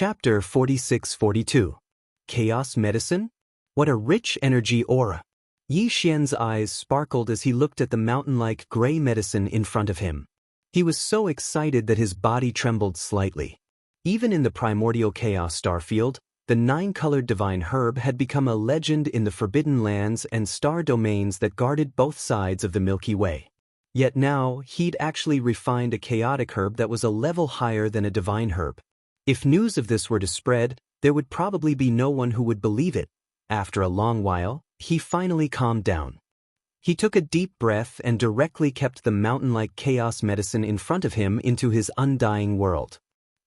Chapter 46-42. Chaos Medicine? What a rich energy aura! Yi Xian's eyes sparkled as he looked at the mountain-like gray medicine in front of him. He was so excited that his body trembled slightly. Even in the primordial chaos starfield, the nine-colored divine herb had become a legend in the forbidden lands and star domains that guarded both sides of the Milky Way. Yet now, he'd actually refined a chaotic herb that was a level higher than a divine herb. If news of this were to spread, there would probably be no one who would believe it. After a long while, he finally calmed down. He took a deep breath and directly kept the mountain-like chaos medicine in front of him into his undying world.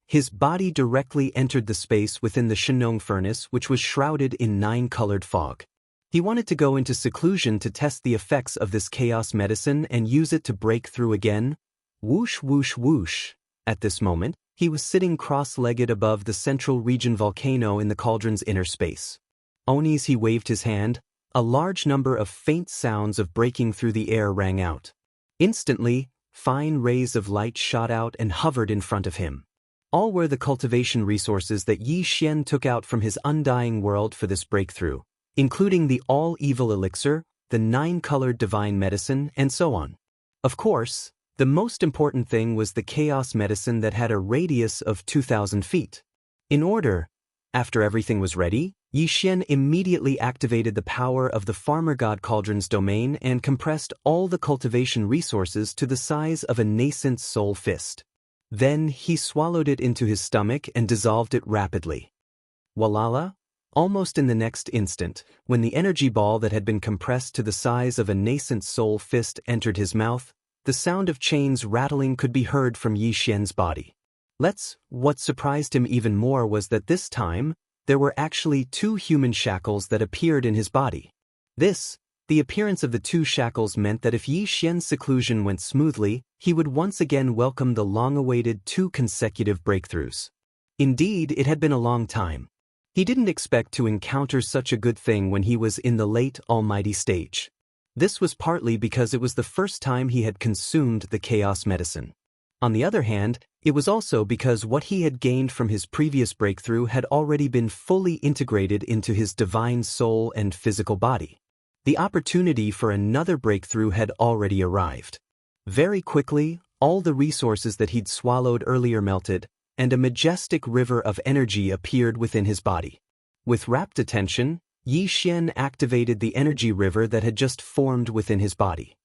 His body directly entered the space within the Shenong furnace, which was shrouded in nine-colored fog. He wanted to go into seclusion to test the effects of this chaos medicine and use it to break through again. Whoosh, whoosh, whoosh. At this moment, he was sitting cross-legged above the central region volcano in the cauldron's inner space. Only as he waved his hand, a large number of faint sounds of breaking through the air rang out. Instantly, fine rays of light shot out and hovered in front of him. All were the cultivation resources that Yi Xian took out from his undying world for this breakthrough, including the all-evil elixir, the nine-colored divine medicine, and so on. Of course, the most important thing was the chaos medicine that had a radius of 2,000 feet. After everything was ready, Yi Xian immediately activated the power of the Farmer God Cauldron's domain and compressed all the cultivation resources to the size of a nascent soul fist. Then he swallowed it into his stomach and dissolved it rapidly. Walala! Almost in the next instant, when the energy ball that had been compressed to the size of a nascent soul fist entered his mouth, the sound of chains rattling could be heard from Yi Xian's body. What surprised him even more was that this time, there were actually two human shackles that appeared in his body. The appearance of the two shackles meant that if Yi Xian's seclusion went smoothly, he would once again welcome the long-awaited 2 consecutive breakthroughs. Indeed, it had been a long time. He didn't expect to encounter such a good thing when he was in the late almighty stage. This was partly because it was the first time he had consumed the chaos medicine. On the other hand, it was also because what he had gained from his previous breakthrough had already been fully integrated into his divine soul and physical body. The opportunity for another breakthrough had already arrived. Very quickly, all the resources that he'd swallowed earlier melted, and a majestic river of energy appeared within his body. With rapt attention, Yi Xian activated the energy river that had just formed within his body.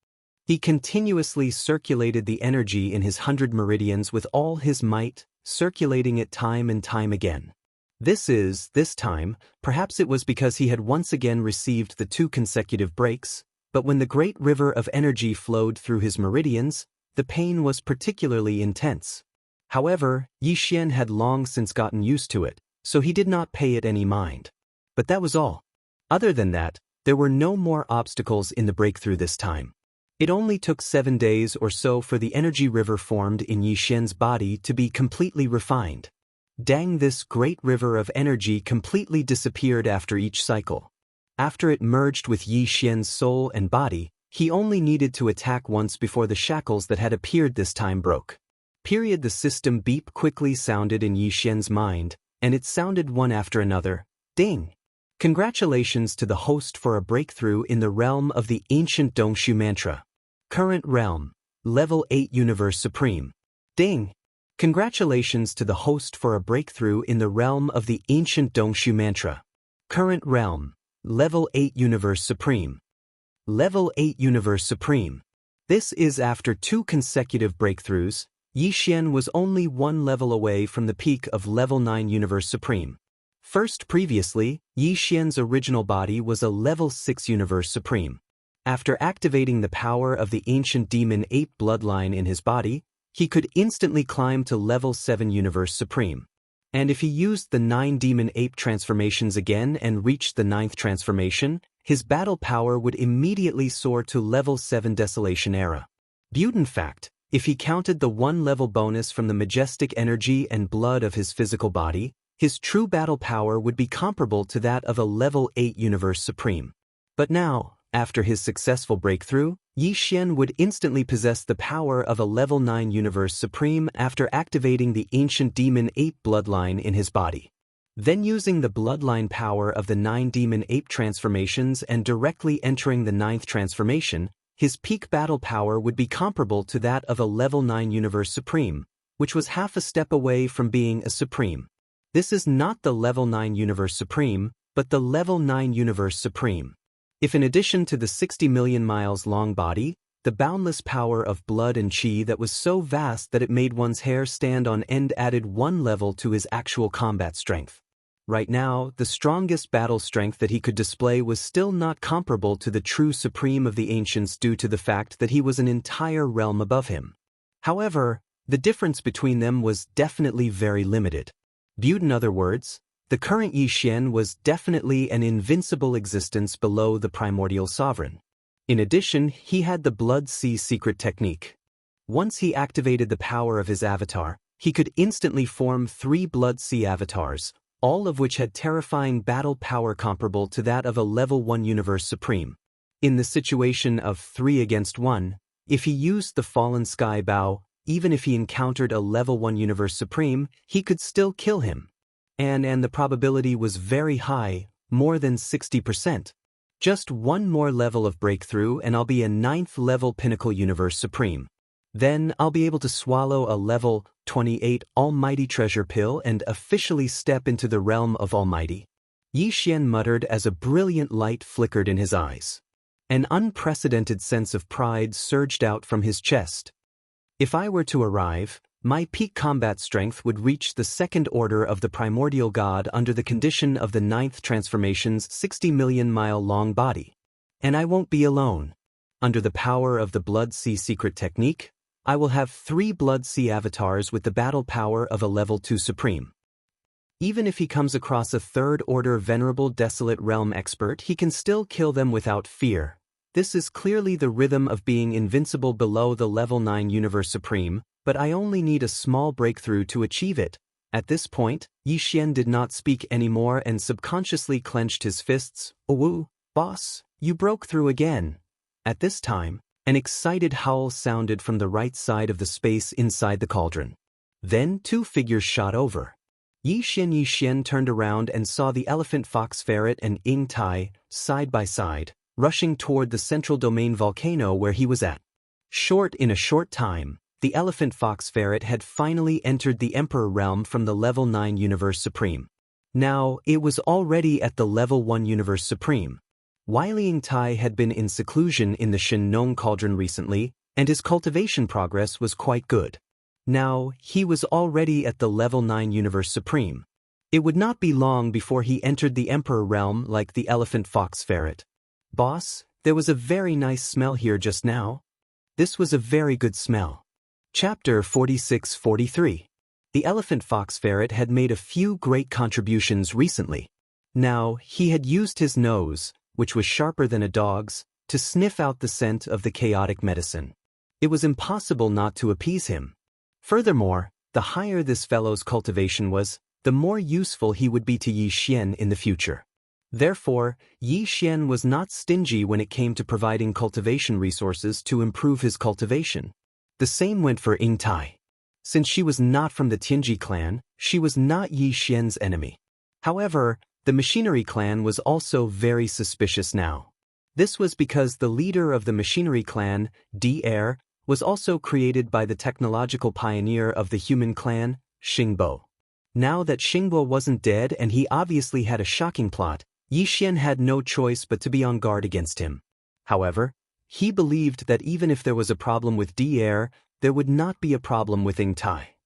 He continuously circulated the energy in his 100 meridians with all his might, circulating it time and time again. This time, perhaps it was because he had once again received the 2 consecutive breaks, but when the great river of energy flowed through his meridians, the pain was particularly intense. However, Yi Xian had long since gotten used to it, so he did not pay it any mind. But that was all. Other than that, there were no more obstacles in the breakthrough this time. It only took 7 days or so for the energy river formed in Yi Xian's body to be completely refined. This great river of energy completely disappeared after each cycle. After it merged with Yi Xian's soul and body, he only needed to attack once before the shackles that had appeared this time broke. The system beep quickly sounded in Yi Xian's mind, and it sounded one after another. Ding! Congratulations to the host for a breakthrough in the realm of the ancient Dongshu mantra. Current realm, Level 8 Universe Supreme. Ding! Congratulations to the host for a breakthrough in the realm of the ancient Dongshu mantra. Current realm, Level 8 Universe Supreme. Level 8 Universe Supreme. This is after 2 consecutive breakthroughs. Yi Xian was only 1 level away from the peak of Level 9 Universe Supreme. Previously, Yi Xian's original body was a Level 6 Universe Supreme. After activating the power of the ancient demon ape bloodline in his body, he could instantly climb to Level 7 Universe Supreme. And if he used the 9 demon ape transformations again and reached the 9th transformation, his battle power would immediately soar to Level 7 Desolation Era. In fact, if he counted the 1-level bonus from the majestic energy and blood of his physical body, his true battle power would be comparable to that of a Level 8 Universe Supreme. But now, after his successful breakthrough, Yi Xian would instantly possess the power of a level 9 Universe Supreme after activating the ancient Demon Ape bloodline in his body. Then using the bloodline power of the 9 Demon Ape transformations and directly entering the 9th transformation, his peak battle power would be comparable to that of a level 9 Universe Supreme, which was half a step away from being a Supreme. This is not the level 9 Universe Supreme, but the level 9 Universe Supreme. If in addition to the 60 million miles long body, the boundless power of blood and chi that was so vast that it made one's hair stand on end added one level to his actual combat strength. Right now, the strongest battle strength that he could display was still not comparable to the true Supreme of the Ancients due to the fact that he was an entire realm above him. However, the difference between them was definitely very limited. Viewed in other words, the current Yi Xian was definitely an invincible existence below the primordial sovereign. In addition, he had the Blood Sea secret technique. Once he activated the power of his avatar, he could instantly form 3 Blood Sea avatars, all of which had terrifying battle power comparable to that of a level 1 Universe Supreme. In the situation of 3 against 1, if he used the Fallen Sky Bow, even if he encountered a level 1 Universe Supreme, he could still kill him. And the probability was very high, more than 60%. Just one more level of breakthrough and I'll be a 9th level Pinnacle Universe Supreme. Then I'll be able to swallow a level 28 Almighty Treasure Pill and officially step into the realm of Almighty. Yi Xian muttered as a brilliant light flickered in his eyes. An unprecedented sense of pride surged out from his chest. If I were to arrive, my peak combat strength would reach the 2nd order of the primordial god under the condition of the 9th transformation's 60 million mile long body. And I won't be alone. Under the power of the Blood Sea secret technique, I will have 3 Blood Sea avatars with the battle power of a level 2 Supreme. Even if he comes across a 3rd order venerable desolate realm expert, he can still kill them without fear. This is clearly the rhythm of being invincible below the level 9 Universe Supreme, but I only need a small breakthrough to achieve it. At this point, Yi Xian did not speak anymore and subconsciously clenched his fists. "Oh, boss, you broke through again." At this time, an excited howl sounded from the right side of the space inside the cauldron. Then 2 figures shot over. Yi Xian turned around and saw the elephant fox ferret and Ying Tai, side by side, rushing toward the central domain volcano where he was at. In a short time, the elephant fox ferret had finally entered the Emperor realm from the level 9 Universe Supreme. Now, it was already at the level 1 Universe Supreme. Wily Ying Tai had been in seclusion in the Shen Nong Cauldron recently, and his cultivation progress was quite good. Now, he was already at the level 9 Universe Supreme. It would not be long before he entered the Emperor realm like the elephant fox ferret. "Boss, there was a very nice smell here just now." This was a very good smell. Chapter 46-43. The elephant fox ferret had made a few great contributions recently. Now, he had used his nose, which was sharper than a dog's, to sniff out the scent of the chaotic medicine. It was impossible not to appease him. Furthermore, the higher this fellow's cultivation was, the more useful he would be to Yi Xian in the future. Therefore, Yi Xian was not stingy when it came to providing cultivation resources to improve his cultivation. The same went for Ying Tai. Since she was not from the Tianji clan, she was not Yi Xian's enemy. However, the Machinery clan was also very suspicious now. This was because the leader of the Machinery clan, Devourer, was also created by the technological pioneer of the human clan, Xingbo. Now that Xingbo wasn't dead and he obviously had a shocking plot, Yi Xian had no choice but to be on guard against him. However, he believed that even if there was a problem with Devourer, there would not be a problem with Ying Tai.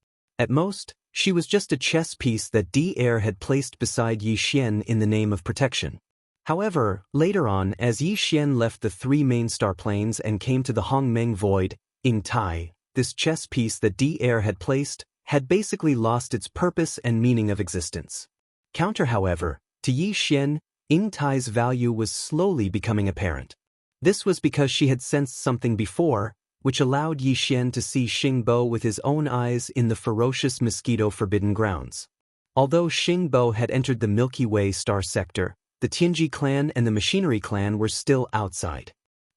At most, she was just a chess piece that Devourer had placed beside Yi Xian in the name of protection. However, later on, as Yi Xian left the 3 main star planes and came to the Hongmeng Void, Ying Tai, this chess piece that Devourer had placed, had basically lost its purpose and meaning of existence. However, to Yi Xian, Ying Tai's value was slowly becoming apparent. This was because she had sensed something before, which allowed Yi Xian to see Xingbo with his own eyes in the ferocious mosquito forbidden grounds. Although Xingbo had entered the Milky Way star sector, the Tianji clan and the Machinery clan were still outside.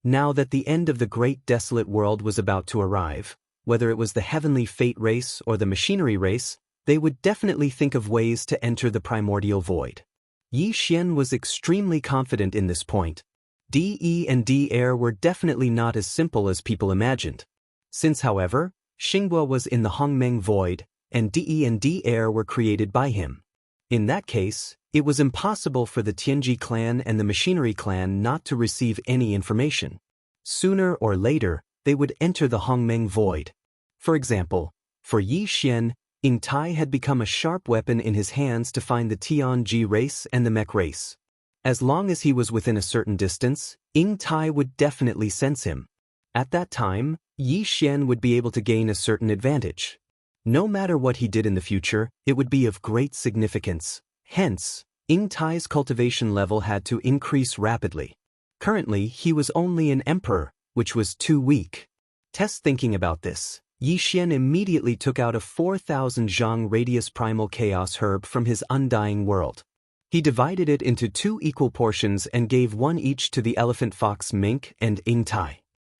Now that the end of the great desolate world was about to arrive, whether it was the heavenly fate race or the machinery race, they would definitely think of ways to enter the primordial void. Yi Xian was extremely confident in this point. DE and D air were definitely not as simple as people imagined. Since, however, Xinghua was in the Hongmeng void, and DE and D air were created by him. In that case, it was impossible for the Tianji clan and the machinery clan not to receive any information. Sooner or later, they would enter the Hongmeng void. For example, for Yi Xian, Ying Tai had become a sharp weapon in his hands to find the Tianji race and the mech race. As long as he was within a certain distance, Ying Tai would definitely sense him. At that time, Yi Xian would be able to gain a certain advantage. No matter what he did in the future, it would be of great significance. Hence, Ying Tai's cultivation level had to increase rapidly. Currently, he was only an emperor, which was too weak. Thinking about this, Yi Xian immediately took out a 4,000 zhang radius primal chaos herb from his undying world. He divided it into 2 equal portions and gave one each to the elephant fox mink and Ying Tai.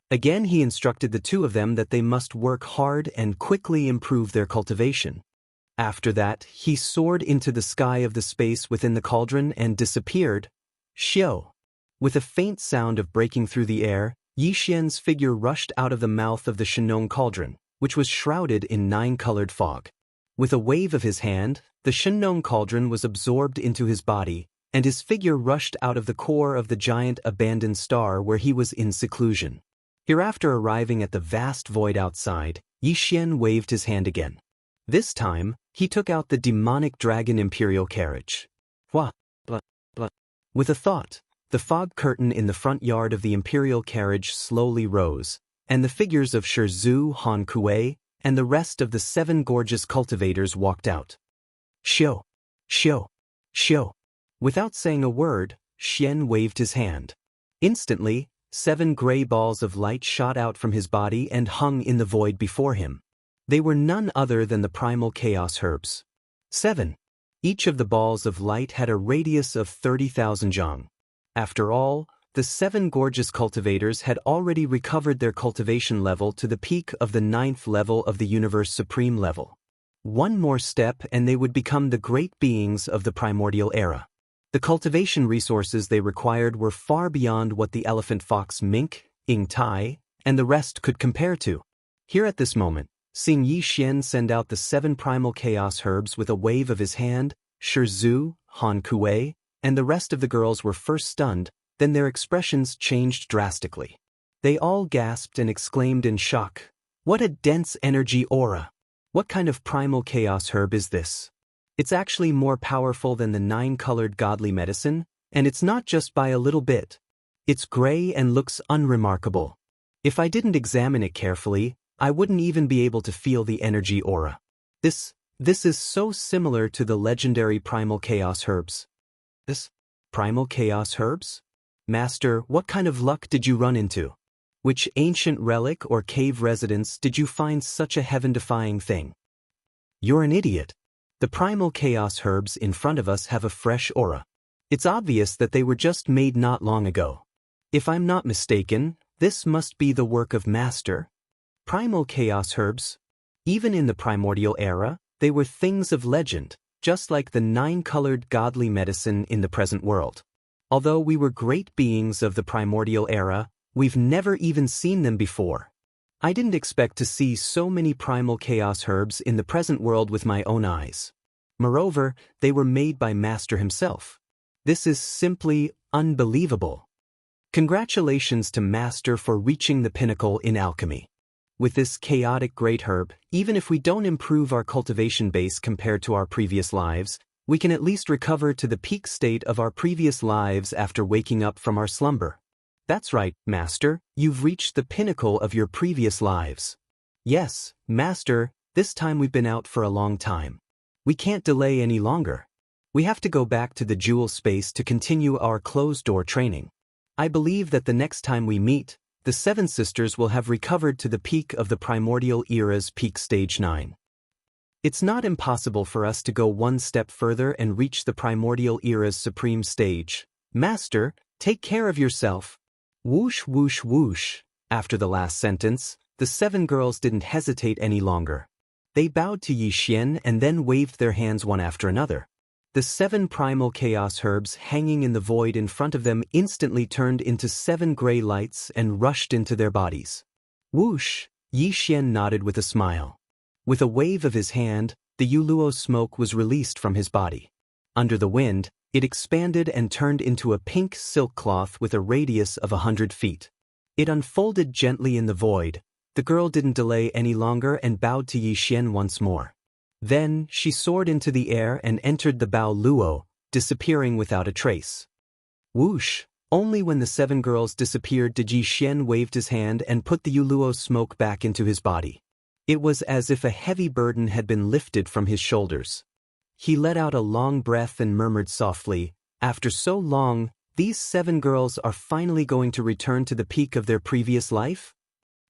Again, he instructed the 2 of them that they must work hard and quickly improve their cultivation. After that, he soared into the sky of the space within the cauldron and disappeared. Xiao. With a faint sound of breaking through the air, Yi Xian's figure rushed out of the mouth of the Shenong cauldron, which was shrouded in 9-colored fog. With a wave of his hand, the Shenong cauldron was absorbed into his body, and his figure rushed out of the core of the giant abandoned star where he was in seclusion. Hereafter, arriving at the vast void outside, Yi Xian waved his hand again. This time, he took out the demonic dragon imperial carriage. Hua, blah, blah. With a thought, the fog curtain in the front yard of the imperial carriage slowly rose, and the figures of Shizhu, Han Kuei, and the rest of the 7 gorgeous cultivators walked out. Xiao, Xiao, Xiao. Without saying a word, Xian waved his hand. Instantly, 7 gray balls of light shot out from his body and hung in the void before him. They were none other than the primal chaos herbs. 7. Each of the balls of light had a radius of 30,000 zhang. After all, the 7 gorgeous cultivators had already recovered their cultivation level to the peak of the 9th level of the universe supreme level. One more step and they would become the great beings of the primordial era. The cultivation resources they required were far beyond what the elephant fox mink, Ying Tai, and the rest could compare to. Here at this moment, seeing Yi Xian send out the 7 primal chaos herbs with a wave of his hand, Shizhu, Han Kuei, and the rest of the girls were first stunned, then their expressions changed drastically. They all gasped and exclaimed in shock, "What a dense energy aura! What kind of primal chaos herb is this? It's actually more powerful than the 9-colored godly medicine, and it's not just by a little bit. It's gray and looks unremarkable. If I didn't examine it carefully, I wouldn't even be able to feel the energy aura. This is so similar to the legendary primal chaos herbs." This? Primal chaos herbs? Master, what kind of luck did you run into? Which ancient relic or cave residence did you find such a heaven-defying thing? You're an idiot. The primal chaos herbs in front of us have a fresh aura. It's obvious that they were just made not long ago. If I'm not mistaken, this must be the work of Master. Primal chaos herbs. Even in the primordial era, they were things of legend, just like the 9-colored godly medicine in the present world. Although we were great beings of the primordial era, we've never even seen them before. I didn't expect to see so many primal chaos herbs in the present world with my own eyes. Moreover, they were made by Master himself. This is simply unbelievable. Congratulations to Master for reaching the pinnacle in alchemy. With this chaotic great herb, even if we don't improve our cultivation base compared to our previous lives, we can at least recover to the peak state of our previous lives after waking up from our slumber. That's right, Master, you've reached the pinnacle of your previous lives. Yes, Master, this time we've been out for a long time. We can't delay any longer. We have to go back to the jewel space to continue our closed-door training. I believe that the next time we meet, the 7 sisters will have recovered to the peak of the primordial era's peak stage 9. It's not impossible for us to go one step further and reach the primordial era's supreme stage. Master, take care of yourself. Whoosh whoosh whoosh. After the last sentence, the 7 girls didn't hesitate any longer. They bowed to Xian and then waved their hands one after another. The 7 primal chaos herbs hanging in the void in front of them instantly turned into 7 gray lights and rushed into their bodies. Whoosh! Xian nodded with a smile. With a wave of his hand, the Yuluo smoke was released from his body. Under the wind, it expanded and turned into a pink silk cloth with a radius of 100 feet. It unfolded gently in the void. The girl didn't delay any longer and bowed to Xian once more. Then, she soared into the air and entered the Bao Luo, disappearing without a trace. Whoosh! Only when the 7 girls disappeared did Xian wave his hand and put the Yuluo smoke back into his body. It was as if a heavy burden had been lifted from his shoulders. He let out a long breath and murmured softly, "After so long, these 7 girls are finally going to return to the peak of their previous life?"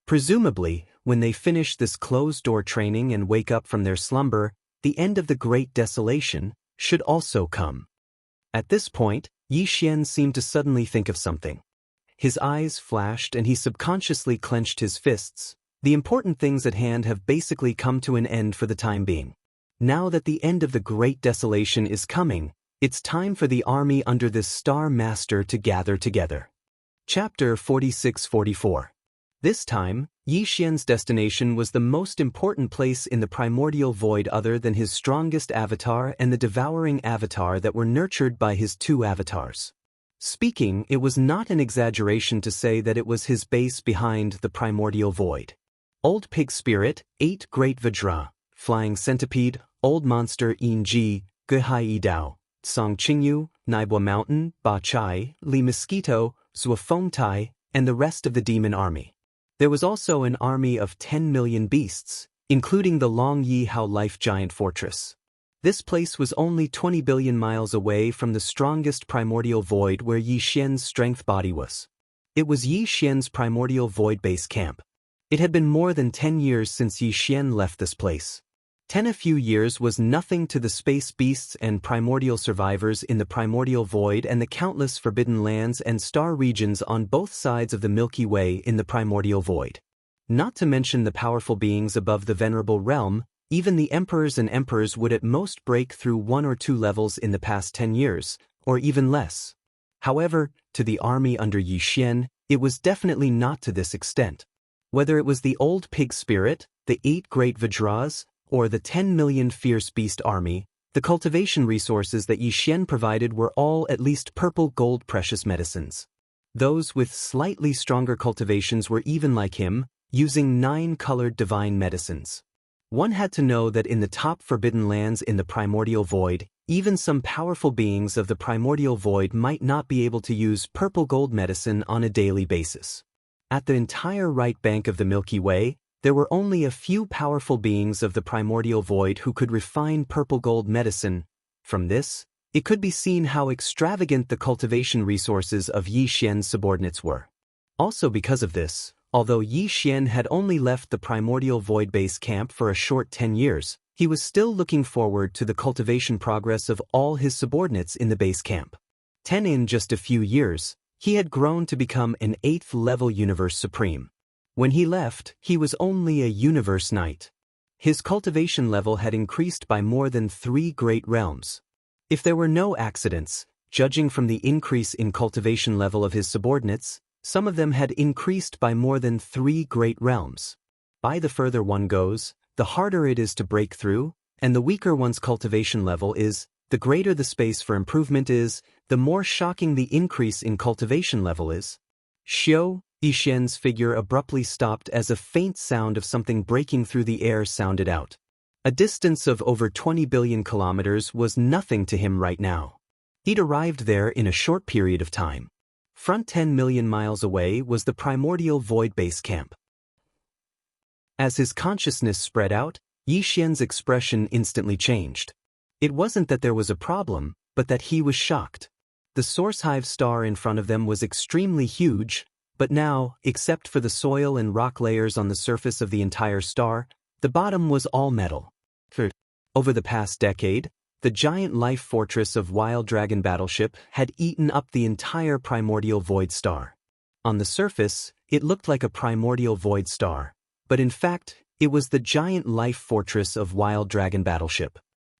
Presumably, when they finish this closed-door training and wake up from their slumber, the end of the Great Desolation should also come. At this point, Xian seemed to suddenly think of something. His eyes flashed and he subconsciously clenched his fists. The important things at hand have basically come to an end for the time being. Now that the end of the Great Desolation is coming, it's time for the army under this Star Master to gather together. Chapter 46-44. This time, Xian's destination was the most important place in the primordial void other than his strongest avatar and the devouring avatar that were nurtured by his 2 avatars. Speaking, it was not an exaggeration to say that it was his base behind the primordial void. Old Pig Spirit, 8 Great Vajra, Flying Centipede, Old Monster Yinji, Gehai Dao, Song Qingyu, Naibwa Mountain, Ba Chai, Li Mosquito, Zuofeng Tai, and the rest of the demon army. There was also an army of 10 million beasts, including the Long Yi Hao Life Giant Fortress. This place was only 20 billion miles away from the strongest primordial void where Xian's strength body was. It was Xian's primordial void base camp. It had been more than 10 years since Xian left this place. A few years was nothing to the space beasts and primordial survivors in the primordial void and the countless forbidden lands and star regions on both sides of the Milky Way in the primordial void. Not to mention the powerful beings above the venerable realm, even the emperors and emperors would at most break through 1 or 2 levels in the past 10 years, or even less. However, to the army under Xian, it was definitely not to this extent. Whether it was the Old Pig Spirit, the 8 Great Vajras, or the 10 million fierce beast army, the cultivation resources that Xian provided were all at least purple gold precious medicines. Those with slightly stronger cultivations were even like him, using 9-colored divine medicines. One had to know that in the top forbidden lands in the primordial void, even some powerful beings of the primordial void might not be able to use purple gold medicine on a daily basis. At the entire right bank of the Milky Way, there were only a few powerful beings of the primordial void who could refine purple gold medicine. From this, it could be seen how extravagant the cultivation resources of Xian's subordinates were. Also because of this, although Xian had only left the primordial void base camp for a short 10 years, he was still looking forward to the cultivation progress of all his subordinates in the base camp. In just a few years, he had grown to become an 8th-level Universe Supreme. When he left, he was only a Universe Knight. His cultivation level had increased by more than 3 great realms. If there were no accidents, judging from the increase in cultivation level of his subordinates, some of them had increased by more than 3 great realms. By the further one goes, the harder it is to break through, and the weaker one's cultivation level is, the greater the space for improvement is, the more shocking the increase in cultivation level is. Xian's figure abruptly stopped as a faint sound of something breaking through the air sounded out. A distance of over 20 billion kilometers was nothing to him right now. He'd arrived there in a short period of time. Front 10 million miles away was the primordial void base camp. As his consciousness spread out, Xian's expression instantly changed. It wasn't that there was a problem, but that he was shocked. The source hive star in front of them was extremely huge, but now, except for the soil and rock layers on the surface of the entire star, the bottom was all metal. Over the past decade, the giant life fortress of Wild Dragon Battleship had eaten up the entire primordial void star. On the surface, it looked like a primordial void star, but in fact, it was the giant life fortress of Wild Dragon Battleship.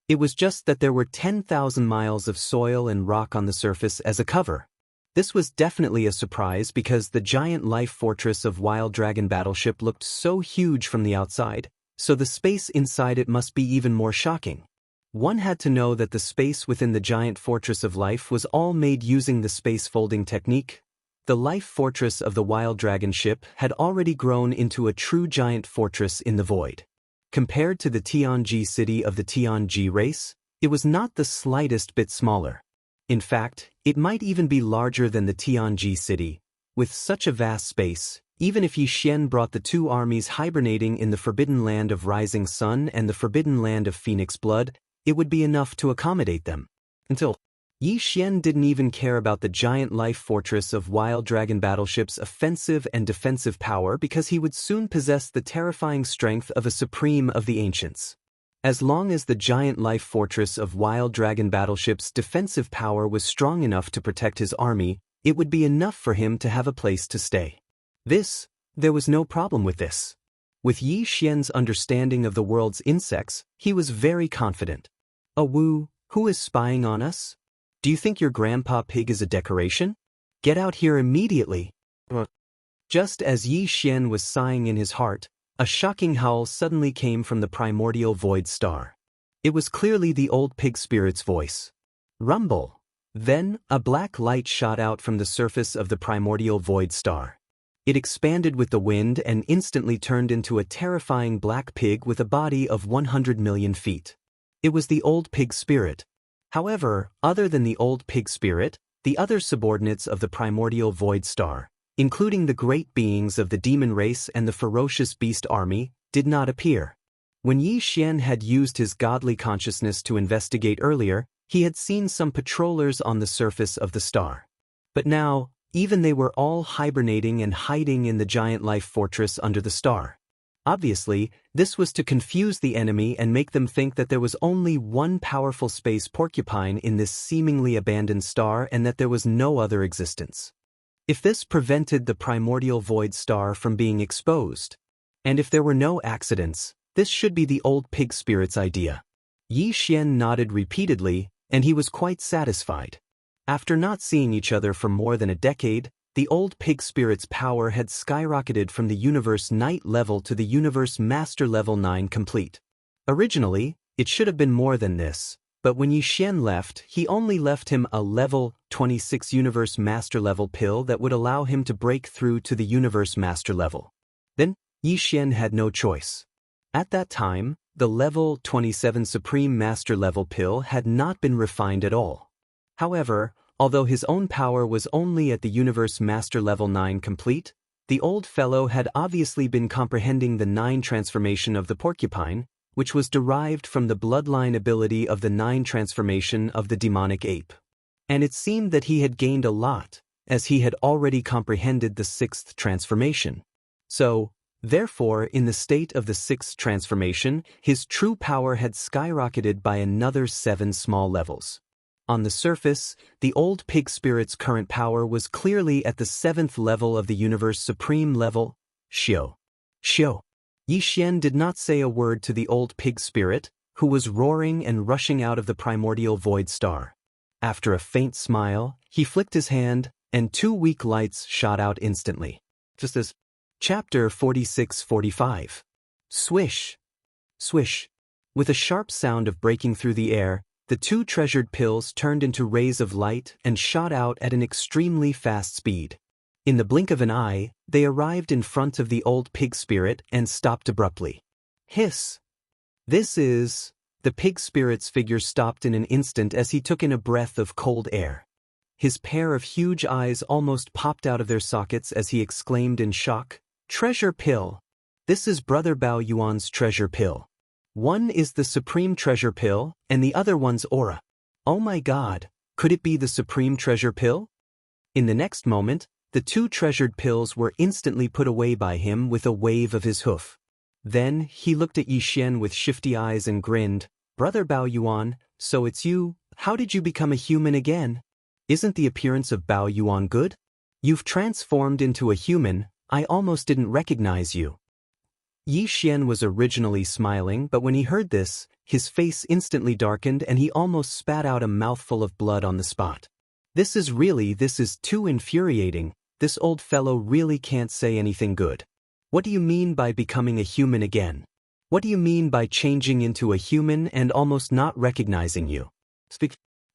It was just that there were 10,000 miles of soil and rock on the surface as a cover. This was definitely a surprise because the giant life fortress of Wild Dragon Battleship looked so huge from the outside, so the space inside it must be even more shocking. One had to know that the space within the giant fortress of life was all made using the space folding technique. The life fortress of the Wild Dragon ship had already grown into a true giant fortress in the void. Compared to the Tianji city of the Tianji race, it was not the slightest bit smaller. In fact, it might even be larger than the Tianji city. With such a vast space, even if Yi Xian brought the two armies hibernating in the Forbidden Land of Rising Sun and the Forbidden Land of Phoenix Blood, it would be enough to accommodate them. Until Yi Xian didn't even care about the giant life fortress of Wild Dragon Battleship's offensive and defensive power because he would soon possess the terrifying strength of a supreme of the ancients. As long as the giant life fortress of Wild Dragon Battleship's defensive power was strong enough to protect his army, it would be enough for him to have a place to stay. There was no problem with this. With Yi Xian's understanding of the world's insects, he was very confident. Wu, who is spying on us? Do you think your grandpa pig is a decoration? Get out here immediately. Just as Yi Xian was sighing in his heart, a shocking howl suddenly came from the primordial void star. It was clearly the old pig spirit's voice. Rumble. Then, a black light shot out from the surface of the primordial void star. It expanded with the wind and instantly turned into a terrifying black pig with a body of 100 million feet. It was the old pig spirit. However, other than the old pig spirit, the other subordinates of the primordial void star, including the great beings of the demon race and the ferocious beast army, did not appear. When Yi Xian had used his godly consciousness to investigate earlier, he had seen some patrollers on the surface of the star. But now, even they were all hibernating and hiding in the giant life fortress under the star. Obviously, this was to confuse the enemy and make them think that there was only one powerful space porcupine in this seemingly abandoned star and that there was no other existence. If this prevented the primordial void star from being exposed, and if there were no accidents, this should be the old pig spirit's idea. Yi Xian nodded repeatedly, and he was quite satisfied. After not seeing each other for more than a decade, the old pig spirit's power had skyrocketed from the Universe Knight level to the Universe Master level 9 complete. Originally, it should have been more than this, but when Yi Xian left, he only left him a level 26 Universe Master level pill that would allow him to break through to the Universe Master level. Then, Yi Xian had no choice. At that time, the level 27 Supreme Master level pill had not been refined at all. However, although his own power was only at the Universe Master level 9 complete, the old fellow had obviously been comprehending the 9 transformation of the porcupine, which was derived from the bloodline ability of the 9 transformation of the demonic ape. And it seemed that he had gained a lot, as he had already comprehended the 6th transformation. So, therefore, in the state of the 6th transformation, his true power had skyrocketed by another 7 small levels. On the surface, the old pig spirit's current power was clearly at the 7th level of the Universe Supreme level, Xiu. Yi Xian did not say a word to the old pig spirit, who was roaring and rushing out of the primordial void star. After a faint smile, he flicked his hand, and 2 weak lights shot out instantly. Just as Chapter 46-45. Swish. Swish. With a sharp sound of breaking through the air, the 2 treasured pills turned into rays of light and shot out at an extremely fast speed. In the blink of an eye, they arrived in front of the old pig spirit and stopped abruptly. Hiss! The pig spirit's figure stopped in an instant as he took in a breath of cold air. His pair of huge eyes almost popped out of their sockets as he exclaimed in shock, "Treasure pill! This is Brother Bao Yuan's treasure pill. One is the Supreme Treasure Pill, and the other one's aura. Oh my god, could it be the Supreme Treasure Pill?" In the next moment, the 2 treasured pills were instantly put away by him with a wave of his hoof. Then, he looked at Yi Xian with shifty eyes and grinned, "Brother Bao Yuan, so it's you, how did you become a human again? Isn't the appearance of Bao Yuan good?" You've transformed into a human, I almost didn't recognize you. Yi Xian was originally smiling, but when he heard this, his face instantly darkened and he almost spat out a mouthful of blood on the spot. This is too infuriating. This old fellow really can't say anything good. What do you mean by becoming a human again? What do you mean by changing into a human and almost not recognizing you?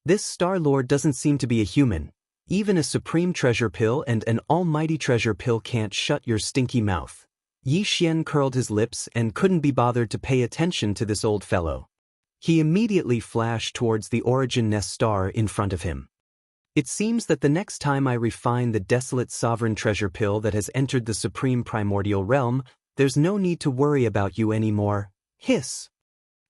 This Star Lord doesn't seem to be a human. Even a supreme treasure pill and an almighty treasure pill can't shut your stinky mouth. Yi Xian curled his lips and couldn't be bothered to pay attention to this old fellow. He immediately flashed towards the origin nest star in front of him. It seems that the next time I refine the desolate sovereign treasure pill that has entered the supreme primordial realm, there's no need to worry about you anymore. Hiss.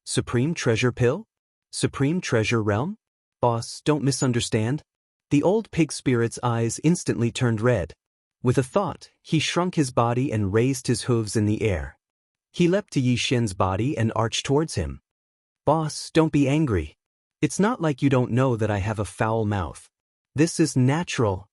Supreme treasure pill? Supreme treasure realm? Boss, don't misunderstand. The old pig spirit's eyes instantly turned red. With a thought, he shrunk his body and raised his hooves in the air. He leapt to Yi Xian's body and arched towards him. Boss, don't be angry. It's not like you don't know that I have a foul mouth. This is natural.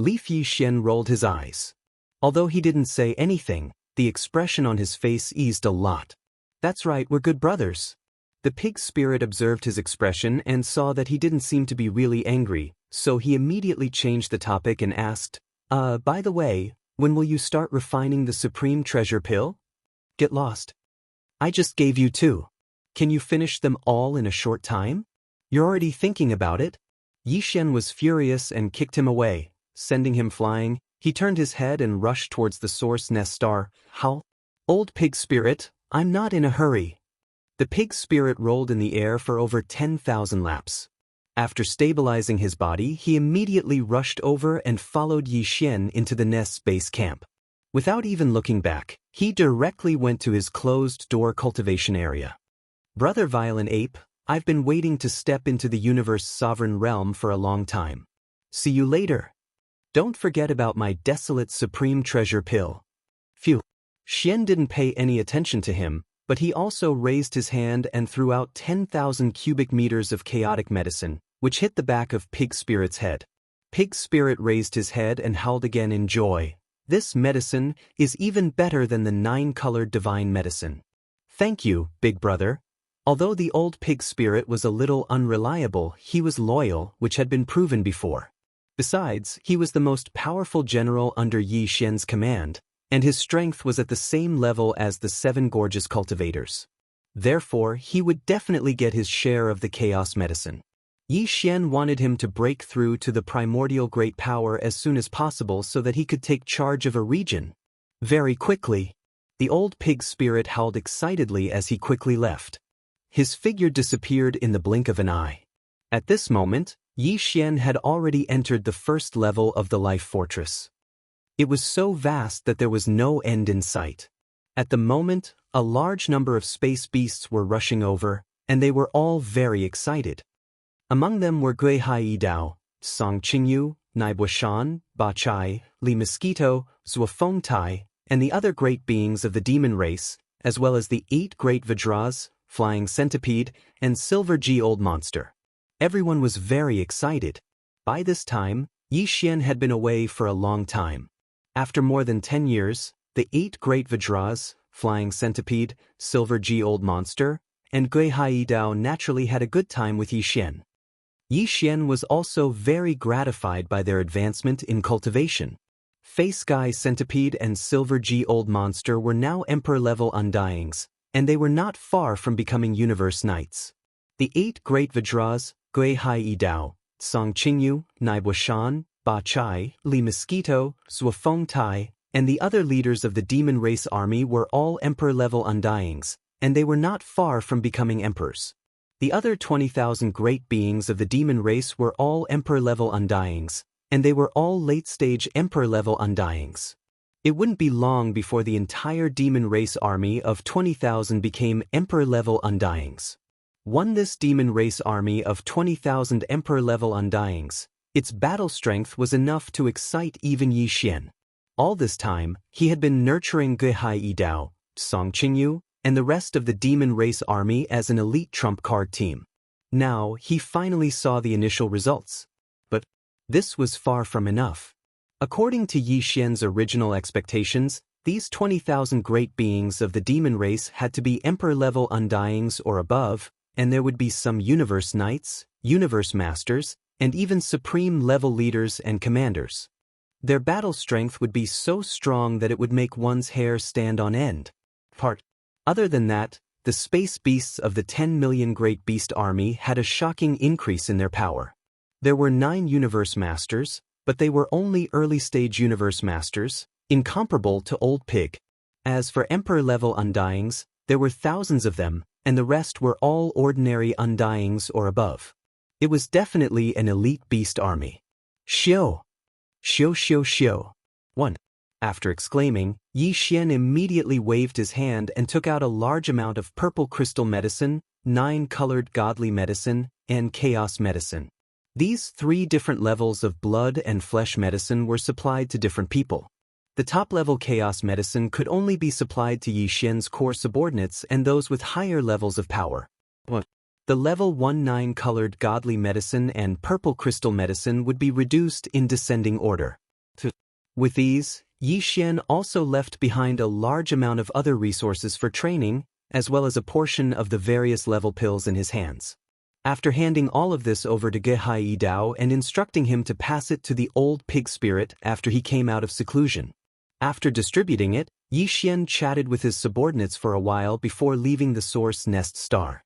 Leaf Yi Xian rolled his eyes. Although he didn't say anything, the expression on his face eased a lot. That's right, we're good brothers. The pig spirit observed his expression and saw that he didn't seem to be really angry, so he immediately changed the topic and asked, by the way, when will you start refining the supreme treasure pill? Get lost. I just gave you 2. Can you finish them all in a short time? You're already thinking about it? Yi Xian was furious and kicked him away, sending him flying. He turned his head and rushed towards the source nest star. Howl. Old pig spirit, I'm not in a hurry. The pig spirit rolled in the air for over 10,000 laps. After stabilizing his body, he immediately rushed over and followed Yi Xian into the nest's base camp. Without even looking back, he directly went to his closed-door cultivation area. Brother Violent Ape, I've been waiting to step into the universe's sovereign realm for a long time. See you later. Don't forget about my desolate supreme treasure pill. Phew. Xian didn't pay any attention to him, but he also raised his hand and threw out 10,000 cubic meters of chaotic medicine, which hit the back of Pig Spirit's head. Pig Spirit raised his head and howled again in joy. This medicine is even better than the 9-colored divine medicine. Thank you, big brother. Although the old pig spirit was a little unreliable, he was loyal, which had been proven before. Besides, he was the most powerful general under Yi Xian's command, and his strength was at the same level as the 7 gorgeous cultivators. Therefore, he would definitely get his share of the chaos medicine. Yi Xian wanted him to break through to the primordial great power as soon as possible so that he could take charge of a region. Very quickly. The old pig spirit howled excitedly as he quickly left. His figure disappeared in the blink of an eye. At this moment, Yi Xian had already entered the first level of the life fortress. It was so vast that there was no end in sight. At the moment, a large number of space beasts were rushing over, and they were all very excited. Among them were Gui Hai Dao, Song Qingyu, Naibua Shan, Ba Chai, Li Mosquito, Zuofeng Tai, and the other great beings of the demon race, as well as the 8 great Vajras, Flying Centipede, and Silver G Old Monster. Everyone was very excited. By this time, Yi Xian had been away for a long time. After more than 10 years, the 8 great Vajras, Flying Centipede, Silver G Old Monster, and Gui Hai Dao naturally had a good time with Yi Xian. Yi Xian was also very gratified by their advancement in cultivation. Face Guy Centipede and Silver G Old Monster were now Emperor-level Undyings, and they were not far from becoming Universe Knights. The 8 great Vajras, Gui Hai Dao, Song Qingyu, Naibua Shan, Ba Chai, Li Mosquito, Zuofeng Tai, and the other leaders of the demon race army were all Emperor-level Undyings, and they were not far from becoming emperors. The other 20,000 great beings of the demon race were all Emperor-level Undyings, and they were all late-stage Emperor-level Undyings. It wouldn't be long before the entire demon race army of 20,000 became Emperor-level Undyings. Won this demon race army of 20,000 Emperor-level Undyings, its battle strength was enough to excite even Yi Xian. All this time, he had been nurturing Gui Hai Dao, Song Qingyu, and the rest of the demon race army as an elite trump card team. Now, he finally saw the initial results. But this was far from enough. According to Yi Xian's original expectations, these 20,000 great beings of the demon race had to be Emperor-level Undyings or above, and there would be some Universe Knights, Universe Masters, and even Supreme-level leaders and commanders. Their battle strength would be so strong that it would make one's hair stand on end. Other than that, the space beasts of the 10 million Great Beast Army had a shocking increase in their power. There were 9 Universe Masters, but they were only early-stage Universe Masters, incomparable to Old Pig. As for Emperor-level Undyings, there were thousands of them, and the rest were all ordinary Undyings or above. It was definitely an elite beast army. Xiao! Xiao xiao xiao! 1. After exclaiming, Yi Xian immediately waved his hand and took out a large amount of purple crystal medicine, 9-colored godly medicine, and chaos medicine. These 3 different levels of blood and flesh medicine were supplied to different people. The top-level chaos medicine could only be supplied to Yi Xian's core subordinates and those with higher levels of power. The level 1 9-colored godly medicine and purple crystal medicine would be reduced in descending order. With these, Yi Xian also left behind a large amount of other resources for training, as well as a portion of the various level pills in his hands. After handing all of this over to Gehai Dao and instructing him to pass it to the old pig spirit after he came out of seclusion. After distributing it, Yi Xian chatted with his subordinates for a while before leaving the Source Nest Star.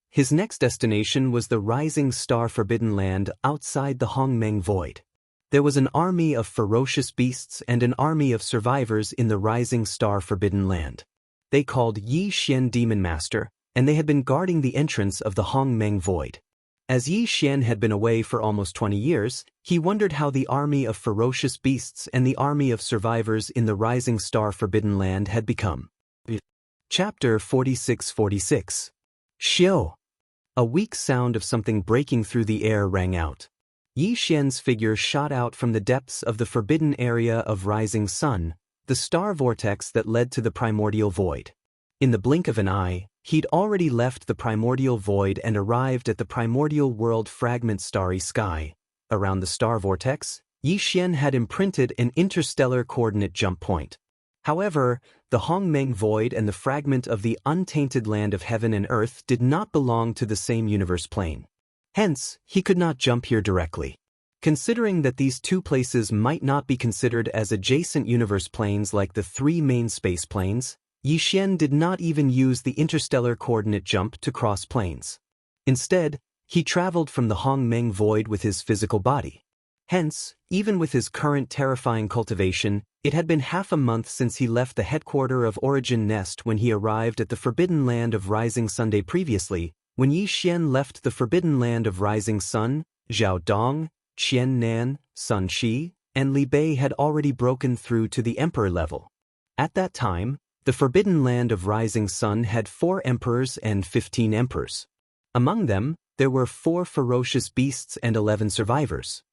His next destination was the Rising Star Forbidden Land outside the Hongmeng Void. There was an army of ferocious beasts and an army of survivors in the Rising Star Forbidden Land. They called Yi Xian Demon Master, and they had been guarding the entrance of the Hongmeng Void. As Yi Xian had been away for almost 20 years, he wondered how the army of ferocious beasts and the army of survivors in the Rising Star Forbidden Land had become. Chapter 46-46. Xiao! A weak sound of something breaking through the air rang out. Yi Xian's figure shot out from the depths of the forbidden area of Rising Sun, the star vortex that led to the primordial void. In the blink of an eye, he'd already left the primordial void and arrived at the primordial world fragment starry sky. Around the star vortex, Yi Xian had imprinted an interstellar coordinate jump point. However, the Hongmeng Void and the fragment of the untainted land of heaven and earth did not belong to the same universe plane. Hence, he could not jump here directly. Considering that these 2 places might not be considered as adjacent universe planes like the 3 main space planes, Yi Xian did not even use the interstellar coordinate jump to cross planes. Instead, he traveled from the Hongmeng Void with his physical body. Hence, even with his current terrifying cultivation, it had been half a month since he left the headquarters of Origin Nest when he arrived at the Forbidden Land of Rising Sunday previously. When Yi Xian left the Forbidden Land of Rising Sun, Zhao Dong, Qian Nan, Sun Shi, and Li Bei had already broken through to the Emperor level. At that time, the Forbidden Land of Rising Sun had 4 emperors and 15 emperors. Among them, there were 4 ferocious beasts and 11 survivors.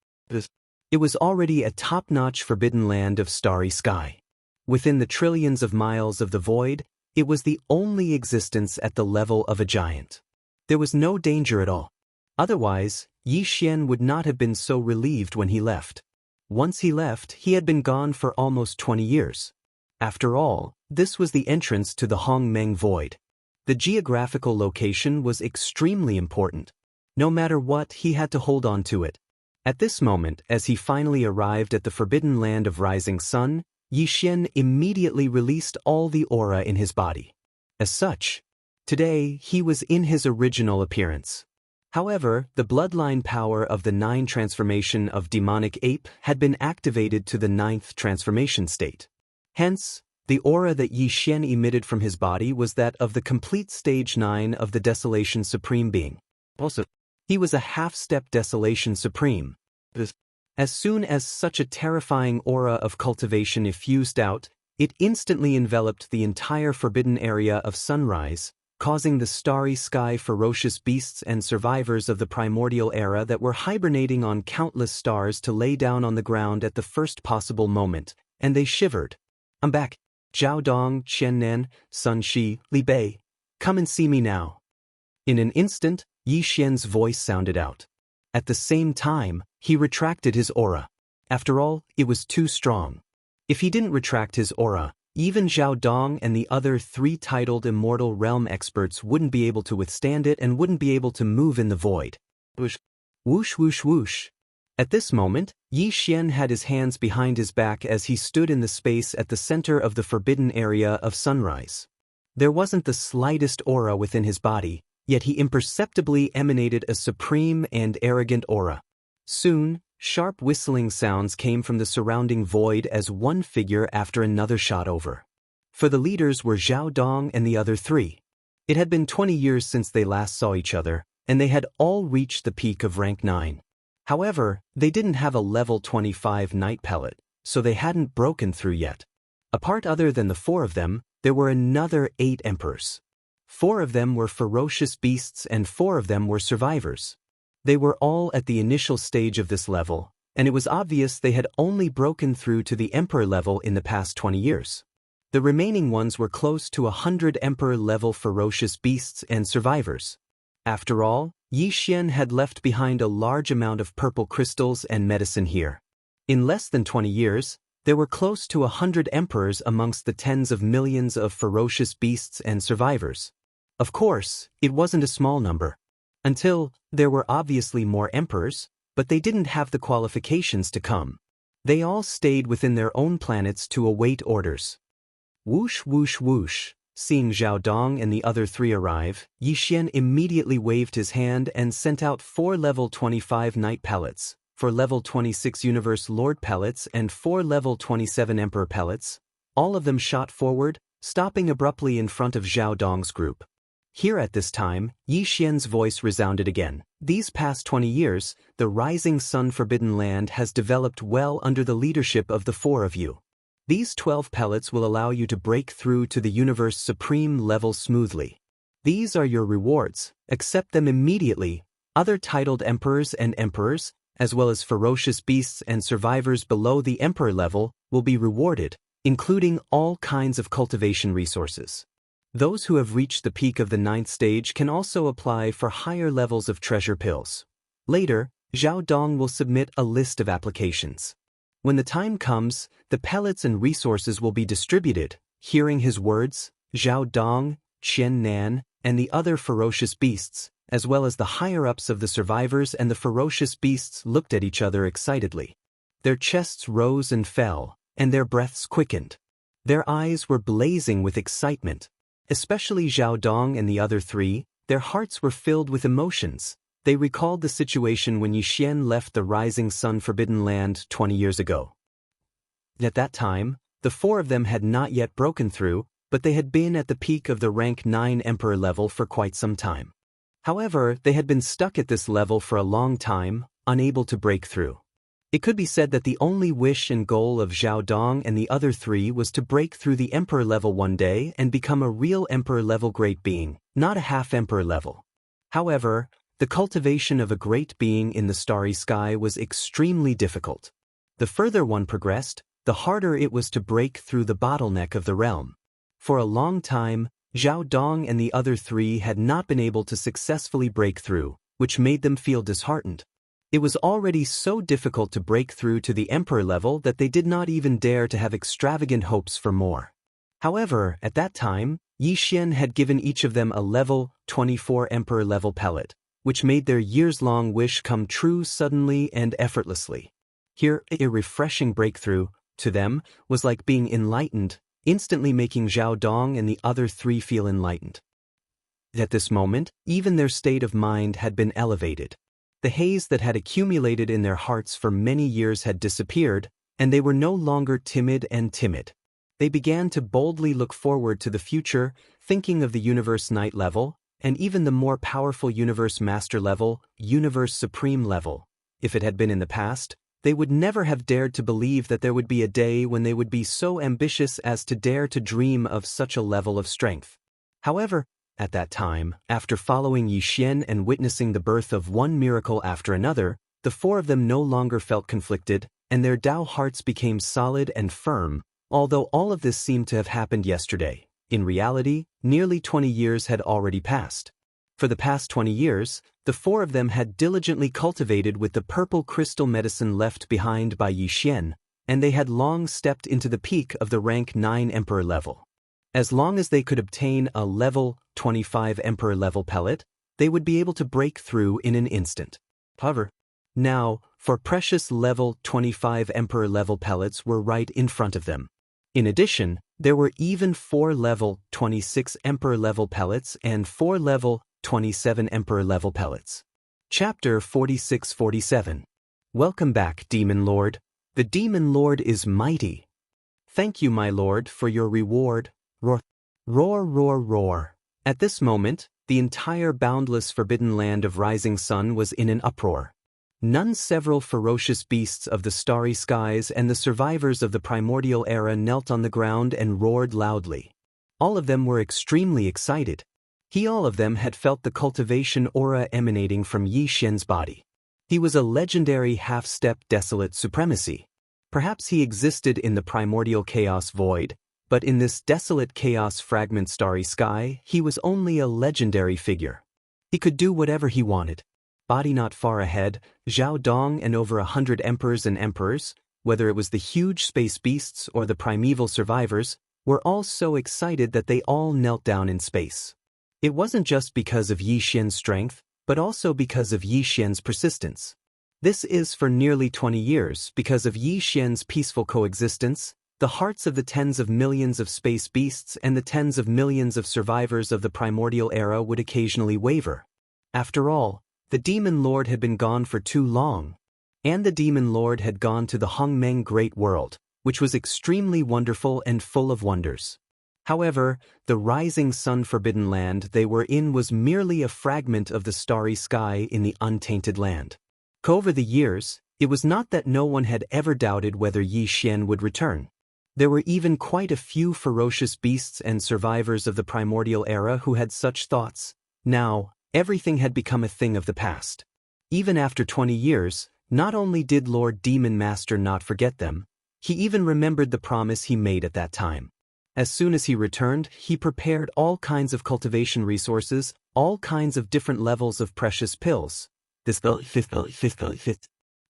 It was already a top-notch forbidden land of starry sky. Within the trillions of miles of the void, it was the only existence at the level of a giant. There was no danger at all. Otherwise, Yi Xian would not have been so relieved when he left. Once he left, he had been gone for almost 20 years. After all, this was the entrance to the Hongmeng Void. The geographical location was extremely important. No matter what, he had to hold on to it. At this moment, as he finally arrived at the Forbidden Land of Rising Sun, Yi Xian immediately released all the aura in his body. As such, today he was in his original appearance. However, the bloodline power of the 9 transformation of demonic ape had been activated to the 9th transformation state. Hence, the aura that Yi Xian emitted from his body was that of the complete stage 9 of the Desolation Supreme Being. Also, he was a half-step Desolation Supreme. As soon as such a terrifying aura of cultivation effused out, it instantly enveloped the entire forbidden area of sunrise, causing the starry sky ferocious beasts and survivors of the primordial era that were hibernating on countless stars to lay down on the ground at the first possible moment, and they shivered. I'm back. Zhao Dong, Qian Nan, Sun Shi, Li Bei. Come and see me now. In an instant, Yi Xian's voice sounded out. At the same time, he retracted his aura. After all, it was too strong. If he didn't retract his aura, even Zhao Dong and the other 3 titled Immortal Realm experts wouldn't be able to withstand it and wouldn't be able to move in the void. Whoosh, whoosh, whoosh, whoosh. At this moment, Yi Xian had his hands behind his back as he stood in the space at the center of the forbidden area of sunrise. There wasn't the slightest aura within his body, yet he imperceptibly emanated a supreme and arrogant aura. Soon, sharp whistling sounds came from the surrounding void as one figure after another shot over. For the leaders were Zhao Dong and the other 3. It had been 20 years since they last saw each other, and they had all reached the peak of rank 9. However, they didn't have a level 25 night pellet, so they hadn't broken through yet. Apart other than the 4 of them, there were another 8 emperors. 4 of them were ferocious beasts and 4 of them were survivors. They were all at the initial stage of this level, and it was obvious they had only broken through to the emperor level in the past 20 years. The remaining ones were close to 100 emperor-level ferocious beasts and survivors. After all, Yi Xian had left behind a large amount of purple crystals and medicine here. In less than 20 years, there were close to 100 emperors amongst the tens of millions of ferocious beasts and survivors. Of course, it wasn't a small number. Until, there were obviously more emperors, but they didn't have the qualifications to come. They all stayed within their own planets to await orders. Whoosh, whoosh, whoosh. Seeing Zhao Dong and the other 3 arrive, Yi Xian immediately waved his hand and sent out 4 level 25 night pellets, 4 level 26 Universe Lord pellets and 4 level 27 Emperor pellets. All of them shot forward, stopping abruptly in front of Zhao Dong's group. Here at this time, Yi Xian's voice resounded again. These past 20 years, the Rising Sun Forbidden Land has developed well under the leadership of the 4 of you. These 12 pellets will allow you to break through to the Universe Supreme level smoothly. These are your rewards. Accept them immediately. Other titled emperors and emperors, as well as ferocious beasts and survivors below the emperor level, will be rewarded, including all kinds of cultivation resources. Those who have reached the peak of the 9th stage can also apply for higher levels of treasure pills. Later, Zhao Dong will submit a list of applications. When the time comes, the pellets and resources will be distributed. Hearing his words, Zhao Dong, Qian Nan, and the other ferocious beasts, as well as the higher-ups of the survivors and the ferocious beasts looked at each other excitedly. Their chests rose and fell, and their breaths quickened. Their eyes were blazing with excitement. Especially Zhao Dong and the other 3, their hearts were filled with emotions. They recalled the situation when Yi Xian left the Rising Sun Forbidden Land 20 years ago. At that time, the 4 of them had not yet broken through, but they had been at the peak of the rank 9 Emperor level for quite some time. However, they had been stuck at this level for a long time, unable to break through. It could be said that the only wish and goal of Zhao Dong and the other 3 was to break through the Emperor level one day and become a real Emperor level great being, not a half Emperor level. However, the cultivation of a great being in the starry sky was extremely difficult. The further one progressed, the harder it was to break through the bottleneck of the realm. For a long time, Zhao Dong and the other 3 had not been able to successfully break through, which made them feel disheartened. It was already so difficult to break through to the Emperor level that they did not even dare to have extravagant hopes for more. However, at that time, Yi Xian had given each of them a level 24 Emperor level pellet, which made their years-long wish come true suddenly and effortlessly. Here, a refreshing breakthrough, to them, was like being enlightened, instantly making Zhao Dong and the other 3 feel enlightened. At this moment, even their state of mind had been elevated. The haze that had accumulated in their hearts for many years had disappeared, and they were no longer timid. They began to boldly look forward to the future, thinking of the Universe Knight level, and even the more powerful Universe Master level, Universe Supreme level. If it had been in the past, they would never have dared to believe that there would be a day when they would be so ambitious as to dare to dream of such a level of strength. However, at that time, after following Yi Xian and witnessing the birth of one miracle after another, the 4 of them no longer felt conflicted, and their Tao hearts became solid and firm, although all of this seemed to have happened yesterday. In reality, nearly 20 years had already passed. For the past 20 years, the four of them had diligently cultivated with the purple crystal medicine left behind by Xian, and they had long stepped into the peak of the rank 9 Emperor level. As long as they could obtain a level 25 Emperor level pellet, they would be able to break through in an instant. However, now, for precious level 25 Emperor level pellets were right in front of them. In addition, there were even 4 level 26 Emperor level pellets and 4 level 27 Emperor level pellets. Chapter 46-47. Welcome back, Demon Lord. The Demon Lord is mighty. Thank you, my lord, for your reward. Roar, roar, roar, roar. At this moment, the entire boundless forbidden land of Rising Sun was in an uproar. Several ferocious beasts of the starry skies and the survivors of the primordial era knelt on the ground and roared loudly. All of them were extremely excited. All of them had felt the cultivation aura emanating from Xian's body. He was a legendary half-step desolate supremacy. Perhaps he existed in the primordial chaos void, but in this desolate chaos fragment starry sky, he was only a legendary figure. He could do whatever he wanted. Body not far ahead, Zhao Dong and over 100 emperors and emperors, whether it was the huge space beasts or the primeval survivors, were all so excited that they all knelt down in space. It wasn't just because of Xian's strength, but also because of Xian's persistence. This is for nearly 20 years because of Xian's peaceful coexistence. The hearts of the tens of millions of space beasts and the tens of millions of survivors of the primordial era would occasionally waver. After all, the Demon Lord had been gone for too long. And the Demon Lord had gone to the Hongmeng Great World, which was extremely wonderful and full of wonders. However, the Rising Sun Forbidden Land they were in was merely a fragment of the starry sky in the untainted land. Over the years, it was not that no one had ever doubted whether Xian would return. There were even quite a few ferocious beasts and survivors of the primordial era who had such thoughts. Now, everything had become a thing of the past. Even after 20 years, not only did Lord Demon Master not forget them, he even remembered the promise he made at that time. As soon as he returned, he prepared all kinds of cultivation resources, all kinds of different levels of precious pills.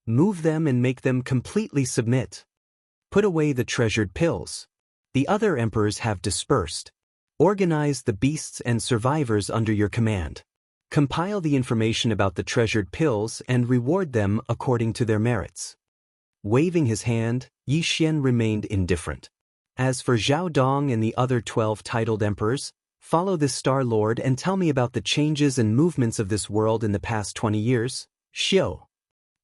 Move them and make them completely submit. Put away the treasured pills. The other emperors have dispersed. Organize the beasts and survivors under your command. Compile the information about the treasured pills and reward them according to their merits. Waving his hand, Xian remained indifferent. As for Zhao Dong and the other 12 titled emperors, follow this Star Lord and tell me about the changes and movements of this world in the past 20 years. Xiu.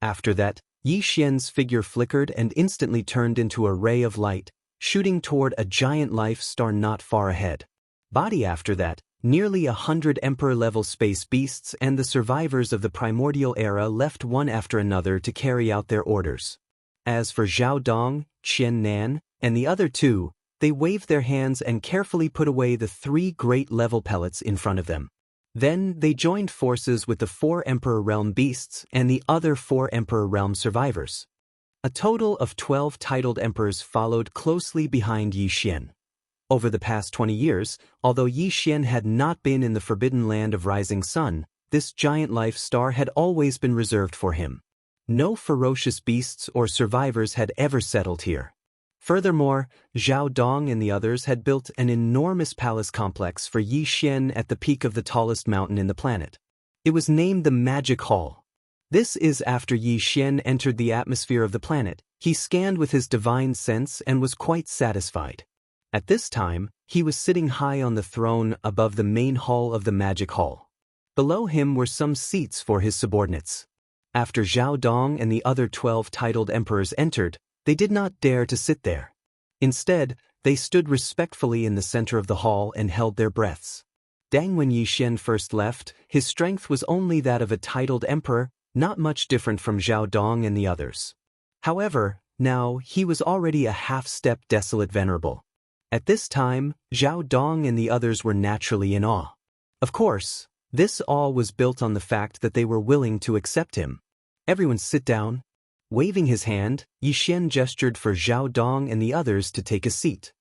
After that, Xian's figure flickered and instantly turned into a ray of light, shooting toward a giant life star not far ahead. Body after that, nearly 100 Emperor-level space beasts and the survivors of the primordial era left one after another to carry out their orders. As for Zhao Dong, Qian Nan, and the other two, they waved their hands and carefully put away the 3 great level pellets in front of them. Then they joined forces with the 4 Emperor Realm beasts and the other 4 Emperor Realm survivors. A total of 12 titled emperors followed closely behind Xian. Over the past 20 years, although Xian had not been in the forbidden land of Rising Sun, this giant life star had always been reserved for him. No ferocious beasts or survivors had ever settled here. Furthermore, Zhao Dong and the others had built an enormous palace complex for Xian at the peak of the tallest mountain in the planet. It was named the Magic Hall. This is after Xian entered the atmosphere of the planet. He scanned with his divine sense and was quite satisfied. At this time, he was sitting high on the throne above the main hall of the Magic Hall. Below him were some seats for his subordinates. After Zhao Dong and the other 12 titled emperors entered, they did not dare to sit there. Instead, they stood respectfully in the center of the hall and held their breaths. When Xian first left, his strength was only that of a titled emperor, not much different from Zhao Dong and the others. However, now he was already a half-step desolate venerable. At this time, Zhao Dong and the others were naturally in awe. Of course, this awe was built on the fact that they were willing to accept him. Everyone sit down. Waving his hand, Xian gestured for Zhao Dong and the others to take a seat.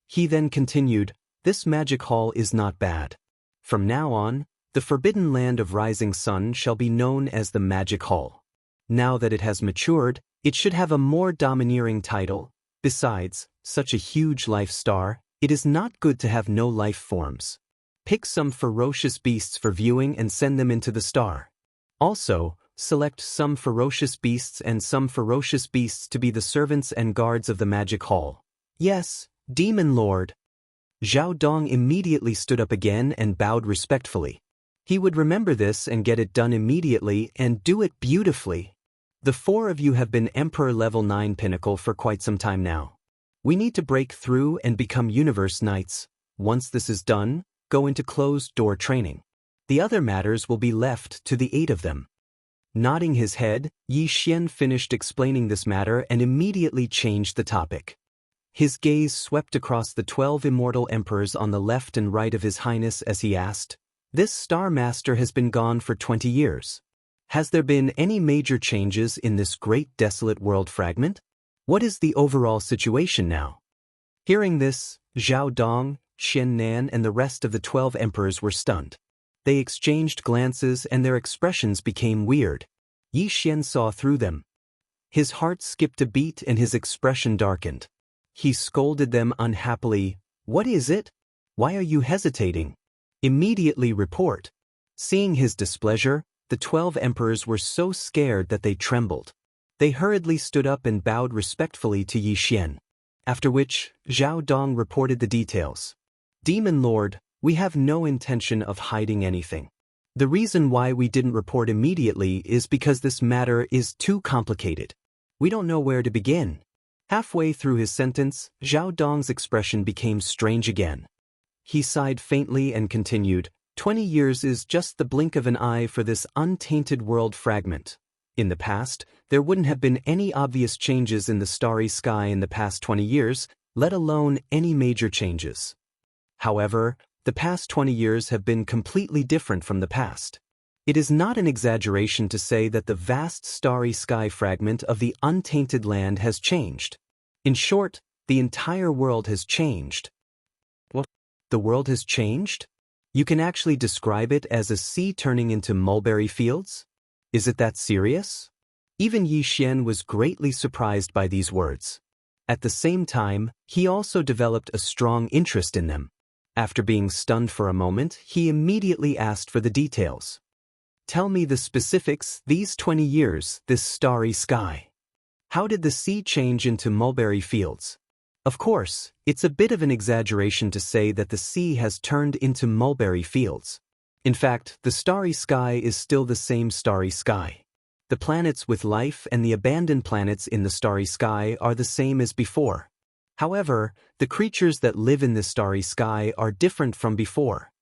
He then continued, "This magic hall is not bad. From now on, The forbidden land of Rising Sun shall be known as the Magic Hall. Now that it has matured, it should have a more domineering title. Besides, such a huge life star, it is not good to have no life forms. Pick some ferocious beasts for viewing and send them into the star. Also, select some ferocious beasts and some ferocious beasts to be the servants and guards of the Magic Hall. Yes, Demon Lord. Zhao Dong immediately stood up again and bowed respectfully. He would remember this and get it done immediately and do it beautifully. The four of you have been Emperor Level 9 Pinnacle for quite some time now. We need to break through and become Universe Knights. Once this is done, go into closed-door training. The other matters will be left to the 8 of them. Nodding his head, Yi Xian finished explaining this matter and immediately changed the topic. His gaze swept across the 12 immortal emperors on the left and right of His Highness as he asked, "This Star Master has been gone for 20 years. Has there been any major changes in this great desolate world fragment? What is the overall situation now?" Hearing this, Zhao Dong, Xian Nan and the rest of the 12 emperors were stunned. They exchanged glances and their expressions became weird. Yi Xian saw through them. His heart skipped a beat and his expression darkened. He scolded them unhappily. "What is it? Why are you hesitating? Immediately report." Seeing his displeasure, the 12 emperors were so scared that they trembled. They hurriedly stood up and bowed respectfully to Yi Xian. After which, Zhao Dong reported the details. "Demon Lord, we have no intention of hiding anything. The reason why we didn't report immediately is because this matter is too complicated. We don't know where to begin." Halfway through his sentence, Zhao Dong's expression became strange again. He sighed faintly and continued, 20 years is just the blink of an eye for this untainted world fragment. In the past, there wouldn't have been any obvious changes in the starry sky in the past 20 years, let alone any major changes. However, the past 20 years have been completely different from the past. It is not an exaggeration to say that the vast starry sky fragment of the untainted land has changed. In short, the entire world has changed. What? The world has changed? You can actually describe it as a sea turning into mulberry fields? Is it that serious? Even Yi Xian was greatly surprised by these words. At the same time, he also developed a strong interest in them. After being stunned for a moment, he immediately asked for the details. "Tell me the specifics, these 20 years, this starry sky. How did the sea change into mulberry fields?" Of course, it's a bit of an exaggeration to say that the sea has turned into mulberry fields. In fact, the starry sky is still the same starry sky. The planets with life and the abandoned planets in the starry sky are the same as before. However, the creatures that live in this starry sky are different from before.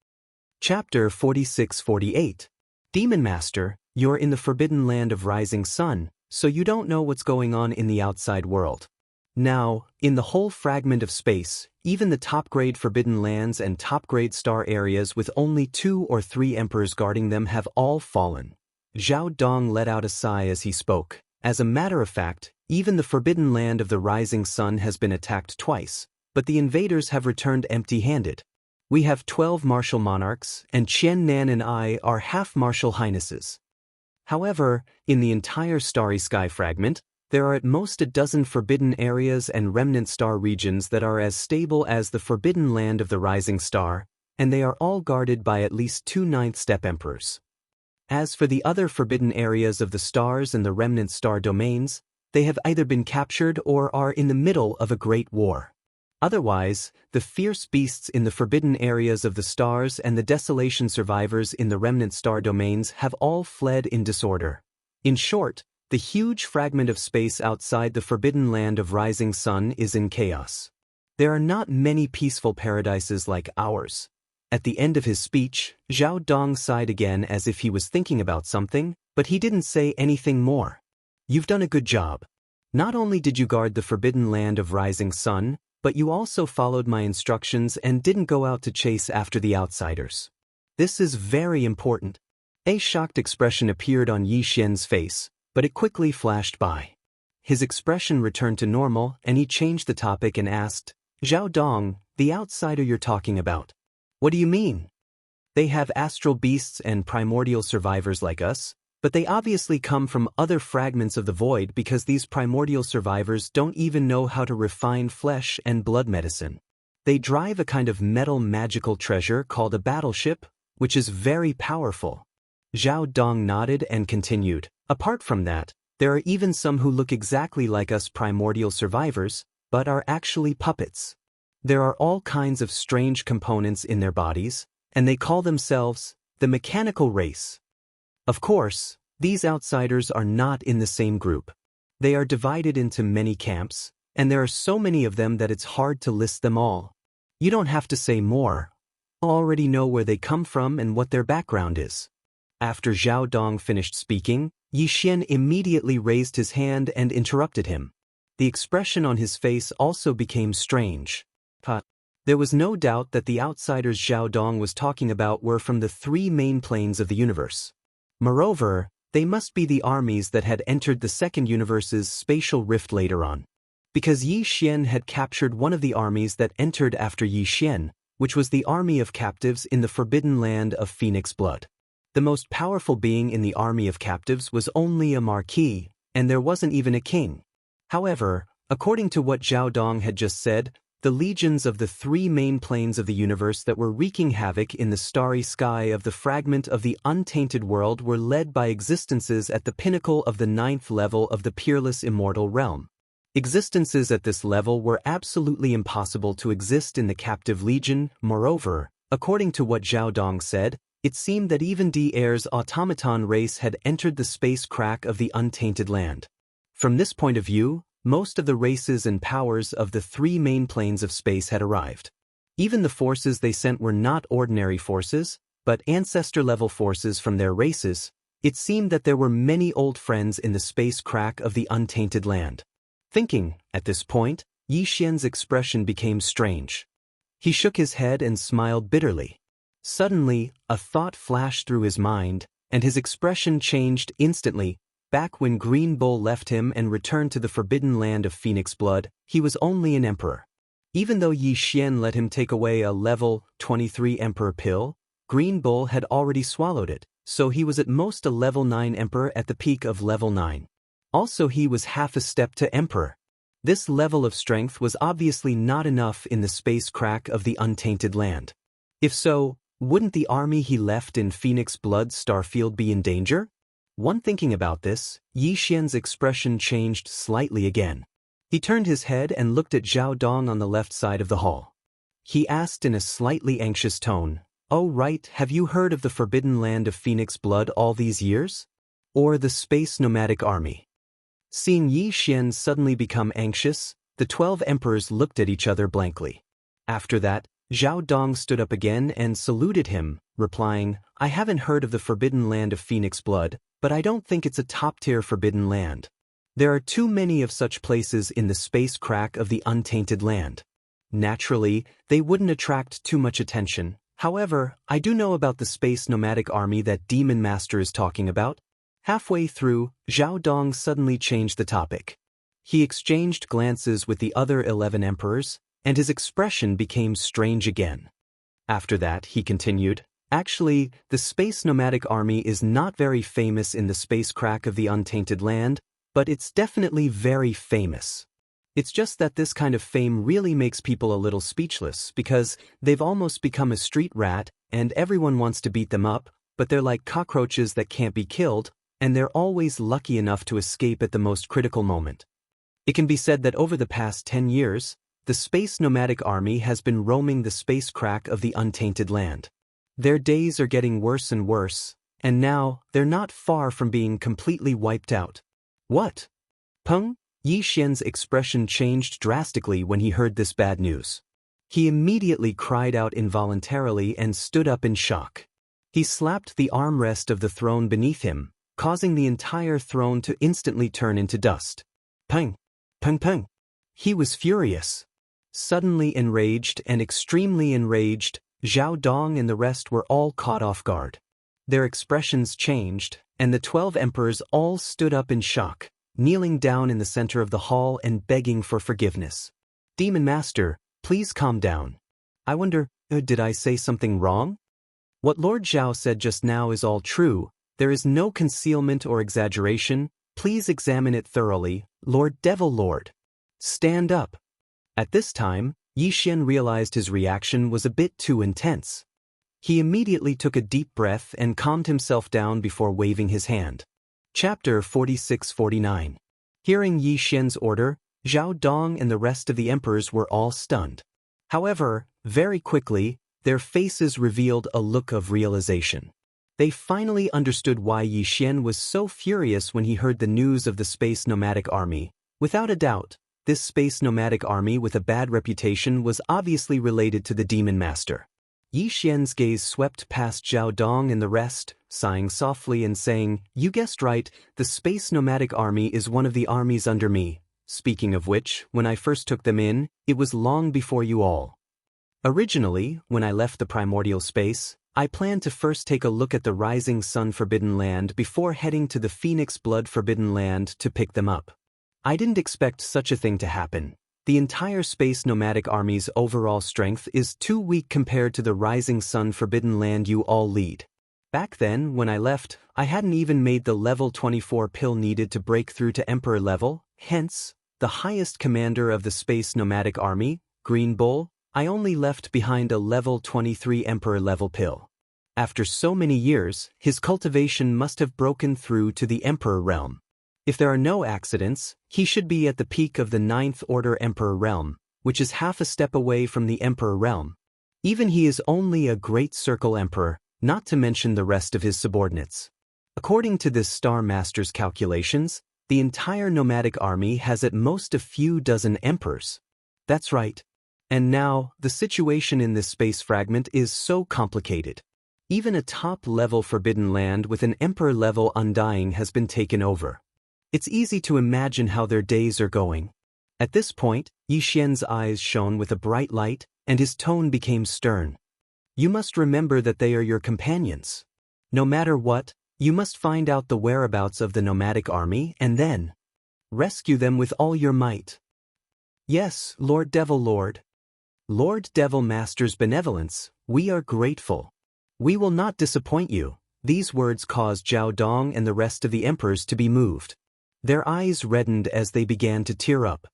Chapter 46-48. Demon Master, you're in the forbidden land of Rising Sun, so you don't know what's going on in the outside world. Now, in the whole fragment of space, even the top-grade forbidden lands and top-grade star areas with only 2 or 3 emperors guarding them have all fallen. Zhao Dong let out a sigh as he spoke. As a matter of fact, even the forbidden land of the Rising Sun has been attacked twice, but the invaders have returned empty-handed. We have 12 martial monarchs, and Qian Nan and I are half martial highnesses. However, in the entire starry sky fragment, there are at most a dozen forbidden areas and remnant star regions that are as stable as the forbidden land of the rising star, and they are all guarded by at least 2 ninth-step emperors. As for the other forbidden areas of the stars and the remnant star domains, they have either been captured or are in the middle of a great war. Otherwise, the fierce beasts in the forbidden areas of the stars and the desolation survivors in the remnant star domains have all fled in disorder. In short, the huge fragment of space outside the forbidden land of Rising Sun is in chaos. There are not many peaceful paradises like ours. At the end of his speech, Zhao Dong sighed again as if he was thinking about something, but he didn't say anything more. You've done a good job. Not only did you guard the forbidden land of Rising Sun, but you also followed my instructions and didn't go out to chase after the outsiders. This is very important. A shocked expression appeared on Yi Xian's face, but it quickly flashed by. His expression returned to normal and he changed the topic and asked, Zhao Dong, the outsider you're talking about. What do you mean? They have astral beasts and primordial survivors like us, but they obviously come from other fragments of the void because these primordial survivors don't even know how to refine flesh and blood medicine. They drive a kind of metal magical treasure called a battleship, which is very powerful. Zhao Dong nodded and continued. Apart from that, there are even some who look exactly like us primordial survivors, but are actually puppets. There are all kinds of strange components in their bodies, and they call themselves the mechanical race. Of course, these outsiders are not in the same group. They are divided into many camps, and there are so many of them that it's hard to list them all. You don't have to say more. I already know where they come from and what their background is. After Zhao Dong finished speaking, Yi Xian immediately raised his hand and interrupted him. The expression on his face also became strange. There was no doubt that the outsiders Zhao Dong was talking about were from the three main planes of the universe. Moreover, they must be the armies that had entered the second universe's spatial rift later on. Because Yi Xian had captured one of the armies that entered after Yi Xian, which was the army of captives in the forbidden land of Phoenix Blood. The most powerful being in the army of captives was only a marquis, and there wasn't even a king. However, according to what Zhao Dong had just said, the legions of the three main planes of the universe that were wreaking havoc in the starry sky of the fragment of the untainted world were led by existences at the pinnacle of the 9th level of the peerless immortal realm. Existences at this level were absolutely impossible to exist in the captive legion. Moreover, according to what Zhao Dong said, it seemed that even D'Air's automaton race had entered the space crack of the untainted land. From this point of view, most of the races and powers of the three main planes of space had arrived. Even the forces they sent were not ordinary forces, but ancestor-level forces from their races. It seemed that there were many old friends in the space crack of the untainted land. Thinking, at this point, Yi Xian's expression became strange. He shook his head and smiled bitterly. Suddenly, a thought flashed through his mind, and his expression changed instantly. Back when Green Bull left him and returned to the forbidden land of Phoenix Blood, he was only an emperor. Even though Yi Xian let him take away a level 23 emperor pill, Green Bull had already swallowed it, so he was at most a level 9 emperor at the peak of level 9. Also, he was half a step to emperor. This level of strength was obviously not enough in the space crack of the untainted land. If so, wouldn't the army he left in Phoenix Blood Starfield be in danger? One thinking about this, Yi Xian's expression changed slightly again. He turned his head and looked at Zhao Dong on the left side of the hall. He asked in a slightly anxious tone, "Oh right, have you heard of the forbidden land of Phoenix Blood all these years? Or the space nomadic army?" Seeing Yi Xian suddenly become anxious, the 12 emperors looked at each other blankly. After that, Zhao Dong stood up again and saluted him, replying, "I haven't heard of the forbidden land of Phoenix Blood, but I don't think it's a top-tier forbidden land. There are too many of such places in the space crack of the untainted land. Naturally, they wouldn't attract too much attention. However, I do know about the space nomadic army that Demon Master is talking about." Halfway through, Zhao Dong suddenly changed the topic. He exchanged glances with the other 11 emperors, and his expression became strange again. After that, he continued, "Actually, the space nomadic army is not very famous in the space crack of the untainted land, but it's definitely very famous. It's just that this kind of fame really makes people a little speechless because they've almost become a street rat and everyone wants to beat them up, but they're like cockroaches that can't be killed, and they're always lucky enough to escape at the most critical moment. It can be said that over the past 10 years, the space nomadic army has been roaming the space crack of the untainted land. Their days are getting worse and worse, and now they're not far from being completely wiped out." "What? Peng?" Yi Xian's expression changed drastically when he heard this bad news. He immediately cried out involuntarily and stood up in shock. He slapped the armrest of the throne beneath him, causing the entire throne to instantly turn into dust. "Peng! Peng peng!" He was furious. Suddenly enraged and extremely enraged, Zhao Dong and the rest were all caught off guard. Their expressions changed, and the 12 emperors all stood up in shock, kneeling down in the center of the hall and begging for forgiveness. "Demon Master, please calm down. I wonder, did I say something wrong?" What Lord Zhao said just now is all true. There is no concealment or exaggeration. Please examine it thoroughly, Lord Devil Lord. Stand up. At this time, Yixian realized his reaction was a bit too intense. He immediately took a deep breath and calmed himself down before waving his hand. Chapter 46-49. Hearing Yixian's order, Zhao Dong and the rest of the emperors were all stunned. However, very quickly, their faces revealed a look of realization. They finally understood why Yixian was so furious when he heard the news of the space nomadic army. Without a doubt, this space nomadic army with a bad reputation was obviously related to the Demon Master. Yixian's gaze swept past Zhao Dong and the rest, sighing softly and saying, "You guessed right, the space nomadic army is one of the armies under me. Speaking of which, when I first took them in, it was long before you all. Originally, when I left the primordial space, I planned to first take a look at the Rising Sun Forbidden Land before heading to the Phoenix Blood Forbidden Land to pick them up. I didn't expect such a thing to happen. The entire space nomadic army's overall strength is too weak compared to the Rising Sun Forbidden Land you all lead. Back then, when I left, I hadn't even made the level 24 pill needed to break through to Emperor level, hence, the highest commander of the space nomadic army, Green Bull, I only left behind a level 23 Emperor level pill. After so many years, his cultivation must have broken through to the Emperor realm. If there are no accidents, he should be at the peak of the 9th Order Emperor realm, which is half a step away from the Emperor realm. Even he is only a Great Circle Emperor, not to mention the rest of his subordinates. According to this Star Master's calculations, the entire nomadic army has at most a few dozen emperors. That's right. And now, the situation in this space fragment is so complicated. Even a top-level forbidden land with an emperor-level undying has been taken over. It's easy to imagine how their days are going. At this point, Yixian's eyes shone with a bright light, and his tone became stern. You must remember that they are your companions. No matter what, you must find out the whereabouts of the nomadic army and then rescue them with all your might. Yes, Lord Devil Lord. Lord Devil Master's benevolence, we are grateful. We will not disappoint you. These words caused Zhao Dong and the rest of the emperors to be moved. Their eyes reddened as they began to tear up.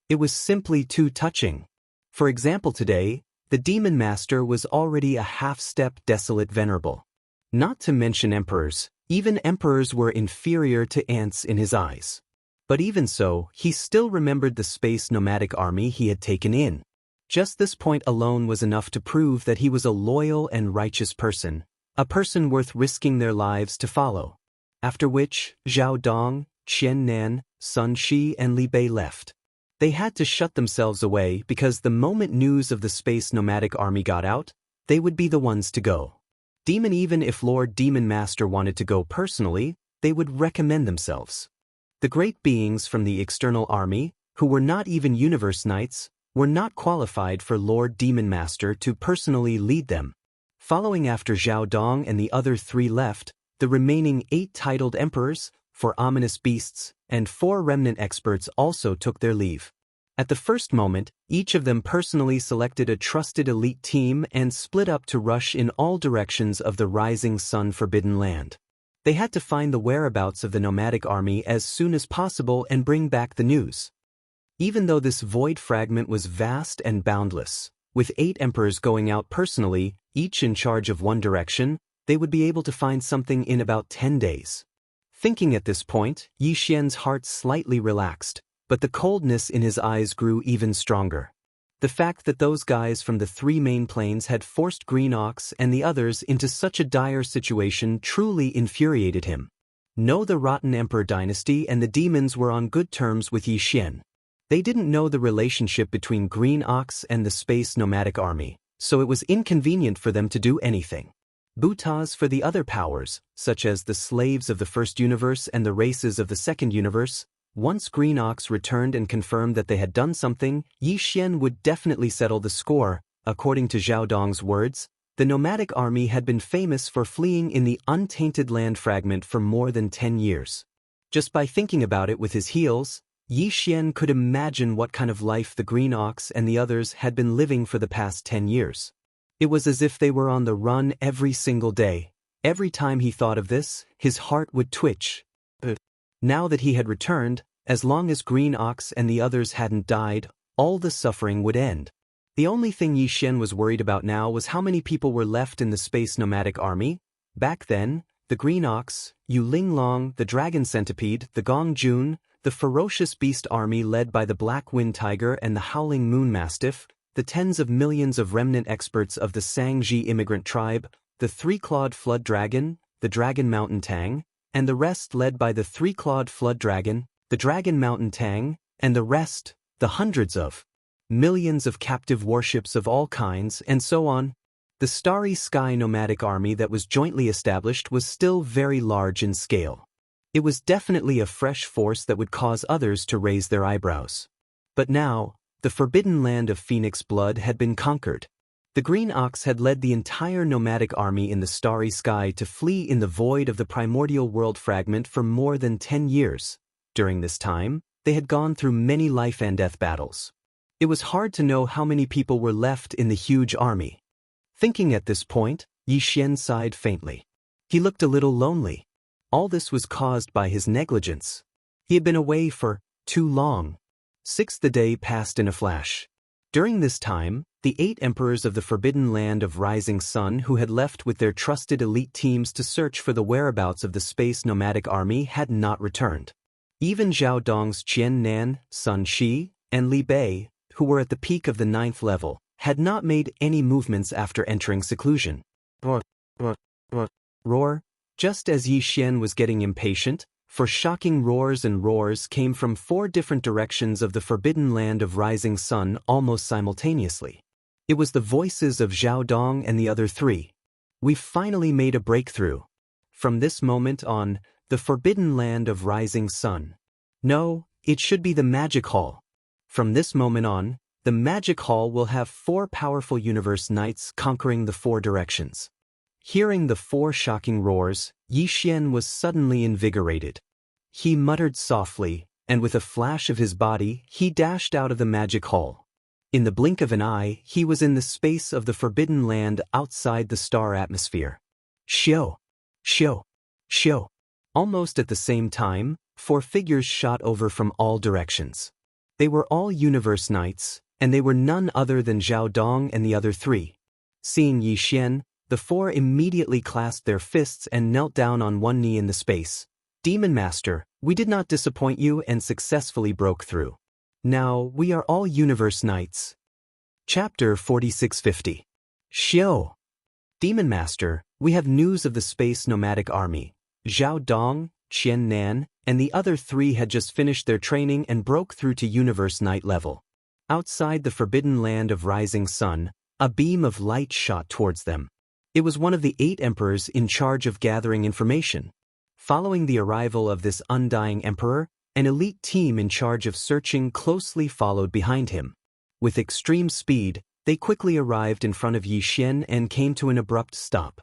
It was simply too touching. For example, today, the Demon Master was already a half-step desolate venerable. Not to mention emperors, even emperors were inferior to ants in his eyes. But even so, he still remembered the space nomadic army he had taken in. Just this point alone was enough to prove that he was a loyal and righteous person, a person worth risking their lives to follow. After which, Zhao Dong, Qian Nan, Sun Shi and Li Bei left. They had to shut themselves away because the moment news of the space nomadic army got out, they would be the ones to go. Even if Lord Demon Master wanted to go personally, they would recommend themselves. The great beings from the external army, who were not even Universe Knights, were not qualified for Lord Demon Master to personally lead them. Following after Zhao Dong and the other 3 left, the remaining 8 titled emperors, 4 ominous beasts, and 4 remnant experts also took their leave. At the first moment, each of them personally selected a trusted elite team and split up to rush in all directions of the Rising Sun Forbidden Land. They had to find the whereabouts of the nomadic army as soon as possible and bring back the news. Even though this void fragment was vast and boundless, with 8 emperors going out personally, each in charge of one direction, they would be able to find something in about 10 days. Thinking at this point, Yixian's heart slightly relaxed, but the coldness in his eyes grew even stronger. The fact that those guys from the 3 main planes had forced Green Ox and the others into such a dire situation truly infuriated him. No, the Rotten Emperor dynasty and the demons were on good terms with Yixian. They didn't know the relationship between Green Ox and the space nomadic army, so it was inconvenient for them to do anything. Butas for the other powers, such as the slaves of the first universe and the races of the second universe, once Green Ox returned and confirmed that they had done something, Yixian would definitely settle the score. According to Zhao Dong's words, the nomadic army had been famous for fleeing in the untainted land fragment for more than 10 years. Just by thinking about it with his heels, Yixian could imagine what kind of life the Green Ox and the others had been living for the past 10 years. It was as if they were on the run every single day. Every time he thought of this, his heart would twitch. Now that he had returned, as long as Green Ox and the others hadn't died, all the suffering would end. The only thing Yi Xian was worried about now was how many people were left in the space nomadic army. Back then, the Green Ox, Yu Linglong, the Dragon Centipede, the Gong Jun, the Ferocious Beast Army led by the Black Wind Tiger and the Howling Moon Mastiff, the tens of millions of remnant experts of the Sangji immigrant tribe, the Three-Clawed Flood Dragon, the Dragon Mountain Tang, and the rest led by the Three-Clawed Flood Dragon, the Dragon Mountain Tang, and the rest, the hundreds of millions of captive warships of all kinds, and so on. The Starry Sky nomadic army that was jointly established was still very large in scale. It was definitely a fresh force that would cause others to raise their eyebrows. But now, the forbidden land of Phoenix Blood had been conquered. The Green Ox had led the entire nomadic army in the Starry Sky to flee in the void of the primordial world fragment for more than 10 years. During this time, they had gone through many life and death battles. It was hard to know how many people were left in the huge army. Thinking at this point, Yi Xian sighed faintly. He looked a little lonely. All this was caused by his negligence. He had been away for too long. The day passed in a flash. During this time, the 8 emperors of the Forbidden Land of Rising Sun who had left with their trusted elite teams to search for the whereabouts of the space nomadic army had not returned. Even Zhao Dong's Qian Nan, Sun Shi, and Li Bei, who were at the peak of the 9th level, had not made any movements after entering seclusion. Roar. Just as Yi Xian was getting impatient, for shocking roars and roars came from 4 different directions of the Forbidden Land of Rising Sun almost simultaneously. It was the voices of Zhao Dong and the other 3. We've finally made a breakthrough. From this moment on, the Forbidden Land of Rising Sun. No, it should be the Magic Hall. From this moment on, the Magic Hall will have 4 powerful universe knights conquering the 4 directions. Hearing the 4 shocking roars, Yi Xian was suddenly invigorated. He muttered softly, and with a flash of his body, he dashed out of the Magic Hall. In the blink of an eye, he was in the space of the Forbidden Land outside the star atmosphere. Xiao! Xiao! Xiao! Almost at the same time, 4 figures shot over from all directions. They were all universe knights, and they were none other than Zhao Dong and the other 3. Seeing Yi Xian, the 4 immediately clasped their fists and knelt down on one knee in the space. Demon Master, we did not disappoint you and successfully broke through. Now, we are all universe knights. Chapter 4650. Xiao! Demon Master, we have news of the space nomadic army. Zhao Dong, Qian Nan, and the other 3 had just finished their training and broke through to Universe Knight level. Outside the Forbidden Land of Rising Sun, a beam of light shot towards them. It was one of the 8 emperors in charge of gathering information. Following the arrival of this undying emperor, an elite team in charge of searching closely followed behind him. With extreme speed, they quickly arrived in front of Yi Xian and came to an abrupt stop.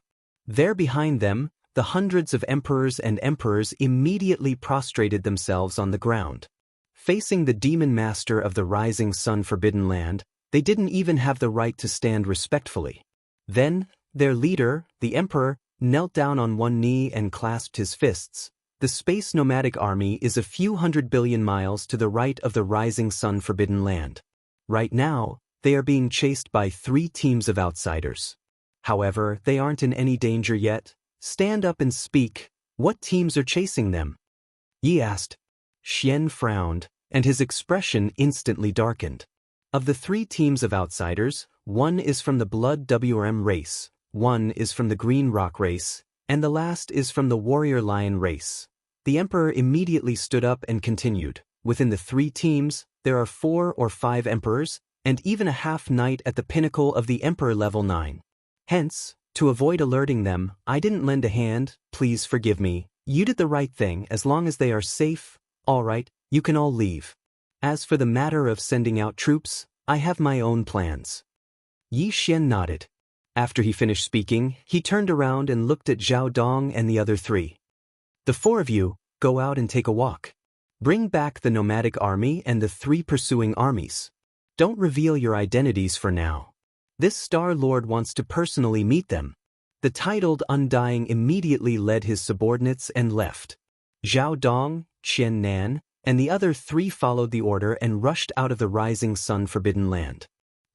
There behind them, the hundreds of emperors and emperors immediately prostrated themselves on the ground. Facing the demon master of the Rising Sun Forbidden Land, they didn't even have the right to stand respectfully. Then, their leader, the emperor, knelt down on one knee and clasped his fists. The space nomadic army is a few 100 billion miles to the right of the Rising Sun Forbidden Land. Right now, they are being chased by 3 teams of outsiders. However, they aren't in any danger yet. Stand up and speak. What teams are chasing them? Yi asked. Xian frowned, and his expression instantly darkened. Of the 3 teams of outsiders, 1 is from the Blood WRM race, 1 is from the Green Rock race, and the last is from the Warrior Lion race. The Emperor immediately stood up and continued. Within the 3 teams, there are 4 or 5 Emperors, and even a half-knight at the pinnacle of the Emperor level 9. Hence, to avoid alerting them, I didn't lend a hand. Please forgive me. You did the right thing. As long as they are safe, all right, you can all leave. As for the matter of sending out troops, I have my own plans. Yi Xian nodded. After he finished speaking, he turned around and looked at Zhao Dong and the other 3. The 4 of you, go out and take a walk. Bring back the nomadic army and the 3 pursuing armies. Don't reveal your identities for now. This Star Lord wants to personally meet them. The titled Undying immediately led his subordinates and left. Zhao Dong, Qian Nan, and the other 3 followed the order and rushed out of the Rising Sun Forbidden Land.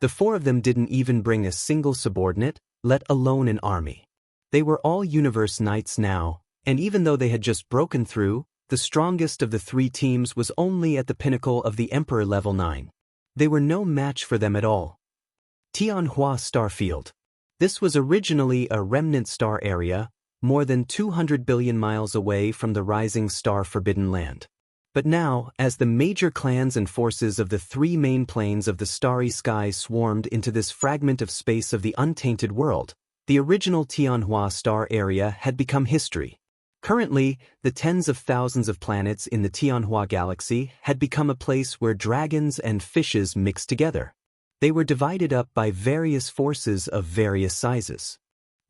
The 4 of them didn't even bring a single subordinate, let alone an army. They were all Universe Knights now, and even though they had just broken through, the strongest of the 3 teams was only at the pinnacle of the Emperor level 9. They were no match for them at all. Tianhua Starfield. This was originally a remnant star area, more than 200 billion miles away from the Rising Star Forbidden Land. But now, as the major clans and forces of the 3 main planes of the starry sky swarmed into this fragment of space of the untainted world, the original Tianhua star area had become history. Currently, the tens of thousands of planets in the Tianhua galaxy had become a place where dragons and fishes mixed together. They were divided up by various forces of various sizes.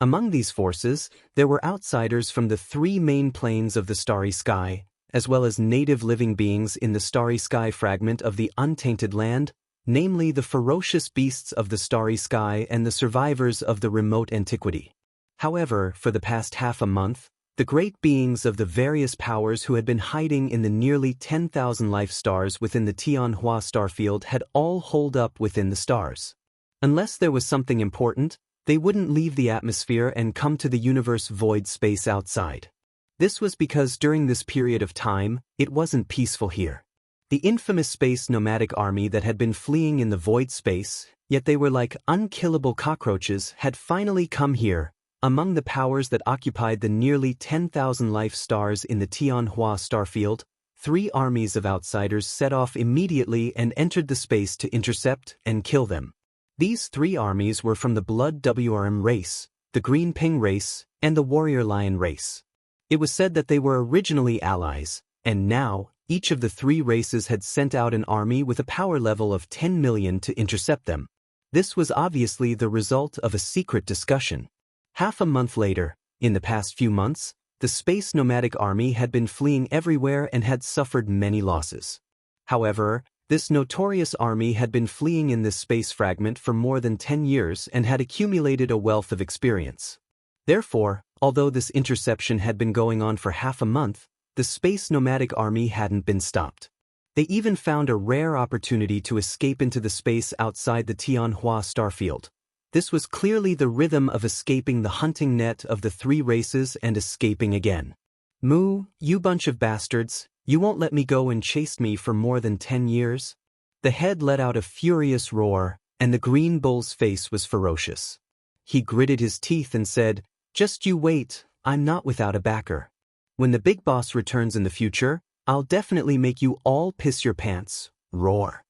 Among these forces, there were outsiders from the 3 main planes of the starry sky, as well as native living beings in the starry sky fragment of the untainted land, namely the ferocious beasts of the starry sky and the survivors of the remote antiquity. However, for the past half a month, the great beings of the various powers who had been hiding in the nearly 10,000 life stars within the Tianhua starfield had all holed up within the stars. Unless there was something important, they wouldn't leave the atmosphere and come to the universe void space outside. This was because during this period of time, it wasn't peaceful here. The infamous space nomadic army that had been fleeing in the void space, yet they were like unkillable cockroaches, had finally come here. Among the powers that occupied the nearly 10,000 life stars in the Tianhua starfield, 3 armies of outsiders set off immediately and entered the space to intercept and kill them. These 3 armies were from the Blood Wrm race, the Green Ping race, and the Warrior Lion race. It was said that they were originally allies, and now, each of the 3 races had sent out an army with a power level of 10 million to intercept them. This was obviously the result of a secret discussion. Half a month later, in the past few months, the space nomadic army had been fleeing everywhere and had suffered many losses. However, this notorious army had been fleeing in this space fragment for more than 10 years and had accumulated a wealth of experience. Therefore, although this interception had been going on for half a month, the space nomadic army hadn't been stopped. They even found a rare opportunity to escape into the space outside the Tianhua starfield. This was clearly the rhythm of escaping the hunting net of the 3 races and escaping again. "Moo, you bunch of bastards, you won't let me go and chased me for more than 10 years? The head let out a furious roar, and the green bull's face was ferocious. He gritted his teeth and said, "Just you wait, I'm not without a backer. When the big boss returns in the future, I'll definitely make you all piss your pants." Roar.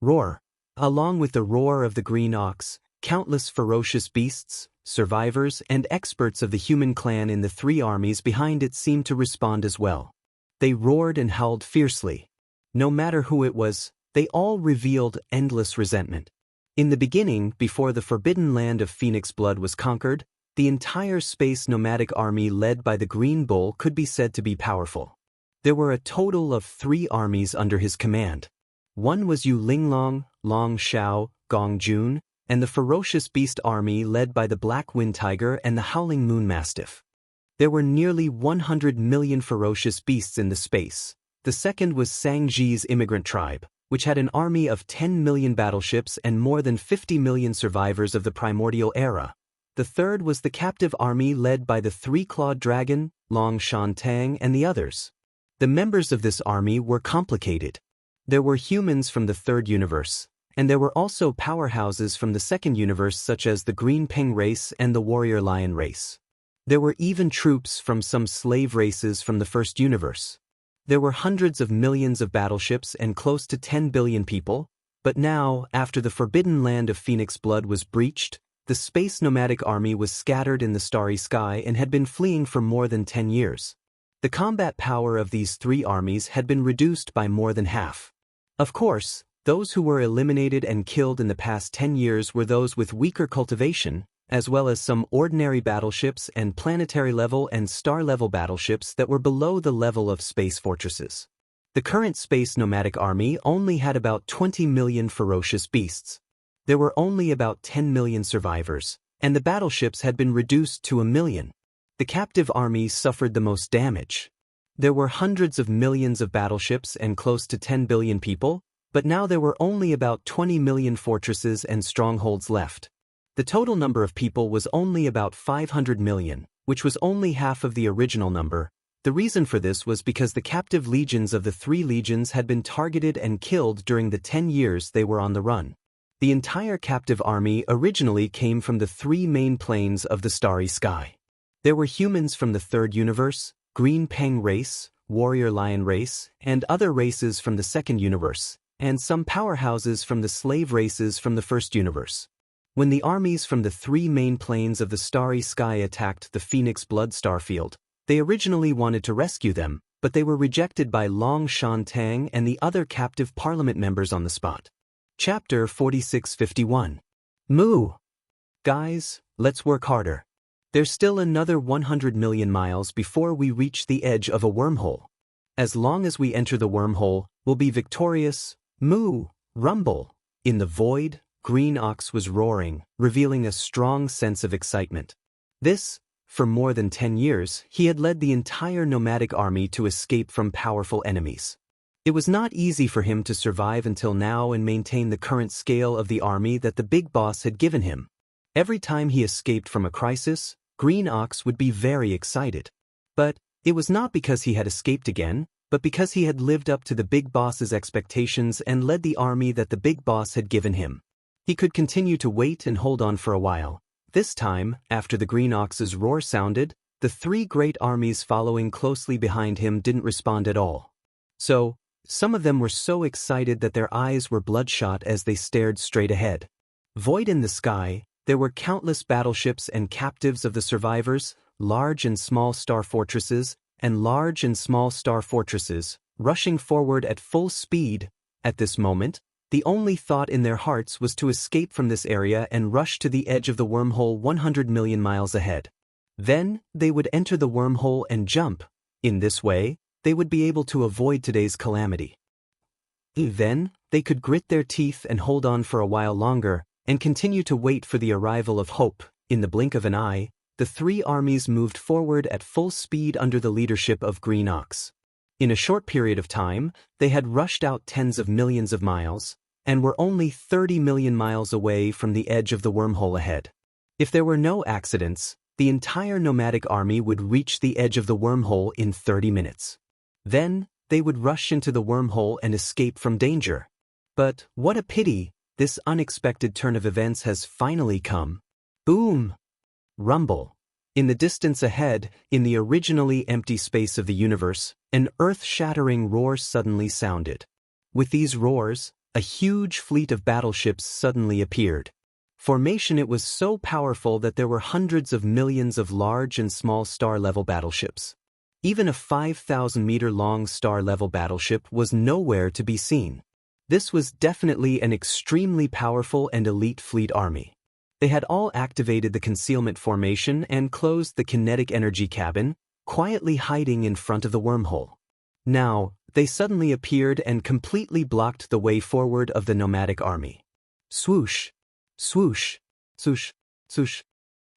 Roar. Along with the roar of the green ox, countless ferocious beasts, survivors, and experts of the human clan in the 3 armies behind it seemed to respond as well. They roared and howled fiercely. No matter who it was, they all revealed endless resentment. In the beginning, before the forbidden land of Phoenix Blood was conquered, the entire space nomadic army led by the Green Bull could be said to be powerful. There were a total of 3 armies under his command. One was Yu Linglong, Long Xiao, Gong Jun, and the ferocious beast army led by the Black Wind Tiger and the Howling Moon Mastiff. There were nearly 100 million ferocious beasts in the space. The second was Sangji's immigrant tribe, which had an army of 10 million battleships and more than 50 million survivors of the primordial era. The third was the captive army led by the 3-clawed dragon, Long Shan Tang, and the others. The members of this army were complicated. There were humans from the 3rd universe, and there were also powerhouses from the 2nd universe such as the Green Ping race and the Warrior Lion race. There were even troops from some slave races from the 1st universe. There were hundreds of millions of battleships and close to 10 billion people, but now, after the forbidden land of Phoenix Blood was breached, the space nomadic army was scattered in the starry sky and had been fleeing for more than 10 years. The combat power of these 3 armies had been reduced by more than half. Of course, those who were eliminated and killed in the past 10 years were those with weaker cultivation, as well as some ordinary battleships and planetary-level and star-level battleships that were below the level of space fortresses. The current space nomadic army only had about 20 million ferocious beasts. There were only about 10 million survivors, and the battleships had been reduced to 1 million. The captive armies suffered the most damage. There were hundreds of millions of battleships and close to 10 billion people, but now there were only about 20 million fortresses and strongholds left. The total number of people was only about 500 million, which was only half of the original number. The reason for this was because the captive legions of the 3 legions had been targeted and killed during the 10 years they were on the run. The entire captive army originally came from the 3 main planes of the starry sky. There were humans from the 3rd universe, Green Peng race, Warrior Lion race, and other races from the 2nd universe, and some powerhouses from the slave races from the 1st universe. When the armies from the 3 main planes of the starry sky attacked the Phoenix Blood Starfield, they originally wanted to rescue them, but they were rejected by Long Shan Tang and the other captive parliament members on the spot. Chapter 4651. Moo! Guys, let's work harder. There's still another 100 million miles before we reach the edge of a wormhole. As long as we enter the wormhole, we'll be victorious. Moo! Rumble! In the void, Green Ox was roaring, revealing a strong sense of excitement. For more than 10 years, he had led the entire nomadic army to escape from powerful enemies. It was not easy for him to survive until now and maintain the current scale of the army that the big boss had given him. Every time he escaped from a crisis, Green Ox would be very excited. But it was not because he had escaped again, but because he had lived up to the big boss's expectations and led the army that the big boss had given him. He could continue to wait and hold on for a while. This time, after the Green Ox's roar sounded, the 3 great armies following closely behind him didn't respond at all. So, some of them were so excited that their eyes were bloodshot as they stared straight ahead. Void in the sky, there were countless battleships and captives of the survivors, large and small star fortresses, and large and small star fortresses, rushing forward at full speed. At this moment, the only thought in their hearts was to escape from this area and rush to the edge of the wormhole 100 million miles ahead. Then, they would enter the wormhole and jump. In this way, they would be able to avoid today's calamity. Then, they could grit their teeth and hold on for a while longer, and continue to wait for the arrival of hope. In the blink of an eye, the 3 armies moved forward at full speed under the leadership of Green Ox. In a short period of time, they had rushed out tens of millions of miles, and were only 30 million miles away from the edge of the wormhole ahead. If there were no accidents, the entire nomadic army would reach the edge of the wormhole in 30 minutes. Then, they would rush into the wormhole and escape from danger. But, what a pity, this unexpected turn of events has finally come. Boom! Rumble. In the distance ahead, in the originally empty space of the universe, an earth-shattering roar suddenly sounded. With these roars, a huge fleet of battleships suddenly appeared. Formation it was so powerful that there were hundreds of millions of large and small star-level battleships. Even a 5,000-meter-long star-level battleship was nowhere to be seen. This was definitely an extremely powerful and elite fleet army. They had all activated the concealment formation and closed the kinetic energy cabin, quietly hiding in front of the wormhole. Now, they suddenly appeared and completely blocked the way forward of the nomadic army. Swoosh! Swoosh! Swoosh! Swoosh!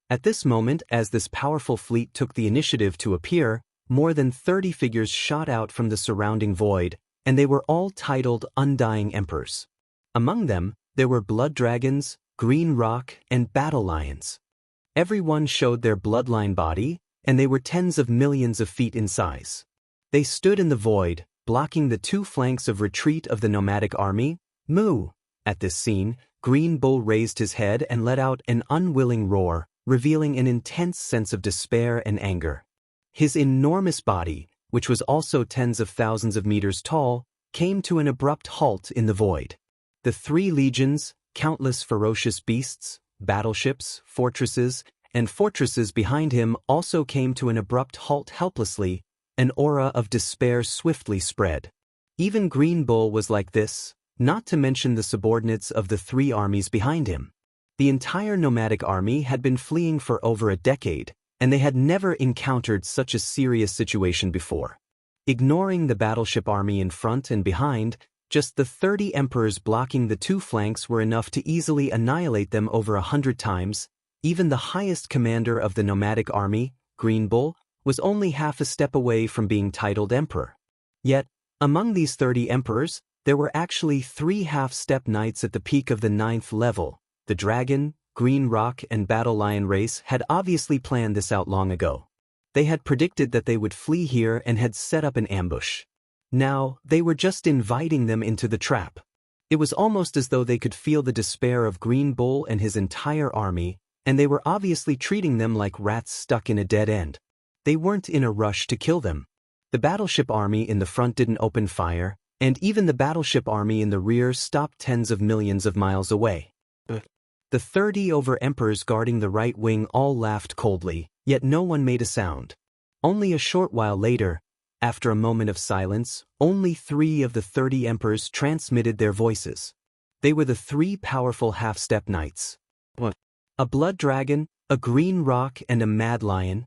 At this moment, as this powerful fleet took the initiative to appear, more than 30 figures shot out from the surrounding void, and they were all titled Undying Emperors. Among them, there were blood dragons, green rock, and battle lions. Everyone showed their bloodline body, and they were tens of millions of feet in size. They stood in the void, blocking the 2 flanks of retreat of the nomadic army. Moo! At this scene, Green Bull raised his head and let out an unwilling roar, revealing an intense sense of despair and anger. His enormous body, which was also tens of thousands of meters tall, came to an abrupt halt in the void. The 3 legions, countless ferocious beasts, battleships, fortresses, and fortresses behind him also came to an abrupt halt helplessly. An aura of despair swiftly spread. Even Green Bull was like this, not to mention the subordinates of the 3 armies behind him. The entire nomadic army had been fleeing for over a decade, and they had never encountered such a serious situation before. Ignoring the battleship army in front and behind, Just the 30 emperors blocking the two flanks were enough to easily annihilate them over 100 times. Even the highest commander of the nomadic army, Green Bull, was only half a step away from being titled emperor. Yet, among these 30 emperors, there were actually 3 half-step knights at the peak of the 9th level. The Dragon, Green Rock and Battle Lion race had obviously planned this out long ago. They had predicted that they would flee here and had set up an ambush. Now, they were just inviting them into the trap. It was almost as though they could feel the despair of Green Bull and his entire army, and they were obviously treating them like rats stuck in a dead end. They weren't in a rush to kill them. The battleship army in the front didn't open fire, and even the battleship army in the rear stopped tens of millions of miles away. The 30 emperors guarding the right wing all laughed coldly, yet no one made a sound. Only a short while later, after a moment of silence, only 3 of the 30 emperors transmitted their voices. They were the 3 powerful half-step knights. A blood dragon, a green rock and a mad lion,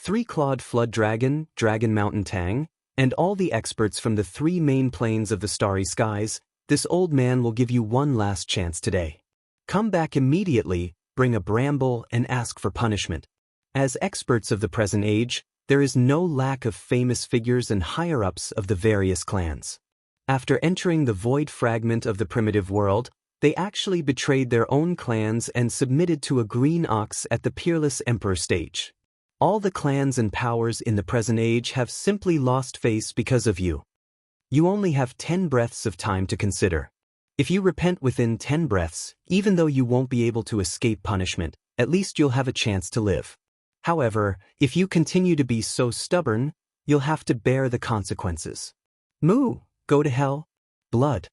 3-clawed flood dragon, dragon mountain tang, and all the experts from the 3 main planes of the starry skies. This old man will give you one last chance today. Come back immediately, bring a bramble and ask for punishment. As experts of the present age, there is no lack of famous figures and higher-ups of the various clans. After entering the void fragment of the primitive world, they actually betrayed their own clans and submitted to a green ox at the peerless emperor stage. All the clans and powers in the present age have simply lost face because of you. You only have 10 breaths of time to consider. If you repent within 10 breaths, even though you won't be able to escape punishment, at least you'll have a chance to live. However, if you continue to be so stubborn, you'll have to bear the consequences. Moo! Go to hell! Blood!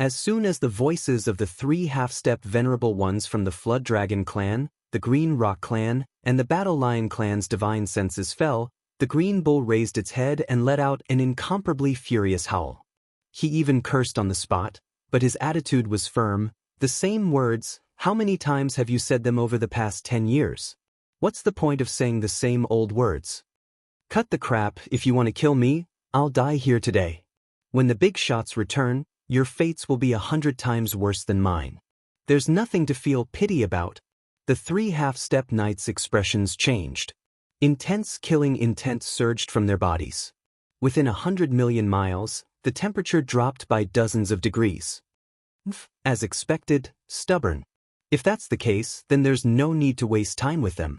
As soon as the voices of the 3 half-step venerable ones from the Flood Dragon clan, the Green Rock clan, and the Battle Lion clan's divine senses fell, the Green Bull raised its head and let out an incomparably furious howl. He even cursed on the spot, but his attitude was firm. The same words, how many times have you said them over the past 10 years? What's the point of saying the same old words? Cut the crap. If you want to kill me, I'll die here today. When the big shots return, your fates will be 100 times worse than mine. There's nothing to feel pity about. The 3 half-step knights' expressions changed. Intense killing intent surged from their bodies. Within 100 million miles, the temperature dropped by dozens of degrees. As expected, stubborn. If that's the case, then there's no need to waste time with them.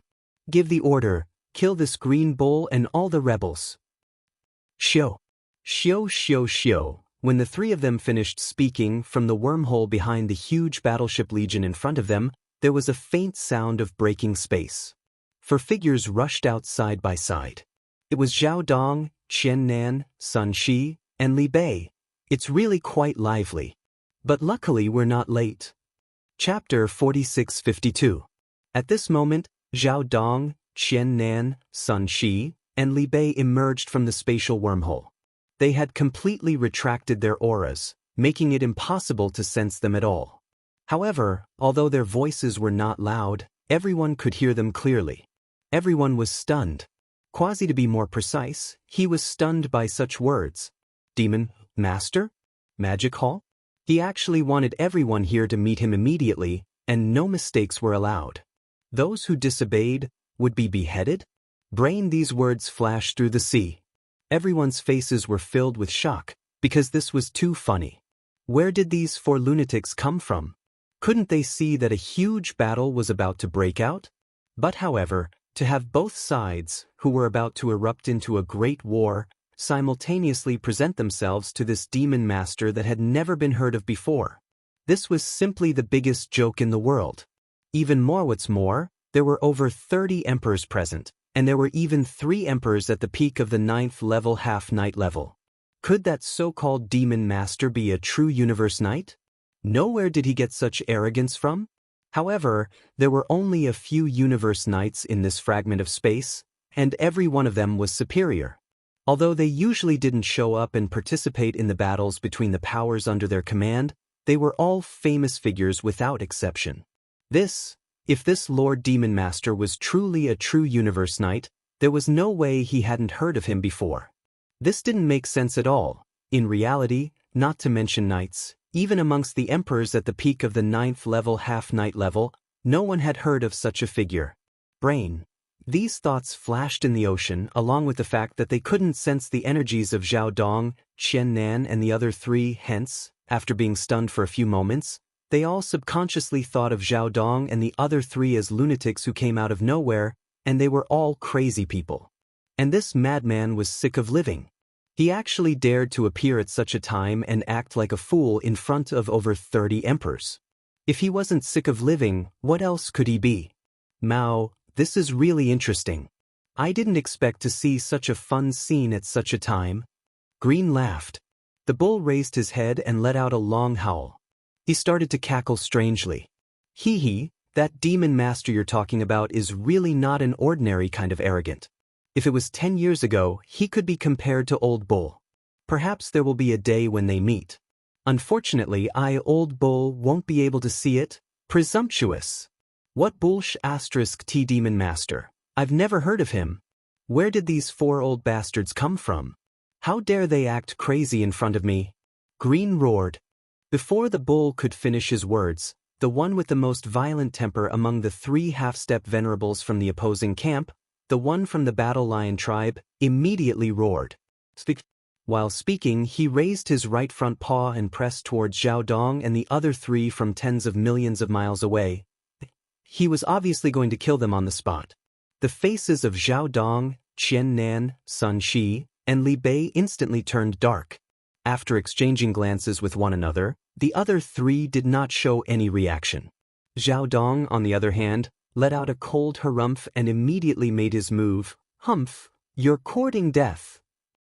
Give the order, kill this Green Bull and all the rebels. Shio. Shio, shio, shio. When the 3 of them finished speaking, from the wormhole behind the huge battleship legion in front of them, there was a faint sound of breaking space. 4 figures rushed out side by side. It was Zhao Dong, Qian Nan, Sun Shi, and Li Bei. It's really quite lively. But luckily we're not late. Chapter 4652. At this moment, Zhao Dong, Qian Nan, Sun Shi, and Li Bei emerged from the spatial wormhole. They had completely retracted their auras, making it impossible to sense them at all. However, although their voices were not loud, everyone could hear them clearly. Everyone was stunned. Quasi to be more precise, he was stunned by such words. Demon Master? Magic Hall? He actually wanted everyone here to meet him immediately, and no mistakes were allowed. Those who disobeyed would be beheaded? Brain, these words flashed through the sea. Everyone's faces were filled with shock, because this was too funny. Where did these 4 lunatics come from? Couldn't they see that a huge battle was about to break out? But however, to have both sides, who were about to erupt into a great war, simultaneously present themselves to this demon master that had never been heard of before. This was simply the biggest joke in the world. Even more, what's more, there were over 30 emperors present, and there were even 3 emperors at the peak of the 9th level half-knight level. Could that so-called demon master be a true universe knight? Nowhere did he get such arrogance from. However, there were only a few universe knights in this fragment of space, and every one of them was superior. Although they usually didn't show up and participate in the battles between the powers under their command, they were all famous figures without exception. If this Lord Demon Master was truly a true universe knight, there was no way he hadn't heard of him before. This didn't make sense at all. In reality, not to mention knights. Even amongst the emperors at the peak of the 9th level half-knight level, no one had heard of such a figure. Brain. These thoughts flashed in the ocean, along with the fact that they couldn't sense the energies of Zhao Dong, Qian Nan and the other three. Hence, after being stunned for a few moments, they all subconsciously thought of Zhao Dong and the other three as lunatics who came out of nowhere, and they were all crazy people. And this madman was sick of living. He actually dared to appear at such a time and act like a fool in front of over 30 emperors. If he wasn't sick of living, what else could he be? Mao, this is really interesting. I didn't expect to see such a fun scene at such a time. Green laughed. The bull raised his head and let out a long howl. He started to cackle strangely. Hee hee, that demon master you're talking about is really not an ordinary kind of arrogant. If it was 10 years ago, he could be compared to Old Bull. Perhaps there will be a day when they meet. Unfortunately, Old Bull won't be able to see it. Presumptuous. What bullsh * T demon master? I've never heard of him. Where did these 4 old bastards come from? How dare they act crazy in front of me? Green roared. Before the bull could finish his words, the one with the most violent temper among the 3 half-step venerables from the opposing camp, the one from the Battle Lion tribe, immediately roared. While speaking, he raised his right front paw and pressed towards Zhao Dong and the other 3 from tens of millions of miles away. He was obviously going to kill them on the spot. The faces of Zhao Dong, Qian Nan, Sun Shi, and Li Bei instantly turned dark. After exchanging glances with one another, the other 3 did not show any reaction. Zhao Dong, on the other hand, let out a cold harumph and immediately made his move. Humph, you're courting death.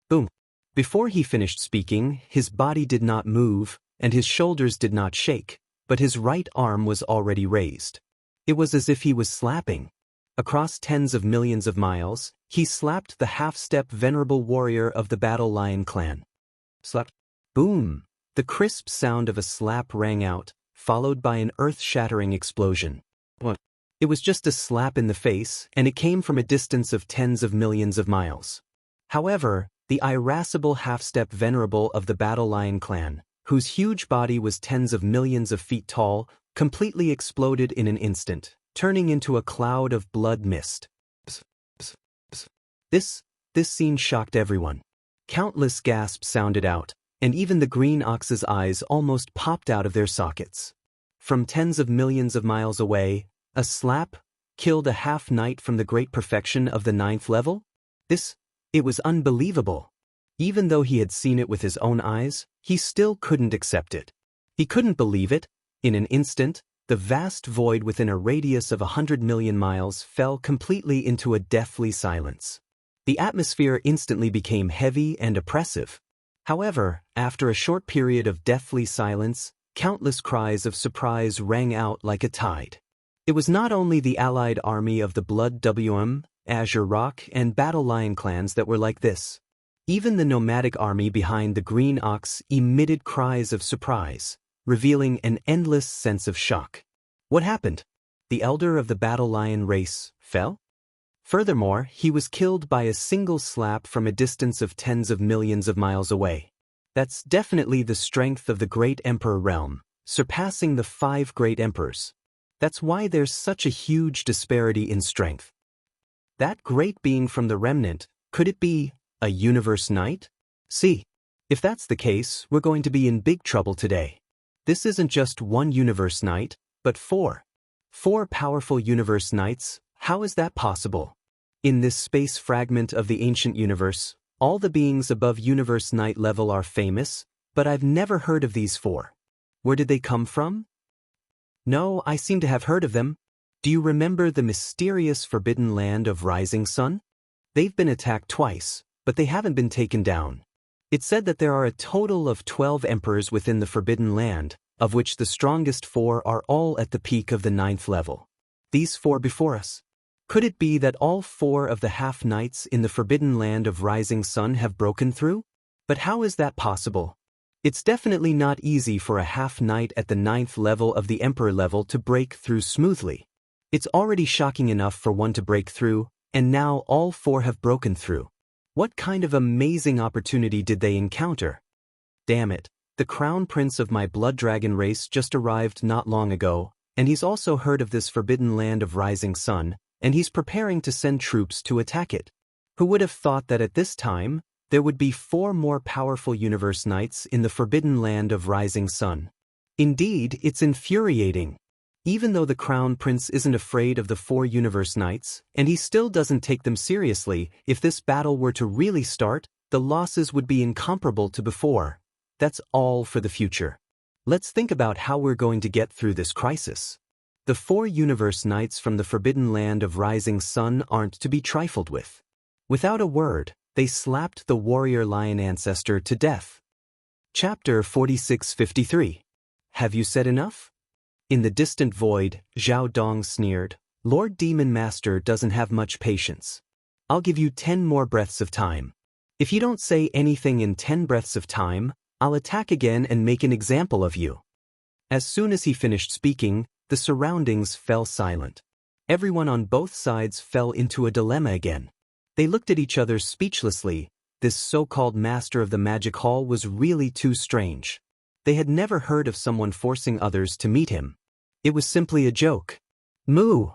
Boom. Before he finished speaking, his body did not move, and his shoulders did not shake, but his right arm was already raised. It was as if he was slapping. Across tens of millions of miles, he slapped the half-step venerable warrior of the Battle Lion clan. Slap. Boom. The crisp sound of a slap rang out, followed by an earth-shattering explosion. What? It was just a slap in the face, and it came from a distance of tens of millions of miles. However, the irascible half-step venerable of the Battle Lion clan, whose huge body was tens of millions of feet tall, completely exploded in an instant, turning into a cloud of blood mist. Psst, psst, psst. This scene shocked everyone. Countless gasps sounded out, and even the green ox's eyes almost popped out of their sockets. From tens of millions of miles away, a slap killed a half-knight from the great perfection of the 9th level? It was unbelievable. Even though he had seen it with his own eyes, he still couldn't accept it. He couldn't believe it. In an instant, the vast void within a radius of 100 million miles fell completely into a deathly silence. The atmosphere instantly became heavy and oppressive. However, after a short period of deathly silence, countless cries of surprise rang out like a tide. It was not only the allied army of the Blood WM, Azure Rock, and Battle Lion clans that were like this. Even the nomadic army behind the Green Ox emitted cries of surprise, revealing an endless sense of shock. What happened? The elder of the Battle Lion race fell? Furthermore, he was killed by a single slap from a distance of tens of millions of miles away. That's definitely the strength of the Great Emperor realm, surpassing the 5 Great Emperors. That's why there's such a huge disparity in strength. That great being from the remnant, could it be a universe knight? See, if that's the case, we're going to be in big trouble today. This isn't just one universe knight, but 4. 4 powerful universe knights. How is that possible? In this space fragment of the ancient universe, all the beings above universe knight level are famous, but I've never heard of these 4. Where did they come from? No, I seem to have heard of them. Do you remember the mysterious forbidden land of Rising Sun? They've been attacked twice, but they haven't been taken down. It's said that there are a total of 12 emperors within the forbidden land, of which the strongest 4 are all at the peak of the 9th level. These 4 before us. Could it be that all 4 of the half-knights in the forbidden land of Rising Sun have broken through? But how is that possible? It's definitely not easy for a half-knight at the 9th level of the Emperor level to break through smoothly. It's already shocking enough for one to break through, and now all 4 have broken through. What kind of amazing opportunity did they encounter? Damn it, The crown prince of my blood dragon race just arrived not long ago, and he's also heard of this forbidden land of rising sun, and he's preparing to send troops to attack it. Who would have thought that at this time, there would be 4 more powerful universe knights in the forbidden land of rising sun? Indeed, it's infuriating. Even though the crown prince isn't afraid of the 4 universe knights, and he still doesn't take them seriously, if this battle were to really start, the losses would be incomparable to before. That's all for the future. Let's think about how we're going to get through this crisis. The 4 universe knights from the forbidden land of rising sun aren't to be trifled with. Without a word, they slapped the warrior lion ancestor to death. Chapter 4653. Have you said enough? In the distant void, Zhao Dong sneered, Lord Demon Master doesn't have much patience. I'll give you 10 more breaths of time. If you don't say anything in 10 breaths of time, I'll attack again and make an example of you. As soon as he finished speaking, the surroundings fell silent. Everyone on both sides fell into a dilemma again. They looked at each other speechlessly. This so-called master of the magic hall was really too strange. They had never heard of someone forcing others to meet him. It was simply a joke. Moo!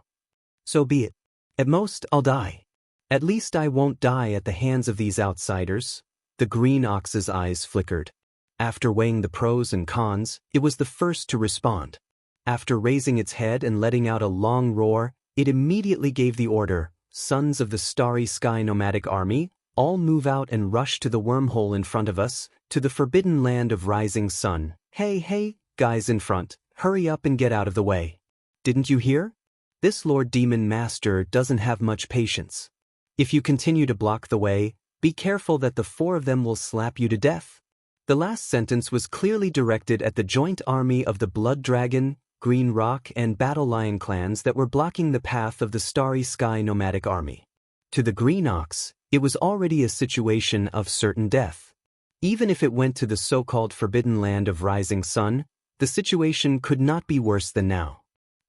So be it. At most, I'll die. At least I won't die at the hands of these outsiders. The green ox's eyes flickered. After weighing the pros and cons, it was the first to respond. After raising its head and letting out a long roar, it immediately gave the order, Sons of the Starry Sky Nomadic Army, all move out and rush to the wormhole in front of us, to the forbidden land of rising sun. Hey, guys in front, hurry up and get out of the way. Didn't you hear? This Lord Demon Master doesn't have much patience. If you continue to block the way, be careful that the 4 of them will slap you to death. The last sentence was clearly directed at the joint army of the Blood Dragon, Green Rock, and Battle Lion clans that were blocking the path of the Starry Sky Nomadic Army. To the Green Ox, it was already a situation of certain death. Even if it went to the so-called forbidden land of rising sun, the situation could not be worse than now.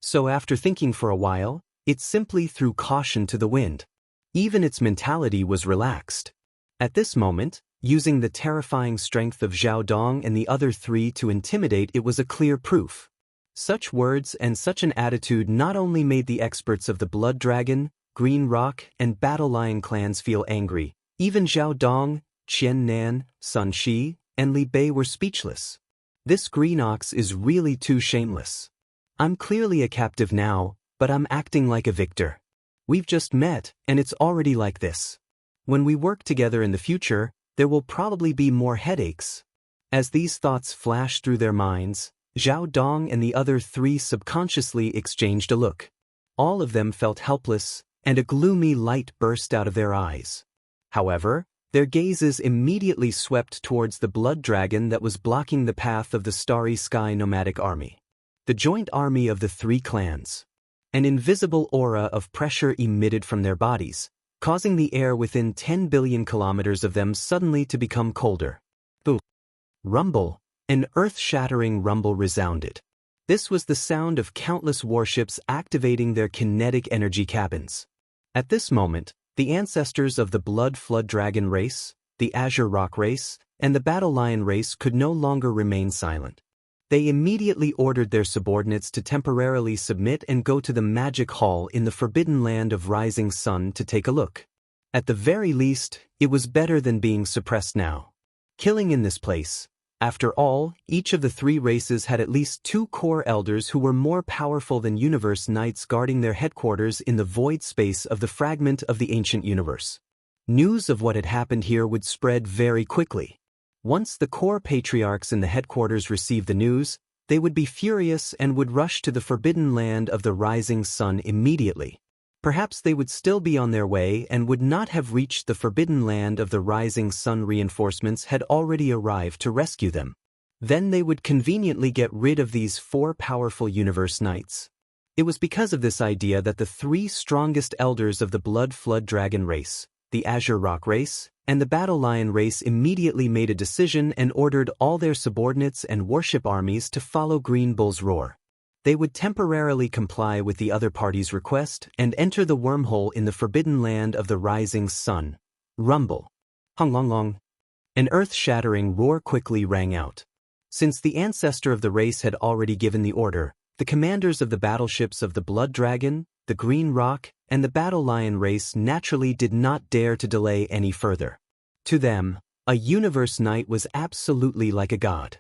So after thinking for a while, it simply threw caution to the wind. Even its mentality was relaxed. At this moment, using the terrifying strength of Zhao Dong and the other 3 to intimidate, it was a clear proof. Such words and such an attitude not only made the experts of the Blood Dragon, Green Rock, and Battle Lion clans feel angry, even Zhao Dong, Qian Nan, Sun Shi, and Li Bei were speechless. This Green Ox is really too shameless. I'm clearly a captive now, but I'm acting like a victor. We've just met, and it's already like this. When we work together in the future, there will probably be more headaches. As these thoughts flashed through their minds, Zhao Dong and the other 3 subconsciously exchanged a look. All of them felt helpless, and a gloomy light burst out of their eyes. However, their gazes immediately swept towards the blood dragon that was blocking the path of the Starry Sky Nomadic Army. The joint army of the 3 clans. An invisible aura of pressure emitted from their bodies, causing the air within 10 billion kilometers of them suddenly to become colder. Boom! Rumble! An earth-shattering rumble resounded. This was the sound of countless warships activating their kinetic energy cabins. At this moment, the ancestors of the Blood Flood Dragon race, the Azure Rock race, and the Battle Lion race could no longer remain silent. They immediately ordered their subordinates to temporarily submit and go to the Magic Hall in the Forbidden Land of Rising Sun to take a look. At the very least, it was better than being suppressed now. Killing in this place. After all, each of the 3 races had at least 2 core elders who were more powerful than universe knights guarding their headquarters in the void space of the fragment of the ancient universe. News of what had happened here would spread very quickly. Once the core patriarchs in the headquarters received the news, they would be furious and would rush to the forbidden land of the rising sun immediately. Perhaps they would still be on their way and would not have reached the forbidden land of the rising sun. Reinforcements had already arrived to rescue them. Then they would conveniently get rid of these 4 powerful universe knights. It was because of this idea that the 3 strongest elders of the Blood Flood Dragon race, the Azure Rock race, and the Battle Lion race immediately made a decision and ordered all their subordinates and warship armies to follow Green Bull's roar. They would temporarily comply with the other party's request and enter the wormhole in the forbidden land of the rising sun. Rumble. Hung long long. An earth-shattering roar quickly rang out. Since the ancestor of the race had already given the order, the commanders of the battleships of the Blood Dragon, the Green Rock, and the Battle Lion race naturally did not dare to delay any further. To them, a universe knight was absolutely like a god.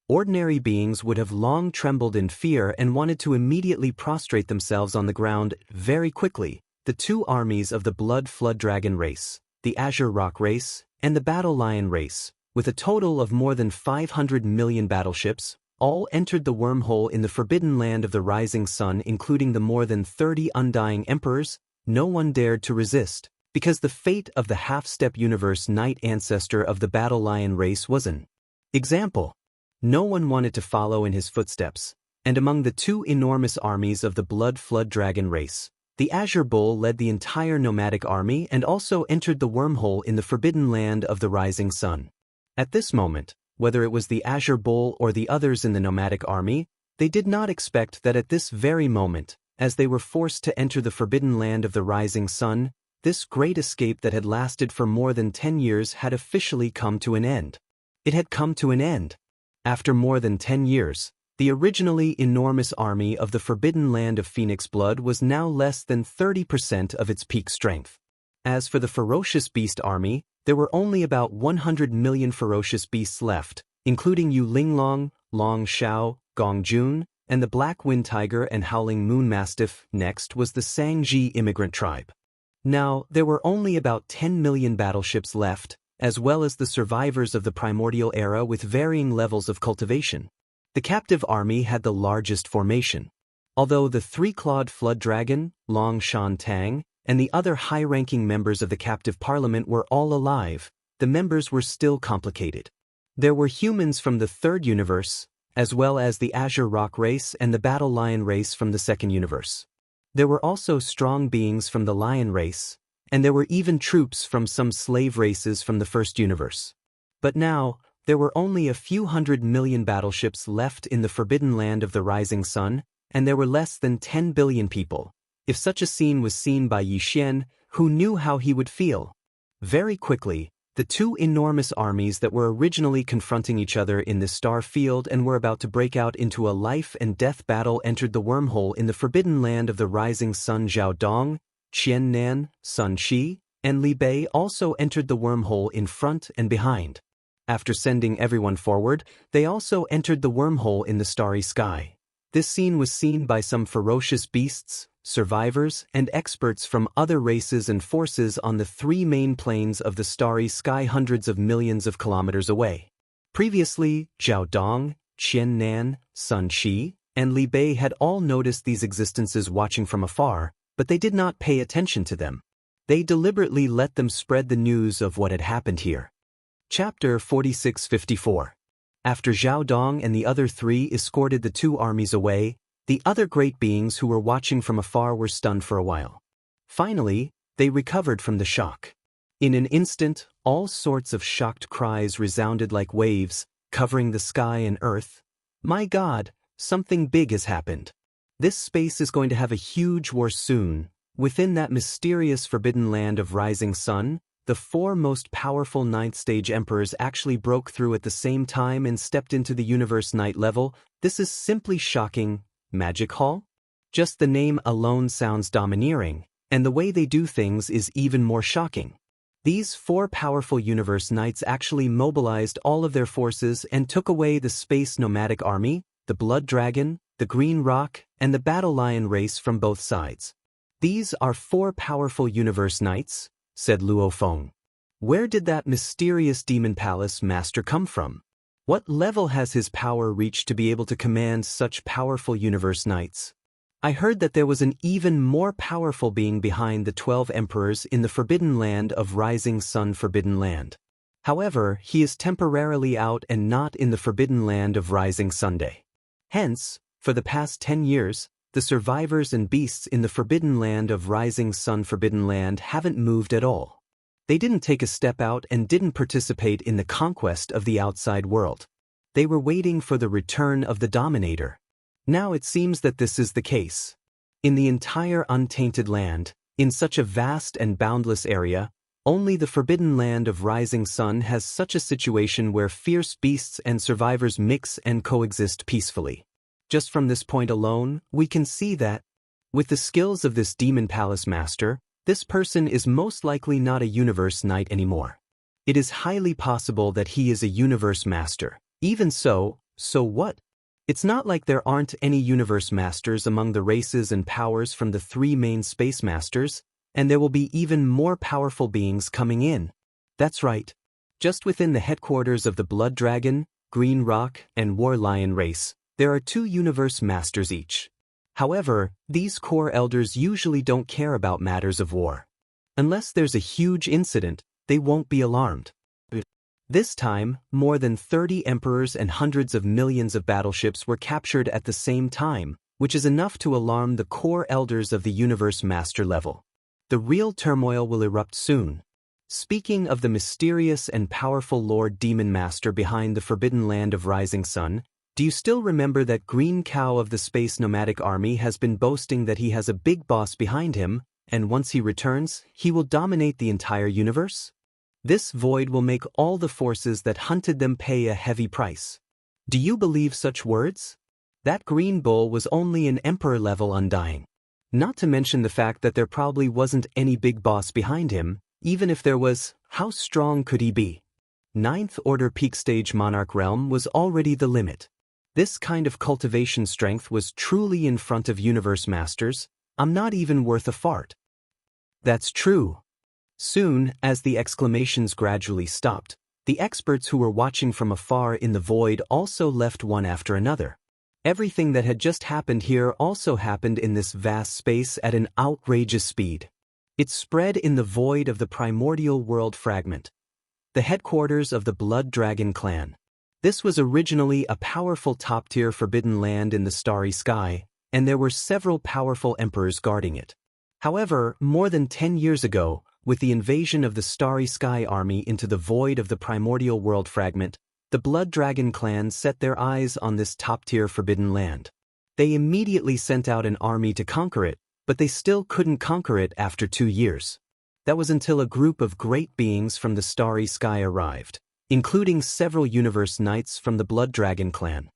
Ordinary beings would have long trembled in fear and wanted to immediately prostrate themselves on the ground very quickly. The two armies of the Blood Flood Dragon race, the Azure Rock race, and the Battle Lion race, with a total of more than 500 million battleships, all entered the wormhole in the forbidden land of the rising sun, including the more than 30 undying emperors. No one dared to resist, because the fate of the half-step universe knight ancestor of the Battle Lion race was an example. No one wanted to follow in his footsteps, and among the two enormous armies of the Blood Flood Dragon race, the Azure Bull led the entire nomadic army and also entered the wormhole in the forbidden land of the rising sun. At this moment, whether it was the Azure Bull or the others in the nomadic army, they did not expect that at this very moment, as they were forced to enter the forbidden land of the rising sun, this great escape that had lasted for more than 10 years had officially come to an end. It had come to an end. After more than 10 years, the originally enormous army of the forbidden land of Phoenix Blood was now less than 30% of its peak strength. As for the ferocious beast army, there were only about 100 million ferocious beasts left, including Yu Linglong, Long Xiao, Gong Jun, and the Black Wind Tiger and Howling Moon Mastiff. Next was the Sangji immigrant tribe. Now, there were only about 10 million battleships left, as well as the survivors of the primordial era with varying levels of cultivation. The captive army had the largest formation. Although the three-clawed flood dragon, Long Shan Tang, and the other high-ranking members of the captive parliament were all alive, the members were still complicated. There were humans from the third universe, as well as the Azure Rock race and the Battle Lion race from the second universe. There were also strong beings from the Lion race, and there were even troops from some slave races from the first universe. But now, there were only a few 100 million battleships left in the forbidden land of the rising sun, and there were less than 10 billion people. If such a scene was seen by Yi Xian, who knew how he would feel? Very quickly, the two enormous armies that were originally confronting each other in the star field and were about to break out into a life-and-death battle entered the wormhole in the forbidden land of the rising sun. Zhao Dong, Qian Nan, Sun Shi, and Li Bei also entered the wormhole in front and behind. After sending everyone forward, they also entered the wormhole in the starry sky. This scene was seen by some ferocious beasts, survivors, and experts from other races and forces on the three main planes of the starry sky hundreds of millions of kilometers away. Previously, Zhao Dong, Qian Nan, Sun Shi, and Li Bei had all noticed these existences watching from afar, but they did not pay attention to them. They deliberately let them spread the news of what had happened here. Chapter 46-54. After Zhao Dong and the other three escorted the two armies away, the other great beings who were watching from afar were stunned for a while. Finally, they recovered from the shock. In an instant, all sorts of shocked cries resounded like waves, covering the sky and earth. My God, something big has happened. This space is going to have a huge war soon. Within that mysterious forbidden land of rising sun, the four most powerful ninth-stage emperors actually broke through at the same time and stepped into the universe night level. This is simply shocking. Magic Hall? Just the name alone sounds domineering, and the way they do things is even more shocking. These four powerful universe knights actually mobilized all of their forces and took away the space nomadic army, the Blood Dragon, the Green Rock, and the Battle Lion race from both sides. These are four powerful universe knights, said Luo Feng. Where did that mysterious demon palace master come from? What level has his power reached to be able to command such powerful universe knights? I heard that there was an even more powerful being behind the 12 emperors in the forbidden land of Rising Sun Forbidden Land. However, he is temporarily out and not in the forbidden land of Rising Sunday. Hence, for the past 10 years, the survivors and beasts in the forbidden land of Rising Sun Forbidden Land haven't moved at all. They didn't take a step out and didn't participate in the conquest of the outside world. They were waiting for the return of the Dominator. Now it seems that this is the case. In the entire untainted land, in such a vast and boundless area, Only the forbidden land of Rising Sun has such a situation where fierce beasts and survivors mix and coexist peacefully. Just from this point alone, we can see that, with the skills of this Demon Palace Master, this person is most likely not a Universe Knight anymore. It is highly possible that he is a Universe Master. Even so what? It's not like there aren't any Universe Masters among the races and powers from the 3 main Space Masters, and there will be even more powerful beings coming in. That's right. Just within the headquarters of the Blood Dragon, Green Rock, and War Lion race, there are 2 Universe Masters each. However, these core elders usually don't care about matters of war. Unless there's a huge incident, they won't be alarmed. This time, more than 30 emperors and hundreds of millions of battleships were captured at the same time, which is enough to alarm the core elders of the Universe Master level. The real turmoil will erupt soon. Speaking of the mysterious and powerful Lord Demon Master behind the Forbidden Land of Rising Sun, do you still remember that Green Cow of the Space Nomadic Army has been boasting that he has a big boss behind him, and once he returns, he will dominate the entire universe? This void will make all the forces that hunted them pay a heavy price. Do you believe such words? That green bull was only an emperor-level undying. Not to mention the fact that there probably wasn't any big boss behind him. Even if there was, how strong could he be? 9th Order Peak Stage Monarch Realm was already the limit. This kind of cultivation strength was truly in front of Universe Masters. I'm not even worth a fart. That's true. Soon, as the exclamations gradually stopped, the experts who were watching from afar in the void also left one after another. Everything that had just happened here also happened in this vast space at an outrageous speed. It spread in the void of the primordial world fragment, the headquarters of the Blood Dragon clan. This was originally a powerful top-tier forbidden land in the starry sky, and there were several powerful emperors guarding it. However, more than 10 years ago, with the invasion of the Starry Sky Army into the void of the primordial world fragment, the Blood Dragon clan set their eyes on this top-tier forbidden land. They immediately sent out an army to conquer it, but they still couldn't conquer it after 2 years. That was until a group of great beings from the Starry Sky arrived, including several Universe Knights from the Blood Dragon clan.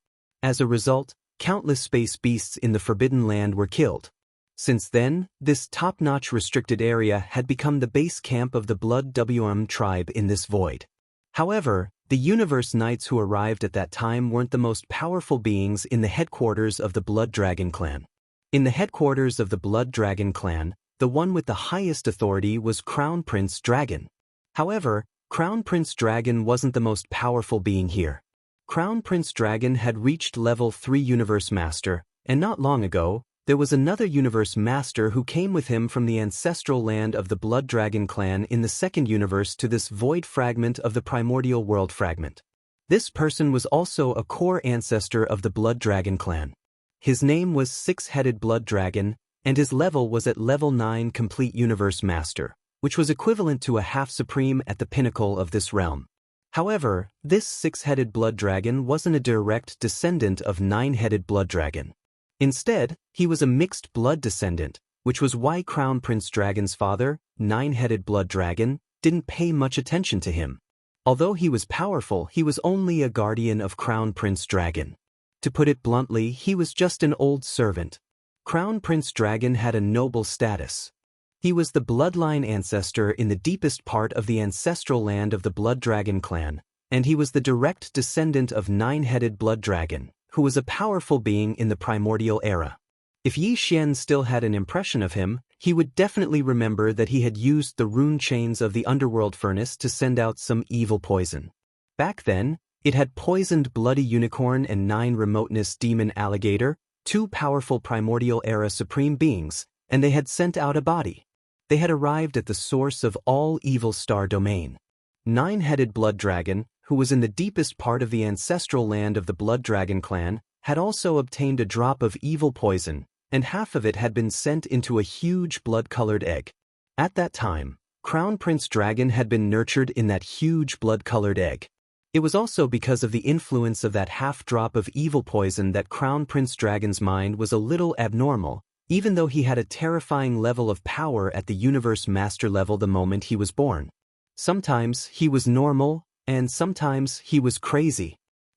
As a result, countless space beasts in the Forbidden Land were killed. Since then, this top-notch restricted area had become the base camp of the Blood WM tribe in this void. However, the Universe Knights who arrived at that time weren't the most powerful beings in the headquarters of the Blood Dragon clan. In the headquarters of the Blood Dragon clan, the one with the highest authority was Crown Prince Dragon. However, Crown Prince Dragon wasn't the most powerful being here. Crown Prince Dragon had reached level 3 Universe Master, and not long ago, there was another Universe Master who came with him from the ancestral land of the Blood Dragon clan in the second universe to this void fragment of the primordial world fragment. This person was also a core ancestor of the Blood Dragon clan. His name was Six-Headed Blood Dragon, and his level was at level 9 Complete Universe Master, which was equivalent to a half-supreme at the pinnacle of this realm. However, this Six-Headed Blood Dragon wasn't a direct descendant of Nine-Headed Blood Dragon. Instead, he was a mixed blood descendant, which was why Crown Prince Dragon's father, Nine-Headed Blood Dragon, didn't pay much attention to him. Although he was powerful, he was only a guardian of Crown Prince Dragon. To put it bluntly, he was just an old servant. Crown Prince Dragon had a noble status. He was the bloodline ancestor in the deepest part of the ancestral land of the Blood Dragon clan, and he was the direct descendant of Nine-Headed Blood Dragon, who was a powerful being in the primordial era. If Yi Xian still had an impression of him, he would definitely remember that he had used the rune chains of the underworld furnace to send out some evil poison. Back then, it had poisoned Bloody Unicorn and 9 Remoteness Demon Alligator, 2 powerful primordial era supreme beings, and they had sent out a body. They had arrived at the source of all evil star domain. Nine-Headed Blood Dragon, who was in the deepest part of the ancestral land of the Blood Dragon clan, had also obtained a drop of evil poison, and half of it had been sent into a huge blood-colored egg. At that time, Crown Prince Dragon had been nurtured in that huge blood-colored egg. It was also because of the influence of that half-drop of evil poison that Crown Prince Dragon's mind was a little abnormal, even though he had a terrifying level of power at the Universe Master level the moment he was born. Sometimes he was normal, and sometimes he was crazy.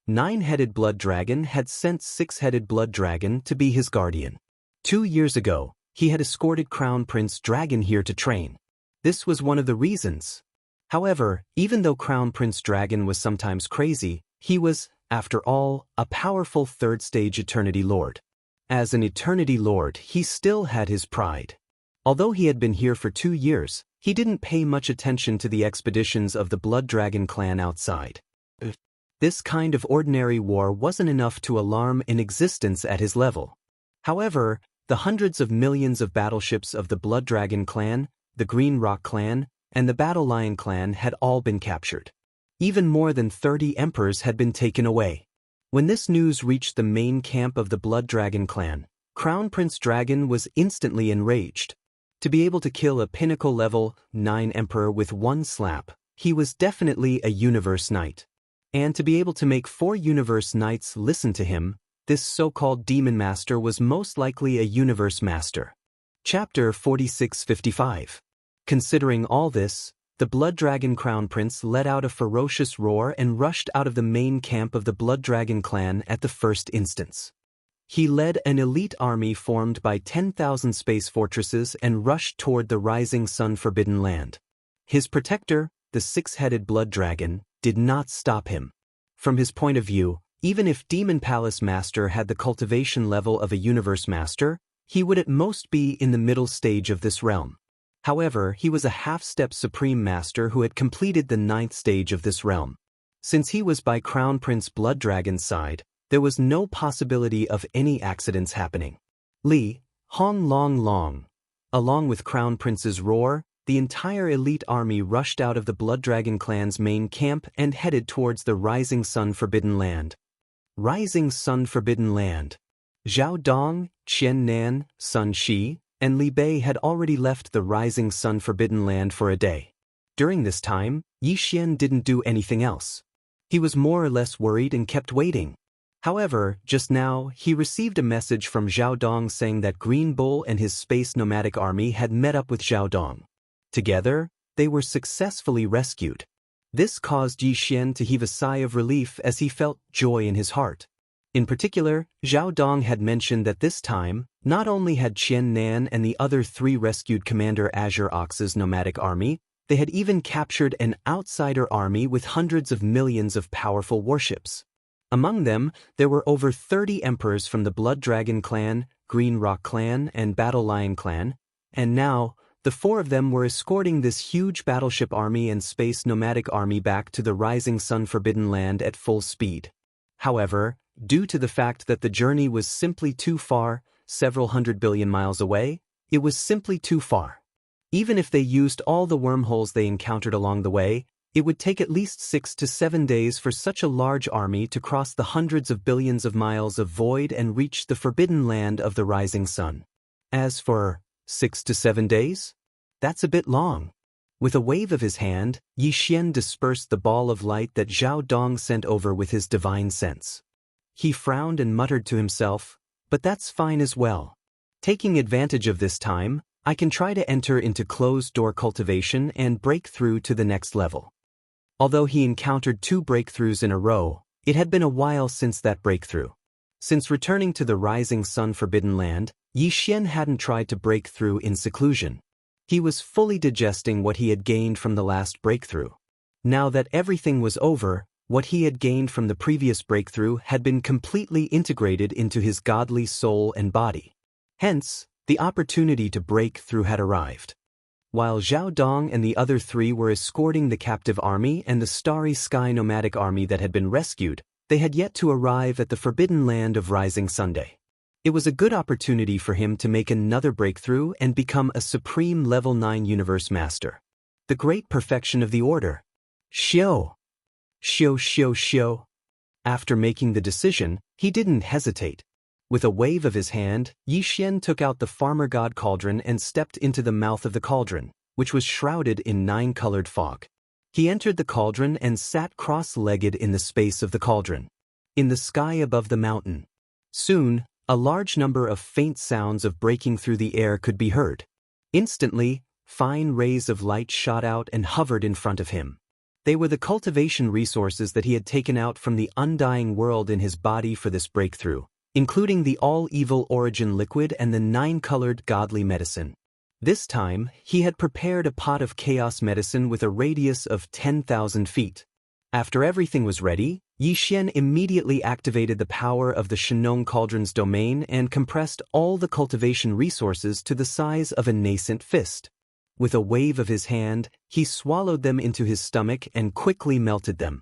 9-headed blood dragon had sent 6-headed blood dragon to be his guardian. 2 years ago, he had escorted Crown Prince Dragon here to train. This was one of the reasons. However, even though Crown Prince Dragon was sometimes crazy, he was, after all, a powerful third-stage Eternity Lord. As an Eternity Lord, he still had his pride. Although he had been here for 2 years, he didn't pay much attention to the expeditions of the Blood Dragon clan outside. This kind of ordinary war wasn't enough to alarm an existence at his level. However, the hundreds of millions of battleships of the Blood Dragon clan, the Green Rock clan, and the Battle Lion clan had all been captured. Even more than 30 emperors had been taken away. When this news reached the main camp of the Blood Dragon clan, Crown Prince Dragon was instantly enraged. To be able to kill a pinnacle level 9 emperor with one slap, he was definitely a universe knight. And to be able to make 4 universe knights listen to him, this so-called demon master was most likely a universe master. Chapter 4655. Considering all this, the Blood Dragon Crown Prince let out a ferocious roar and rushed out of the main camp of the Blood Dragon clan at the first instance. He led an elite army formed by 10,000 space fortresses and rushed toward the rising sun forbidden land. His protector, the 6-headed Blood Dragon, did not stop him. From his point of view, even if Demon Palace Master had the cultivation level of a Universe Master, he would at most be in the middle stage of this realm. However, he was a half-step Supreme Master who had completed the 9th stage of this realm. Since he was by Crown Prince Blood Dragon's side, there was no possibility of any accidents happening. Li, Hong Long Long. Along with Crown Prince's roar, the entire elite army rushed out of the Blood Dragon clan's main camp and headed towards the Rising Sun Forbidden Land. Rising Sun Forbidden Land. Zhao Dong, Qian Nan, Sun Shi, and Li Bei had already left the Rising Sun Forbidden Land for a day. During this time, Yi Xian didn't do anything else. He was more or less worried and kept waiting. However, just now, he received a message from Zhao Dong saying that Green Bull and his space nomadic army had met up with Zhao Dong. Together, they were successfully rescued. This caused Yi Xian to heave a sigh of relief as he felt joy in his heart. In particular, Zhao Dong had mentioned that this time, not only had Qian Nan and the other 3 rescued Commander Azure Ox's nomadic army, they had even captured an outsider army with hundreds of millions of powerful warships. Among them, there were over 30 emperors from the Blood Dragon clan, Green Rock clan, and Battle Lion clan, and now, the 4 of them were escorting this huge battleship army and space nomadic army back to the Rising Sun Forbidden Land at full speed. However, due to the fact that the journey was simply too far, several hundred billion miles away, it was simply too far. Even if they used all the wormholes they encountered along the way, it would take at least 6 to 7 days for such a large army to cross the hundreds of billions of miles of void and reach the forbidden land of the rising sun. As for 6 to 7 days? That's a bit long. With a wave of his hand, Yi Xian dispersed the ball of light that Zhao Dong sent over with his divine sense. He frowned and muttered to himself, "But that's fine as well. Taking advantage of this time, I can try to enter into closed-door cultivation and break through to the next level." Although he encountered 2 breakthroughs in a row, it had been a while since that breakthrough. Since returning to the Rising Sun Forbidden Land, Yi Xian hadn't tried to break through in seclusion. He was fully digesting what he had gained from the last breakthrough. Now that everything was over, what he had gained from the previous breakthrough had been completely integrated into his godly soul and body. Hence, the opportunity to break through had arrived. While Zhao Dong and the other 3 were escorting the captive army and the Starry Sky nomadic army that had been rescued, they had yet to arrive at the forbidden land of Rising Sunday. It was a good opportunity for him to make another breakthrough and become a supreme level 9 universe master. The great perfection of the order. Xiao. Xiao xiao xiao. After making the decision, he didn't hesitate. With a wave of his hand, Yi Xian took out the Farmer God Cauldron and stepped into the mouth of the cauldron, which was shrouded in 9-colored fog. He entered the cauldron and sat cross-legged in the space of the cauldron, in the sky above the mountain. Soon, a large number of faint sounds of breaking through the air could be heard. Instantly, Fine rays of light shot out and hovered in front of him. They were the cultivation resources that he had taken out from the undying world in his body for this breakthrough, including the all-evil origin liquid and the 9-colored godly medicine. This time, he had prepared a pot of chaos medicine with a radius of 10,000 feet. After everything was ready, Yixian immediately activated the power of the Shenong Cauldron's domain and compressed all the cultivation resources to the size of a nascent fist. With a wave of his hand, he swallowed them into his stomach and quickly melted them.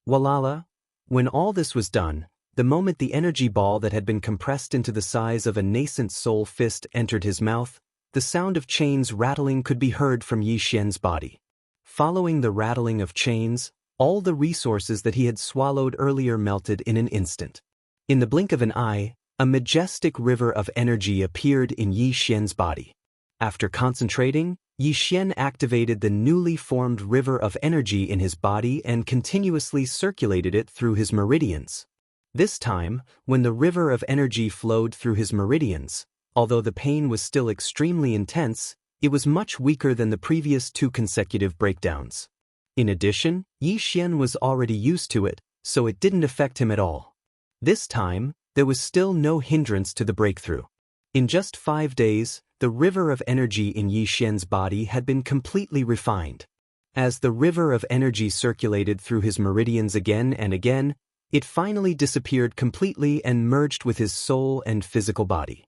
Walala! When all this was done, the moment the energy ball that had been compressed into the size of a nascent soul fist entered his mouth, the sound of chains rattling could be heard from Yixian's body. Following the rattling of chains, all the resources that he had swallowed earlier melted in an instant. In the blink of an eye, a majestic river of energy appeared in Yixian's body. After concentrating, Yixian activated the newly formed river of energy in his body and continuously circulated it through his meridians. This time, when the river of energy flowed through his meridians, although the pain was still extremely intense, it was much weaker than the previous 2 consecutive breakdowns. In addition, Yixian was already used to it, so it didn't affect him at all. This time, there was still no hindrance to the breakthrough. In just 5 days, the river of energy in Yixian's body had been completely refined. As the river of energy circulated through his meridians again and again, it finally disappeared completely and merged with his soul and physical body.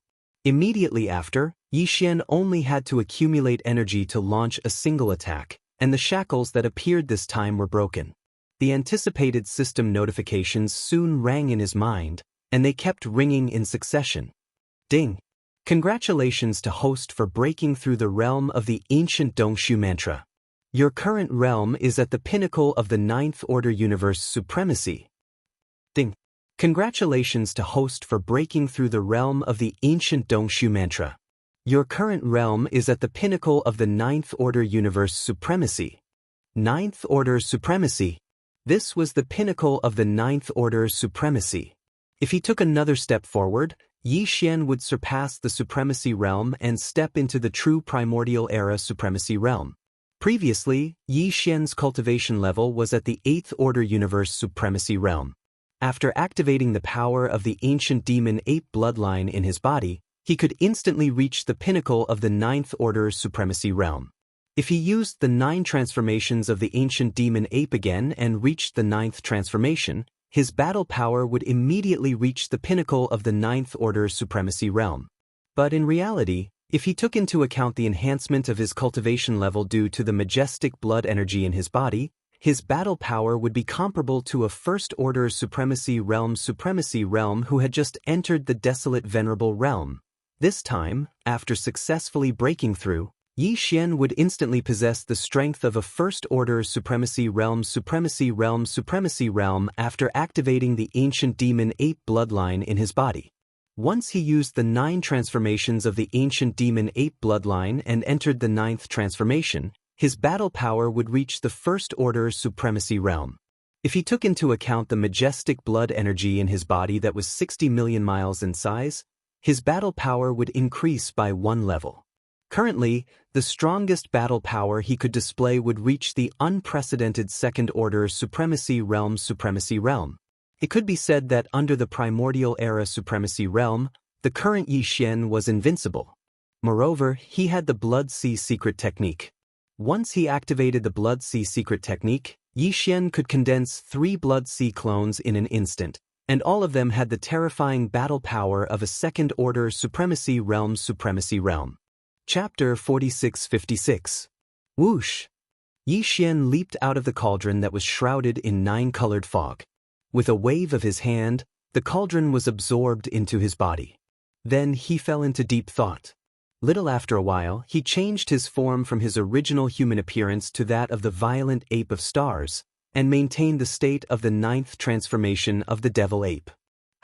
Immediately after, Yixian only had to accumulate energy to launch a single attack, and the shackles that appeared this time were broken. The anticipated system notifications soon rang in his mind, and they kept ringing in succession. Ding! Congratulations to host for breaking through the realm of the ancient Dongshu mantra. Your current realm is at the pinnacle of the 9th Order Universe Supremacy. Ding! Congratulations to host for breaking through the realm of the ancient Dongshu mantra. Your current realm is at the pinnacle of the 9th Order Universe Supremacy. 9th Order Supremacy. This was the pinnacle of the 9th Order Supremacy. If he took another step forward, Yixian would surpass the Supremacy realm and step into the true Primordial Era Supremacy realm. Previously, Yixian's cultivation level was at the 8th Order Universe Supremacy realm. After activating the power of the ancient demon ape bloodline in his body, he could instantly reach the pinnacle of the 9th Order Supremacy realm. If he used the 9 transformations of the ancient demon ape again and reached the 9th transformation, his battle power would immediately reach the pinnacle of the 9th Order Supremacy realm. But in reality, if he took into account the enhancement of his cultivation level due to the majestic blood energy in his body, his battle power would be comparable to a First Order Supremacy realm who had just entered the desolate Venerable realm. This time, after successfully breaking through, Yixian would instantly possess the strength of a First Order Supremacy realm after activating the ancient demon ape bloodline in his body. Once he used the 9 transformations of the ancient demon ape bloodline and entered the 9th transformation, his battle power would reach the First Order Supremacy realm. If he took into account the majestic blood energy in his body that was 60 million miles in size, his battle power would increase by 1 level. Currently, the strongest battle power he could display would reach the unprecedented Second Order Supremacy realm. It could be said that under the Primordial Era Supremacy realm, the current Yixian was invincible. Moreover, he had the Blood Sea secret technique. Once he activated the Blood Sea secret technique, Yixian could condense 3 Blood Sea clones in an instant, and all of them had the terrifying battle power of a Second Order Supremacy realm. Chapter 4656. Whoosh! Yixian leaped out of the cauldron that was shrouded in 9-colored fog. With a wave of his hand, the cauldron was absorbed into his body. Then he fell into deep thought. Little after a while, he changed his form from his original human appearance to that of the violent ape of stars, and maintained the state of the 9th transformation of the devil ape.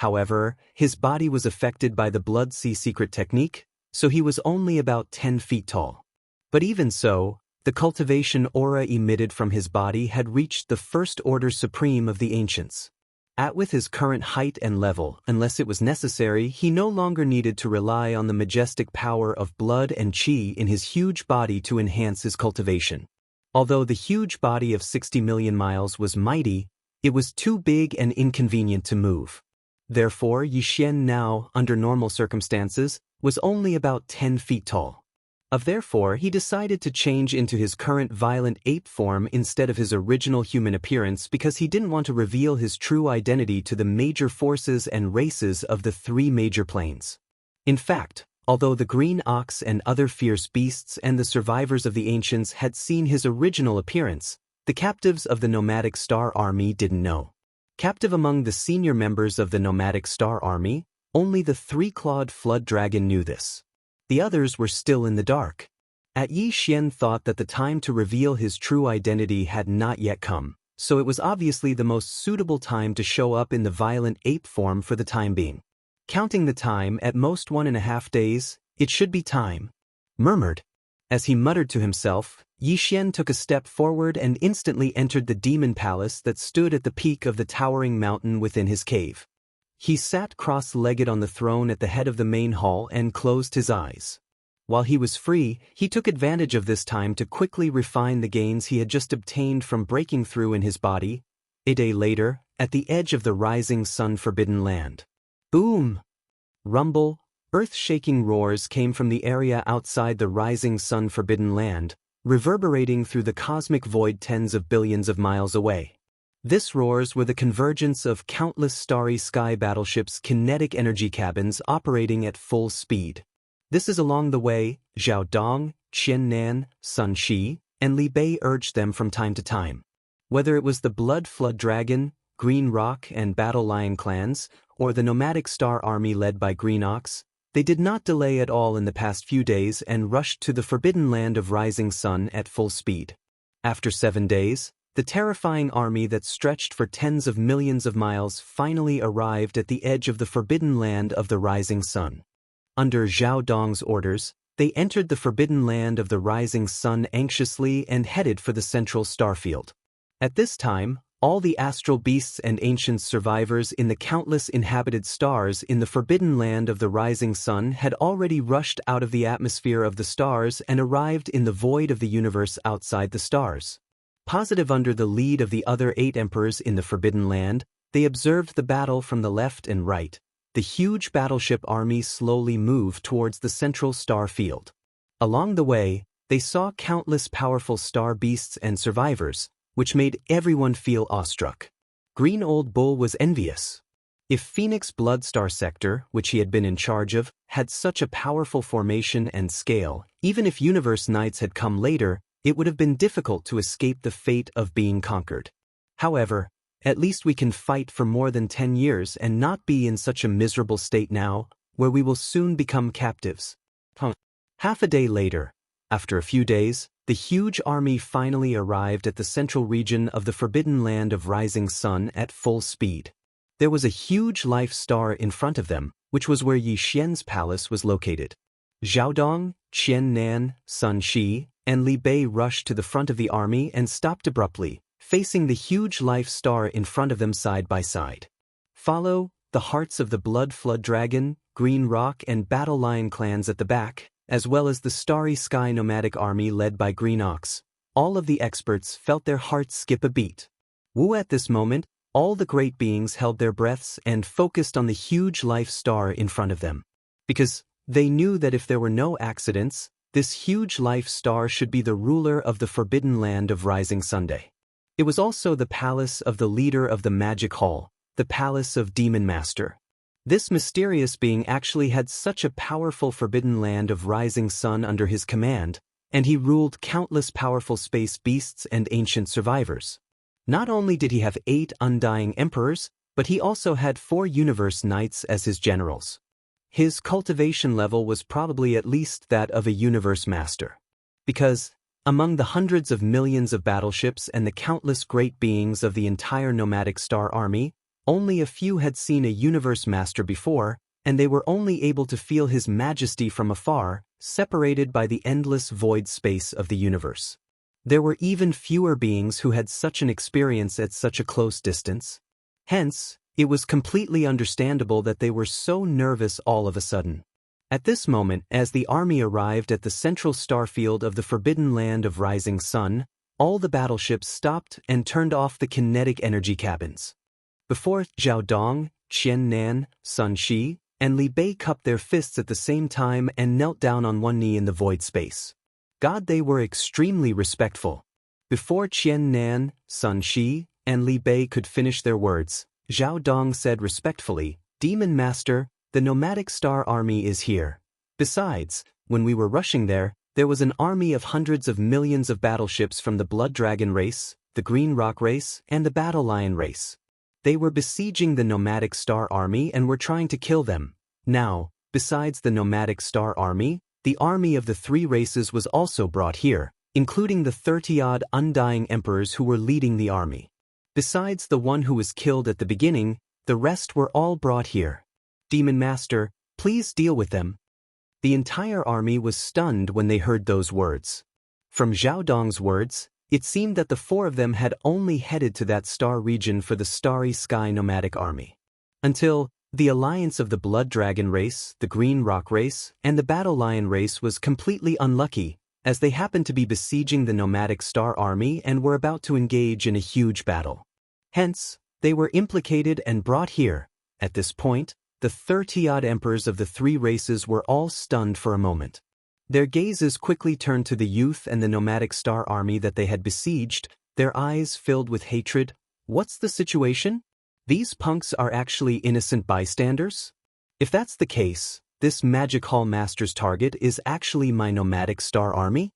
However, his body was affected by the Blood Sea secret technique, so he was only about 10 feet tall. But even so, the cultivation aura emitted from his body had reached the First Order Supreme of the ancients. At with his current height and level, unless it was necessary, he no longer needed to rely on the majestic power of blood and qi in his huge body to enhance his cultivation. Although the huge body of 60 million miles was mighty, it was too big and inconvenient to move. Therefore, Yixian now, under normal circumstances, was only about 10 feet tall. Therefore, he decided to change into his current violent ape form instead of his original human appearance because he didn't want to reveal his true identity to the major forces and races of the 3 major planes. In fact, although the green ox and other fierce beasts and the survivors of the ancients had seen his original appearance, the captives of the nomadic star army didn't know. Captive among the senior members of the nomadic star army, only the 3-clawed flood dragon knew this. The others were still in the dark. Yixian thought that the time to reveal his true identity had not yet come, so it was obviously the most suitable time to show up in the violent ape form for the time being. Counting the time, at most 1.5 days, it should be time, murmured. As he muttered to himself, Yixian took a step forward and instantly entered the demon palace that stood at the peak of the towering mountain within his cave. He sat cross-legged on the throne at the head of the main hall and closed his eyes. While he was free, he took advantage of this time to quickly refine the gains he had just obtained from breaking through in his body. A day later, at the edge of the rising sun forbidden land. Boom! Rumble, earth-shaking roars came from the area outside the rising sun forbidden land, reverberating through the cosmic void tens of billions of miles away. These roars were the convergence of countless starry sky battleships' kinetic energy cabins operating at full speed. This is along the way, Zhao Dong, Qian Nan, Sun Shi, and Li Bei urged them from time to time. Whether it was the Blood Flood Dragon, Green Rock and Battle Lion clans, or the nomadic star army led by Green Ox, they did not delay at all in the past few days and rushed to the forbidden land of Rising Sun at full speed. After 7 days, the terrifying army that stretched for tens of millions of miles finally arrived at the edge of the forbidden land of the Rising Sun. Under Zhao Dong's orders, they entered the forbidden land of the Rising Sun anxiously and headed for the central starfield. At this time, all the astral beasts and ancient survivors in the countless inhabited stars in the forbidden land of the Rising Sun had already rushed out of the atmosphere of the stars and arrived in the void of the universe outside the stars. Positive under the lead of the other 8 emperors in the Forbidden Land, they observed the battle from the left and right. The huge battleship army slowly moved towards the central star field. Along the way, they saw countless powerful star beasts and survivors, which made everyone feel awestruck. Green Old Bull was envious. If Phoenix Bloodstar Sector, which he had been in charge of, had such a powerful formation and scale, even if Universe Knights had come later, it would have been difficult to escape the fate of being conquered. However, at least we can fight for more than 10 years and not be in such a miserable state now, where we will soon become captives. Half a day later, after a few days, the huge army finally arrived at the central region of the forbidden land of Rising Sun at full speed. There was a huge life star in front of them, which was where Yixian's palace was located. Zhao Dong, Qian Nan, Sun Shi, and Li Bei rushed to the front of the army and stopped abruptly, facing the huge life star in front of them side by side. Follow the hearts of the Blood Flood Dragon, Green Rock and Battle Lion clans at the back, as well as the Starry Sky nomadic army led by Green Ox. All of the experts felt their hearts skip a beat. At this moment, all the great beings held their breaths and focused on the huge life star in front of them. Because they knew that if there were no accidents, this huge life star should be the ruler of the forbidden land of Rising Sunday. It was also the palace of the leader of the Magic Hall, the palace of Demon Master. This mysterious being actually had such a powerful forbidden land of Rising Sun under his command, and he ruled countless powerful space beasts and ancient survivors. Not only did he have 8 undying emperors, but he also had 4 universe knights as his generals. His cultivation level was probably at least that of a universe master. Because, among the hundreds of millions of battleships and the countless great beings of the entire nomadic star army, only a few had seen a universe master before, and they were only able to feel his majesty from afar, separated by the endless void space of the universe. There were even fewer beings who had such an experience at such a close distance. Hence, It was completely understandable that they were so nervous all of a sudden. At this moment, as the army arrived at the central starfield of the Forbidden Land of Rising Sun, all the battleships stopped and turned off the kinetic energy cabins. Before Zhao Dong, Qian Nan, Sun Shi, and Li Bei cupped their fists at the same time and knelt down on one knee in the void space. God, they were extremely respectful. Before Qian Nan, Sun Shi, and Li Bei could finish their words, Zhao Dong said respectfully, "Demon Master, the nomadic star army is here. Besides, when we were rushing there was an army of hundreds of millions of battleships from the Blood Dragon race, the Green Rock race, and the Battle Lion race. They were besieging the nomadic star army and were trying to kill them. Now, besides the nomadic star army, the army of the three races was also brought here, including the 30-odd undying emperors who were leading the army. Besides the one who was killed at the beginning, the rest were all brought here. Demon Master, please deal with them." The entire army was stunned when they heard those words. From Zhao Dong's words, it seemed that the four of them had only headed to that star region for the Starry Sky nomadic army. Until the alliance of the Blood Dragon race, the Green Rock race, and the Battle Lion race was completely unlucky, as they happened to be besieging the nomadic star army and were about to engage in a huge battle. Hence, they were implicated and brought here. At this point, the 30-odd emperors of the three races were all stunned for a moment. Their gazes quickly turned to the youth and the nomadic star army that they had besieged, their eyes filled with hatred. What's the situation? These punks are actually innocent bystanders? If that's the case, this Magic Hall Master's target is actually my nomadic star army?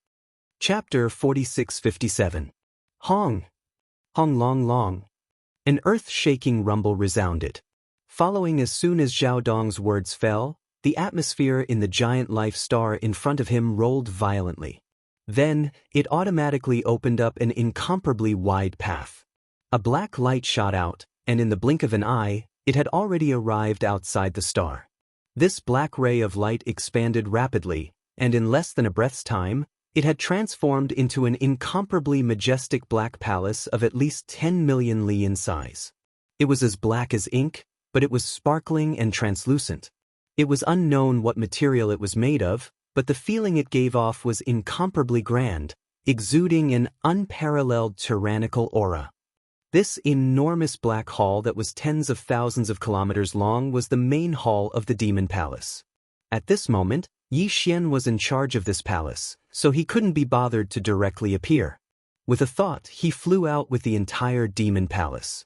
Chapter 4657. Hong! Hong long long. An earth-shaking rumble resounded. Following as soon as Zhao Dong's words fell, the atmosphere in the giant life star in front of him rolled violently. Then, it automatically opened up an incomparably wide path. A black light shot out, and in the blink of an eye, it had already arrived outside the star. This black ray of light expanded rapidly, and in less than a breath's time, it had transformed into an incomparably majestic black palace of at least 10 million li in size. It was as black as ink, but it was sparkling and translucent. It was unknown what material it was made of, but the feeling it gave off was incomparably grand, exuding an unparalleled tyrannical aura. This enormous black hall that was tens of thousands of kilometers long was the main hall of the Demon Palace. At this moment, Yi Xian was in charge of this palace, so he couldn't be bothered to directly appear. With a thought, he flew out with the entire Demon Palace.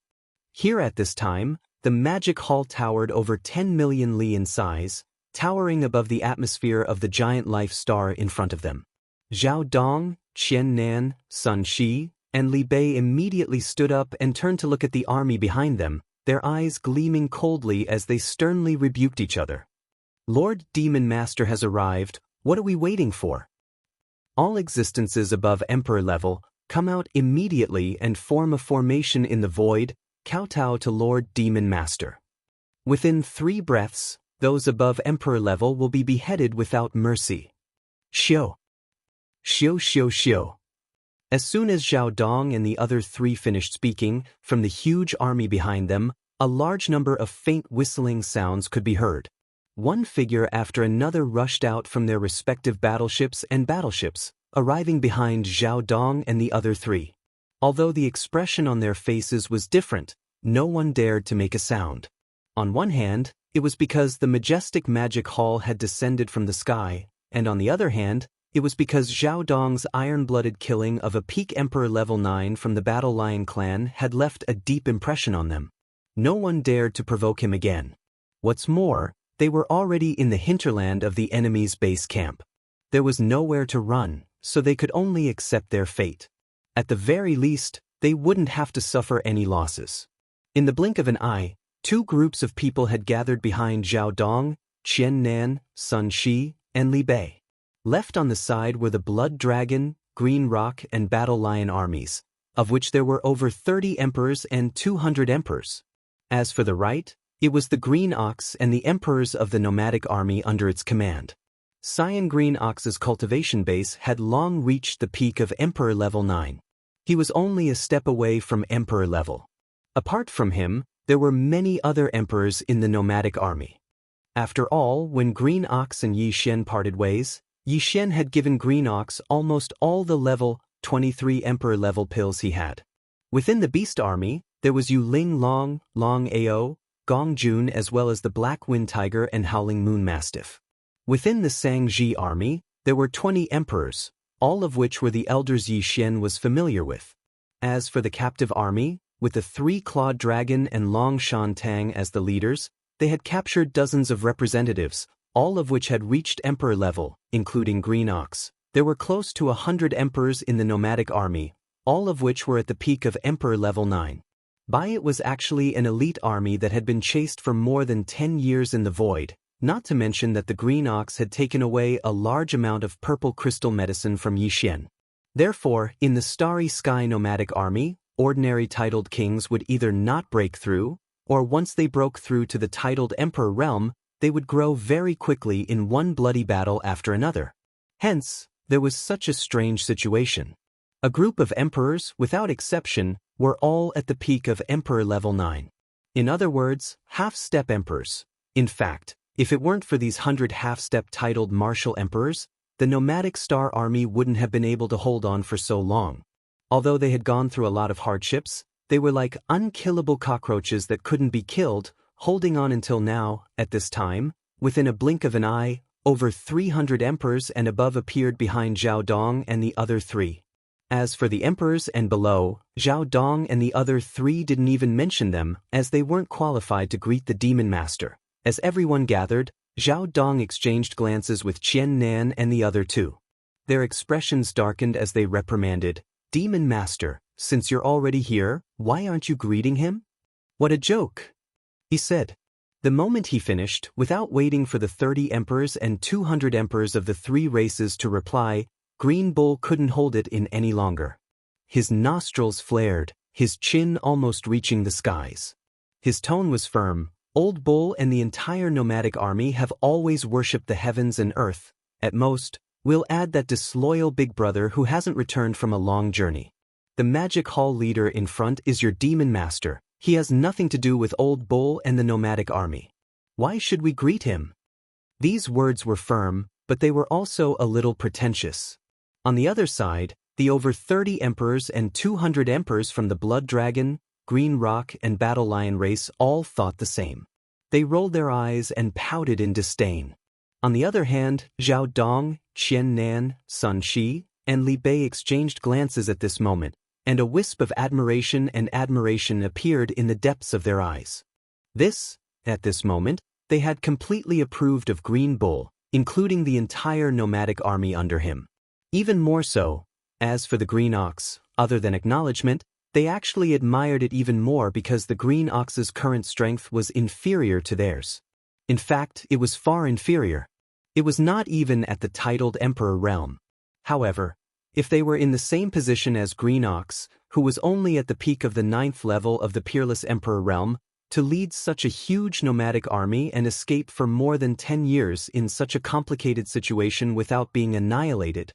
Here at this time, the magic hall towered over 10 million li in size, towering above the atmosphere of the giant life star in front of them. Zhao Dong, Qian Nan, Sun Shi, and Li Bei immediately stood up and turned to look at the army behind them, their eyes gleaming coldly as they sternly rebuked each other. "Lord Demon Master has arrived, what are we waiting for?" All existences above Emperor level come out immediately and form a formation in the void, kowtow to Lord Demon Master. Within 3 breaths, those above Emperor level will be beheaded without mercy. Xiu. Xiu xiu xiu. As soon as Zhao Dong and the other 3 finished speaking, from the huge army behind them, a large number of faint whistling sounds could be heard. One figure after another rushed out from their respective battleships, arriving behind Zhao Dong and the other 3. Although the expression on their faces was different, no one dared to make a sound. On one hand, it was because the majestic magic hall had descended from the sky, and on the other hand, it was because Zhao Dong's iron-blooded killing of a peak Emperor level 9 from the Battle Lion clan had left a deep impression on them. No one dared to provoke him again. What's more, they were already in the hinterland of the enemy's base camp. There was nowhere to run, so they could only accept their fate. At the very least, they wouldn't have to suffer any losses. In the blink of an eye, 2 groups of people had gathered behind Zhao Dong, Qian Nan, Sun Shi, and Li Bei. Left on the side were the Blood Dragon, Green Rock, and Battle Lion armies, of which there were over 30 emperors and 200 emperors. As for the right, it was the Green Ox and the emperors of the nomadic army under its command. Cyan Green Ox's cultivation base had long reached the peak of Emperor level 9. He was only a step away from Emperor level. Apart from him, there were many other emperors in the nomadic army. After all, when Green Ox and Yi Xian parted ways, Yi Xian had given Green Ox almost all the level 23 emperor-level pills he had. Within the beast army, there was Yu Ling Long, Long Ao, Gong Jun as well as the Black Wind Tiger and Howling Moon Mastiff. Within the Sang Ji army, there were 20 emperors, all of which were the elders Yi Xian was familiar with. As for the captive army, with the 3-clawed dragon and Long Shan Tang as the leaders, they had captured dozens of representatives, all of which had reached emperor level, including Green Ox. There were close to 100 emperors in the nomadic army, all of which were at the peak of emperor level 9. It was actually an elite army that had been chased for more than 10 years in the void, not to mention that the Green Ox had taken away a large amount of purple crystal medicine from Yi Xian. Therefore, in the Starry Sky nomadic army, ordinary titled kings would either not break through, or once they broke through to the titled emperor realm, they would grow very quickly in one bloody battle after another. Hence, there was such a strange situation. A group of emperors, without exception, were all at the peak of emperor level 9. In other words, half-step emperors. In fact, if it weren't for these 100 half-step titled martial emperors, the nomadic star army wouldn't have been able to hold on for so long. Although they had gone through a lot of hardships, they were like unkillable cockroaches that couldn't be killed, holding on until now. At this time, within a blink of an eye, over 300 emperors and above appeared behind Zhao Dong and the other 3. As for the emperors and below, Zhao Dong and the other 3 didn't even mention them, as they weren't qualified to greet the demon master. As everyone gathered, Zhao Dong exchanged glances with Qian Nan and the other 2. Their expressions darkened as they reprimanded, "Demon master, since you're already here, why aren't you greeting him?" "What a joke," he said. The moment he finished, without waiting for the 30 emperors and 200 emperors of the 3 races to reply, Green Bull couldn't hold it in any longer. His nostrils flared, his chin almost reaching the skies. His tone was firm. "Old Bull and the entire nomadic army have always worshipped the heavens and earth. At most, we'll add that disloyal big brother who hasn't returned from a long journey. The magic hall leader in front is your demon master. He has nothing to do with Old Bull and the nomadic army. Why should we greet him?" These words were firm, but they were also a little pretentious. On the other side, the over 30 emperors and 200 emperors from the Blood Dragon, Green Rock and Battle Lion race all thought the same. They rolled their eyes and pouted in disdain. On the other hand, Zhao Dong, Qian Nan, Sun Shi, and Li Bei exchanged glances at this moment, and a wisp of admiration appeared in the depths of their eyes. At this moment, they had completely approved of Green Bull, including the entire nomadic army under him. Even more so, as for the Green Ox, other than acknowledgement, they actually admired it even more because the Green Ox's current strength was inferior to theirs. In fact, it was far inferior. It was not even at the titled Emperor realm. However, if they were in the same position as Green Ox, who was only at the peak of the 9th level of the Peerless Emperor realm, to lead such a huge nomadic army and escape for more than 10 years in such a complicated situation without being annihilated,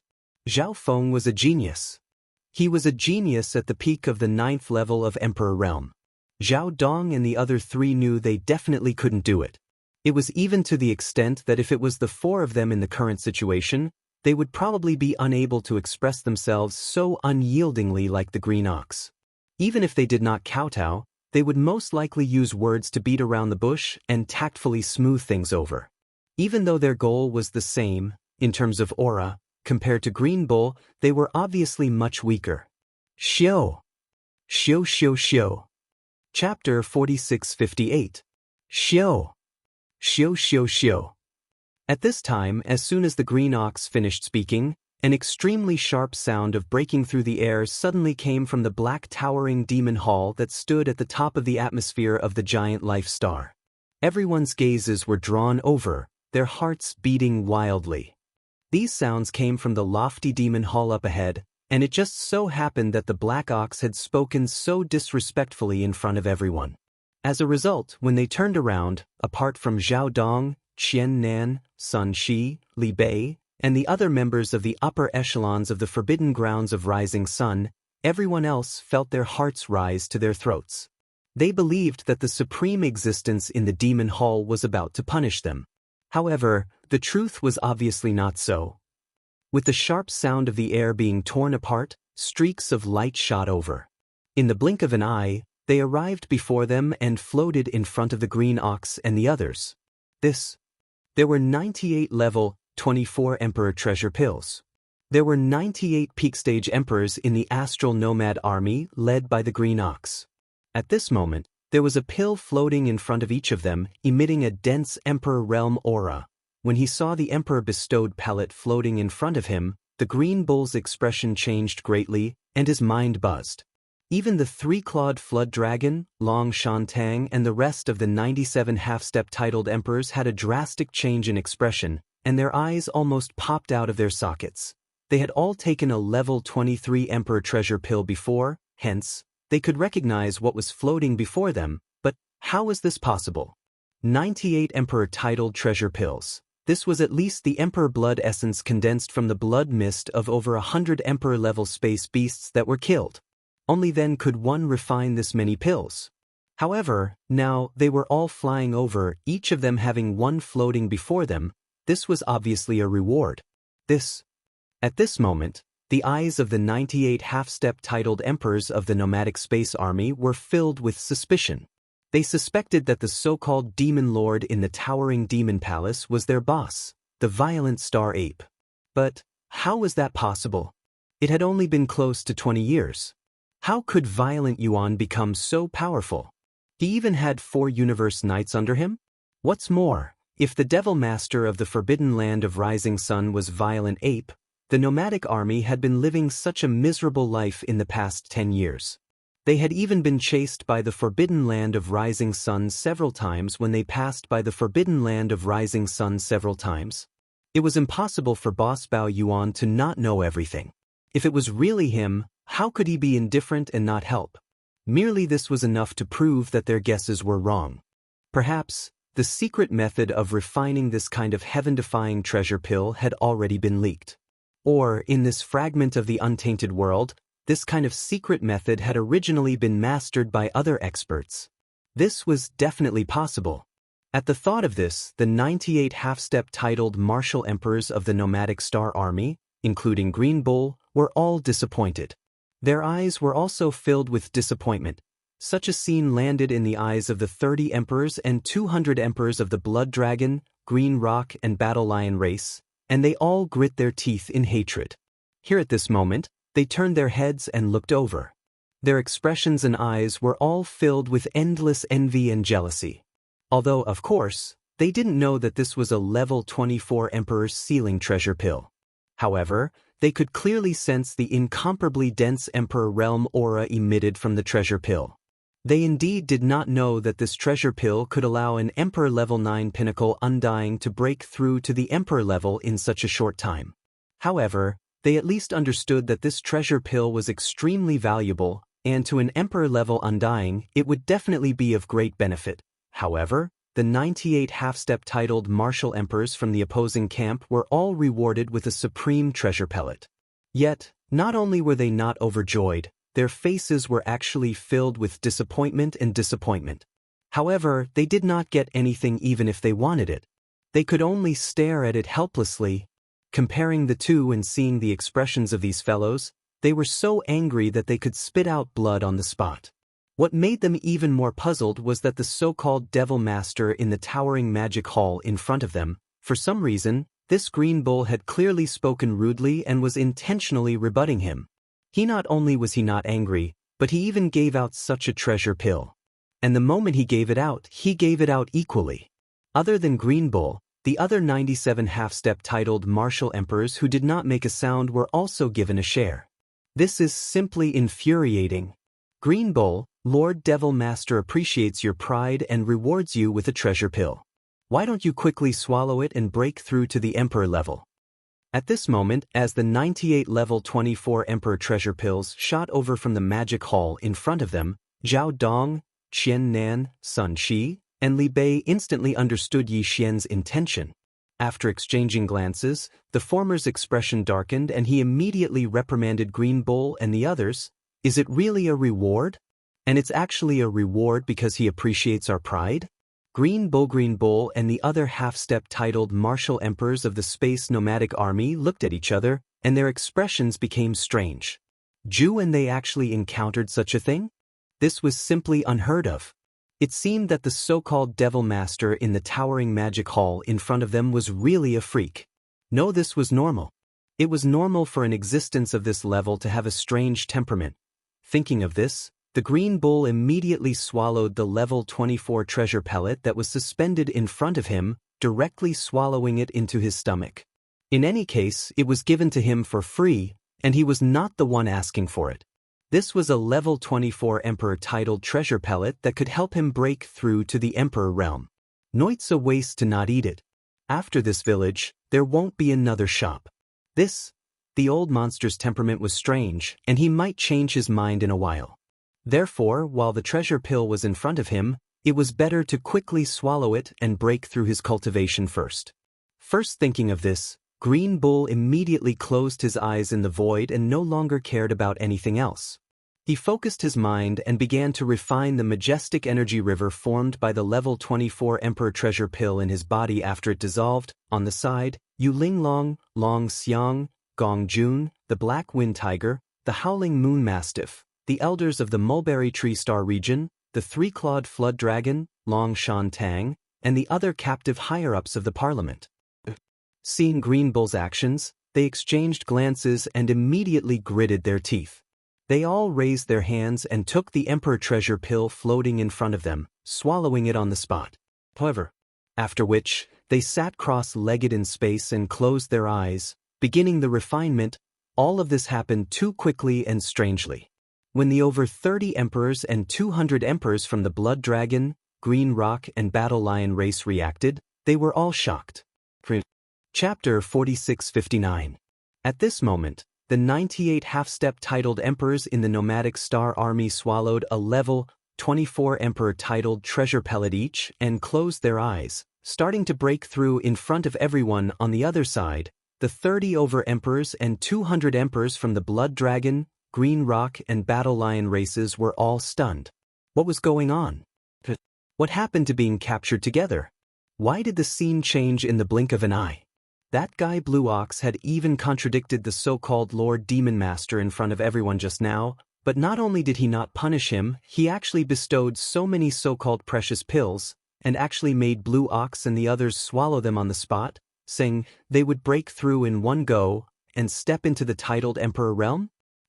Zhao Feng was a genius. He was a genius at the peak of the 9th level of Emperor realm. Zhao Dong and the other 3 knew they definitely couldn't do it. It was even to the extent that if it was the 4 of them in the current situation, they would probably be unable to express themselves so unyieldingly like the Green Ox. Even if they did not kowtow, they would most likely use words to beat around the bush and tactfully smooth things over. Even though their goal was the same, in terms of aura, compared to Green Bull, they were obviously much weaker. Xiao. Xiao Xiao Xiao. Chapter 4658. Xiao. Xiao Xiao Xiao. At this time, as soon as the Green Ox finished speaking, an extremely sharp sound of breaking through the air suddenly came from the black towering demon hall that stood at the top of the atmosphere of the giant life star. Everyone's gazes were drawn over, their hearts beating wildly. These sounds came from the lofty demon hall up ahead, and it just so happened that the Black Ox had spoken so disrespectfully in front of everyone. As a result, when they turned around, apart from Zhao Dong, Qian Nan, Sun Shi, Li Bei, and the other members of the upper echelons of the Forbidden Grounds of Rising Sun, everyone else felt their hearts rise to their throats. They believed that the supreme existence in the demon hall was about to punish them. However, the truth was obviously not so. With the sharp sound of the air being torn apart, streaks of light shot over. In the blink of an eye, they arrived before them and floated in front of the green ox and the others. There were 98 level 24 Emperor treasure pills. There were 98 peak stage emperors in the astral nomad army led by the green ox. At this moment, there was a pill floating in front of each of them, emitting a dense emperor realm aura. When he saw the emperor bestowed pellet floating in front of him, the green bull's expression changed greatly, and his mind buzzed. Even the three-clawed flood dragon, Long Shantang, and the rest of the 97 half-step titled emperors had a drastic change in expression, and their eyes almost popped out of their sockets. They had all taken a level 23 emperor treasure pill before, hence, they could recognize what was floating before them, but how was this possible? 98 emperor titled treasure pills. This was at least the emperor blood essence condensed from the blood mist of over 100 emperor-level space beasts that were killed. Only then could one refine this many pills. However, now they were all flying over, each of them having one floating before them. This was obviously a reward. At this moment, the eyes of the 98 half-step titled emperors of the nomadic space army were filled with suspicion. They suspected that the so-called demon lord in the towering demon palace was their boss, the violent star ape. But how was that possible? It had only been close to 20 years. How could violent Yuan become so powerful? He even had 4 universe knights under him? What's more, if the devil master of the forbidden land of rising sun was violent ape, the nomadic army had been living such a miserable life in the past 10 years. They had even been chased by the forbidden land of rising sun several times when they passed by the forbidden land of rising sun several times. It was impossible for Boss Bao Yuan to not know everything. If it was really him, how could he be indifferent and not help? Merely this was enough to prove that their guesses were wrong. Perhaps, the secret method of refining this kind of heaven-defying treasure pill had already been leaked. Or, in this fragment of the untainted world, this kind of secret method had originally been mastered by other experts. This was definitely possible. At the thought of this, the 98 half-step titled martial emperors of the nomadic star army, including Green Bull, were all disappointed. Their eyes were also filled with disappointment. Such a scene landed in the eyes of the 30 emperors and 200 emperors of the Blood Dragon, Green Rock, and Battle Lion race, and they all grit their teeth in hatred. Here at this moment, they turned their heads and looked over. Their expressions and eyes were all filled with endless envy and jealousy. Although, of course, they didn't know that this was a level 24 Emperor's Sealing treasure pill. However, they could clearly sense the incomparably dense Emperor Realm aura emitted from the treasure pill. They indeed did not know that this treasure pill could allow an Emperor Level 9 Pinnacle Undying to break through to the Emperor level in such a short time. However, they at least understood that this treasure pill was extremely valuable, and to an Emperor level Undying, it would definitely be of great benefit. However, the 98 half-step titled martial emperors from the opposing camp were all rewarded with a supreme treasure pellet. Yet, not only were they not overjoyed, their faces were actually filled with disappointment and disappointment. However, they did not get anything even if they wanted it. They could only stare at it helplessly. Comparing the two and seeing the expressions of these fellows, they were so angry that they could spit out blood on the spot. What made them even more puzzled was that the so-called Devil Master in the towering magic hall in front of them, for some reason, this Green Bull had clearly spoken rudely and was intentionally rebutting him. Not only was he not angry, but he even gave out such a treasure pill. And the moment he gave it out equally. Other than Green Bull, the other 97 half-step titled martial emperors who did not make a sound were also given a share. This is simply infuriating. Green Bull, Lord Devil Master appreciates your pride and rewards you with a treasure pill. Why don't you quickly swallow it and break through to the Emperor level? At this moment, as the 98 level 24 Emperor treasure pills shot over from the magic hall in front of them, Zhao Dong, Qian Nan, Sun Shi, and Li Bei instantly understood Yi Xian's intention. After exchanging glances, the former's expression darkened and he immediately reprimanded Green Bull and the others. Is it really a reward? And it's actually a reward because he appreciates our pride? Green Bull and the other half-step titled martial emperors of the space nomadic army looked at each other, and their expressions became strange. Ju and they actually encountered such a thing? This was simply unheard of. It seemed that the so-called Devil Master in the towering magic hall in front of them was really a freak. No, this was normal. It was normal for an existence of this level to have a strange temperament. Thinking of this, the Green Bull immediately swallowed the level 24 treasure pellet that was suspended in front of him, directly swallowing it into his stomach. In any case, it was given to him for free, and he was not the one asking for it. This was a level 24 Emperor titled treasure pellet that could help him break through to the Emperor realm. Noitza wastes to not eat it. After this village, there won't be another shop. The old monster's temperament was strange, and he might change his mind in a while. Therefore, while the treasure pill was in front of him, it was better to quickly swallow it and break through his cultivation first. First thinking of this, Green Bull immediately closed his eyes in the void and no longer cared about anything else. He focused his mind and began to refine the majestic energy river formed by the level 24 Emperor treasure pill in his body after it dissolved. On the side, Yu Linglong, Long Xiang, Gong Jun, the Black Wind Tiger, the Howling Moon Mastiff, the elders of the Mulberry Tree Star region, the three-clawed Flood Dragon, Long Shan Tang, and the other captive higher-ups of the parliament. Seeing Green Bull's actions, they exchanged glances and immediately gritted their teeth. They all raised their hands and took the Emperor treasure pill floating in front of them, swallowing it on the spot. However, after which, they sat cross-legged in space and closed their eyes, beginning the refinement. All of this happened too quickly and strangely. When the over 30 emperors and 200 emperors from the Blood Dragon, Green Rock and Battle Lion race reacted, they were all shocked. Chapter 4659. At this moment, the 98 half-step titled emperors in the nomadic star army swallowed a level 24 emperor titled treasure pellet each and closed their eyes, starting to break through in front of everyone. On the other side, the 30 over emperors and 200 emperors from the Blood Dragon, Green Rock and Battle Lion races were all stunned. What was going on? What happened to being captured together? Why did the scene change in the blink of an eye? That guy Blue Ox had even contradicted the so-called Lord Demon Master in front of everyone just now, but not only did he not punish him, he actually bestowed so many so-called precious pills, and actually made Blue Ox and the others swallow them on the spot, saying they would break through in one go and step into the titled Emperor realm?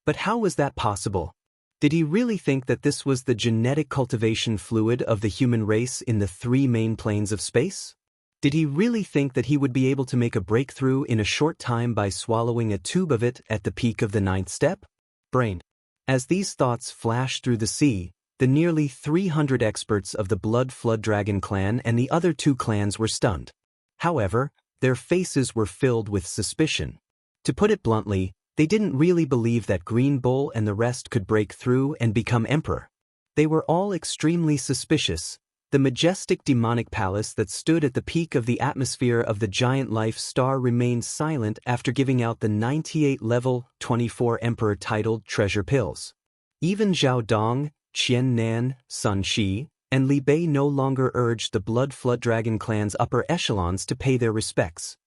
But how was that possible? Did he really think that this was the genetic cultivation fluid of the human race in the three main planes of space? Did he really think that he would be able to make a breakthrough in a short time by swallowing a tube of it at the peak of the 9th step? Brain. As these thoughts flashed through the sea, the nearly 300 experts of the Blood Flood Dragon clan and the other two clans were stunned. However, their faces were filled with suspicion. To put it bluntly, they didn't really believe that Green Bull and the rest could break through and become emperor. They were all extremely suspicious. The majestic demonic palace that stood at the peak of the atmosphere of the giant life star remained silent after giving out the 98 level 24 emperor titled treasure pills. Even Zhao Dong, Qian Nan, Sun Shi, and Li Bei no longer urged the Blood Flood Dragon clan's upper echelons to pay their respects.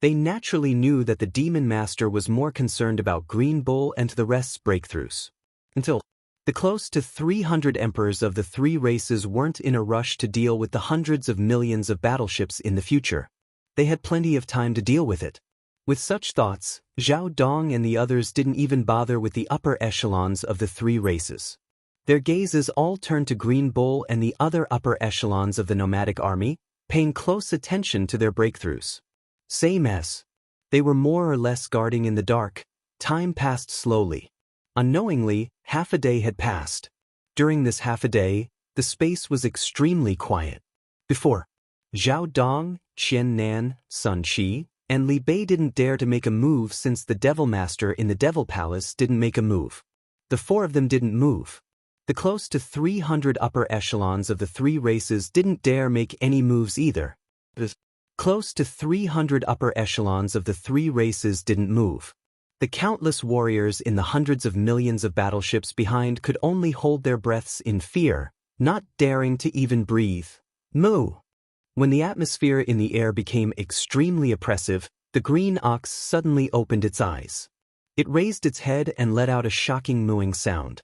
They naturally knew that the Demon Master was more concerned about Green Bull and the rest's breakthroughs. Until the close to 300 emperors of the three races weren't in a rush to deal with the hundreds of millions of battleships in the future. They had plenty of time to deal with it. With such thoughts, Zhao Dong and the others didn't even bother with the upper echelons of the three races. Their gazes all turned to Green Bull and the other upper echelons of the nomadic army, paying close attention to their breakthroughs. Same as they were more or less guarding in the dark. Time passed slowly. Unknowingly, half a day had passed. During this half a day, the space was extremely quiet. Before, Zhao Dong, Qian Nan, Sun Shi, and Li Bei didn't dare to make a move since the Devil Master in the Devil Palace didn't make a move. The four of them didn't move. The close to 300 upper echelons of the three races didn't dare make any moves either. The close to 300 upper echelons of the three races didn't move. The countless warriors in the hundreds of millions of battleships behind could only hold their breaths in fear, not daring to even breathe. Moo! When the atmosphere in the air became extremely oppressive, the green ox suddenly opened its eyes. It raised its head and let out a shocking mooing sound.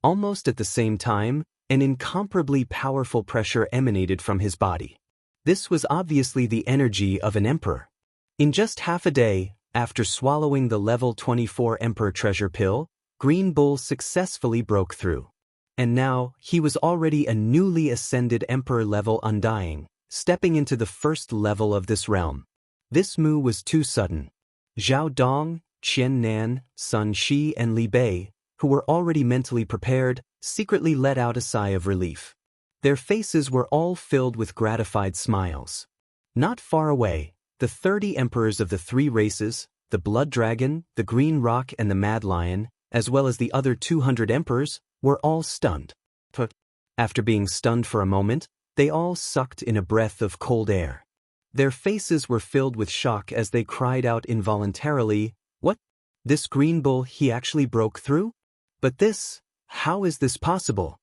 Almost at the same time, an incomparably powerful pressure emanated from his body. This was obviously the energy of an emperor. In just half a day, after swallowing the level 24 Emperor Treasure Pill, Green Bull successfully broke through. And now, he was already a newly ascended Emperor level Undying, stepping into the first level of this realm. This move was too sudden. Zhao Dong, Qian Nan, Sun Shi and Li Bei, who were already mentally prepared, secretly let out a sigh of relief. Their faces were all filled with gratified smiles. Not far away, the 30 emperors of the 3 races, the Blood Dragon, the Green Rock and the Mad Lion, as well as the other 200 emperors, were all stunned. After being stunned for a moment, they all sucked in a breath of cold air. Their faces were filled with shock as they cried out involuntarily, "What? This Green Bull, he actually broke through? But how is this possible?"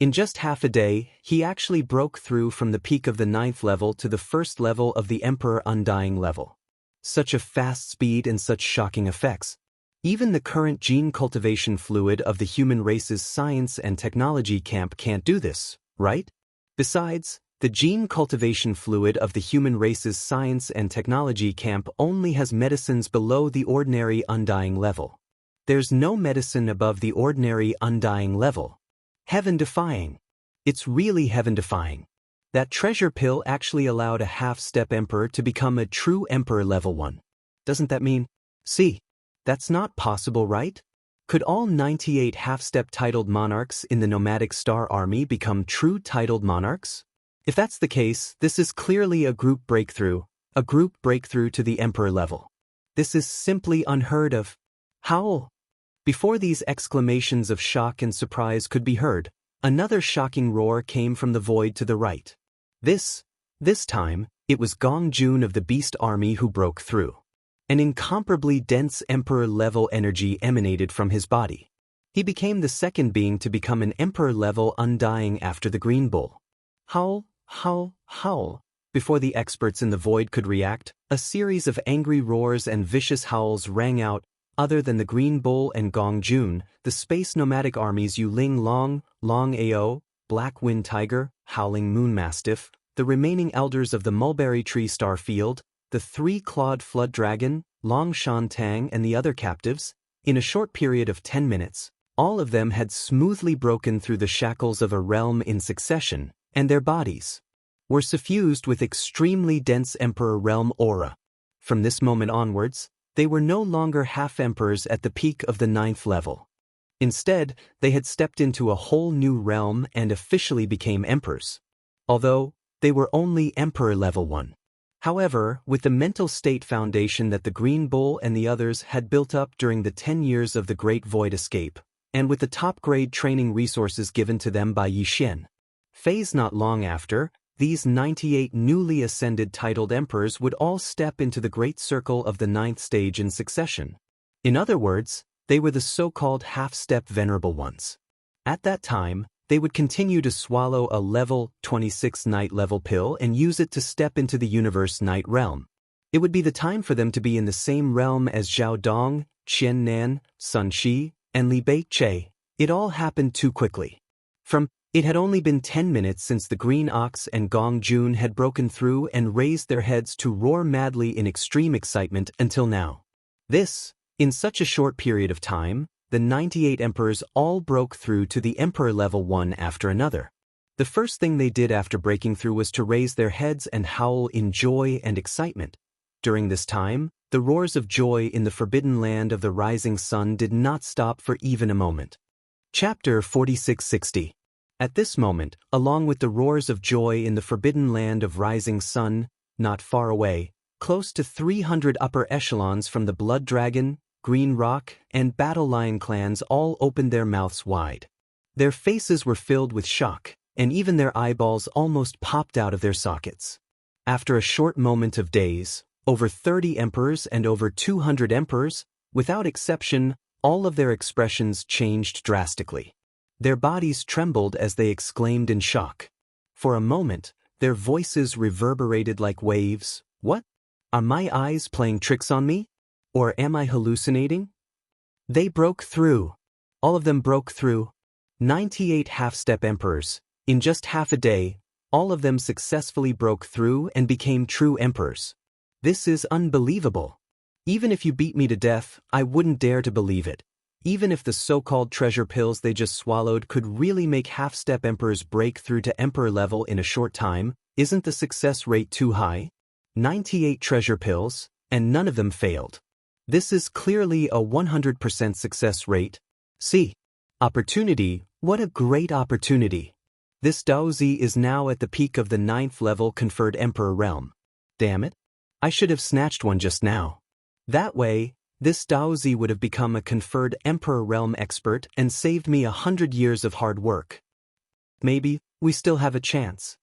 In just half a day, he actually broke through from the peak of the 9th level to the first level of the Emperor Undying level. Such a fast speed and such shocking effects. Even the current gene cultivation fluid of the human race's science and technology camp can't do this, right? Besides, the gene cultivation fluid of the human race's science and technology camp only has medicines below the ordinary Undying level. There's no medicine above the ordinary Undying level. Heaven-defying. It's really heaven-defying. That treasure pill actually allowed a half-step emperor to become a true emperor level 1. Doesn't that mean? See, that's not possible, right? Could all 98 half-step titled monarchs in the nomadic star army become true titled monarchs? If that's the case, this is clearly a group breakthrough to the emperor level. This is simply unheard of. Howl! Before these exclamations of shock and surprise could be heard, another shocking roar came from the void to the right. This time, it was Gong Jun of the Beast Army who broke through. An incomparably dense emperor-level energy emanated from his body. He became the second being to become an emperor-level Undying after the Green Bull. Howl, howl, howl. Before the experts in the void could react, a series of angry roars and vicious howls rang out. Other than the Green Bull and Gong Jun, the space nomadic armies Yuling Long, Long Ao, Black Wind Tiger, Howling Moon Mastiff, the remaining elders of the Mulberry Tree Star Field, the 3-clawed Flood Dragon, Long Shan Tang and the other captives, in a short period of 10 minutes, all of them had smoothly broken through the shackles of a realm in succession, and their bodies were suffused with extremely dense Emperor Realm aura. From this moment onwards, they were no longer half-emperors at the peak of the 9th level. Instead, they had stepped into a whole new realm and officially became emperors. Although, they were only Emperor Level 1. However, with the mental state foundation that the Green Bull and the others had built up during the 10 years of the Great Void Escape, and with the top-grade training resources given to them by Yixian Fei's not long after, these 98 newly ascended titled emperors would all step into the great circle of the 9th stage in succession. In other words, they were the so-called half-step venerable ones. At that time, they would continue to swallow a level 26 night level pill and use it to step into the universe night realm. It would be the time for them to be in the same realm as Zhao Dong, Qian Nan, Sun Shi, and Li Bei Che. It all happened too quickly. It had only been 10 minutes since the Green Ox and Gong Jun had broken through and raised their heads to roar madly in extreme excitement until now. In such a short period of time, the 98 emperors all broke through to the Emperor Level 1 after another. The first thing they did after breaking through was to raise their heads and howl in joy and excitement. During this time, the roars of joy in the forbidden land of the rising sun did not stop for even a moment. Chapter 4660. At this moment, along with the roars of joy in the forbidden land of rising sun, not far away, close to 300 upper echelons from the Blood Dragon, Green Rock, and Battle Lion clans all opened their mouths wide. Their faces were filled with shock, and even their eyeballs almost popped out of their sockets. After a short moment of daze, over 30 emperors and over 200 emperors, Without exception, all of their expressions changed drastically. Their bodies trembled as they exclaimed in shock. For a moment, their voices reverberated like waves. What? Are my eyes playing tricks on me? Or am I hallucinating? They broke through. All of them broke through. 98 half-step emperors. In just half a day, all of them successfully broke through and became true emperors. This is unbelievable. Even if you beat me to death, I wouldn't dare to believe it. Even if the so-called treasure pills they just swallowed could really make half-step emperors break through to emperor level in a short time, isn't the success rate too high? 98 treasure pills, and none of them failed. This is clearly a 100% success rate. See? Opportunity, what a great opportunity. This Daozi is now at the peak of the 9th level conferred emperor realm. Damn it. I should have snatched one just now. That way, this Daozi would have become a conferred emperor realm expert and saved me 100 years of hard work. Maybe, we still have a chance.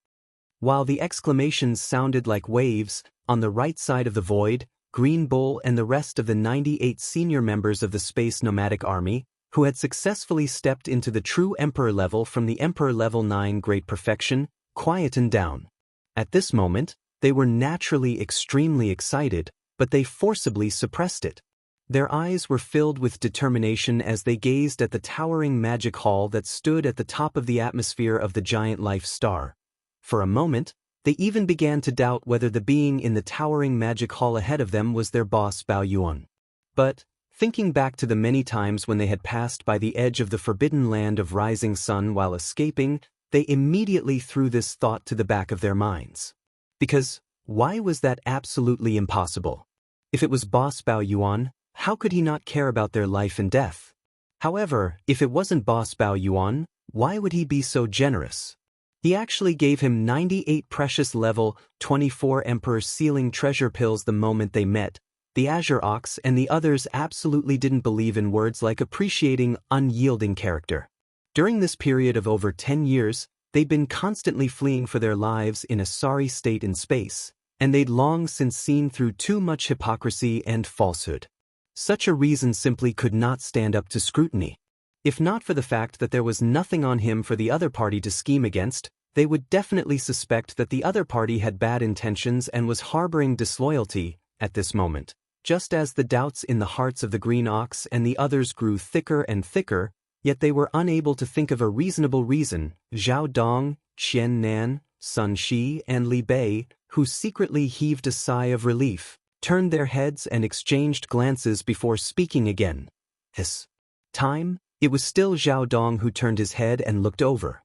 While the exclamations sounded like waves, on the right side of the void, Green Bull and the rest of the 98 senior members of the Space Nomadic Army, who had successfully stepped into the true Emperor level from the Emperor Level 9 Great Perfection, quietened down. At this moment, they were naturally extremely excited, but they forcibly suppressed it. Their eyes were filled with determination as they gazed at the towering magic hall that stood at the top of the atmosphere of the giant life star. For a moment, they even began to doubt whether the being in the towering magic hall ahead of them was their boss Bao Yuan. But, thinking back to the many times when they had passed by the edge of the forbidden land of rising sun while escaping, they immediately threw this thought to the back of their minds. Because, why was that absolutely impossible? If it was boss Bao Yuan, how could he not care about their life and death? However, if it wasn't boss Bao Yuan, why would he be so generous? He actually gave him 98 precious level 24 Emperor Sealing treasure pills the moment they met. The Azure Ox and the others absolutely didn't believe in words like appreciating unyielding character. During this period of over 10 years, they'd been constantly fleeing for their lives in a sorry state in space, and they'd long since seen through too much hypocrisy and falsehood. Such a reason simply could not stand up to scrutiny. If not for the fact that there was nothing on him for the other party to scheme against, they would definitely suspect that the other party had bad intentions and was harboring disloyalty at this moment. Just as the doubts in the hearts of the Green Ox and the others grew thicker and thicker, yet they were unable to think of a reasonable reason, Zhao Dong, Qian Nan, Sun Shi, and Li Bei, who secretly heaved a sigh of relief, turned their heads and exchanged glances before speaking again. This time, it was still Zhao Dong who turned his head and looked over.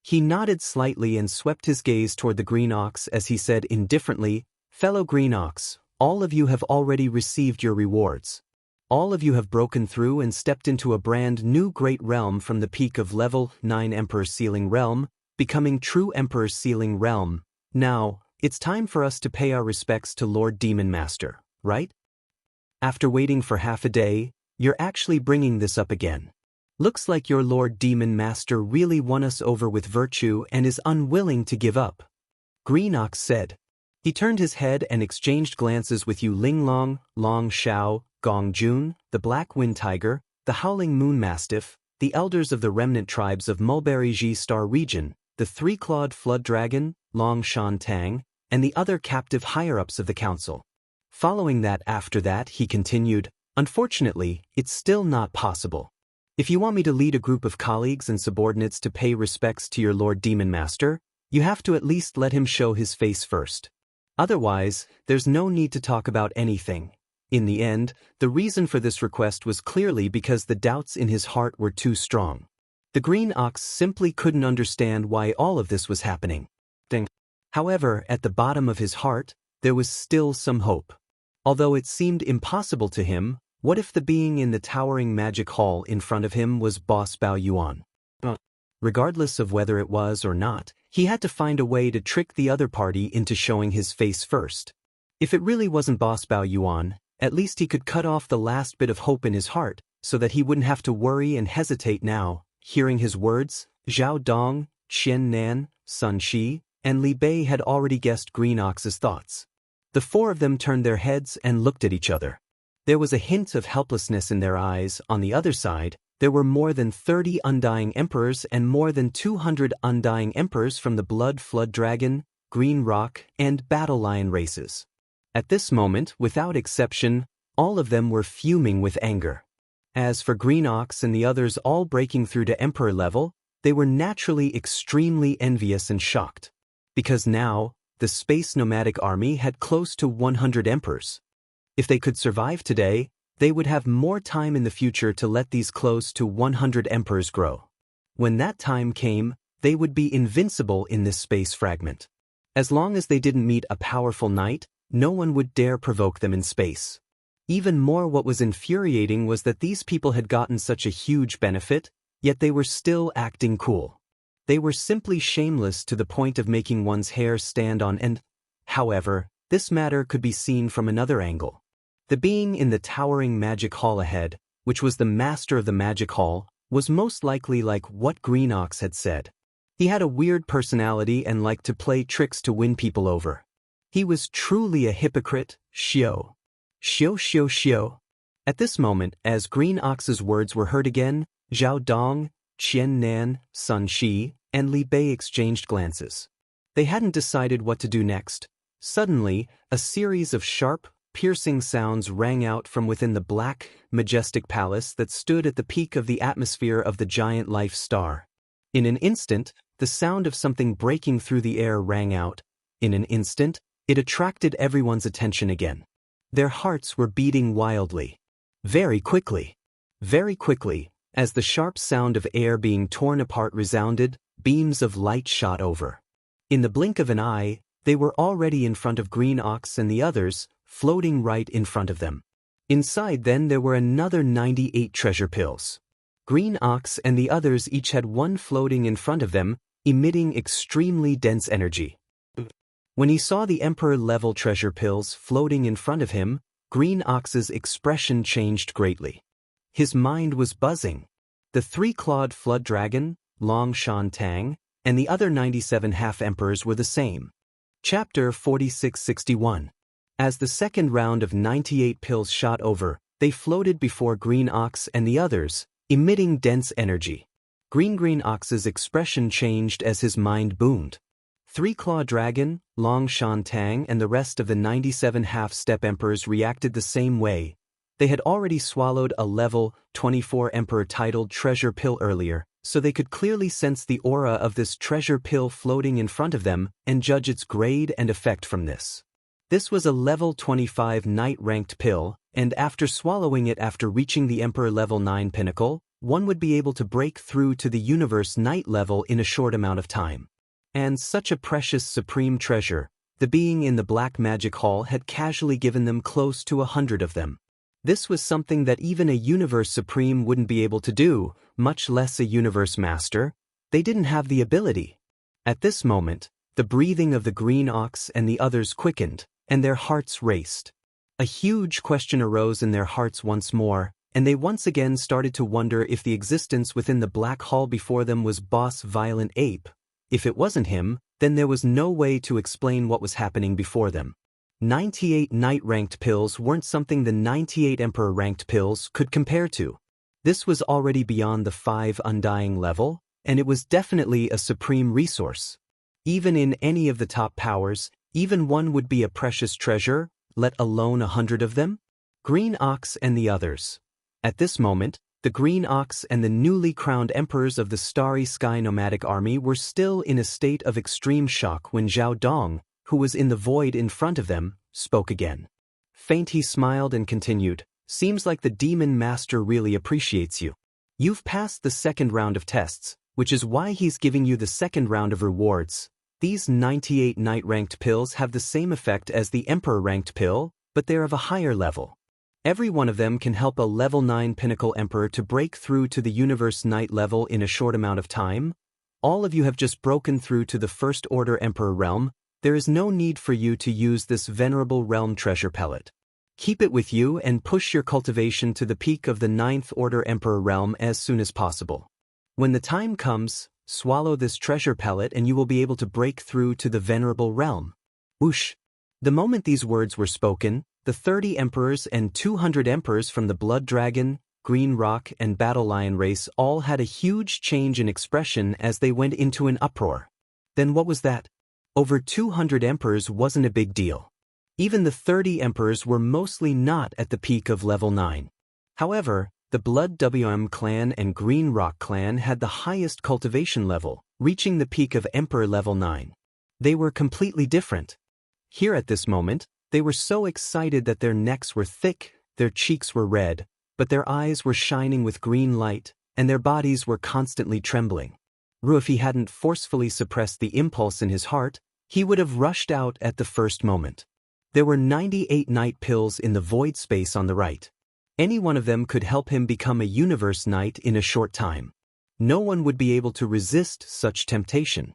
He nodded slightly and swept his gaze toward the Green Ox as he said indifferently, "Fellow Green Ox, all of you have already received your rewards. All of you have broken through and stepped into a brand new great realm from the peak of level 9 Emperor Sealing Realm, becoming true Emperor Sealing Realm. Now, it's time for us to pay our respects to Lord Demon Master, right? After waiting for half a day, you're actually bringing this up again. Looks like your Lord Demon Master really won us over with virtue and is unwilling to give up," Green Ox said. He turned his head and exchanged glances with Yu Linglong, Long Xiao, Gong Jun, the Black Wind Tiger, the Howling Moon Mastiff, the elders of the remnant tribes of Mulberry Ji Star region, the three-clawed Flood Dragon, Long Shan Tang, and the other captive higher-ups of the council. Following that after that he continued, "Unfortunately, it's still not possible. If you want me to lead a group of colleagues and subordinates to pay respects to your Lord Demon Master, you have to at least let him show his face first. Otherwise, there's no need to talk about anything." In the end, the reason for this request was clearly because the doubts in his heart were too strong. The Green Ox simply couldn't understand why all of this was happening. However, at the bottom of his heart, there was still some hope. Although it seemed impossible to him, what if the being in the towering magic hall in front of him was boss Bao Yuan? Regardless of whether it was or not, he had to find a way to trick the other party into showing his face first. If it really wasn't boss Bao Yuan, at least he could cut off the last bit of hope in his heart, so that he wouldn't have to worry and hesitate now. Hearing his words, Zhao Dong, Qian Nan, Sun Shi, and Li Bei had already guessed Green Ox's thoughts. The four of them turned their heads and looked at each other. There was a hint of helplessness in their eyes. On the other side, there were more than 30 Undying Emperors and more than 200 Undying Emperors from the Blood Flood Dragon, Green Rock, and Battle Lion races. At this moment, without exception, all of them were fuming with anger. As for Green Ox and the others all breaking through to Emperor level, they were naturally extremely envious and shocked. Because now, the Space Nomadic Army had close to 100 Emperors. If they could survive today, they would have more time in the future to let these close to 100 Emperors grow. When that time came, they would be invincible in this space fragment. As long as they didn't meet a powerful knight, no one would dare provoke them in space. Even more, what was infuriating was that these people had gotten such a huge benefit, yet they were still acting cool. They were simply shameless to the point of making one's hair stand on end. However, this matter could be seen from another angle. The being in the towering magic hall ahead, which was the master of the magic hall, was most likely like what Green Ox had said. He had a weird personality and liked to play tricks to win people over. He was truly a hypocrite. Xiao. Xiao xiao xiao. At this moment, as Green Ox's words were heard again, Zhao Dong, Qian Nan, Sun Shi, and Li Bei exchanged glances. They hadn't decided what to do next. Suddenly, a series of sharp, piercing sounds rang out from within the black, majestic palace that stood at the peak of the atmosphere of the giant life star. In an instant, the sound of something breaking through the air rang out. In an instant, it attracted everyone's attention again. Their hearts were beating wildly. Very quickly, as the sharp sound of air being torn apart resounded, beams of light shot over. In the blink of an eye, they were already in front of Green Ox and the others, floating right in front of them. Inside then there were another 98 treasure pills. Green Ox and the others each had one floating in front of them, emitting extremely dense energy. When he saw the Emperor-level treasure pills floating in front of him, Green Ox's expression changed greatly. His mind was buzzing. The three-clawed flood dragon, Long Shan Tang, and the other 97 half-emperors were the same. Chapter 4661. As the second round of 98 pills shot over, they floated before Green Ox and the others, emitting dense energy. Green Ox's expression changed as his mind boomed. Three-Claw Dragon, Long Shan Tang and the rest of the 97 half-step emperors reacted the same way. They had already swallowed a level 24 emperor-titled treasure pill earlier, so they could clearly sense the aura of this treasure pill floating in front of them and judge its grade and effect from this. This was a level 25 knight-ranked pill, and after swallowing it after reaching the Emperor level 9 pinnacle, one would be able to break through to the universe knight level in a short amount of time. And such a precious supreme treasure, the being in the black magic hall had casually given them close to 100 of them. This was something that even a universe supreme wouldn't be able to do, much less a universe master. They didn't have the ability. At this moment, the breathing of the Green Ox and the others quickened, and their hearts raced. A huge question arose in their hearts once more, and they once again started to wonder if the existence within the black hall before them was Boss Violent Ape. If it wasn't him, then there was no way to explain what was happening before them. 98 knight-ranked pills weren't something the 98 emperor-ranked pills could compare to. This was already beyond the 5 undying level, and it was definitely a supreme resource. Even in any of the top powers, even one would be a precious treasure, let alone 100 of them. Green Ox and the others. At this moment, the Green Ox and the newly crowned emperors of the Starry Sky Nomadic Army were still in a state of extreme shock when Zhao Dong, who was in the void in front of them, spoke again. Faint he smiled and continued, "Seems like the Demon Master really appreciates you. You've passed the second round of tests, which is why he's giving you the second round of rewards. These 98 knight-ranked pills have the same effect as the Emperor-ranked pill, but they're of a higher level. Every one of them can help a level 9 pinnacle emperor to break through to the universe knight level in a short amount of time. All of you have just broken through to the first order emperor realm. There is no need for you to use this venerable realm treasure pellet. Keep it with you and push your cultivation to the peak of the 9th order emperor realm as soon as possible. When the time comes, swallow this treasure pellet and you will be able to break through to the venerable realm." Whoosh! The moment these words were spoken, the 30 emperors and 200 emperors from the Blood Dragon, Green Rock and Battle Lion race all had a huge change in expression as they went into an uproar. Then what was that? Over 200 emperors wasn't a big deal. Even the 30 emperors were mostly not at the peak of level 9. However, the Blood WM clan and Green Rock clan had the highest cultivation level, reaching the peak of Emperor level 9. They were completely different. Here at this moment, they were so excited that their necks were thick, their cheeks were red, but their eyes were shining with green light, and their bodies were constantly trembling. If he hadn't forcefully suppressed the impulse in his heart, he would have rushed out at the first moment. There were 98 night pills in the void space on the right. Any one of them could help him become a universe knight in a short time. No one would be able to resist such temptation.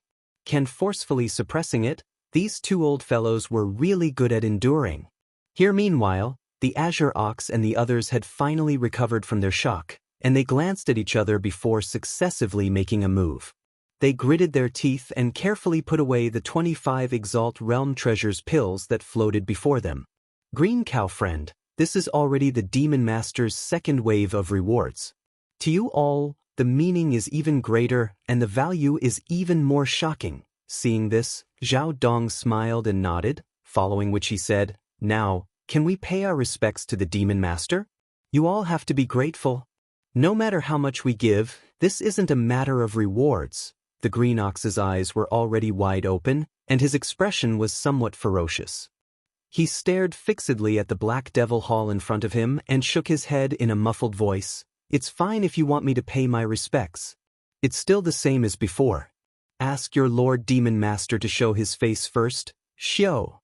Forcefully suppressing it, these two old fellows were really good at enduring. Here meanwhile, the Azure Ox and the others had finally recovered from their shock, and they glanced at each other before successively making a move. They gritted their teeth and carefully put away the 25 Exalt Realm Treasures pills that floated before them. Green Cow friend, this is already the Demon Master's second wave of rewards. To you all, the meaning is even greater and the value is even more shocking. Seeing this, Zhao Dong smiled and nodded, following which he said, "Now, can we pay our respects to the Demon Master? You all have to be grateful. No matter how much we give, this isn't a matter of rewards." The Green Ox's eyes were already wide open, and his expression was somewhat ferocious. He stared fixedly at the Black Devil Hall in front of him and shook his head in a muffled voice. "It's fine if you want me to pay my respects. It's still the same as before. Ask your Lord Demon Master to show his face first. Xiao."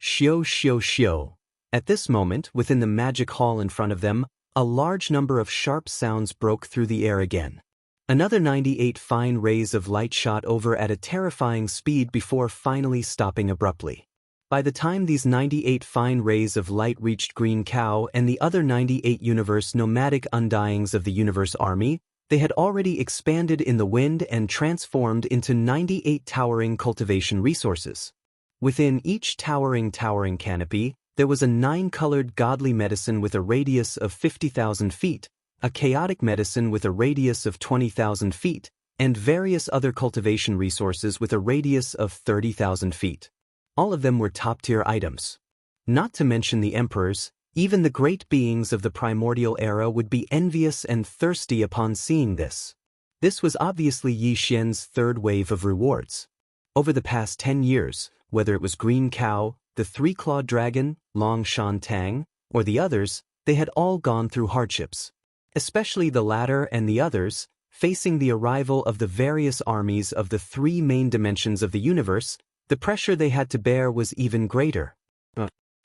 Xiao xiao xiao. At this moment, within the magic hall in front of them, a large number of sharp sounds broke through the air again. Another 98 fine rays of light shot over at a terrifying speed before finally stopping abruptly. By the time these 98 fine rays of light reached Green Cow and the other 98 universe nomadic undyings of the universe army, they had already expanded in the wind and transformed into 98 towering cultivation resources. Within each towering canopy, there was a 9-colored godly medicine with a radius of 50,000 feet, a chaotic medicine with a radius of 20,000 feet, and various other cultivation resources with a radius of 30,000 feet. All of them were top-tier items. Not to mention the emperors, even the great beings of the primordial era would be envious and thirsty upon seeing this. This was obviously Yi Xian's third wave of rewards. Over the past 10 years, whether it was Green Cow, the Three-Clawed Dragon, Long Shan Tang, or the others, they had all gone through hardships. Especially the latter and the others, facing the arrival of the various armies of the three main dimensions of the universe, the pressure they had to bear was even greater.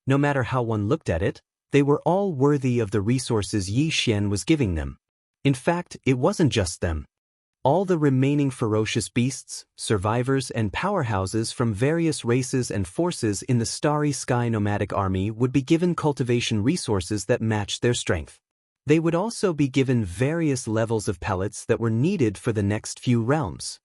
No matter how one looked at it, they were all worthy of the resources Yi Xian was giving them. In fact, it wasn't just them. All the remaining ferocious beasts, survivors and powerhouses from various races and forces in the Starry Sky Nomadic Army would be given cultivation resources that matched their strength. They would also be given various levels of pellets that were needed for the next few realms.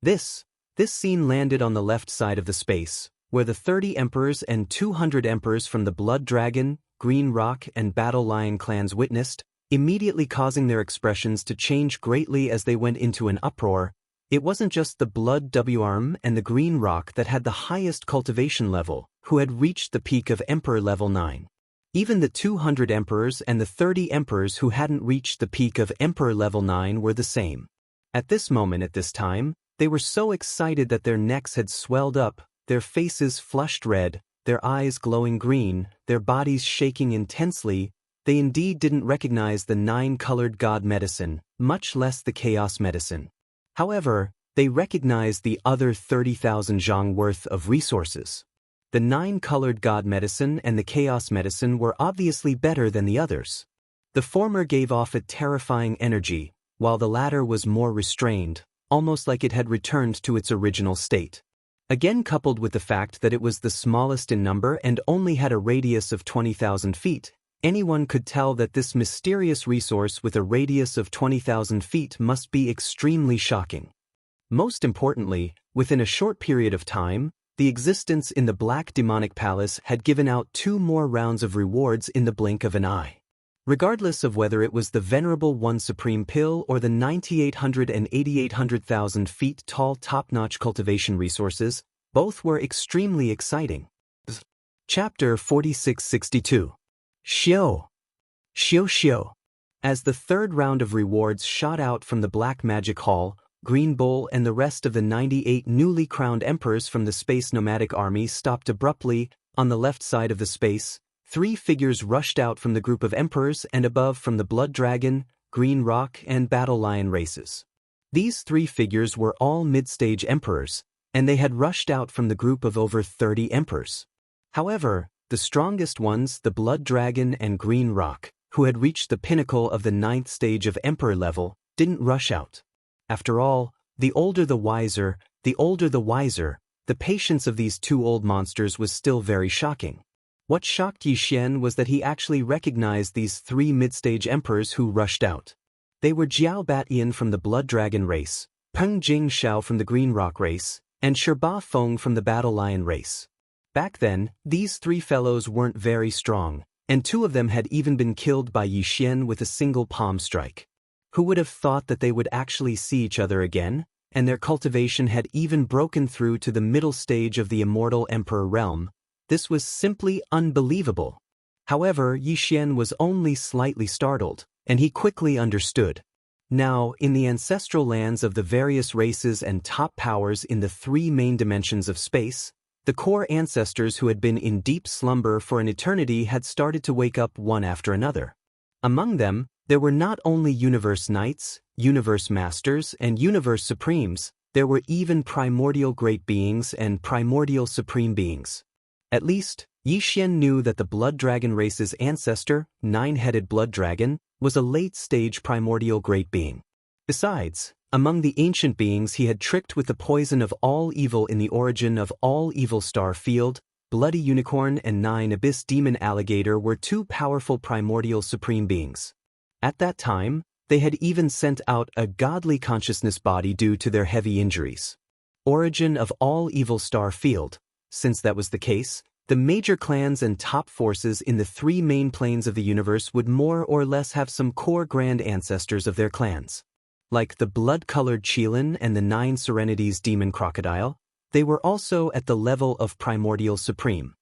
This scene landed on the left side of the space, where the 30 emperors and 200 emperors from the Blood Dragon, Green Rock and Battle Lion clans witnessed, immediately causing their expressions to change greatly as they went into an uproar. It wasn't just the Blood WM and the Green Rock that had the highest cultivation level, who had reached the peak of Emperor level 9. Even the 200 emperors and the 30 emperors who hadn't reached the peak of Emperor level 9 were the same. At this moment at this time, they were so excited that their necks had swelled up, their faces flushed red, their eyes glowing green, their bodies shaking intensely. They indeed didn't recognize the 9-colored god medicine, much less the chaos medicine. However, they recognized the other 30,000 zhang worth of resources. The 9-colored god medicine and the chaos medicine were obviously better than the others. The former gave off a terrifying energy, while the latter was more restrained, almost like it had returned to its original state. Again, coupled with the fact that it was the smallest in number and only had a radius of 20,000 feet, anyone could tell that this mysterious resource with a radius of 20,000 feet must be extremely shocking. Most importantly, within a short period of time, the existence in the Black Demonic Palace had given out 2 more rounds of rewards in the blink of an eye. Regardless of whether it was the venerable One Supreme Pill or the 9,800 and 8,800,000 feet tall top-notch cultivation resources, both were extremely exciting. Chapter 4662. Xiao. Xiao Xiao. As the 3rd round of rewards shot out from the Black Magic Hall, Green Bull and the rest of the 98 newly crowned emperors from the Space Nomadic Army stopped abruptly. On the left side of the space, 3 figures rushed out from the group of emperors and above from the Blood Dragon, Green Rock, and Battle Lion races. These 3 figures were all mid-stage emperors, and they had rushed out from the group of over 30 emperors. However, the strongest ones, the Blood Dragon and Green Rock, who had reached the pinnacle of the 9th stage of emperor level, didn't rush out. After all, the older the wiser, the patience of these 2 old monsters was still very shocking. What shocked Yi Xian was that he actually recognized these 3 mid-stage emperors who rushed out. They were Jiao Batian from the Blood Dragon race, Peng Jingxiao from the Green Rock race, and Shiba Feng from the Battle Lion race. Back then, these 3 fellows weren't very strong, and 2 of them had even been killed by Yi Xian with a single palm strike. Who would have thought that they would actually see each other again? And their cultivation had even broken through to the middle stage of the Immortal Emperor realm. This was simply unbelievable. However, Yi Xian was only slightly startled, and he quickly understood. Now, in the ancestral lands of the various races and top powers in the 3 main dimensions of space, the core ancestors who had been in deep slumber for an eternity had started to wake up one after another. Among them, there were not only Universe Knights, Universe Masters, and Universe Supremes, there were even Primordial Great Beings and Primordial Supreme Beings. At least, Yi Xian knew that the Blood Dragon race's ancestor, 9-headed Blood Dragon, was a late-stage Primordial Great Being. Besides, among the ancient beings he had tricked with the poison of all evil in the origin of all evil Star Field, Bloody Unicorn and 9 Abyss Demon Alligator were 2 powerful Primordial Supreme Beings. At that time, they had even sent out a godly consciousness body due to their heavy injuries. Origin of all evil Star Field. Since that was the case, the major clans and top forces in the 3 main planes of the universe would more or less have some core grand ancestors of their clans. Like the blood-colored Qilin and the 9 Serenities Demon Crocodile, they were also at the level of Primordial Supreme.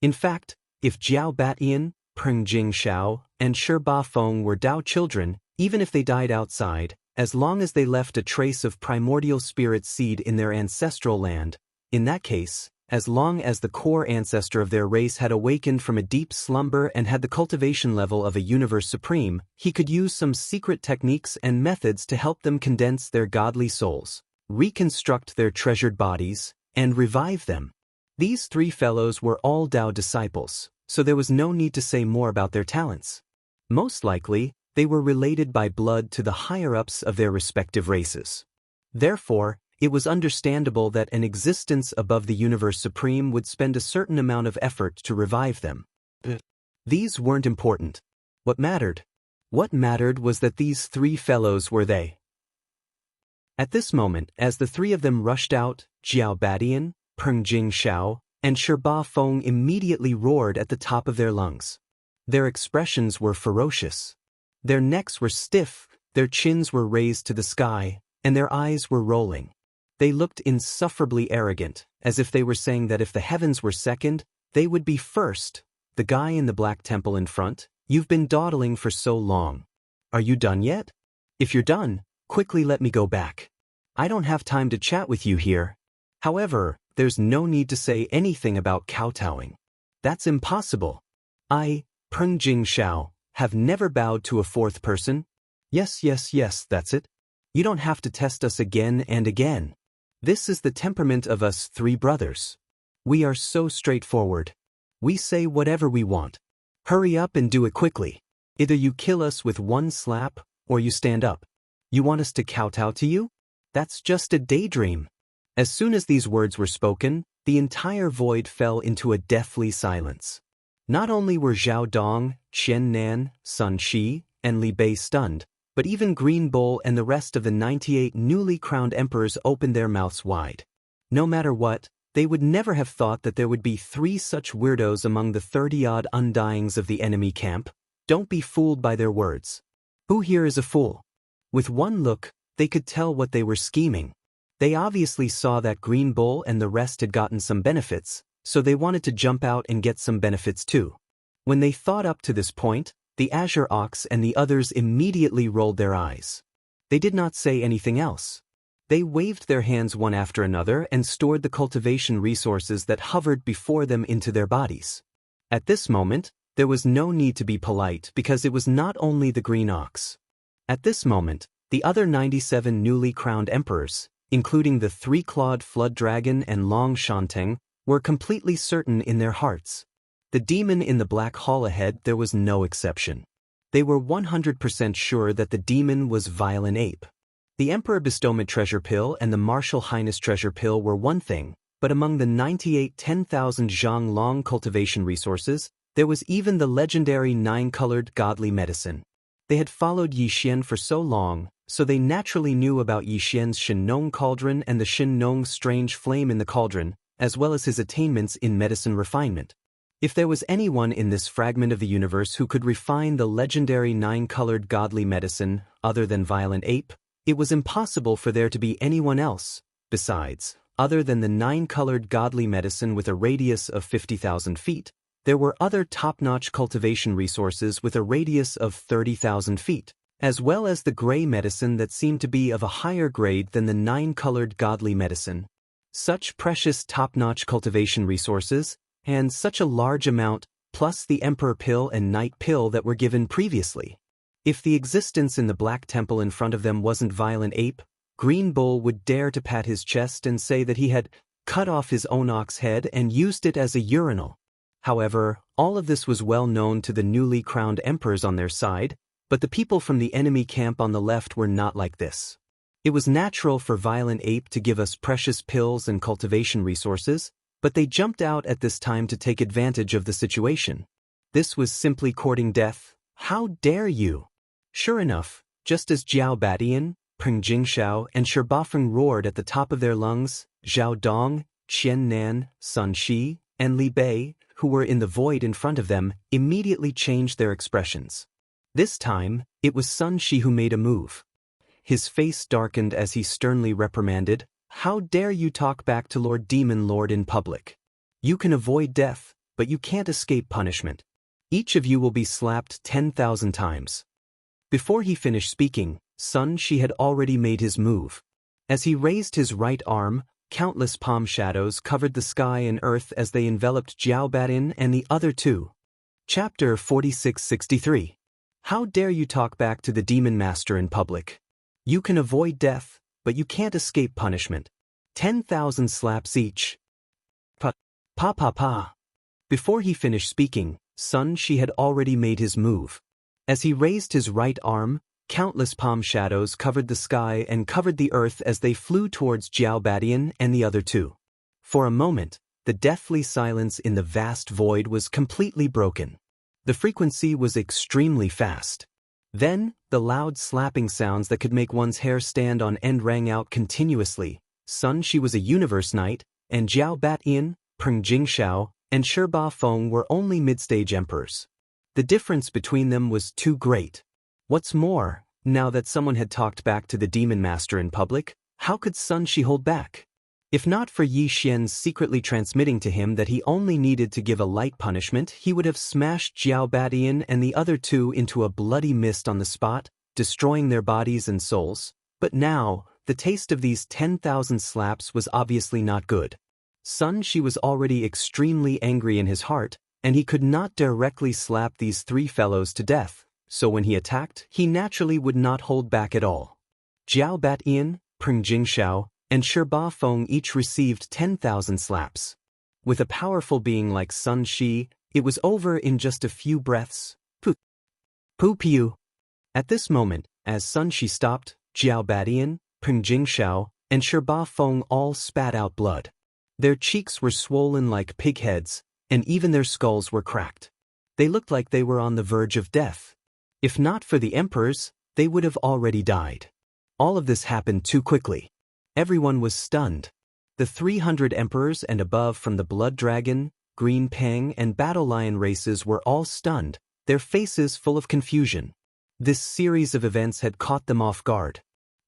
In fact, if Jiao Batian, Peng Jingxiao, and Shiba Feng were Dao children, even if they died outside, as long as they left a trace of primordial spirit seed in their ancestral land, in that case, as long as the core ancestor of their race had awakened from a deep slumber and had the cultivation level of a Universe Supreme, he could use some secret techniques and methods to help them condense their godly souls, reconstruct their treasured bodies, and revive them. These 3 fellows were all Dao disciples, so there was no need to say more about their talents. Most likely, they were related by blood to the higher-ups of their respective races. Therefore, it was understandable that an existence above the Universe Supreme would spend a certain amount of effort to revive them. These weren't important. What mattered was that these 3 fellows were they. At this moment, as the 3 of them rushed out, Jiao Batian, Peng Jingxiao, and Shiba Feng immediately roared at the top of their lungs. Their expressions were ferocious. Their necks were stiff, their chins were raised to the sky, and their eyes were rolling. They looked insufferably arrogant, as if they were saying that if the heavens were second, they would be first. The guy in the black temple in front, you've been dawdling for so long. Are you done yet? If you're done, quickly let me go back. I don't have time to chat with you here. However, there's no need to say anything about kowtowing. That's impossible. I, Peng Jingxiao, have never bowed to a 4th person. Yes, that's it. You don't have to test us again and again. This is the temperament of us 3 brothers. We are so straightforward. We say whatever we want. Hurry up and do it quickly. Either you kill us with 1 slap, or you stand up. You want us to kowtow to you? That's just a daydream. As soon as these words were spoken, the entire void fell into a deathly silence. Not only were Zhao Dong, Chen Nan, Sun Shi, and Li Bei stunned, but even Green Bull and the rest of the 98 newly crowned emperors opened their mouths wide. No matter what, They would never have thought that there would be 3 such weirdos among the 30-odd undyings of the enemy camp. Don't be fooled by their words. Who here is a fool? With one look, they could tell what they were scheming. They obviously saw that Green Bull and the rest had gotten some benefits, so they wanted to jump out and get some benefits too. When they thought up to this point, the Azure Ox and the others immediately rolled their eyes. They did not say anything else. They waved their hands one after another and stored the cultivation resources that hovered before them into their bodies. At this moment, there was no need to be polite because it was not only the Green Ox. At this moment, the other 97 newly crowned emperors, including the 3-clawed Flood Dragon and Long Shanteng, were completely certain in their hearts. The demon in the black hall ahead, there was no exception. They were 100% sure that the demon was Violent Ape. The Emperor Bestowment Treasure Pill and the Martial Highness Treasure Pill were one thing, but among the 98 10,000 Zhang Long cultivation resources, there was even the legendary 9-colored Godly Medicine. They had followed Yi Xian for so long, so they naturally knew about Yi Xian's Shen Nong Cauldron and the Shen Nong Strange Flame in the Cauldron, as well as his attainments in medicine refinement. If there was anyone in this fragment of the universe who could refine the legendary 9-colored Godly Medicine other than Violent Ape, it was impossible for there to be anyone else, besides, other than the 9-colored Godly Medicine with a radius of 50,000 feet, there were other top-notch cultivation resources with a radius of 30,000 feet, as well as the gray medicine that seemed to be of a higher grade than the 9-colored Godly Medicine. Such precious top-notch cultivation resources, and such a large amount, plus the Emperor Pill and Night Pill that were given previously. If the existence in the Black Temple in front of them wasn't Violent Ape, Green Bull would dare to pat his chest and say that he had cut off his own ox head and used it as a urinal. However, all of this was well known to the newly crowned emperors on their side, but the people from the enemy camp on the left were not like this. It was natural for Violent Ape to give us precious pills and cultivation resources, but they jumped out at this time to take advantage of the situation. This was simply courting death. How dare you? Sure enough, just as Jiao Batian, Peng Jingxiao, and Shi Bafeng roared at the top of their lungs, Zhao Dong, Qian Nan, Sun Shi, and Li Bei, who were in the void in front of them, immediately changed their expressions. This time, it was Sun Shi who made a move. His face darkened as he sternly reprimanded, "How dare you talk back to Lord Demon Lord in public? You can avoid death, but you can't escape punishment. Each of you will be slapped 10,000 times." Before he finished speaking, Sun Shi had already made his move. As he raised his right arm, countless palm shadows covered the sky and earth as they enveloped Jiao Batin and the other two. Chapter 4663. How dare you talk back to the Demon Master in public? You can avoid death, but you can't escape punishment. 10,000 slaps each. Pa. Before he finished speaking, Sun Shi had already made his move. As he raised his right arm, countless palm shadows covered the sky and covered the earth as they flew towards Jiao Batian and the other two. For a moment, the deathly silence in the vast void was completely broken. The frequency was extremely fast. Then, the loud slapping sounds that could make one's hair stand on end rang out continuously. Sun Shi was a universe knight, and Jiao Batian, Peng Jingxiao, and Shi Bafeng were only mid-stage emperors. The difference between them was too great. What's more, now that someone had talked back to the Demon Master in public, how could Sun Shi hold back? If not for Yi Xian's secretly transmitting to him that he only needed to give a light punishment, he would have smashed Jiao Batian and the other two into a bloody mist on the spot, destroying their bodies and souls. But now, the taste of these 10,000 slaps was obviously not good. Sun Shi was already extremely angry in his heart, and he could not directly slap these three fellows to death, so when he attacked, he naturally would not hold back at all. Jiao Batian, Peng Jingxiao, and Shi Bafeng each received 10,000 slaps. With a powerful being like Sun Shi, it was over in just a few breaths. Poo-pew. At this moment, as Sun Shi stopped, Jiao Batian, Peng Jingxiao, and Shi Bafeng all spat out blood. Their cheeks were swollen like pig heads, and even their skulls were cracked. They looked like they were on the verge of death. If not for the emperors, they would have already died. All of this happened too quickly. Everyone was stunned. The The 300 emperors and above from the Blood Dragon, Green Pang and Battle Lion races were all stunned, their faces full of confusion. This series of events had caught them off guard.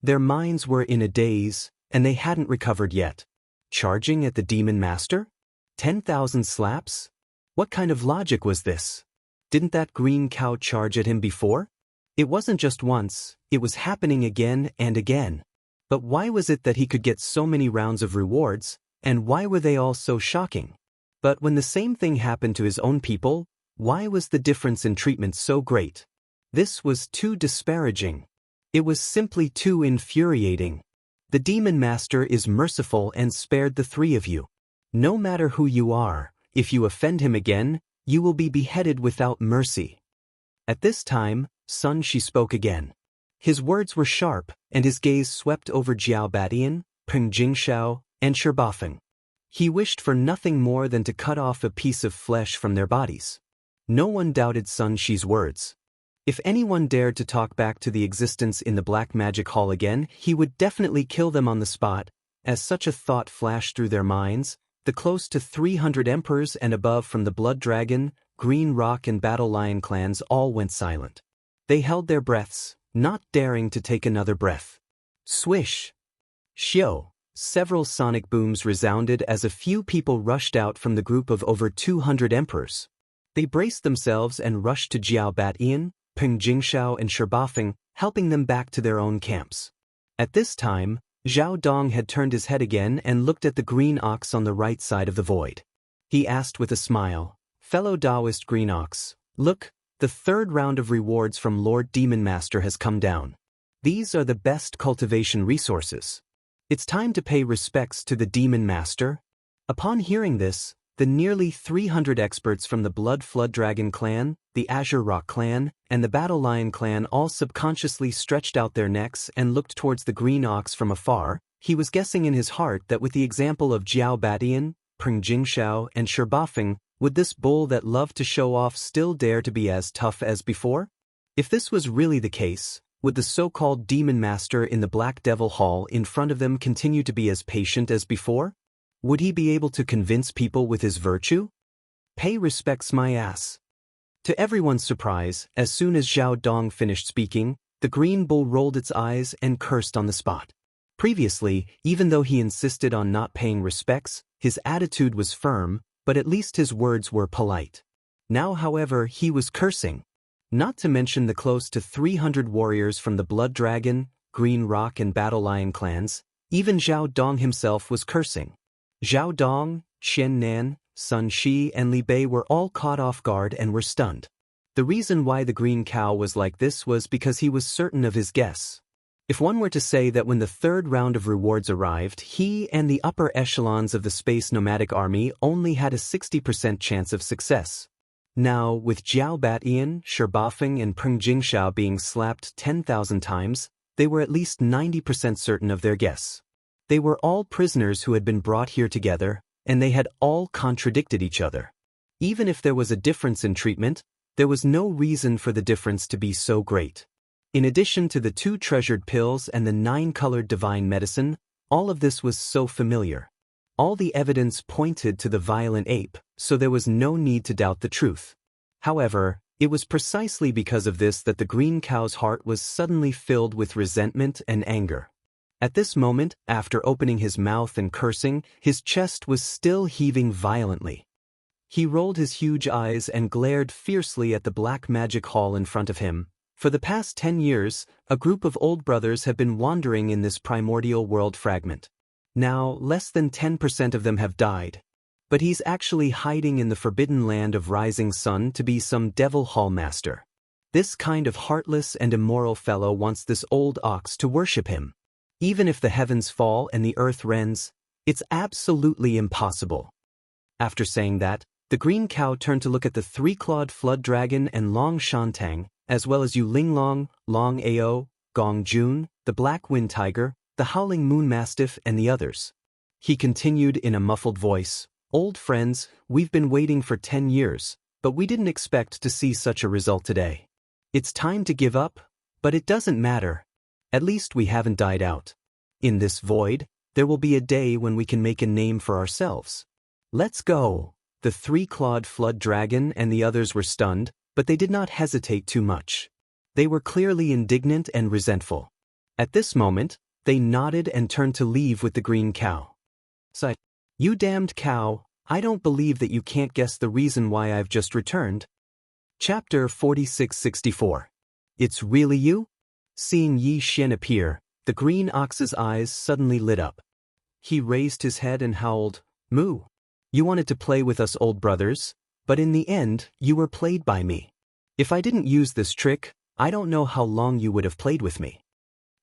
Their minds were in a daze, and they hadn't recovered yet. Charging at the Demon Master? 10,000 slaps? What kind of logic was this? Didn't that green cow charge at him before? It wasn't just once, it was happening again and again. But why was it that he could get so many rounds of rewards, and why were they all so shocking? But when the same thing happened to his own people, why was the difference in treatment so great? This was too disparaging. It was simply too infuriating. The Demon Master is merciful and spared the three of you. No matter who you are, if you offend him again, you will be beheaded without mercy. At this time, Sun Shi spoke again. His words were sharp, and his gaze swept over Jiao Batian, Peng Jingxiao, and Sherbafeng. He wished for nothing more than to cut off a piece of flesh from their bodies. No one doubted Sun Shi's words. If anyone dared to talk back to the existence in the Black Magic Hall again, he would definitely kill them on the spot. As such a thought flashed through their minds, the close to 300 emperors and above from the Blood Dragon, Green Rock and Battle Lion clans all went silent. They held their breaths, not daring to take another breath. Swish! Shio! Several sonic booms resounded as a few people rushed out from the group of over 200 emperors. They braced themselves and rushed to Jiao Batian, Peng Jingxiao and Sherbafeng, helping them back to their own camps. At this time, Zhao Dong had turned his head again and looked at the green ox on the right side of the void. He asked with a smile, "Fellow Taoist Green Ox, look, the third round of rewards from Lord Demon Master has come down. These are the best cultivation resources. It's time to pay respects to the Demon Master." Upon hearing this, the nearly 300 experts from the Blood Flood Dragon clan, the Azure Rock clan, and the Battle Lion clan all subconsciously stretched out their necks and looked towards the green ox from afar. He was guessing in his heart that with the example of Jiao Batian, Peng Jingxiao, and Sherbafeng, would this bull that loved to show off still dare to be as tough as before? If this was really the case, would the so-called Demon Master in the Black Devil Hall in front of them continue to be as patient as before? Would he be able to convince people with his virtue? Pay respects, my ass. To everyone's surprise, as soon as Zhao Dong finished speaking, the green bull rolled its eyes and cursed on the spot. Previously, even though he insisted on not paying respects, his attitude was firm, but at least his words were polite. Now, however, he was cursing. Not to mention the close to 300 warriors from the Blood Dragon, Green Rock and Battle Lion clans, even Zhao Dong himself was cursing. Zhao Dong, Xian Nan, Sun Shi and Li Bei were all caught off guard and were stunned. The reason why the green cow was like this was because he was certain of his guess. If one were to say that when the third round of rewards arrived, he and the upper echelons of the Space Nomadic Army only had a 60% chance of success. Now, with Jiao Batian, Sherbafeng and Peng Jingxiao being slapped 10,000 times, they were at least 90% certain of their guess. They were all prisoners who had been brought here together, and they had all contradicted each other. Even if there was a difference in treatment, there was no reason for the difference to be so great. In addition to the 2 treasured pills and the 9-colored divine medicine, all of this was so familiar. All the evidence pointed to the violent ape, so there was no need to doubt the truth. However, it was precisely because of this that the green cow's heart was suddenly filled with resentment and anger. At this moment, after opening his mouth and cursing, his chest was still heaving violently. He rolled his huge eyes and glared fiercely at the Black Magic Hall in front of him. For the past 10 years, a group of old brothers have been wandering in this primordial world fragment. Now, less than 10% of them have died. But he's actually hiding in the forbidden land of Rising Sun to be some devil hall master. This kind of heartless and immoral fellow wants this old ox to worship him. Even if the heavens fall and the earth rends, it's absolutely impossible. After saying that, the green cow turned to look at the 3-clawed flood dragon and Long Shantang, as well as Yu Linglong, Long Ao, Gong Jun, the black wind tiger, the howling moon mastiff and the others. He continued in a muffled voice, "Old friends, we've been waiting for 10 years, but we didn't expect to see such a result today. It's time to give up, but it doesn't matter. At least we haven't died out. In this void, There will be a day when we can make a name for ourselves. Let's go. The three-clawed flood dragon and the others were stunned, but they did not hesitate too much. They were clearly indignant and resentful. At this moment, they nodded and turned to leave with the green cow. Sighed. You damned cow, I don't believe that you can't guess the reason why I've just returned. Chapter 4664. It's really you? Seeing Yi Xian appear, the green ox's eyes suddenly lit up. He raised his head and howled, Moo! You wanted to play with us old brothers, but in the end, you were played by me. If I didn't use this trick, I don't know how long you would have played with me.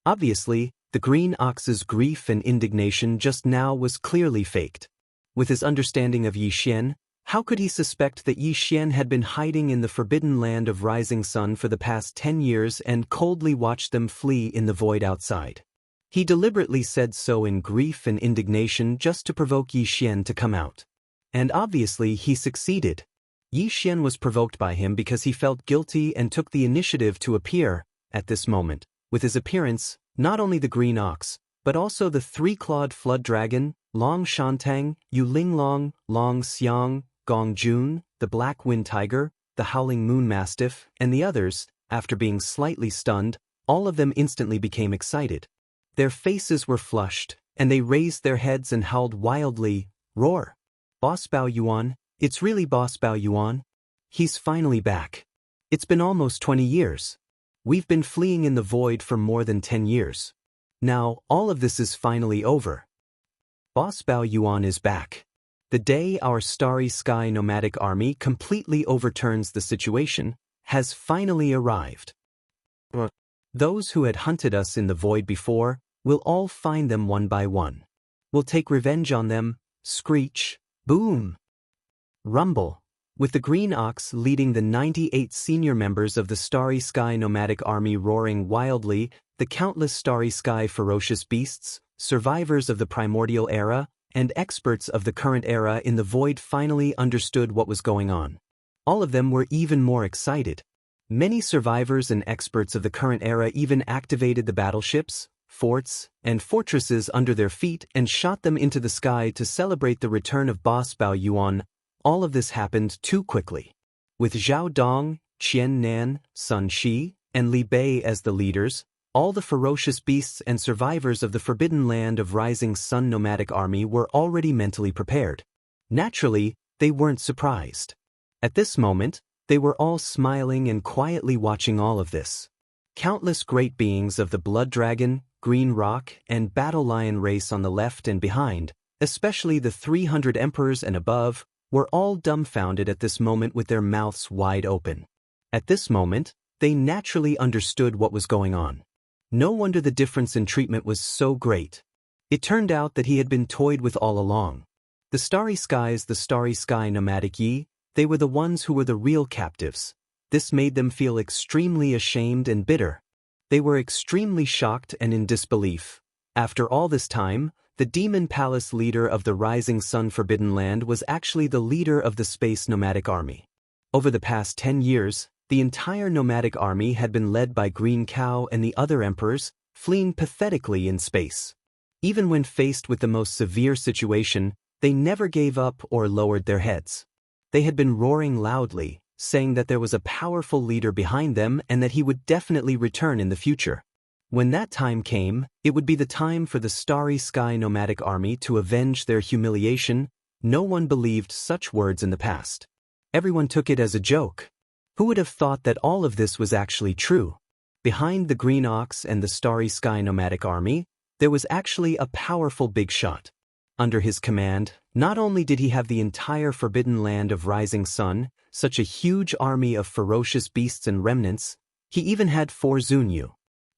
Obviously, the green ox's grief and indignation just now was clearly faked. With his understanding of Yi Xian, how could he suspect that Yi Xian had been hiding in the forbidden land of Rising Sun for the past 10 years and coldly watched them flee in the void outside? He deliberately said so in grief and indignation just to provoke Yi Xian to come out. And obviously he succeeded. Yi Xian was provoked by him because he felt guilty and took the initiative to appear, at this moment, with his appearance, not only the green ox, but also the three-clawed flood dragon, Long Shantang, Yu Linglong, Long Xiang, Gong Jun, the black wind tiger, the howling moon mastiff, and the others. After being slightly stunned, all of them instantly became excited. Their faces were flushed, and they raised their heads and howled wildly, Roar! Boss Bao Yuan, it's really Boss Bao Yuan. He's finally back. It's been almost 20 years. We've been fleeing in the void for more than 10 years. Now, all of this is finally over. Boss Bao Yuan is back. The day our Starry Sky nomadic army completely overturns the situation has finally arrived. Those who had hunted us in the void before will all find them one by one. We'll take revenge on them. Screech, boom, rumble. With the green ox leading the 98 senior members of the Starry Sky nomadic army roaring wildly, the countless Starry Sky ferocious beasts, survivors of the primordial era, and experts of the current era in the void finally understood what was going on. All of them were even more excited. Many survivors and experts of the current era even activated the battleships, forts, and fortresses under their feet and shot them into the sky to celebrate the return of Boss Bao Yuan. All of this happened too quickly. With Zhao Dong, Qian Nan, Sun Shi, and Li Bei as the leaders, all the ferocious beasts and survivors of the forbidden land of Rising Sun nomadic army were already mentally prepared. Naturally, they weren't surprised. At this moment, they were all smiling and quietly watching all of this. Countless great beings of the Blood Dragon, Green Rock, and Battle Lion race on the left and behind, especially the 300 emperors and above, were all dumbfounded at this moment with their mouths wide open. At this moment, they naturally understood what was going on. No wonder the difference in treatment was so great. It turned out that he had been toyed with all along. The Starry Sky nomadic Yi, they were the ones who were the real captives. This made them feel extremely ashamed and bitter. They were extremely shocked and in disbelief. After all this time, the Demon Palace leader of the Rising Sun Forbidden Land was actually the leader of the Space Nomadic Army. Over the past 10 years, the entire nomadic army had been led by Green Cow and the other emperors, fleeing pathetically in space. Even when faced with the most severe situation, they never gave up or lowered their heads. They had been roaring loudly, saying that there was a powerful leader behind them and that he would definitely return in the future. When that time came, it would be the time for the Starry Sky nomadic army to avenge their humiliation. No one believed such words in the past. Everyone took it as a joke. Who would have thought that all of this was actually true? Behind the Green Ox and the Starry Sky nomadic army, there was actually a powerful big shot. Under his command, not only did he have the entire forbidden land of Rising Sun, such a huge army of ferocious beasts and remnants, he even had 4 Zunyu.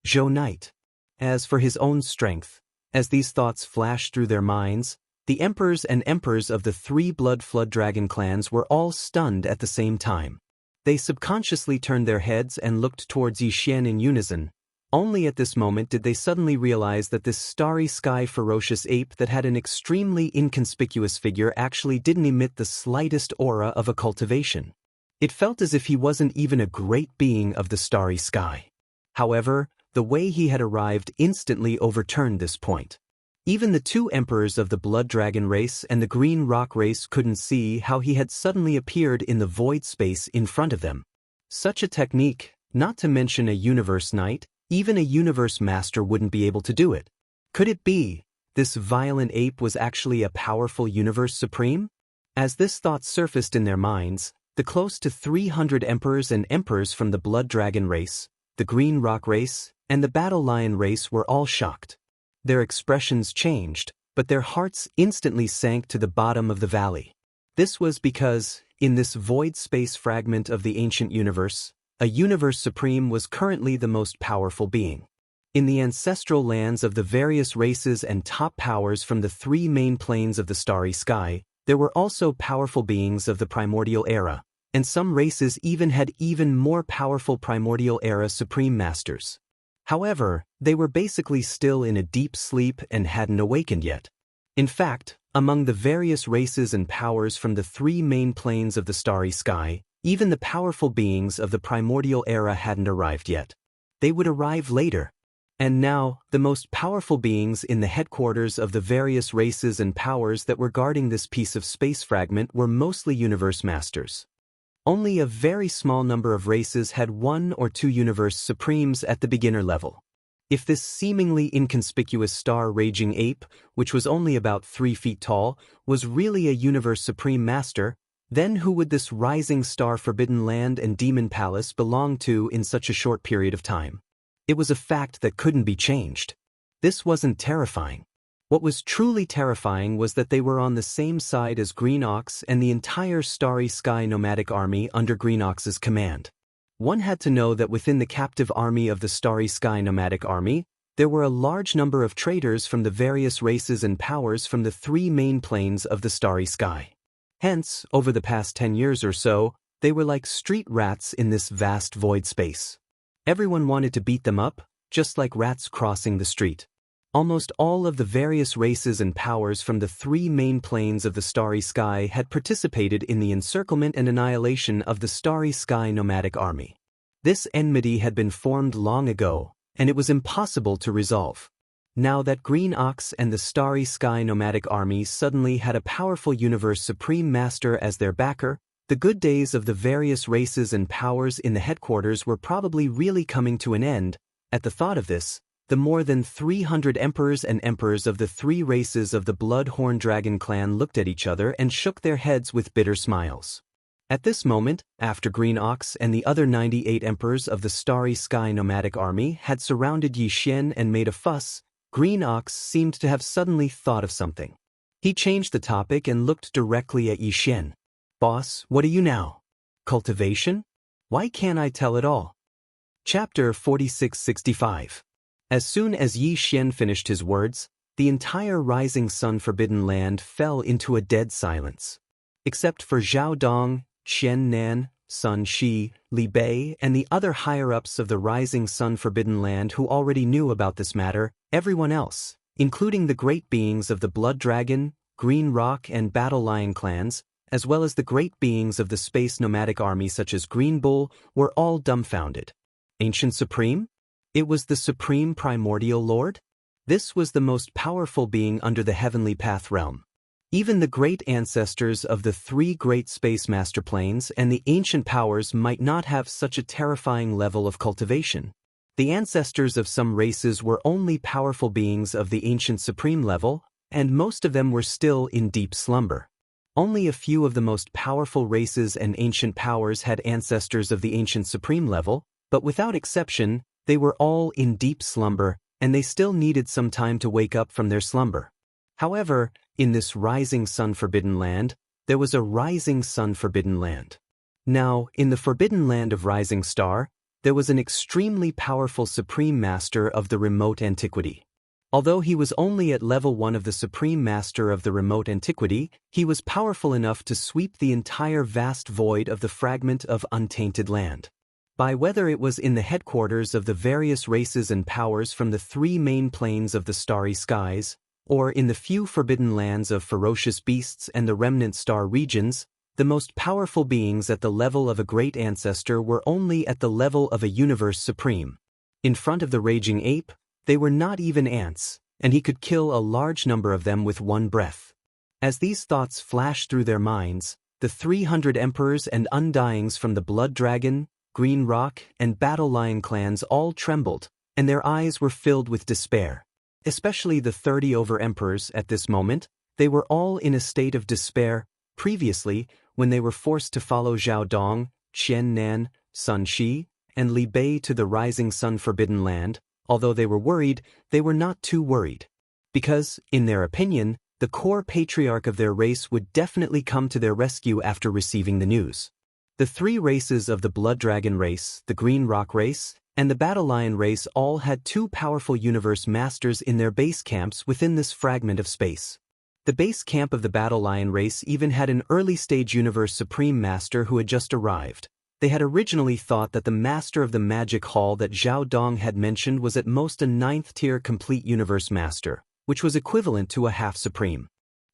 Zhou Knight. As for his own strength, as these thoughts flashed through their minds, the emperors and emperors of the 3 Blood Flood Dragon clans were all stunned at the same time. They subconsciously turned their heads and looked towards Yi Xian in unison. Only at this moment did they suddenly realize that this Starry Sky ferocious ape that had an extremely inconspicuous figure actually didn't emit the slightest aura of a cultivation. It felt as if he wasn't even a great being of the Starry Sky. However, the way he had arrived instantly overturned this point. Even the two emperors of the Blood Dragon race and the Green Rock race couldn't see how he had suddenly appeared in the void space in front of them. Such a technique, not to mention a universe knight, even a universe master wouldn't be able to do it. Could it be this violent ape was actually a powerful universe supreme? As this thought surfaced in their minds, the close to 300 emperors and emperors from the Blood Dragon race, the Green Rock race, and the Battle Lion race were all shocked. Their expressions changed, but their hearts instantly sank to the bottom of the valley. This was because, in this void space fragment of the ancient universe, a universe supreme was currently the most powerful being. In the ancestral lands of the various races and top powers from the three main planes of the starry sky, there were also powerful beings of the primordial era, and some races even had even more powerful primordial era supreme masters. However, they were basically still in a deep sleep and hadn't awakened yet. In fact, among the various races and powers from the three main planes of the starry sky, even the powerful beings of the primordial era hadn't arrived yet. They would arrive later. And now, the most powerful beings in the headquarters of the various races and powers that were guarding this piece of space fragment were mostly universe masters. Only a very small number of races had one or two universe supremes at the beginner level. If this seemingly inconspicuous star raging ape, which was only about 3 feet tall, was really a universe supreme master, then who would this rising star Forbidden Land and Demon Palace belong to in such a short period of time? It was a fact that couldn't be changed. This wasn't terrifying. What was truly terrifying was that they were on the same side as Green Ox and the entire Starry Sky nomadic army under Green Ox's command. One had to know that within the captive army of the Starry Sky nomadic army, there were a large number of traitors from the various races and powers from the three main planes of the Starry Sky. Hence, over the past 10 years or so, they were like street rats in this vast void space. Everyone wanted to beat them up, just like rats crossing the street. Almost all of the various races and powers from the three main planes of the Starry Sky had participated in the encirclement and annihilation of the Starry Sky nomadic army. This enmity had been formed long ago, and it was impossible to resolve. Now that Green Ox and the Starry Sky nomadic army suddenly had a powerful universe supreme master as their backer, the good days of the various races and powers in the headquarters were probably really coming to an end. At the thought of this, the more than 300 emperors and emperors of the three races of the Bloodhorn Dragon clan looked at each other and shook their heads with bitter smiles. At this moment, after Green Ox and the other 98 emperors of the Starry Sky nomadic army had surrounded Xianxia and made a fuss, Green Ox seemed to have suddenly thought of something. He changed the topic and looked directly at Xianxia. "Boss, what are you now? Cultivation? Why can't I tell it all?" Chapter 4665. As soon as Xianxia finished his words, the entire Rising Sun Forbidden Land fell into a dead silence. Except for Zhao Dong, Qian Nan, Sun Shi, Li Bei, and the other higher-ups of the Rising Sun Forbidden Land who already knew about this matter, everyone else, including the great beings of the Blood Dragon, Green Rock, and Battle Lion clans, as well as the great beings of the Space Nomadic Army such as Green Bull, were all dumbfounded. Ancient Supreme? It was the Supreme Primordial Lord? This was the most powerful being under the Heavenly Path realm. Even the great ancestors of the three great space master planes and the ancient powers might not have such a terrifying level of cultivation. The ancestors of some races were only powerful beings of the ancient supreme level, and most of them were still in deep slumber. Only a few of the most powerful races and ancient powers had ancestors of the ancient supreme level, but without exception, they were all in deep slumber, and they still needed some time to wake up from their slumber. However, in this Rising Sun Forbidden Land, there was a Rising Sun Forbidden Land. Now, in the Forbidden Land of Rising Star, there was an extremely powerful Supreme Master of the remote antiquity. Although he was only at level 1 of the Supreme Master of the remote antiquity, he was powerful enough to sweep the entire vast void of the fragment of untainted land. By whether it was in the headquarters of the various races and powers from the three main planes of the starry skies, or in the few forbidden lands of ferocious beasts and the remnant star regions, the most powerful beings at the level of a great ancestor were only at the level of a universe supreme. In front of the raging ape, they were not even ants, and he could kill a large number of them with one breath. As these thoughts flashed through their minds, the 300 emperors and undyings from the Blood Dragon, Green Rock, and Battle Lion clans all trembled, and their eyes were filled with despair. Especially the 30 over-emperors at this moment, they were all in a state of despair. Previously, when they were forced to follow Zhao Dong, Qian Nan, Sun Shi, and Li Bei to the Rising Sun Forbidden Land, although they were worried, they were not too worried. Because, in their opinion, the core patriarch of their race would definitely come to their rescue after receiving the news. The three races of the Blood Dragon race, the Green Rock race, and the Battle Lion race all had two powerful universe masters in their base camps within this fragment of space. The base camp of the Battle Lion race even had an early-stage universe supreme master who had just arrived. They had originally thought that the master of the magic hall that Zhao Dong had mentioned was at most a 9th-tier complete universe master, which was equivalent to a half-supreme.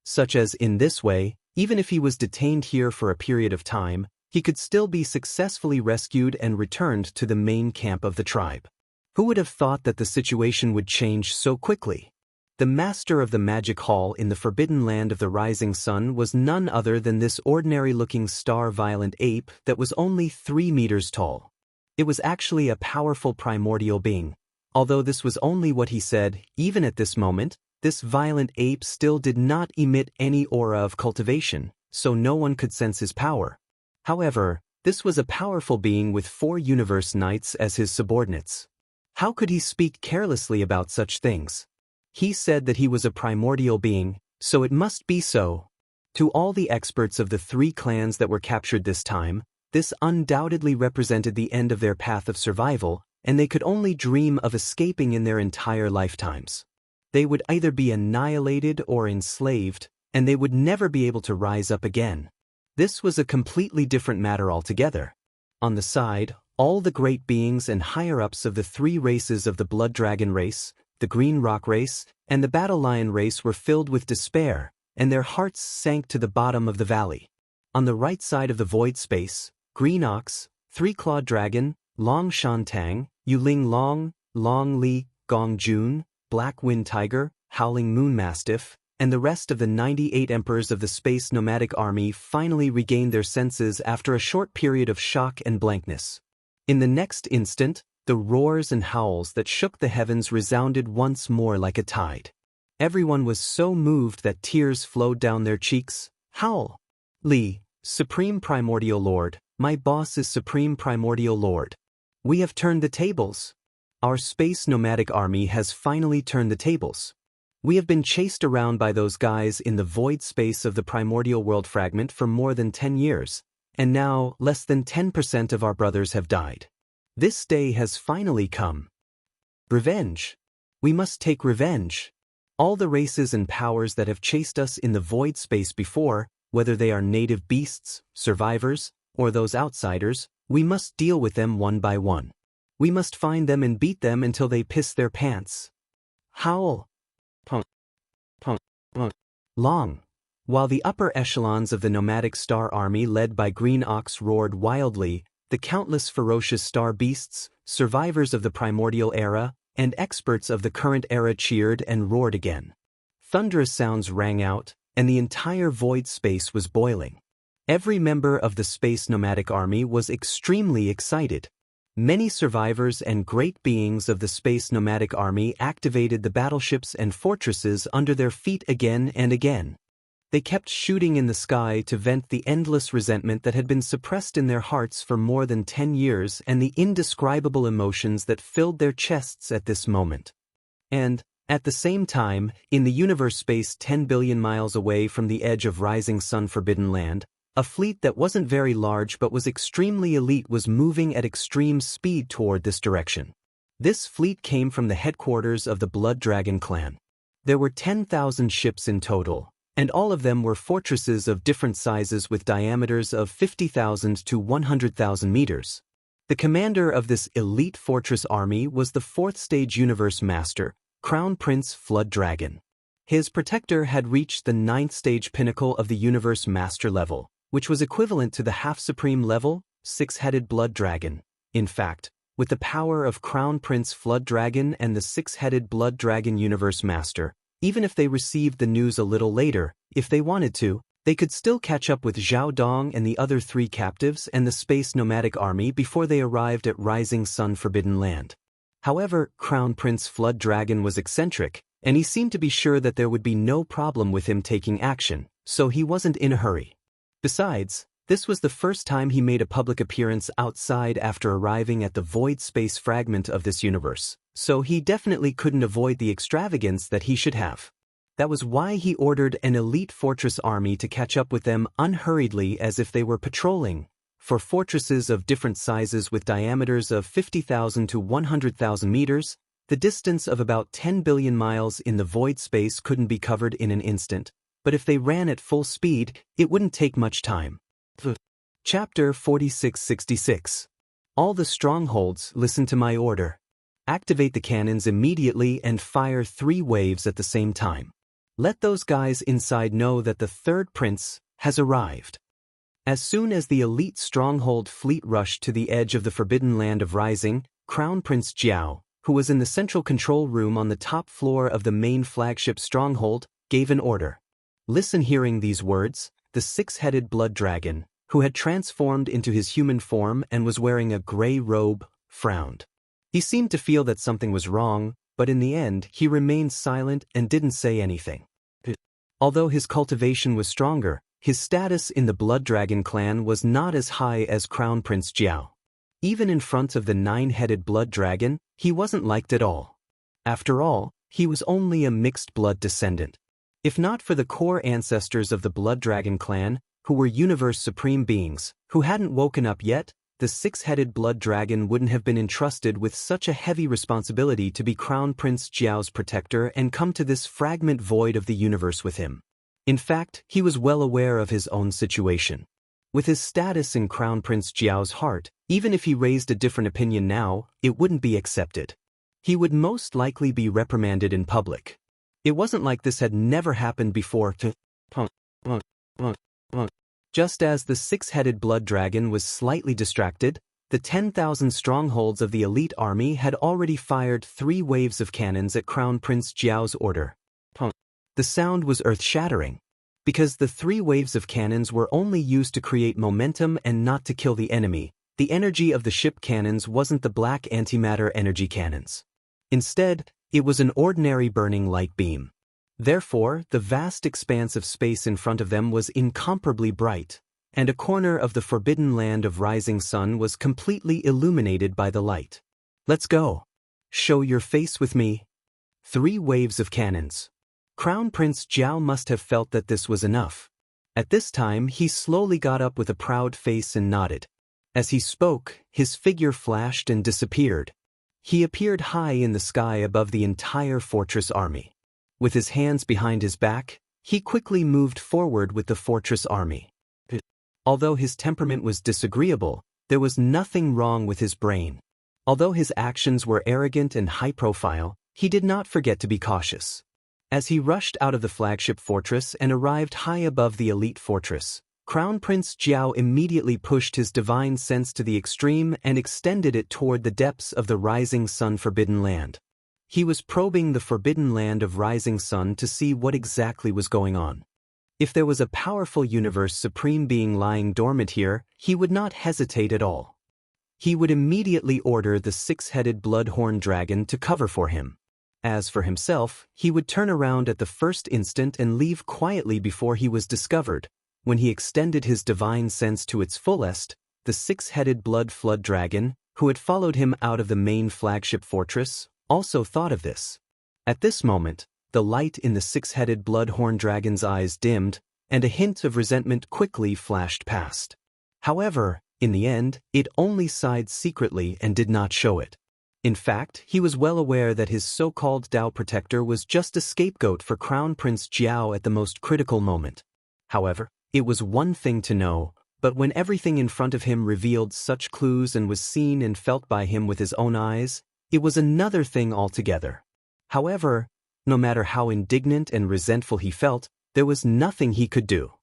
Such as, in this way, even if he was detained here for a period of time, he could still be successfully rescued and returned to the main camp of the tribe. Who would have thought that the situation would change so quickly? The master of the magic hall in the forbidden land of the rising sun was none other than this ordinary-looking star-violent ape that was only 3 meters tall. It was actually a powerful primordial being. Although this was only what he said, even at this moment, this violent ape still did not emit any aura of cultivation, so no one could sense his power. However, this was a powerful being with 4 universe knights as his subordinates. How could he speak carelessly about such things? He said that he was a primordial being, so it must be so. To all the experts of the 3 clans that were captured this time, this undoubtedly represented the end of their path of survival, and they could only dream of escaping in their entire lifetimes. They would either be annihilated or enslaved, and they would never be able to rise up again. This was a completely different matter altogether. On the side, all the great beings and higher-ups of the 3 races of the Blood Dragon race, the Green Rock race, and the Battle Lion race were filled with despair, and their hearts sank to the bottom of the valley. On the right side of the void space, Green Ox, 3-Clawed Dragon, Long Shantang, Yuling Long, Long Li, Gong Jun, Black Wind Tiger, Howling Moon Mastiff, and the rest of the 98 emperors of the Space Nomadic Army finally regained their senses after a short period of shock and blankness. In the next instant, the roars and howls that shook the heavens resounded once more like a tide. Everyone was so moved that tears flowed down their cheeks. Howl! Li, Supreme Primordial Lord, my boss is Supreme Primordial Lord. We have turned the tables. Our Space Nomadic Army has finally turned the tables. We have been chased around by those guys in the void space of the primordial world fragment for more than 10 years, and now less than 10% of our brothers have died. This day has finally come. Revenge. We must take revenge. All the races and powers that have chased us in the void space before, whether they are native beasts, survivors, or those outsiders, we must deal with them one by one. We must find them and beat them until they piss their pants. Howl. Punk. Punk. Punk. Long. While the upper echelons of the nomadic star army led by Green Ox roared wildly, the countless ferocious star beasts, survivors of the primordial era, and experts of the current era cheered and roared again. Thunderous sounds rang out, and the entire void space was boiling. Every member of the Space Nomadic Army was extremely excited. Many survivors and great beings of the Space Nomadic Army activated the battleships and fortresses under their feet again and again. They kept shooting in the sky to vent the endless resentment that had been suppressed in their hearts for more than 10 years and the indescribable emotions that filled their chests at this moment. And, at the same time, in the universe space 10 billion miles away from the edge of Rising Sun Forbidden Land, a fleet that wasn't very large but was extremely elite was moving at extreme speed toward this direction. This fleet came from the headquarters of the Blood Dragon clan. There were 10,000 ships in total, and all of them were fortresses of different sizes with diameters of 50,000 to 100,000 meters. The commander of this elite fortress army was the 4th stage universe master, Crown Prince Flood Dragon. His protector had reached the 9th stage pinnacle of the universe master level, which was equivalent to the half-supreme level, 6-headed blood dragon. In fact, With the power of Crown Prince Flood Dragon and the six-headed Blood Dragon Universe Master, even if they received the news a little later, if they wanted to, they could still catch up with Zhao Dong and the other three captives and the Space Nomadic Army before they arrived at Rising Sun Forbidden Land. However, Crown Prince Flood Dragon was eccentric, and he seemed to be sure that there would be no problem with him taking action, so he wasn't in a hurry. Besides, this was the first time he made a public appearance outside after arriving at the void space fragment of this universe, so he definitely couldn't avoid the extravagance that he should have. That was why he ordered an elite fortress army to catch up with them unhurriedly as if they were patrolling, for fortresses of different sizes with diameters of 50,000 to 100,000 meters, the distance of about 10 billion miles in the void space couldn't be covered in an instant, but if they ran at full speed, it wouldn't take much time. Chapter 4666. All the strongholds, listen to my order. Activate the cannons immediately and fire 3 waves at the same time. Let those guys inside know that the third prince has arrived. As soon as the elite stronghold fleet rushed to the edge of the Forbidden Land of Rising, Crown Prince Jiao, who was in the central control room on the top floor of the main flagship stronghold, gave an order. Listen, hearing these words, the six-headed blood dragon, who had transformed into his human form and was wearing a gray robe, frowned. He seemed to feel that something was wrong, but in the end he remained silent and didn't say anything. Although his cultivation was stronger, his status in the Blood Dragon clan was not as high as Crown Prince Jiao. Even in front of the 9-headed blood dragon, he wasn't liked at all. After all, he was only a mixed blood descendant. If not for the core ancestors of the Blood Dragon clan, who were universe supreme beings, who hadn't woken up yet, the 6-headed blood dragon wouldn't have been entrusted with such a heavy responsibility to be Crown Prince Jiao's protector and come to this fragment void of the universe with him. In fact, he was well aware of his own situation. With his status in Crown Prince Jiao's heart, even if he raised a different opinion now, it wouldn't be accepted. He would most likely be reprimanded in public. It wasn't like this had never happened before. Just as the 6-headed blood dragon was slightly distracted, the 10,000 strongholds of the elite army had already fired 3 waves of cannons at Crown Prince Jiao's order. The sound was earth-shattering. Because the 3 waves of cannons were only used to create momentum and not to kill the enemy, the energy of the ship cannons wasn't the black antimatter energy cannons. Instead, it was an ordinary burning light beam. Therefore, the vast expanse of space in front of them was incomparably bright, and a corner of the Forbidden Land of Rising Sun was completely illuminated by the light. Let's go. Show your face with me. 3 waves of cannons. Crown Prince Jiao must have felt that this was enough. At this time, he slowly got up with a proud face and nodded. As he spoke, his figure flashed and disappeared. He appeared high in the sky above the entire fortress army. With his hands behind his back, he quickly moved forward with the fortress army. Although his temperament was disagreeable, there was nothing wrong with his brain. Although his actions were arrogant and high-profile, he did not forget to be cautious. As he rushed out of the flagship fortress and arrived high above the elite fortress, Crown Prince Jiao immediately pushed his divine sense to the extreme and extended it toward the depths of the Rising Sun Forbidden Land. He was probing the Forbidden Land of Rising Sun to see what exactly was going on. If there was a powerful universe supreme being lying dormant here, he would not hesitate at all. He would immediately order the 6-headed bloodhorn dragon to cover for him. As for himself, he would turn around at the first instant and leave quietly before he was discovered. When he extended his divine sense to its fullest, the 6-headed blood flood dragon, who had followed him out of the main flagship fortress, also thought of this. At this moment, the light in the 6-headed bloodhorn dragon's eyes dimmed, and a hint of resentment quickly flashed past. However, in the end, it only sighed secretly and did not show it. In fact, he was well aware that his so-called Tao protector was just a scapegoat for Crown Prince Jiao at the most critical moment. However, it was one thing to know, but when everything in front of him revealed such clues and was seen and felt by him with his own eyes, it was another thing altogether. However, no matter how indignant and resentful he felt, there was nothing he could do.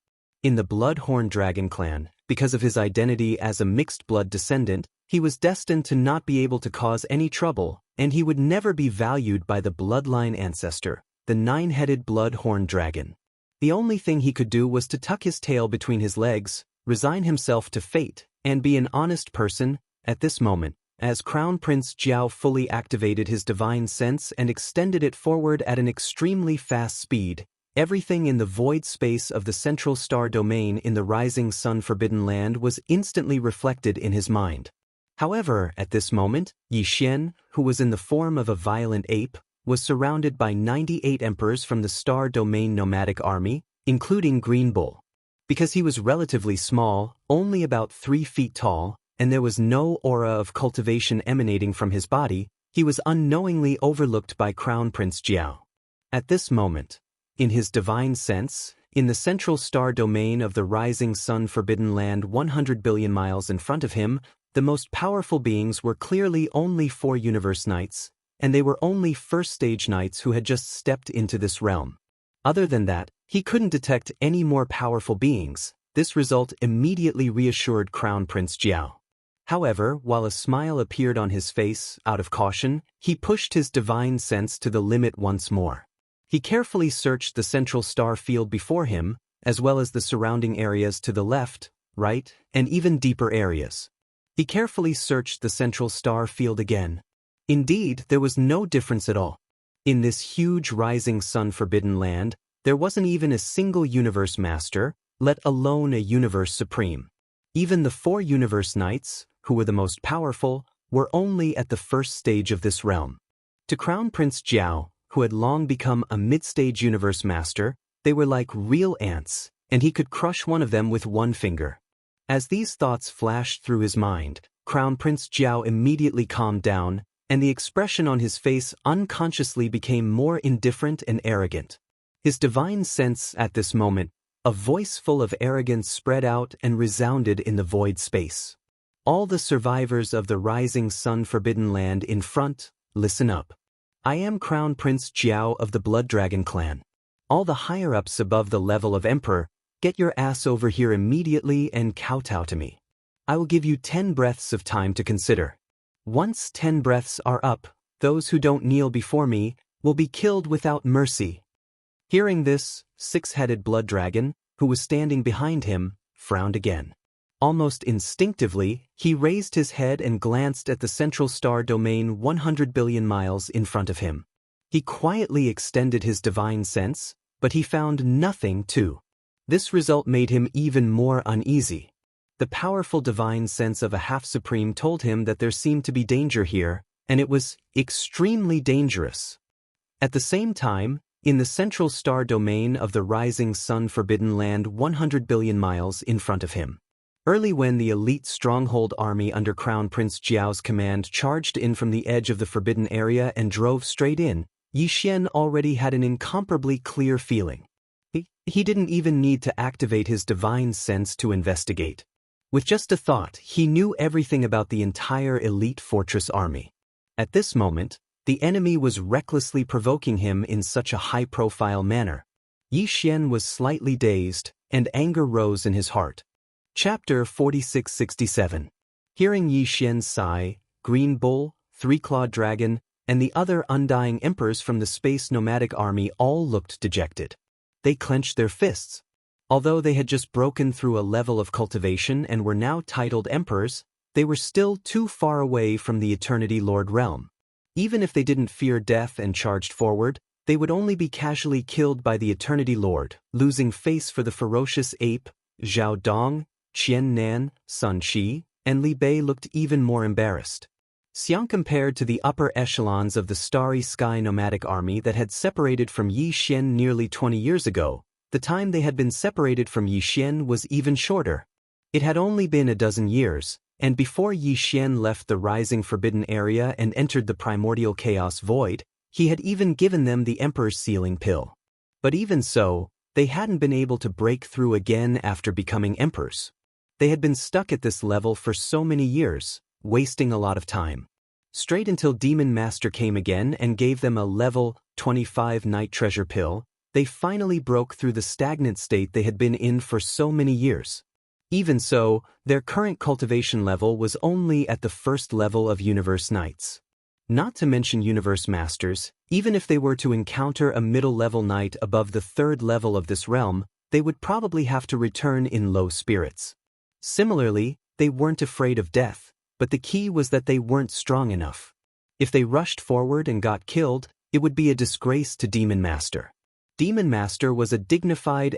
In the Bloodhorn Dragon clan, Because of his identity as a mixed-blood descendant, he was destined to not be able to cause any trouble, and he would never be valued by the bloodline ancestor, the nine-headed blood-horned dragon. The only thing he could do was to tuck his tail between his legs, resign himself to fate, and be an honest person. At this moment, as Crown Prince Jiao fully activated his divine sense and extended it forward at an extremely fast speed, everything in the void space of the central star domain in the rising sun forbidden land was instantly reflected in his mind. However, at this moment, Yi Xian, who was in the form of a violent ape, was surrounded by 98 emperors from the star domain nomadic army, including Green Bull. Because he was relatively small, only about 3 feet tall, and there was no aura of cultivation emanating from his body, he was unknowingly overlooked by Crown Prince Jiao. At this moment, in his divine sense, in the central star domain of the rising sun forbidden land 100 billion miles in front of him, the most powerful beings were clearly only 4 universe knights, and they were only first-stage knights who had just stepped into this realm. Other than that, he couldn't detect any more powerful beings. This result immediately reassured Crown Prince Jiao. However, while a smile appeared on his face, out of caution, he pushed his divine sense to the limit once more. He carefully searched the central star field before him, as well as the surrounding areas to the left, right, and even deeper areas. He carefully searched the central star field again. Indeed, there was no difference at all. In this huge rising sun forbidden land, there wasn't even a single universe master, let alone a universe supreme. Even the 4 universe knights, who were the most powerful, were only at the first stage of this realm. To Crown Prince Jiao, who had long become a mid-stage universe master, they were like real ants, and he could crush one of them with one finger. As these thoughts flashed through his mind, Crown Prince Jiao immediately calmed down, and the expression on his face unconsciously became more indifferent and arrogant. His divine sense at this moment, a voice full of arrogance spread out and resounded in the void space. All the survivors of the rising sun forbidden land in front, listen up. I am Crown Prince Jiao of the Blood Dragon clan. All the higher-ups above the level of Emperor, get your ass over here immediately and kowtow to me. I will give you 10 breaths of time to consider. Once 10 breaths are up, those who don't kneel before me will be killed without mercy. Hearing this, 6-headed Blood Dragon, who was standing behind him, frowned again. Almost instinctively, he raised his head and glanced at the central star domain 100 billion miles in front of him. He quietly extended his divine sense, but he found nothing too. This result made him even more uneasy. The powerful divine sense of a half-supreme told him that there seemed to be danger here, and it was extremely dangerous. At the same time, in the central star domain of the rising sun forbidden land 100 billion miles in front of him. Early when the elite stronghold army under Crown Prince Jiao's command charged in from the edge of the forbidden area and drove straight in, Yi Xian already had an incomparably clear feeling. He didn't even need to activate his divine sense to investigate. With just a thought, he knew everything about the entire elite fortress army. At this moment, the enemy was recklessly provoking him in such a high-profile manner. Yi Xian was slightly dazed, and anger rose in his heart. Chapter 4667. Hearing Yi Xian's sigh, Green Bull, Three-Clawed Dragon, and the other undying emperors from the space nomadic army all looked dejected. They clenched their fists. Although they had just broken through a level of cultivation and were now titled emperors, they were still too far away from the Eternity Lord realm. Even if they didn't fear death and charged forward, they would only be casually killed by the Eternity Lord, losing face for the ferocious ape. Zhao Dong, Qian Nan, Sun Qi, and Li Bei looked even more embarrassed. Xiang compared to the upper echelons of the Starry Sky nomadic army that had separated from Yi Xian nearly 20 years ago, the time they had been separated from Yi Xian was even shorter. It had only been a dozen years, and before Yi Xian left the rising forbidden area and entered the primordial chaos void, he had even given them the Emperor's sealing pill. But even so, they hadn't been able to break through again after becoming emperors. They had been stuck at this level for so many years, wasting a lot of time. Straight until Demon Master came again and gave them a level 25 night treasure pill, they finally broke through the stagnant state they had been in for so many years. Even so, their current cultivation level was only at the first level of Universe Knights. Not to mention Universe Masters, even if they were to encounter a middle-level knight above the third level of this realm, they would probably have to return in low spirits. Similarly, they weren't afraid of death, but the key was that they weren't strong enough. If they rushed forward and got killed, it would be a disgrace to Demon Master. Demon Master was a dignified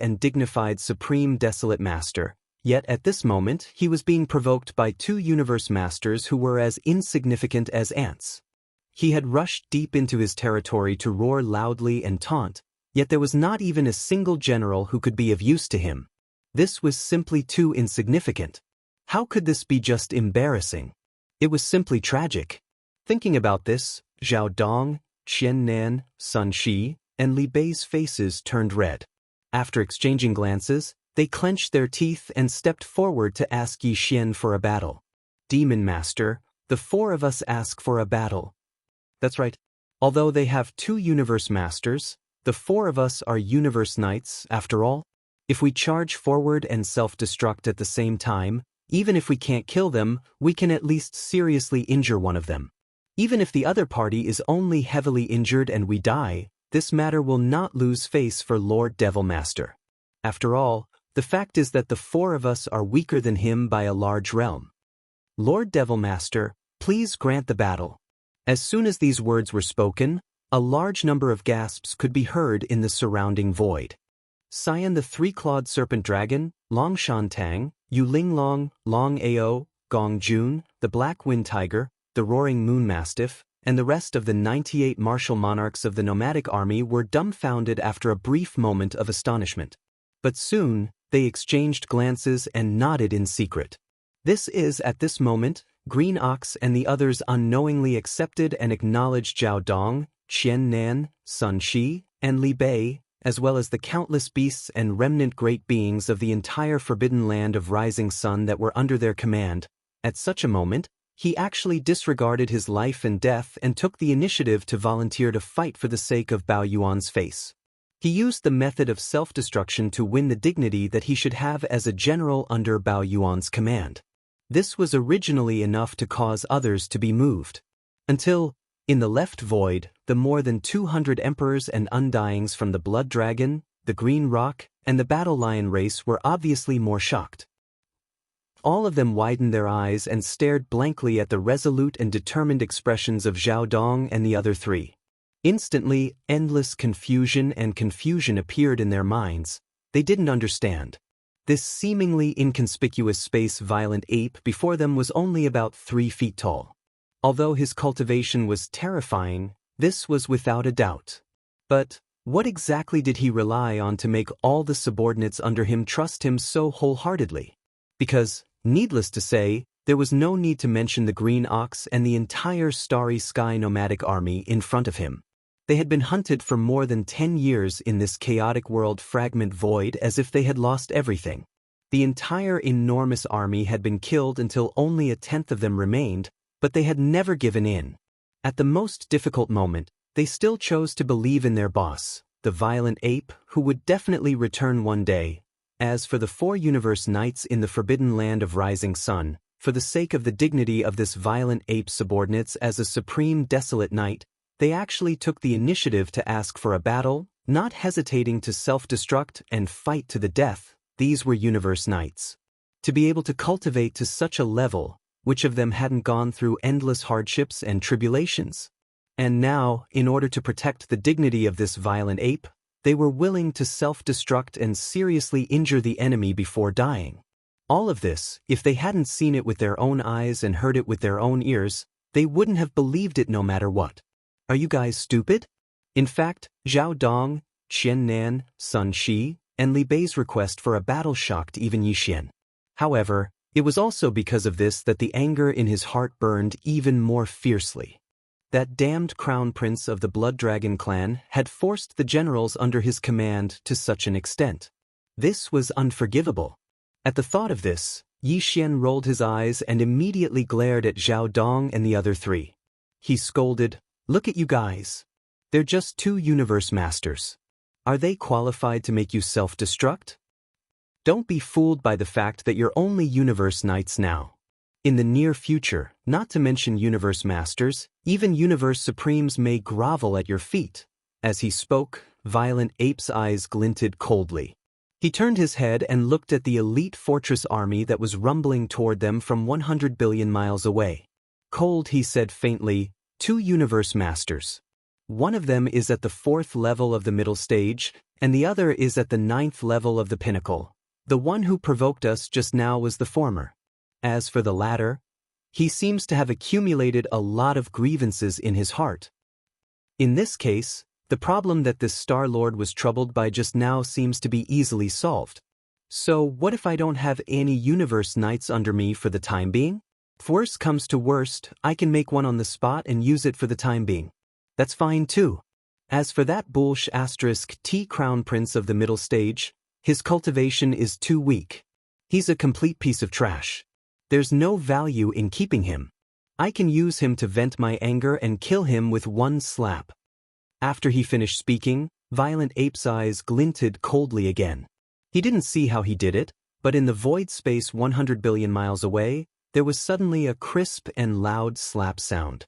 Supreme Desolate Master, yet at this moment he was being provoked by two Universe Masters who were as insignificant as ants. He had rushed deep into his territory to roar loudly and taunt, yet there was not even a single general who could be of use to him. This was simply too insignificant. How could this be just embarrassing? It was simply tragic. Thinking about this, Zhao Dong, Qian Nan, Sun Shi, and Li Bei's faces turned red. After exchanging glances, they clenched their teeth and stepped forward to ask Yi Xian for a battle. Demon Master, the four of us ask for a battle. That's right. Although they have two Universe Masters, the four of us are Universe Knights, after all. If we charge forward and self-destruct at the same time, even if we can't kill them, we can at least seriously injure one of them. Even if the other party is only heavily injured and we die, this matter will not lose face for Lord Devil Master. After all, the fact is that the four of us are weaker than him by a large realm. Lord Devil Master, please grant the battle. As soon as these words were spoken, a large number of gasps could be heard in the surrounding void. Xian the three-clawed serpent dragon, Long Shantang, Yu Linglong, Long Ao, Gong Jun, the black wind tiger, the roaring moon mastiff, and the rest of the 98 martial monarchs of the nomadic army were dumbfounded after a brief moment of astonishment. But soon, they exchanged glances and nodded in secret. This is, at this moment, Green Ox and the others unknowingly accepted and acknowledged Zhao Dong, Qian Nan, Sun Shi, and Li Bei, as well as the countless beasts and remnant great beings of the entire forbidden land of Rising Sun that were under their command. At such a moment, he actually disregarded his life and death and took the initiative to volunteer to fight for the sake of Bao Yuan's face. He used the method of self-destruction to win the dignity that he should have as a general under Bao Yuan's command. This was originally enough to cause others to be moved. Until, in the left void, the more than 200 emperors and undyings from the Blood Dragon, the Green Rock, and the Battle Lion race were obviously more shocked. All of them widened their eyes and stared blankly at the resolute and determined expressions of Zhao Dong and the other three. Instantly, endless confusion appeared in their minds. They didn't understand. This seemingly inconspicuous space-violent ape before them was only about 3 feet tall. Although his cultivation was terrifying, this was without a doubt. But what exactly did he rely on to make all the subordinates under him trust him so wholeheartedly? Because, needless to say, there was no need to mention the Green Ox and the entire Starry Sky nomadic army in front of him. They had been hunted for more than 10 years in this chaotic world fragment void as if they had lost everything. The entire enormous army had been killed until only 1/10 of them remained, but they had never given in. At the most difficult moment, they still chose to believe in their boss, the violent ape, who would definitely return one day. As for the 4 Universe Knights in the forbidden land of Rising Sun, for the sake of the dignity of this violent ape's subordinates as a supreme desolate knight, they actually took the initiative to ask for a battle, not hesitating to self-destruct and fight to the death. These were Universe Knights. To be able to cultivate to such a level, which of them hadn't gone through endless hardships and tribulations? And now, in order to protect the dignity of this violent ape, they were willing to self-destruct and seriously injure the enemy before dying. All of this, if they hadn't seen it with their own eyes and heard it with their own ears, they wouldn't have believed it no matter what. Are you guys stupid? In fact, Zhao Dong, Qian Nan, Sun Shi, and Li Bei's request for a battle shocked even Yi Xian. However, it was also because of this that the anger in his heart burned even more fiercely. That damned crown prince of the Blood Dragon clan had forced the generals under his command to such an extent. This was unforgivable. At the thought of this, Yi Xian rolled his eyes and immediately glared at Zhao Dong and the other 3. He scolded, "Look at you guys. They're just 2 Universe Masters. Are they qualified to make you self-destruct? Don't be fooled by the fact that you're only universe knights now. In the near future, not to mention universe masters, even universe supremes may grovel at your feet. As he spoke, Violent Ape's eyes glinted coldly. He turned his head and looked at the elite fortress army that was rumbling toward them from 100 billion miles away. Cold, he said faintly, 2 universe masters. One of them is at the 4th level of the middle stage, and the other is at the 9th level of the pinnacle. The one who provoked us just now was the former. As for the latter, he seems to have accumulated a lot of grievances in his heart. In this case, the problem that this Star Lord was troubled by just now seems to be easily solved. So what if I don't have any universe knights under me for the time being? If worst comes to worst, I can make one on the spot and use it for the time being. That's fine too. As for that bullsh *T crown prince of the middle stage, his cultivation is too weak. He's a complete piece of trash. There's no value in keeping him. I can use him to vent my anger and kill him with one slap. After he finished speaking, Violent Ape's eyes glinted coldly again. He didn't see how he did it, but in the void space 100 billion miles away, there was suddenly a crisp and loud slap sound.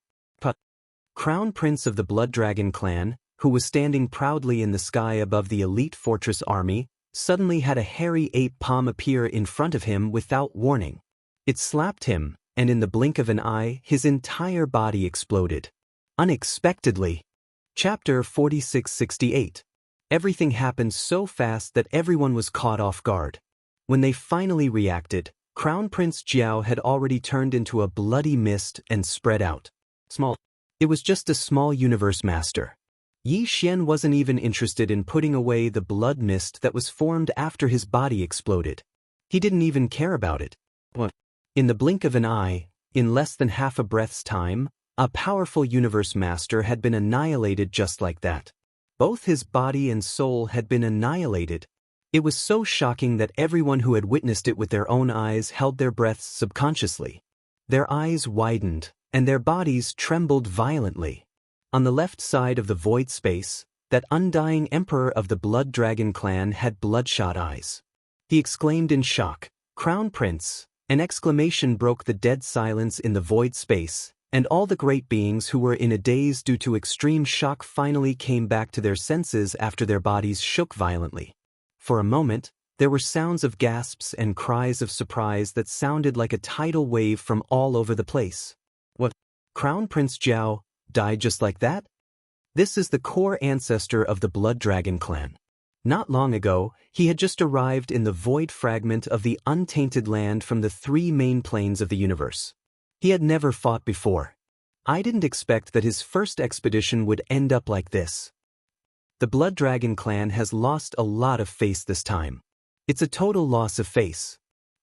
Crown Prince of the Blood Dragon clan, who was standing proudly in the sky above the elite fortress army, suddenly had a hairy ape palm appear in front of him without warning. It slapped him, and in the blink of an eye, his entire body exploded. Unexpectedly. Chapter 4668. Everything happened so fast that everyone was caught off guard. When they finally reacted, Crown Prince Jiao had already turned into a bloody mist and spread out. It was just a small universe master. Yi Xian wasn't even interested in putting away the blood mist that was formed after his body exploded. He didn't even care about it. In the blink of an eye, in less than half a breath's time, a powerful universe master had been annihilated just like that. Both his body and soul had been annihilated. It was so shocking that everyone who had witnessed it with their own eyes held their breaths subconsciously. Their eyes widened, and their bodies trembled violently. On the left side of the void space, that undying emperor of the Blood Dragon clan had bloodshot eyes. He exclaimed in shock, "Crown Prince!" An exclamation broke the dead silence in the void space, and all the great beings who were in a daze due to extreme shock finally came back to their senses after their bodies shook violently. For a moment, there were sounds of gasps and cries of surprise that sounded like a tidal wave from all over the place. What? Crown Prince Jiao died just like that? This is the core ancestor of the Blood Dragon clan. Not long ago, he had just arrived in the void fragment of the untainted land from the 3 main planes of the universe. He had never fought before. I didn't expect that his first expedition would end up like this. The Blood Dragon clan has lost a lot of face this time. It's a total loss of face.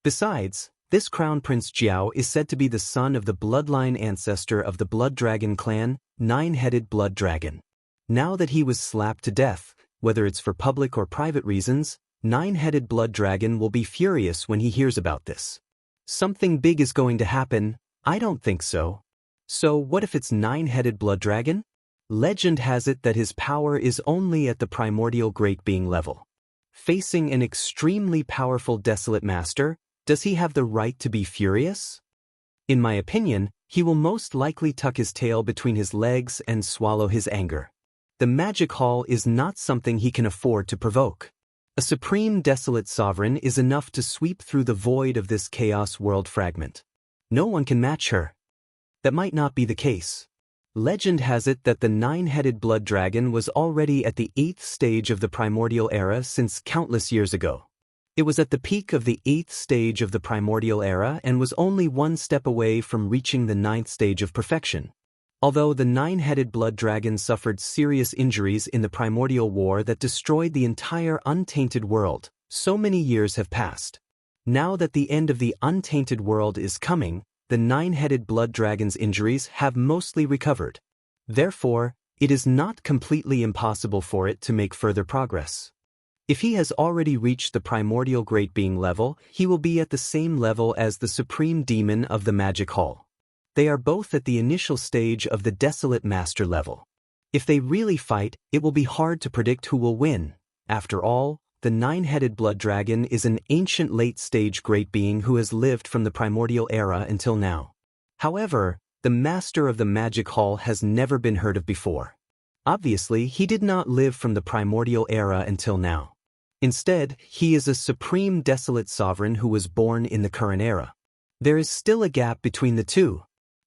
Besides, this Crown Prince Jiao is said to be the son of the bloodline ancestor of the Blood Dragon clan, 9-headed Blood Dragon. Now that he was slapped to death, whether it's for public or private reasons, 9-headed Blood Dragon will be furious when he hears about this. Something big is going to happen. I don't think so. So what if it's 9-headed Blood Dragon? Legend has it that his power is only at the primordial great being level. Facing an extremely powerful desolate master, does he have the right to be furious? In my opinion, he will most likely tuck his tail between his legs and swallow his anger. The magic hall is not something he can afford to provoke. A supreme desolate sovereign is enough to sweep through the void of this chaos world fragment. No one can match her. That might not be the case. Legend has it that the 9-headed Blood Dragon was already at the 8th stage of the primordial era since countless years ago. It was at the peak of the 8th stage of the primordial era and was only one step away from reaching the 9th stage of perfection. Although the 9-headed Blood Dragon suffered serious injuries in the primordial war that destroyed the entire untainted world, so many years have passed. Now that the end of the untainted world is coming, the 9-headed Blood Dragon's injuries have mostly recovered. Therefore, it is not completely impossible for it to make further progress. If he has already reached the primordial great being level, he will be at the same level as the supreme demon of the magic hall. They are both at the initial stage of the desolate master level. If they really fight, it will be hard to predict who will win. After all, the nine-headed blood dragon is an ancient late-stage great being who has lived from the primordial era until now. However, the master of the magic hall has never been heard of before. Obviously, he did not live from the primordial era until now. Instead, he is a supreme desolate sovereign who was born in the current era. There is still a gap between the two.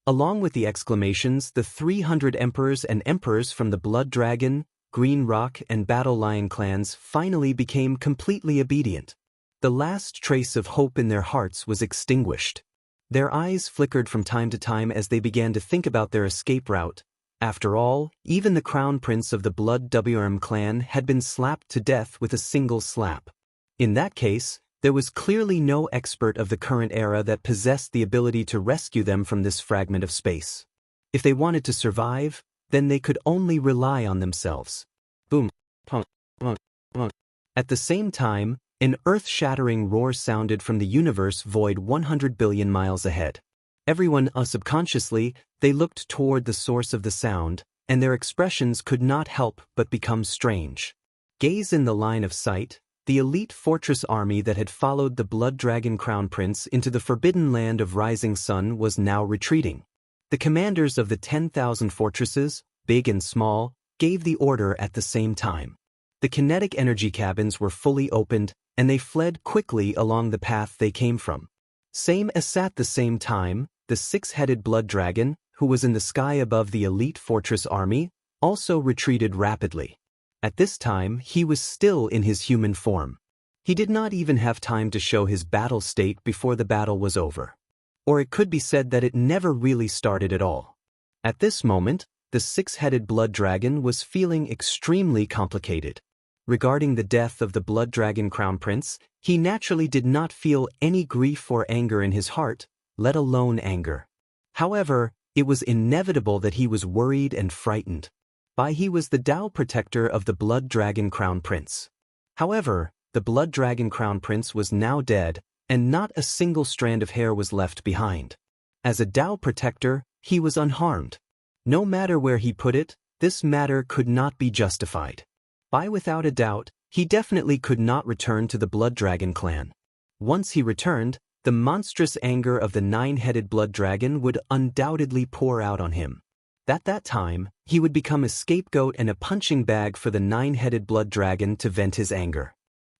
Along with the exclamations, the 300 emperors and emperors from the Blood Dragon, Green Rock, and Battle Lion clans finally became completely obedient. The last trace of hope in their hearts was extinguished. Their eyes flickered from time to time as they began to think about their escape route. After all, even the crown prince of the Blood Devourer clan had been slapped to death with a single slap. In that case, there was clearly no expert of the current era that possessed the ability to rescue them from this fragment of space. If they wanted to survive, then they could only rely on themselves. Boom, punk, punk, punk. At the same time, an earth-shattering roar sounded from the universe void 100 billion miles ahead. Everyone, subconsciously, they looked toward the source of the sound, and their expressions could not help but become strange. Gaze in the line of sight. The elite fortress army that had followed the Blood Dragon Crown Prince into the forbidden land of Rising Sun was now retreating. The commanders of the 10,000 fortresses, big and small, gave the order at the same time. The kinetic energy cabins were fully opened, and they fled quickly along the path they came from. Same as at the same time, the six-headed Blood Dragon, who was in the sky above the elite fortress army, also retreated rapidly. At this time, he was still in his human form. He did not even have time to show his battle state before the battle was over. Or it could be said that it never really started at all. At this moment, the six-headed Blood Dragon was feeling extremely complicated. Regarding the death of the Blood Dragon Crown Prince, he naturally did not feel any grief or anger in his heart, let alone anger. However, it was inevitable that he was worried and frightened. He was the Tao protector of the Blood Dragon Crown Prince. However, the Blood Dragon Crown Prince was now dead, and not a single strand of hair was left behind. As a Tao protector, he was unharmed. No matter where he put it, this matter could not be justified. Without a doubt, he definitely could not return to the Blood Dragon clan. Once he returned, the monstrous anger of the nine-headed Blood Dragon would undoubtedly pour out on him. At that time, he would become a scapegoat and a punching bag for the nine-headed Blood Dragon to vent his anger.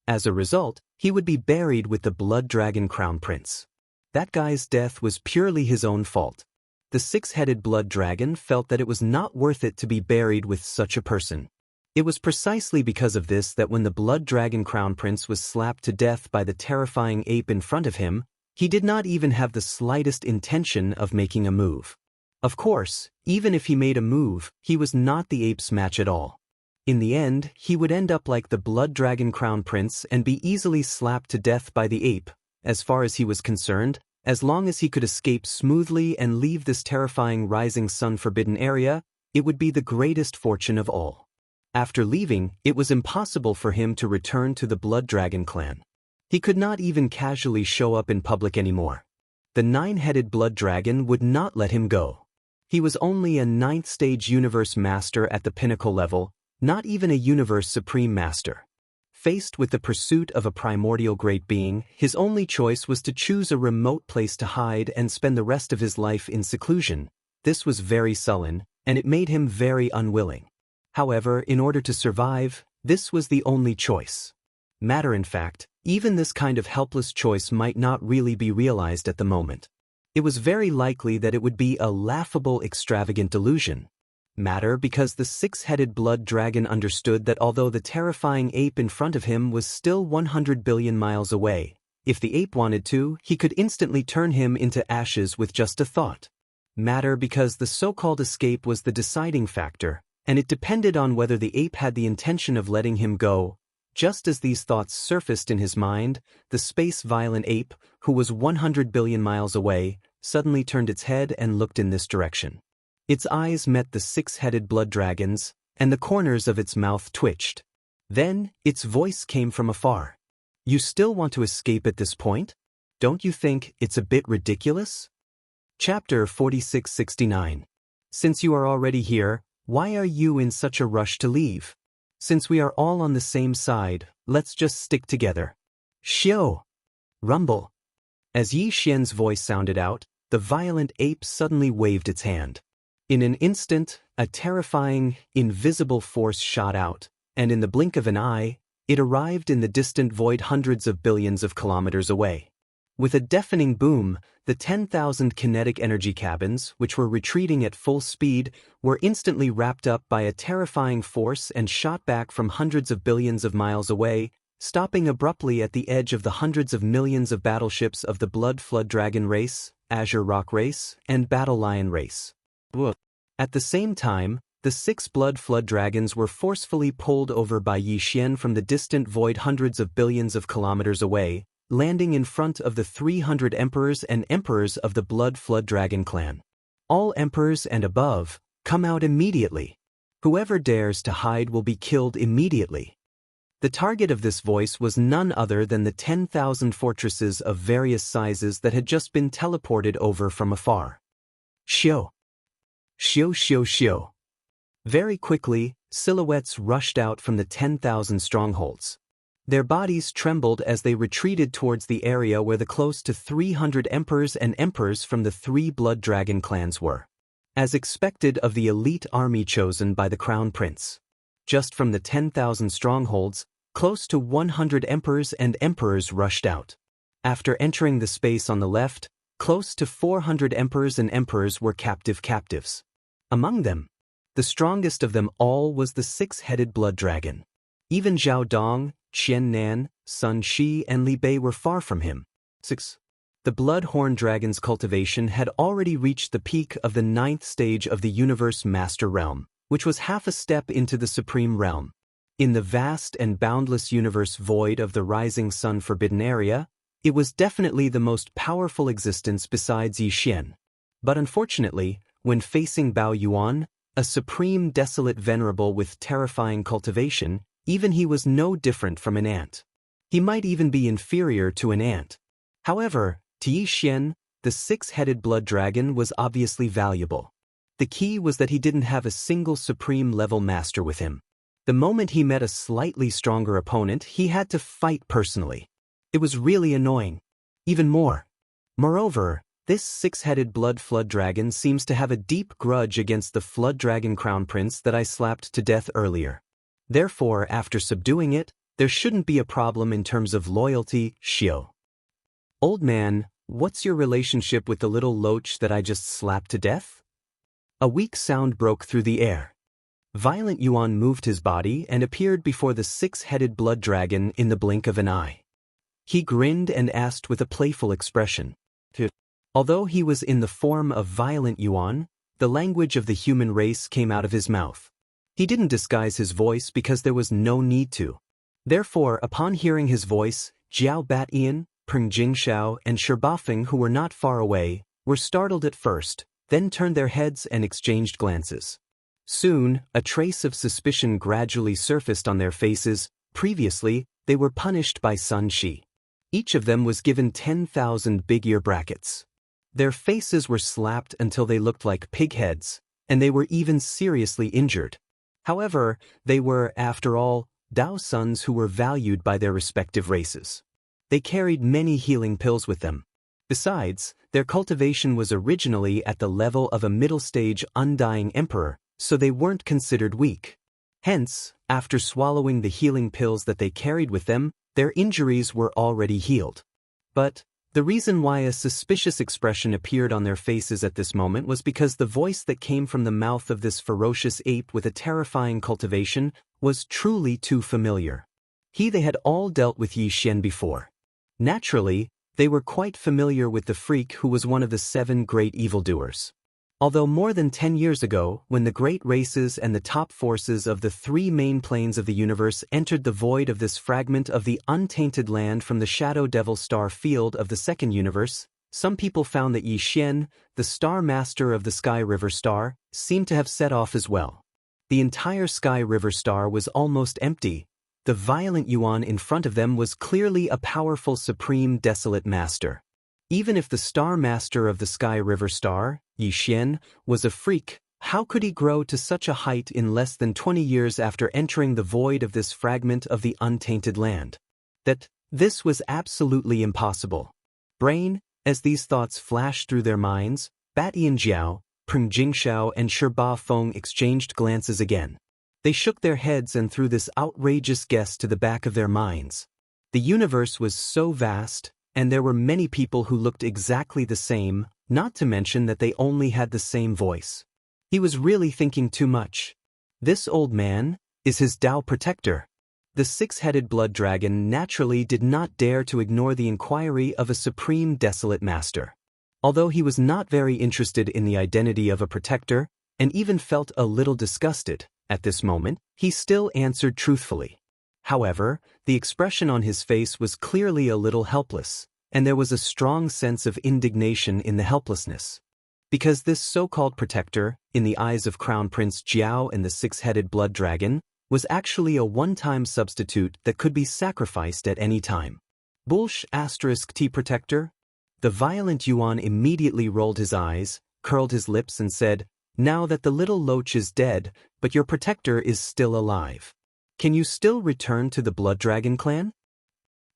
As a result, he would be buried with the Blood Dragon Crown Prince. That guy's death was purely his own fault. The six-headed Blood Dragon felt that it was not worth it to be buried with such a person. It was precisely because of this that when the Blood Dragon Crown Prince was slapped to death by the terrifying ape in front of him, he did not even have the slightest intention of making a move. Of course, even if he made a move, he was not the ape's match at all. In the end, he would end up like the Blood Dragon Crown Prince and be easily slapped to death by the ape. As far as he was concerned, as long as he could escape smoothly and leave this terrifying Rising Sun forbidden area, it would be the greatest fortune of all. After leaving, it was impossible for him to return to the Blood Dragon clan. He could not even casually show up in public anymore. The nine-headed Blood Dragon would not let him go. He was only a 9th stage universe master at the pinnacle level, not even a universe supreme master. Faced with the pursuit of a primordial great being, his only choice was to choose a remote place to hide and spend the rest of his life in seclusion. This was very sullen, and it made him very unwilling. However, in order to survive, this was the only choice. In fact, even this kind of helpless choice might not really be realized at the moment. It was very likely that it would be a laughable, extravagant delusion. Because the six-headed Blood Dragon understood that although the terrifying ape in front of him was still 100 billion miles away, if the ape wanted to, he could instantly turn him into ashes with just a thought. Because the so-called escape was the deciding factor, and it depended on whether the ape had the intention of letting him go. Just as these thoughts surfaced in his mind, the space-violent ape, who was 100 billion miles away, suddenly turned its head and looked in this direction. Its eyes met the six-headed Blood Dragon's, and the corners of its mouth twitched. Then, its voice came from afar. "You still want to escape at this point? Don't you think it's a bit ridiculous?" Chapter 4669. Since you are already here, why are you in such a rush to leave? Since we are all on the same side, let's just stick together. Xiao! Rumble! As Yi Xian's voice sounded out, the violent ape suddenly waved its hand. In an instant, a terrifying, invisible force shot out, and in the blink of an eye, it arrived in the distant void hundreds of billions of kilometers away. With a deafening boom, the 10,000 kinetic energy cabins, which were retreating at full speed, were instantly wrapped up by a terrifying force and shot back from hundreds of billions of miles away, stopping abruptly at the edge of the hundreds of millions of battleships of the Blood Flood Dragon race, Azure Rock race, and Battle Lion race. At the same time, the 6 Blood Flood Dragons were forcefully pulled over by Yi Xian from the distant void hundreds of billions of kilometers away, landing in front of the 300 emperors and emperors of the Blood Flood Dragon clan. All emperors and above, come out immediately. Whoever dares to hide will be killed immediately. The target of this voice was none other than the 10,000 fortresses of various sizes that had just been teleported over from afar. Xiao! Xiao xiao xiao. Very quickly, silhouettes rushed out from the 10,000 strongholds. Their bodies trembled as they retreated towards the area where the close to 300 emperors and emperors from the 3 Blood Dragon clans were. As expected of the elite army chosen by the Crown Prince. Just from the 10,000 strongholds, close to 100 emperors and emperors rushed out. After entering the space on the left, close to 400 emperors and emperors were captives. Among them, the strongest of them all was the 6-headed blood dragon. Even Zhao Dong, Qian Nan, Sun Shi and Li Bei were far from him. 6. The blood-horn dragon's cultivation had already reached the peak of the 9th stage of the Universe Master Realm, which was half a step into the Supreme Realm. In the vast and boundless universe void of the Rising Sun Forbidden Area, it was definitely the most powerful existence besides Yi Xian. But unfortunately, when facing Bao Yuan, a supreme desolate venerable with terrifying cultivation, even he was no different from an ant. He might even be inferior to an ant. However, to Yi Xian, the 6-headed blood dragon was obviously valuable. The key was that he didn't have a single supreme level master with him. The moment he met a slightly stronger opponent, he had to fight personally. It was really annoying. Even more. Moreover, this 6-headed blood flood dragon seems to have a deep grudge against the flood dragon crown prince that I slapped to death earlier. Therefore, after subduing it, there shouldn't be a problem in terms of loyalty, Xiao. Old man, what's your relationship with the little loach that I just slapped to death? A weak sound broke through the air. Violent Yuan moved his body and appeared before the 6-headed blood dragon in the blink of an eye. He grinned and asked with a playful expression. Although he was in the form of Violent Yuan, the language of the human race came out of his mouth. He didn't disguise his voice because there was no need to. Therefore, upon hearing his voice, Jiao Bat-Ian, Peng Jingshao, and Sherbafeng, who were not far away, were startled at first, then turned their heads and exchanged glances. Soon, a trace of suspicion gradually surfaced on their faces. Previously, they were punished by Sun Shi. Each of them was given 10,000 big ear brackets. Their faces were slapped until they looked like pig heads, and they were even seriously injured. However, they were, after all, Dao sons who were valued by their respective races. They carried many healing pills with them. Besides, their cultivation was originally at the level of a middle-stage undying emperor, so they weren't considered weak. Hence, after swallowing the healing pills that they carried with them, their injuries were already healed. But the reason why a suspicious expression appeared on their faces at this moment was because the voice that came from the mouth of this ferocious ape with a terrifying cultivation was truly too familiar. They had all dealt with Yi Xian before. Naturally, they were quite familiar with the freak who was one of the 7 great evildoers. Although more than 10 years ago, when the great races and the top forces of the 3 main planes of the universe entered the void of this fragment of the untainted land from the Shadow Devil star field of the 2nd universe, some people found that Yi Xian, the star master of the Sky River Star, seemed to have set off as well. The entire Sky River Star was almost empty. The violent Yuan in front of them was clearly a powerful supreme desolate master. Even if the star master of the Sky River Star, Yi Xian, was a freak, How could he grow to such a height in less than 20 years after entering the void of this fragment of the untainted land? This was absolutely impossible. Brain, as these thoughts flashed through their minds, Batian Jiao, Peng Jingxiao and Shiba Feng exchanged glances again. They shook their heads and threw this outrageous guess to the back of their minds. The universe was so vast, and there were many people who looked exactly the same, not to mention that they only had the same voice. He was really thinking too much. This old man is his Tao protector. The six-headed blood dragon naturally did not dare to ignore the inquiry of a supreme desolate master. Although he was not very interested in the identity of a protector, and even felt a little disgusted, at this moment, he still answered truthfully. However, the expression on his face was clearly a little helpless, and there was a strong sense of indignation in the helplessness. Because this so-called protector, in the eyes of Crown Prince Jiao and the six-headed blood dragon, was actually a one-time substitute that could be sacrificed at any time. T protector? The violent Yuan immediately rolled his eyes, curled his lips and said, "Now that the little loach is dead, but your protector is still alive. Can you still return to the blood dragon clan?"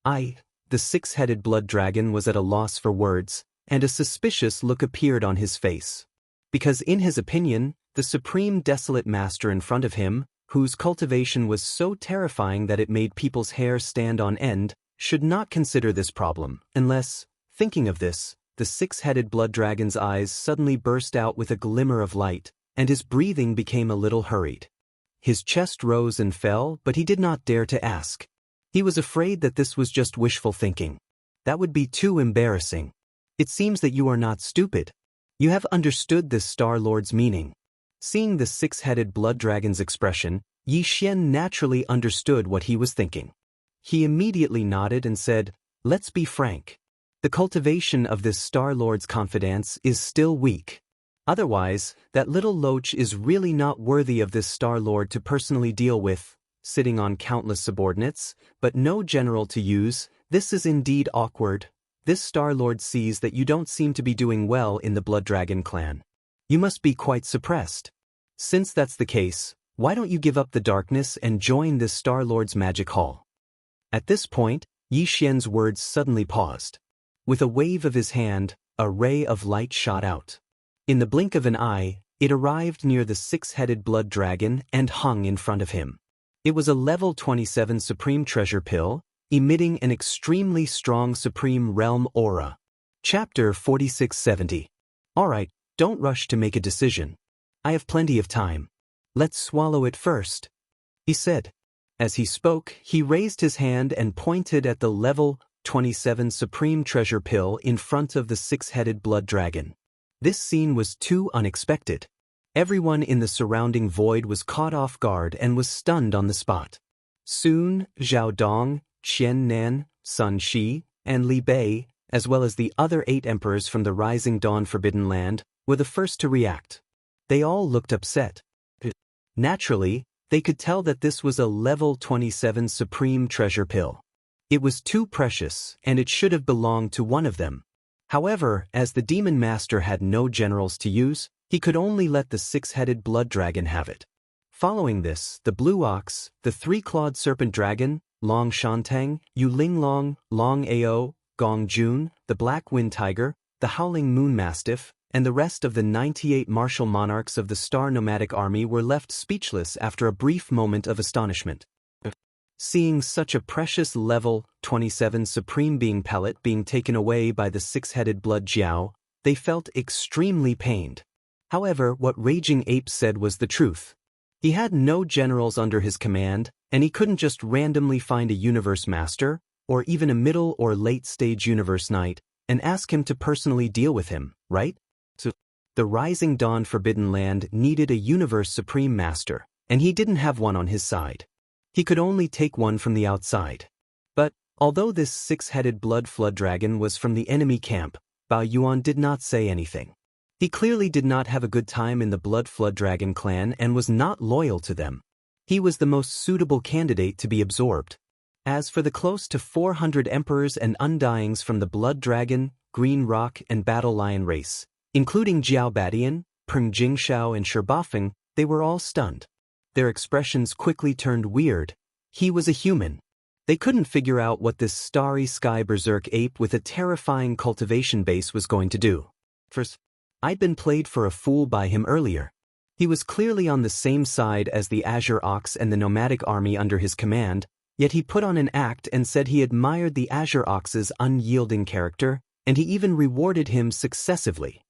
The six-headed blood dragon was at a loss for words, and a suspicious look appeared on his face. Because in his opinion, the supreme desolate master in front of him, whose cultivation was so terrifying that it made people's hair stand on end, should not consider this problem, unless, thinking of this, the six-headed blood dragon's eyes suddenly burst out with a glimmer of light, and his breathing became a little hurried. His chest rose and fell, but he did not dare to ask. He was afraid that this was just wishful thinking. That would be too embarrassing. It seems that you are not stupid. You have understood this Star Lord's meaning. Seeing the six-headed blood dragon's expression, Yi Xian naturally understood what he was thinking. He immediately nodded and said, "Let's be frank. The cultivation of this Star Lord's confidence is still weak. Otherwise, that little loach is really not worthy of this Star Lord to personally deal with, sitting on countless subordinates, but no general to use. This is indeed awkward. This Star Lord sees that you don't seem to be doing well in the Blood Dragon clan. You must be quite suppressed. Since that's the case, why don't you give up the darkness and join this Star Lord's magic hall?" At this point, Yi Xian's words suddenly paused. With a wave of his hand, a ray of light shot out. In the blink of an eye, it arrived near the six-headed blood dragon and hung in front of him. It was a level 27 supreme treasure pill, emitting an extremely strong supreme realm aura. Chapter 4670. Alright, don't rush to make a decision. I have plenty of time. Let's swallow it first, he said. As he spoke, he raised his hand and pointed at the level 27 supreme treasure pill in front of the six-headed blood dragon. This scene was too unexpected. Everyone in the surrounding void was caught off guard and was stunned on the spot. Soon, Zhao Dong, Qian Nan, Sun Shi, and Li Bei, as well as the other 8 emperors from the Rising Dawn Forbidden Land, were the first to react. They all looked upset. Naturally, they could tell that this was a level 27 supreme treasure pill. It was too precious, and it should have belonged to one of them. However, as the demon master had no generals to use, he could only let the six-headed blood dragon have it. Following this, the blue ox, the three-clawed serpent dragon, Long Shantang, Yu Linglong, Long Ao, Gong Jun, the black wind tiger, the howling moon mastiff, and the rest of the 98 martial monarchs of the Star Nomadic Army were left speechless after a brief moment of astonishment. Seeing such a precious level 27 supreme being pellet being taken away by the six-headed blood Jiao, they felt extremely pained. However, what Raging Ape said was the truth. He had no generals under his command, and he couldn't just randomly find a universe master, or even a middle or late-stage universe knight, and ask him to personally deal with him, right? So, the Rising Dawn Forbidden Land needed a universe supreme master, and he didn't have one on his side. He could only take one from the outside. But, although this six-headed blood flood dragon was from the enemy camp, Bao Yuan did not say anything. He clearly did not have a good time in the Blood Flood Dragon clan and was not loyal to them. He was the most suitable candidate to be absorbed. As for the close to 400 emperors and undyings from the Blood Dragon, Green Rock and Battle Lion race, including Jiao Badian, Peng Jingxiao and Sherbafeng, they were all stunned. Their expressions quickly turned weird. He was a human. They couldn't figure out what this starry sky berserk ape with a terrifying cultivation base was going to do. First, I'd been played for a fool by him earlier. He was clearly on the same side as the Azure Ox and the nomadic army under his command, yet he put on an act and said he admired the Azure Ox's unyielding character, and he even rewarded him successively.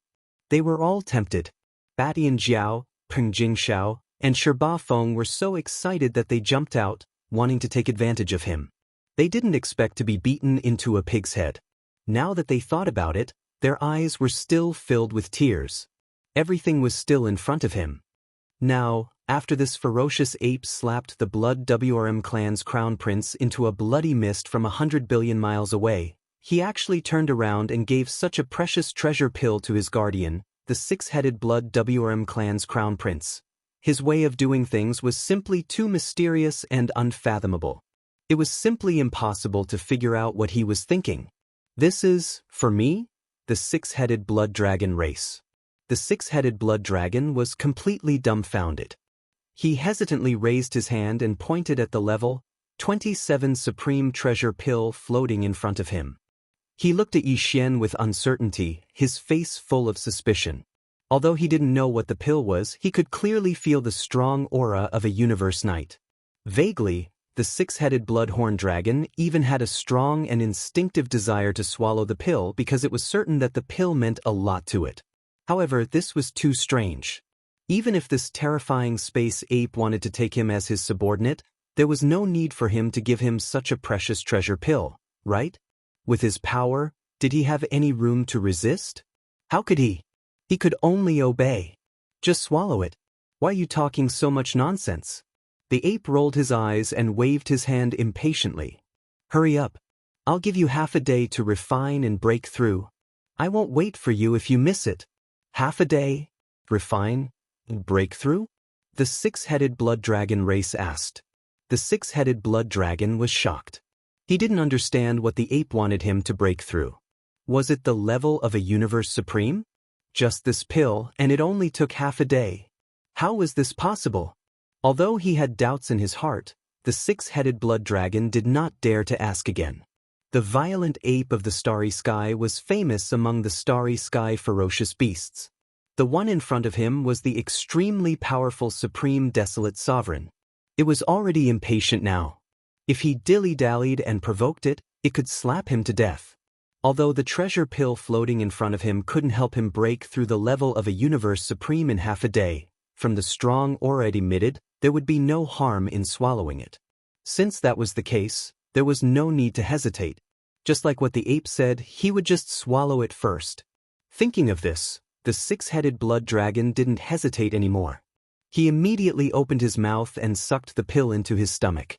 They were all tempted. Batian Jiao, Peng Jingxiao, and Sherbafeng were so excited that they jumped out, wanting to take advantage of him. They didn't expect to be beaten into a pig's head. Now that they thought about it, their eyes were still filled with tears. Everything was still in front of him. Now, after this ferocious ape slapped the Blood WRM clan's crown prince into a bloody mist from 100 billion miles away, he actually turned around and gave such a precious treasure pill to his guardian, the six-headed Blood WRM clan's crown prince. His way of doing things was simply too mysterious and unfathomable. It was simply impossible to figure out what he was thinking. This is, for me, the six-headed blood dragon race. The six-headed blood dragon was completely dumbfounded. He hesitantly raised his hand and pointed at the level 27 supreme treasure pill floating in front of him. He looked at Yi Xian with uncertainty, his face full of suspicion. Although he didn't know what the pill was, he could clearly feel the strong aura of a universe knight. Vaguely, the six-headed bloodhorn dragon even had a strong and instinctive desire to swallow the pill because it was certain that the pill meant a lot to it. However, this was too strange. Even if this terrifying space ape wanted to take him as his subordinate, there was no need for him to give him such a precious treasure pill, right? With his power, did he have any room to resist? How could he? He could only obey. Just swallow it. Why are you talking so much nonsense? The ape rolled his eyes and waved his hand impatiently. Hurry up. I'll give you half a day to refine and break through. I won't wait for you if you miss it. Half a day? Refine? Break through? The six-headed blood dragon race asked. The six-headed blood dragon was shocked. He didn't understand what the ape wanted him to break through. Was it the level of a universe supreme? Just this pill, and it only took half a day. How was this possible? Although he had doubts in his heart, the six-headed blood dragon did not dare to ask again. The violent ape of the starry sky was famous among the starry sky ferocious beasts. The one in front of him was the extremely powerful supreme desolate sovereign. It was already impatient now. If he dilly-dallied and provoked it, it could slap him to death. Although the treasure pill floating in front of him couldn't help him break through the level of a universe supreme in half a day, from the strong aura it emitted, there would be no harm in swallowing it. Since that was the case, there was no need to hesitate. Just like what the ape said, he would just swallow it first. Thinking of this, the six-headed blood dragon didn't hesitate anymore. He immediately opened his mouth and sucked the pill into his stomach.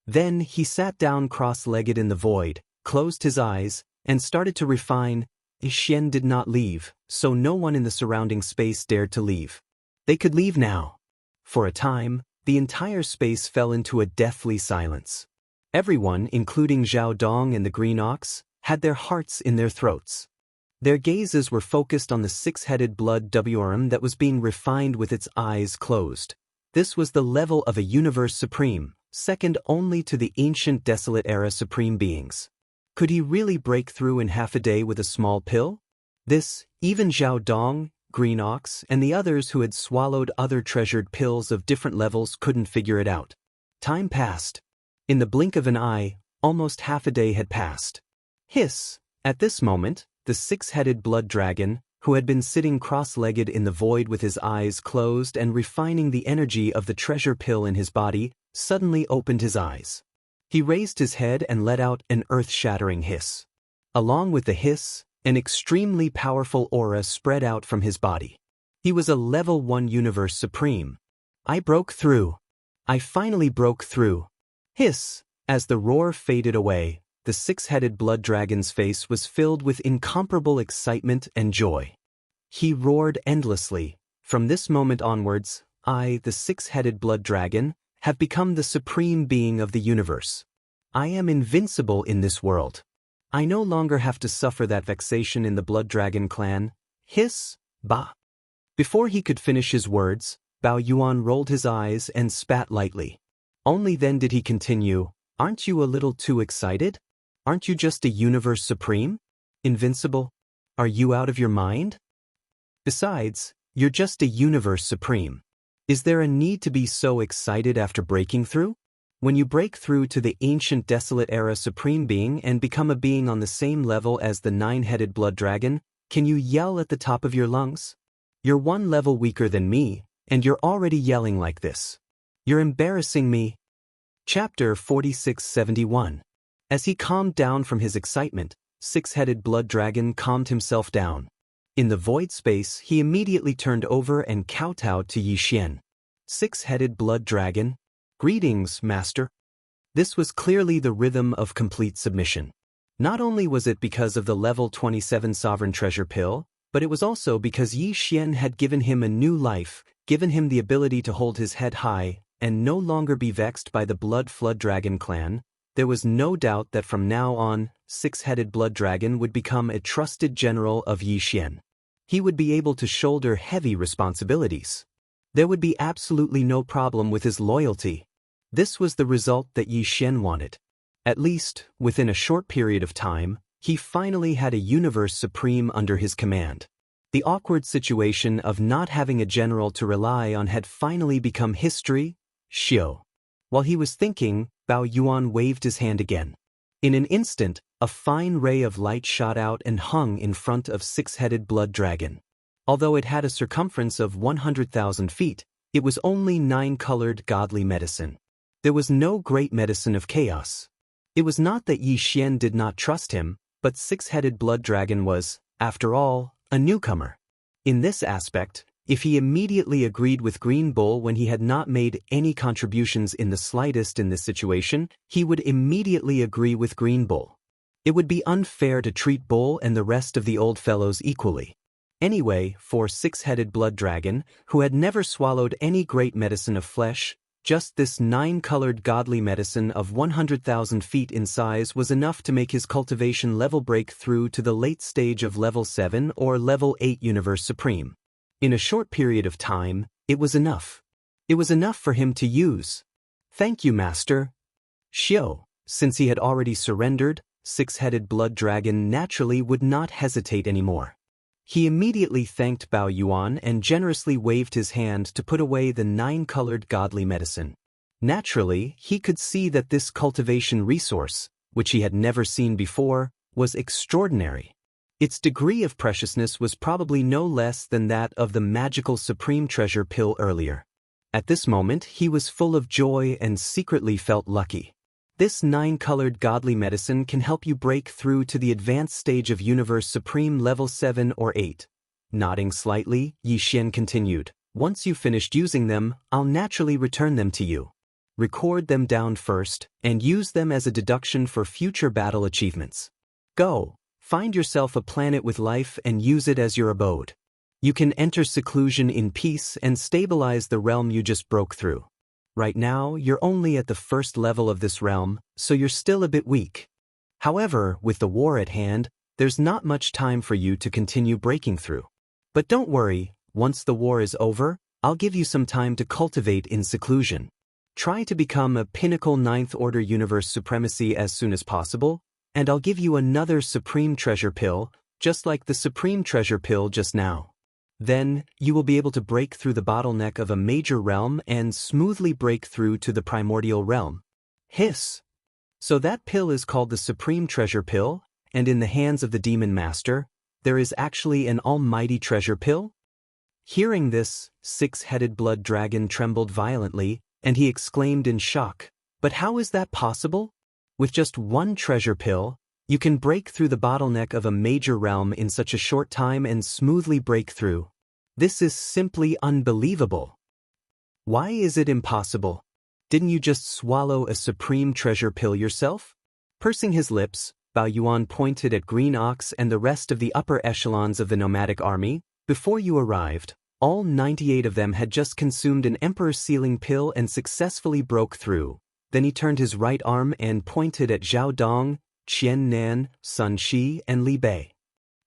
Then he sat down cross-legged in the void, closed his eyes, and started to refine. Xian did not leave, so no one in the surrounding space dared to leave. They could leave now. For a time, the entire space fell into a deathly silence. Everyone, including Zhao Dong and the Green Ox, had their hearts in their throats. Their gazes were focused on the six-headed blood WRM that was being refined with its eyes closed. This was the level of a universe supreme, second only to the ancient desolate era supreme beings. Could he really break through in half a day with a small pill? This, even Zhao Dong, Green Ox, and the others who had swallowed other treasured pills of different levels couldn't figure it out. Time passed. In the blink of an eye, almost half a day had passed. Hiss! At this moment, the six-headed blood dragon, who had been sitting cross-legged in the void with his eyes closed and refining the energy of the treasure pill in his body, suddenly opened his eyes. He raised his head and let out an earth-shattering hiss. Along with the hiss, an extremely powerful aura spread out from his body. He was a level 1 universe supreme. I broke through. I finally broke through. Hiss! As the roar faded away, the six-headed blood dragon's face was filled with incomparable excitement and joy. He roared endlessly. From this moment onwards, I, the six-headed blood dragon, have become the supreme being of the universe. I am invincible in this world. I no longer have to suffer that vexation in the blood dragon clan. Hiss! Bah! Before he could finish his words, Bao Yuan rolled his eyes and spat lightly. Only then did he continue, "Aren't you a little too excited? Aren't you just a universe supreme? Invincible? Are you out of your mind? Besides, you're just a universe supreme. Is there a need to be so excited after breaking through? When you break through to the ancient desolate era supreme being and become a being on the same level as the nine-headed blood dragon, can you yell at the top of your lungs? You're one level weaker than me, and you're already yelling like this. You're embarrassing me." Chapter 4671. As he calmed down from his excitement, six-headed blood dragon calmed himself down. In the void space, he immediately turned over and kowtowed to Yixian. "Six-headed blood dragon. Greetings, master." This was clearly the rhythm of complete submission. Not only was it because of the level 27 sovereign treasure pill, but it was also because Yixian had given him a new life, given him the ability to hold his head high, and no longer be vexed by the blood flood dragon clan. There was no doubt that from now on, six-headed blood dragon would become a trusted general of Yixian. He would be able to shoulder heavy responsibilities. There would be absolutely no problem with his loyalty. This was the result that Yixian wanted. At least, within a short period of time, he finally had a universe supreme under his command. The awkward situation of not having a general to rely on had finally become history. Xiao. While he was thinking, Bao Yuan waved his hand again. In an instant, a fine ray of light shot out and hung in front of six-headed blood dragon. Although it had a circumference of 100,000 feet, it was only nine-colored godly medicine. There was no great medicine of chaos. It was not that Yixian did not trust him, but six-headed blood dragon was, after all, a newcomer. In this aspect, if he immediately agreed with Green Bull when he had not made any contributions in the slightest in this situation, he would immediately agree with Green Bull. It would be unfair to treat Bull and the rest of the old fellows equally. Anyway, for six-headed blood dragon, who had never swallowed any great medicine of flesh, just this nine-colored godly medicine of 100,000 feet in size was enough to make his cultivation level break through to the late stage of level 7 or level 8 Universe Supreme. In a short period of time, it was enough. It was enough for him to use. "Thank you, Master." Xiao, since he had already surrendered, six-headed blood dragon naturally would not hesitate anymore. He immediately thanked Bao Yuan and generously waved his hand to put away the nine-colored godly medicine. Naturally, he could see that this cultivation resource, which he had never seen before, was extraordinary. Its degree of preciousness was probably no less than that of the magical supreme treasure pill earlier. At this moment, he was full of joy and secretly felt lucky. This nine-colored godly medicine can help you break through to the advanced stage of Universe Supreme level 7 or 8. Nodding slightly, Yixian continued, "Once you've finished using them, I'll naturally return them to you. Record them down first, and use them as a deduction for future battle achievements. Go, find yourself a planet with life and use it as your abode. You can enter seclusion in peace and stabilize the realm you just broke through. Right now, you're only at the first level of this realm, so you're still a bit weak. However, with the war at hand, there's not much time for you to continue breaking through. But don't worry, once the war is over, I'll give you some time to cultivate in seclusion. Try to become a pinnacle 9th Order Universe Supremacy as soon as possible, and I'll give you another Supreme Treasure Pill, just like the Supreme Treasure Pill just now. Then, you will be able to break through the bottleneck of a major realm and smoothly break through to the primordial realm." Hiss! So that pill is called the Supreme Treasure Pill, and in the hands of the Demon Master, there is actually an almighty treasure pill? Hearing this, six-headed blood dragon trembled violently, and he exclaimed in shock, "But how is that possible? With just one treasure pill, you can break through the bottleneck of a major realm in such a short time and smoothly break through. This is simply unbelievable. Why is it impossible? Didn't you just swallow a supreme treasure pill yourself?" Pursing his lips, Bao Yuan pointed at Green Ox and the rest of the upper echelons of the nomadic army. "Before you arrived, all 98 of them had just consumed an Emperor Sealing pill and successfully broke through." Then he turned his right arm and pointed at Zhao Dong, Qian Nan, Sun Shi, and Li Bei.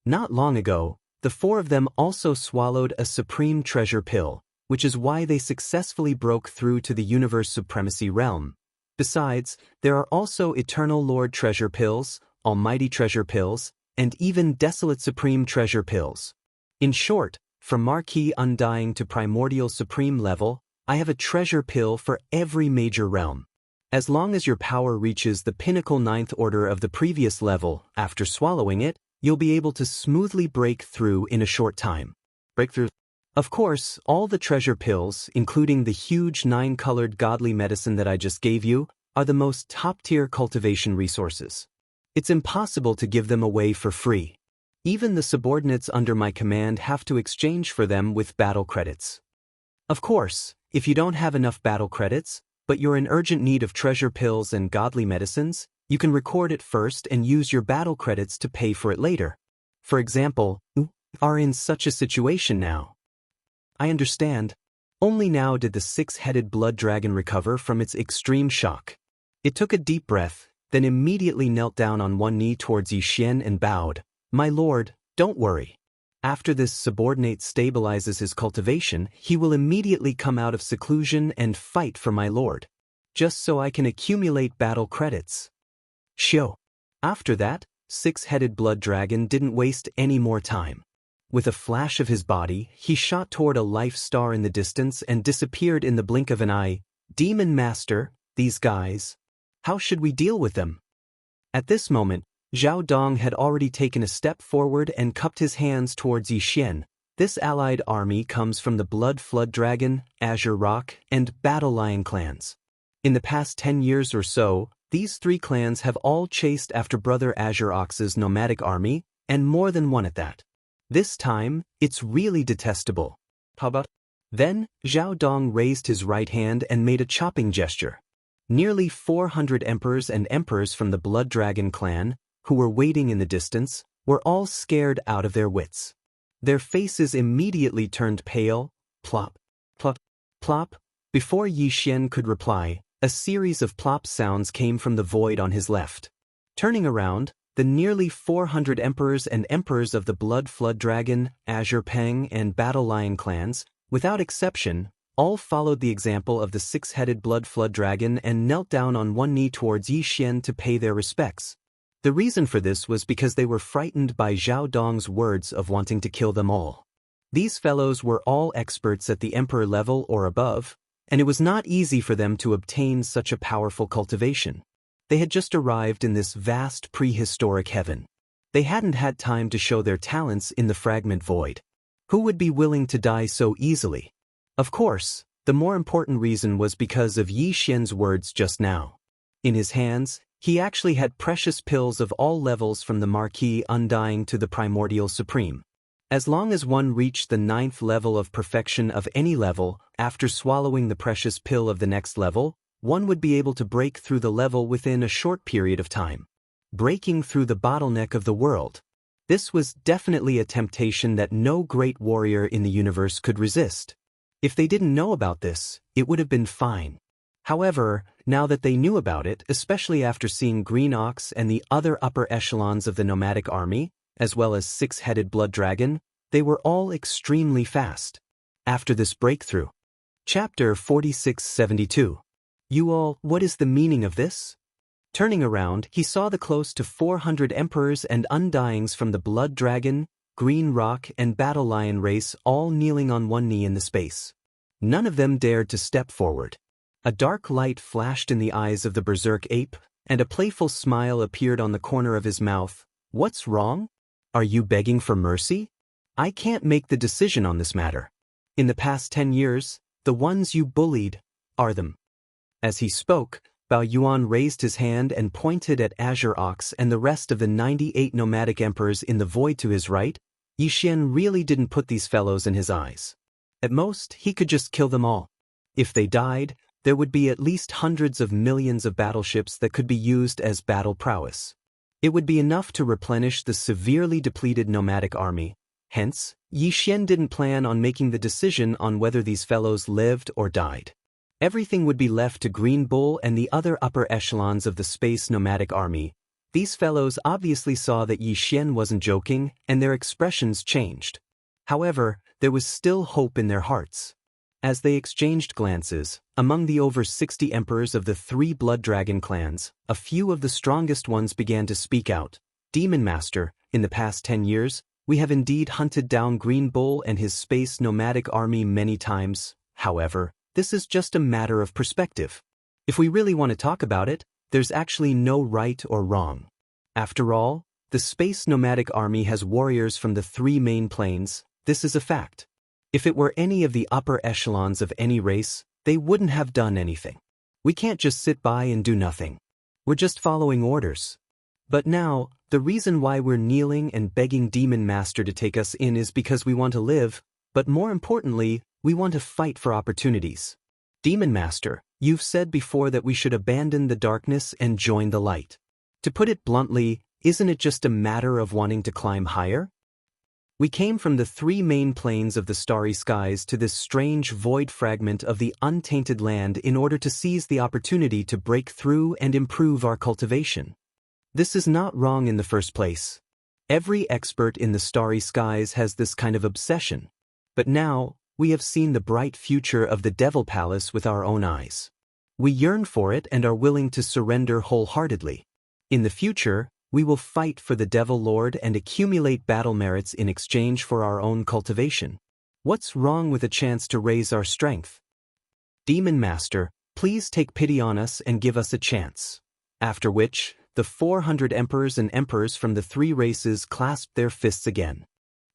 "Not long ago, the four of them also swallowed a supreme treasure pill, which is why they successfully broke through to the universe supremacy realm. Besides, there are also Eternal Lord treasure pills, Almighty treasure pills, and even Desolate Supreme treasure pills. In short, from Marquis Undying to Primordial Supreme level, I have a treasure pill for every major realm. As long as your power reaches the pinnacle 9th order of the previous level, after swallowing it, you'll be able to smoothly break through in a short time. Breakthrough. Of course, all the treasure pills, including the huge 9-colored godly medicine that I just gave you, are the most top-tier cultivation resources. It's impossible to give them away for free. Even the subordinates under my command have to exchange for them with battle credits. Of course, if you don't have enough battle credits, but you're in urgent need of treasure pills and godly medicines, you can record it first and use your battle credits to pay for it later. For example, you are in such a situation now. I understand. Only now did the 6-headed blood dragon recover from its extreme shock. It took a deep breath, then immediately knelt down on one knee towards Yixian and bowed. My lord, don't worry. After this subordinate stabilizes his cultivation, he will immediately come out of seclusion and fight for my lord. Just so I can accumulate battle credits. Shio. After that, 6-headed blood dragon didn't waste any more time. With a flash of his body, he shot toward a life star in the distance and disappeared in the blink of an eye. Demon Master, these guys. How should we deal with them? At this moment, Zhao Dong had already taken a step forward and cupped his hands towards Yixian. This allied army comes from the Blood Flood Dragon, Azure Rock, and Battle Lion clans. In the past 10 years or so, these 3 clans have all chased after Brother Azure Ox's nomadic army, and more than one at that. This time, it's really detestable. How about? Then, Zhao Dong raised his right hand and made a chopping gesture. Nearly 400 emperors and emperors from the Blood Dragon clan, who were waiting in the distance, were all scared out of their wits. Their faces immediately turned pale. Plop, plop, plop. Before Yixian could reply, a series of plop sounds came from the void on his left. Turning around, the nearly 400 emperors and emperors of the Blood Flood Dragon, Azure Peng, and Battle Lion clans, without exception, all followed the example of the 6-headed Blood Flood Dragon and knelt down on one knee towards Yixian to pay their respects. The reason for this was because they were frightened by Zhao Dong's words of wanting to kill them all. These fellows were all experts at the emperor level or above, and it was not easy for them to obtain such a powerful cultivation. They had just arrived in this vast prehistoric heaven. They hadn't had time to show their talents in the fragment void. Who would be willing to die so easily? Of course, the more important reason was because of Yixian's words just now. In his hands, he actually had precious pills of all levels from the Marquis Undying to the Primordial Supreme. As long as one reached the 9th level of perfection of any level, after swallowing the precious pill of the next level, one would be able to break through the level within a short period of time. Breaking through the bottleneck of the world. This was definitely a temptation that no great warrior in the universe could resist. If they didn't know about this, it would have been fine. However, now that they knew about it, especially after seeing Green Ox and the other upper echelons of the nomadic army, as well as 6-headed blood dragon, they were all extremely fast. After this breakthrough. Chapter 4672. You all, what is the meaning of this? Turning around, he saw the close to 400 emperors and undyings from the Blood Dragon, Green Rock, and Battle Lion race all kneeling on one knee in the space. None of them dared to step forward. A dark light flashed in the eyes of the berserk ape, and a playful smile appeared on the corner of his mouth. What's wrong? Are you begging for mercy? I can't make the decision on this matter. In the past 10 years, the ones you bullied are them. As he spoke, Bao Yuan raised his hand and pointed at Azure Ox and the rest of the 98 nomadic emperors in the void to his right. Yixian really didn't put these fellows in his eyes. At most, he could just kill them all. If they died, there would be at least hundreds of millions of battleships that could be used as battle prowess. It would be enough to replenish the severely depleted nomadic army. Hence, Yixian didn't plan on making the decision on whether these fellows lived or died. Everything would be left to Green Bull and the other upper echelons of the space nomadic army. These fellows obviously saw that Yi Xian wasn't joking, and their expressions changed. However, there was still hope in their hearts. As they exchanged glances, among the over 60 emperors of the 3 blood dragon clans, a few of the strongest ones began to speak out. Demon Master, in the past 10 years, we have indeed hunted down Green Bull and his space nomadic army many times. However, this is just a matter of perspective. If we really want to talk about it, there's actually no right or wrong. After all, the space nomadic army has warriors from the 3 main planes. This is a fact. If it were any of the upper echelons of any race, they wouldn't have done anything. We can't just sit by and do nothing. We're just following orders. But now, the reason why we're kneeling and begging Demon Master to take us in is because we want to live, but more importantly, we want to fight for opportunities. Demon Master, you've said before that we should abandon the darkness and join the light. To put it bluntly, isn't it just a matter of wanting to climb higher? We came from the 3 main planes of the starry skies to this strange void fragment of the untainted land in order to seize the opportunity to break through and improve our cultivation. This is not wrong in the first place. Every expert in the starry skies has this kind of obsession. But now, we have seen the bright future of the Devil Palace with our own eyes. We yearn for it and are willing to surrender wholeheartedly. In the future, we will fight for the Devil Lord and accumulate battle merits in exchange for our own cultivation. What's wrong with a chance to raise our strength? Demon Master, please take pity on us and give us a chance. After which, the 400 emperors and emperors from the 3 races clasped their fists again.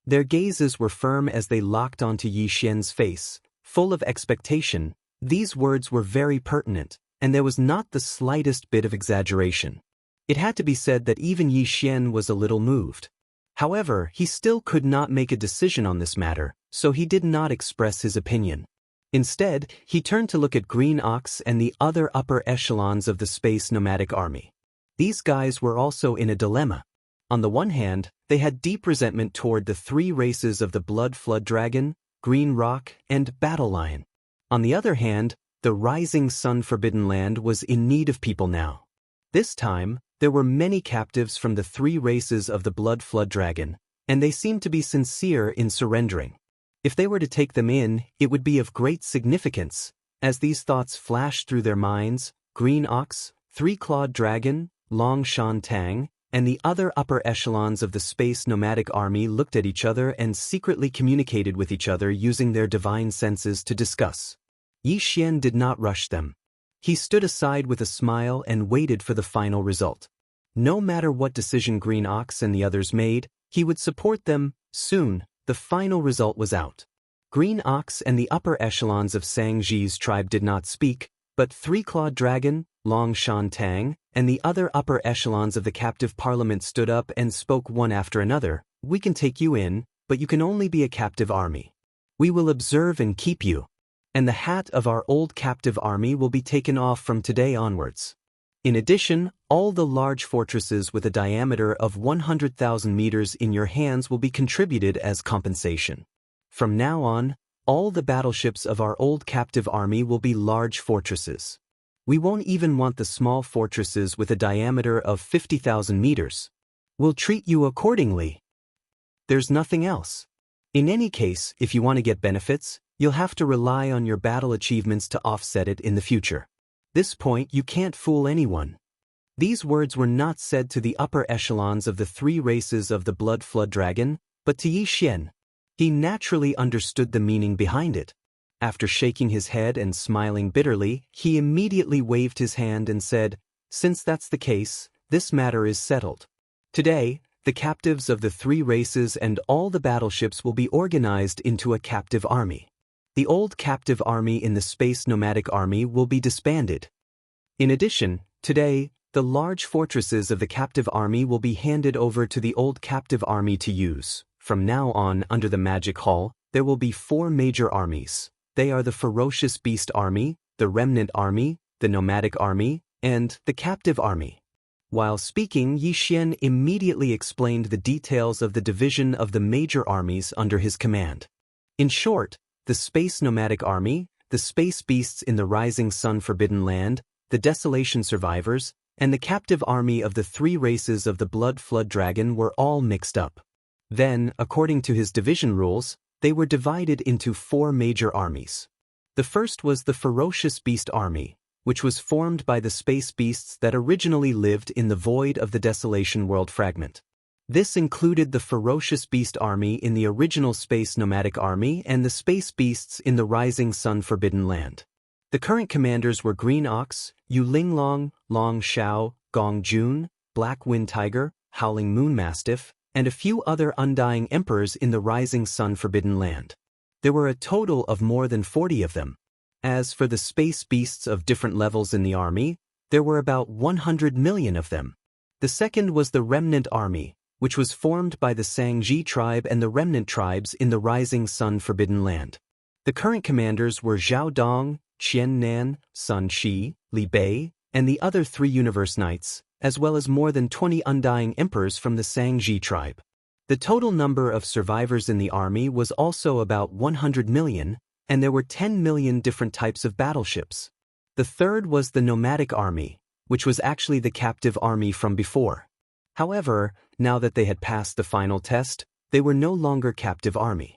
Their gazes were firm as they locked onto Yi Xian's face, full of expectation. These words were very pertinent, and there was not the slightest bit of exaggeration. It had to be said that even Yi Xian was a little moved. However, he still could not make a decision on this matter, so he did not express his opinion. Instead, he turned to look at Green Ox and the other upper echelons of the space nomadic army. These guys were also in a dilemma. On the one hand, they had deep resentment toward the 3 races of the Blood Flood Dragon, Green Rock, and Battle Lion. On the other hand, the Rising Sun Forbidden Land was in need of people now. This time, there were many captives from the 3 races of the Blood Flood Dragon, and they seemed to be sincere in surrendering. If they were to take them in, it would be of great significance. As these thoughts flashed through their minds, Green Ox, 3-Clawed Dragon, Long Shan Tang, and the other upper echelons of the space nomadic army looked at each other and secretly communicated with each other using their divine senses to discuss. Yi Xian did not rush them. He stood aside with a smile and waited for the final result. No matter what decision Green Ox and the others made, he would support them. Soon, the final result was out. Green Ox and the upper echelons of Xianxia's tribe did not speak, but 3-Clawed Dragon, Long Shan Tang, and the other upper echelons of the captive parliament stood up and spoke one after another. We can take you in, but you can only be a captive army. We will observe and keep you. And the hat of our old captive army will be taken off from today onwards. In addition, all the large fortresses with a diameter of 100,000 meters in your hands will be contributed as compensation. From now on, all the battleships of our old captive army will be large fortresses. We won't even want the small fortresses with a diameter of 50,000 meters. We'll treat you accordingly. There's nothing else. In any case, if you want to get benefits, you'll have to rely on your battle achievements to offset it in the future. This point you can't fool anyone. These words were not said to the upper echelons of the 3 races of the Blood Flood Dragon, but to Yi Xian. He naturally understood the meaning behind it. After shaking his head and smiling bitterly, he immediately waved his hand and said, "Since that's the case, this matter is settled. Today, the captives of the 3 races and all the battleships will be organized into a captive army. The old captive army in the space nomadic army will be disbanded. In addition, today, the large fortresses of the captive army will be handed over to the old captive army to use. From now on, under the Magic Hall, there will be 4 major armies. They are the Ferocious Beast Army, the Remnant Army, the Nomadic Army, and the Captive Army." While speaking, Yi Xian immediately explained the details of the division of the major armies under his command. In short, the Space Nomadic Army, the Space Beasts in the Rising Sun Forbidden Land, the Desolation Survivors, and the captive army of the 3 races of the Blood Flood Dragon were all mixed up. Then, according to his division rules, they were divided into 4 major armies. The first was the Ferocious Beast Army, which was formed by the space beasts that originally lived in the void of the Desolation World fragment. This included the Ferocious Beast Army in the original Space Nomadic Army and the Space Beasts in the Rising Sun Forbidden Land. The current commanders were Green Ox, Yu Linglong, Long Xiao, Gong Jun, Black Wind Tiger, Howling Moon Mastiff, and a few other Undying Emperors in the Rising Sun Forbidden Land. There were a total of more than 40 of them. As for the space beasts of different levels in the army, there were about 100 million of them. The second was the Remnant Army, which was formed by the Xianxia tribe and the Remnant tribes in the Rising Sun Forbidden Land. The current commanders were Zhao Dong, Qian Nan, Sun Shi, Li Bei, and the other 3 Universe Knights, as well as more than 20 Undying Emperors from the Xianxia tribe. The total number of survivors in the army was also about 100 million, and there were 10 million different types of battleships. The third was the Nomadic Army, which was actually the captive army from before. However, now that they had passed the final test, they were no longer captive army.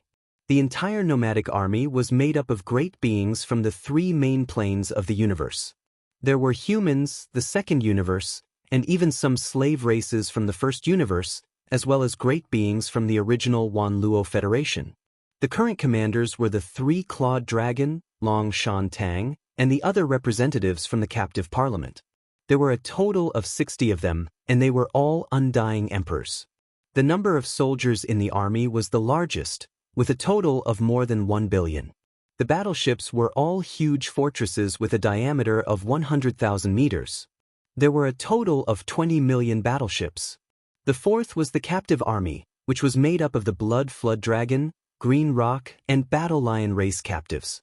The entire Nomadic Army was made up of great beings from the 3 main planes of the universe. There were humans, the second universe, and even some slave races from the first universe, as well as great beings from the original Wanluo Federation. The current commanders were the 3-clawed dragon, Long Shan Tang, and the other representatives from the captive parliament. There were a total of 60 of them, and they were all Undying Emperors. The number of soldiers in the army was the largest, with a total of more than 1 billion. The battleships were all huge fortresses with a diameter of 100,000 meters. There were a total of 20 million battleships. The fourth was the captive army, which was made up of the Blood Flood Dragon, Green Rock, and Battle Lion race captives.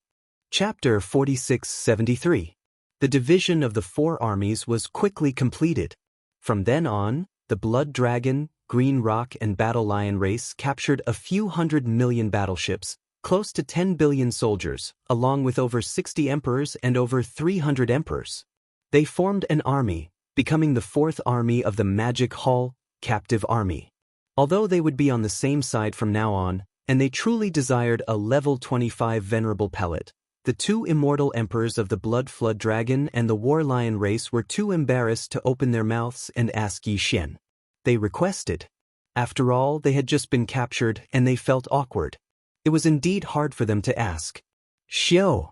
Chapter 4673. The division of the 4 armies was quickly completed. From then on, the Blood Dragon, Green Rock, and Battle Lion race captured a few 100 million battleships, close to 10 billion soldiers, along with over 60 emperors and over 300 emperors. They formed an army, becoming the 4th army of the Magic Hall captive army. Although they would be on the same side from now on, and they truly desired a level 25 venerable pellet, the 2 immortal emperors of the Blood Flood Dragon and the War Lion race were too embarrassed to open their mouths and ask Yi Xian. They requested. After all, they had just been captured and they felt awkward. It was indeed hard for them to ask. Xiao.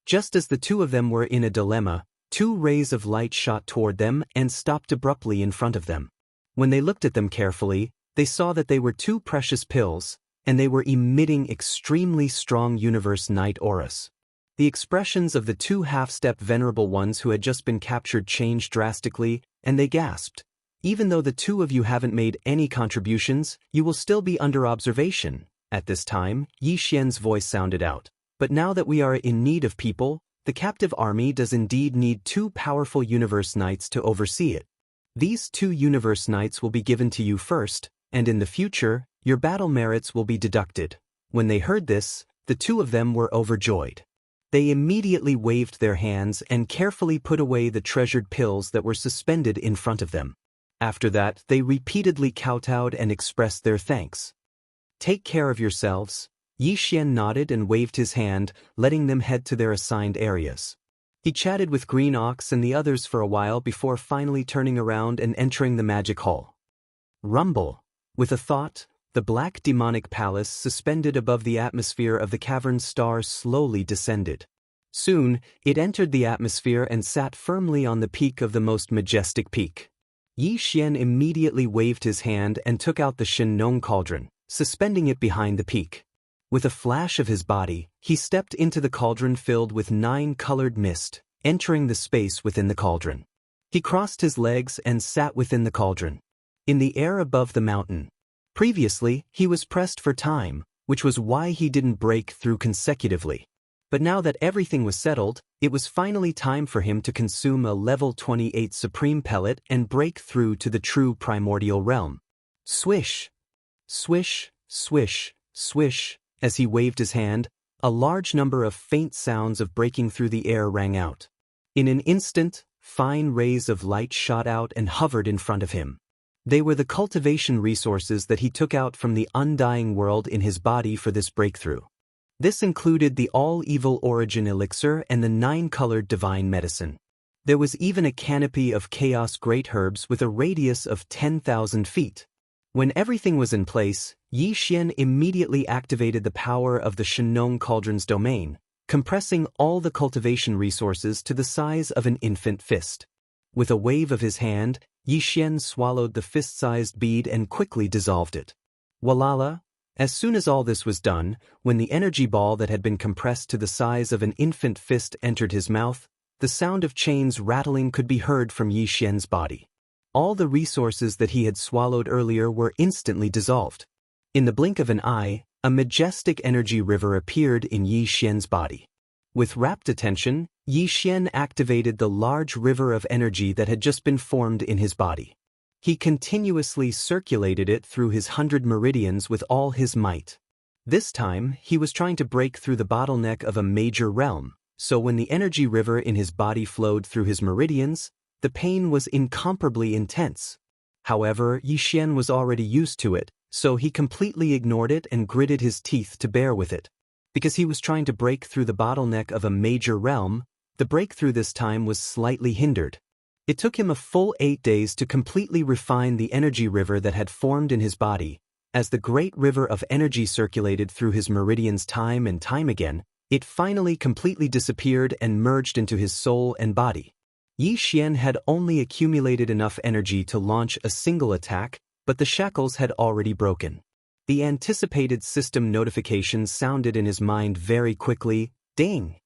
Just as the 2 of them were in a dilemma, 2 rays of light shot toward them and stopped abruptly in front of them. When they looked at them carefully, they saw that they were 2 precious pills, and they were emitting extremely strong Universe Knight auras. The expressions of the 2 half-step venerable ones who had just been captured changed drastically, and they gasped. Even though the 2 of you haven't made any contributions, you will still be under observation. At this time, Yi Xian's voice sounded out. But now that we are in need of people, the captive army does indeed need 2 powerful Universe Knights to oversee it. These 2 Universe Knights will be given to you first, and in the future, your battle merits will be deducted. When they heard this, the 2 of them were overjoyed. They immediately waved their hands and carefully put away the treasured pills that were suspended in front of them. After that, they repeatedly kowtowed and expressed their thanks. Take care of yourselves. Yi Xian nodded and waved his hand, letting them head to their assigned areas. He chatted with Green Ox and the others for a while before finally turning around and entering the magic hall. Rumble. With a thought, the black demonic palace suspended above the atmosphere of the cavern star slowly descended. Soon, it entered the atmosphere and sat firmly on the peak of the most majestic peak. Yi Xian immediately waved his hand and took out the Shen-Nong cauldron, suspending it behind the peak. With a flash of his body, he stepped into the cauldron filled with 9-colored mist, entering the space within the cauldron. He crossed his legs and sat within the cauldron. In the air above the mountain. Previously, he was pressed for time, which was why he didn't break through consecutively. But now that everything was settled, it was finally time for him to consume a level 28 supreme pellet and break through to the true primordial realm. Swish! Swish, swish, swish. As he waved his hand, a large number of faint sounds of breaking through the air rang out. In an instant, fine rays of light shot out and hovered in front of him. They were the cultivation resources that he took out from the undying world in his body for this breakthrough. This included the all-evil origin elixir and the 9-colored divine medicine. There was even a canopy of chaos great herbs with a radius of 10,000 feet. When everything was in place, Yi Xian immediately activated the power of the Shenong Cauldron's domain, compressing all the cultivation resources to the size of an infant fist. With a wave of his hand, Yi Xian swallowed the fist-sized bead and quickly dissolved it. Walala! As soon as all this was done, when the energy ball that had been compressed to the size of an infant fist entered his mouth, the sound of chains rattling could be heard from Yi Xian's body. All the resources that he had swallowed earlier were instantly dissolved. In the blink of an eye, a majestic energy river appeared in Yi Xian's body. With rapt attention, Yi Xian activated the large river of energy that had just been formed in his body. He continuously circulated it through his 100 meridians with all his might. This time, he was trying to break through the bottleneck of a major realm, so when the energy river in his body flowed through his meridians, the pain was incomparably intense. However, Yi Xian was already used to it, so he completely ignored it and gritted his teeth to bear with it. Because he was trying to break through the bottleneck of a major realm, the breakthrough this time was slightly hindered. It took him a full 8 days to completely refine the energy river that had formed in his body. As the great river of energy circulated through his meridians time and time again, it finally completely disappeared and merged into his soul and body. Yi Xian had only accumulated enough energy to launch a single attack, but the shackles had already broken. The anticipated system notifications sounded in his mind very quickly. Ding!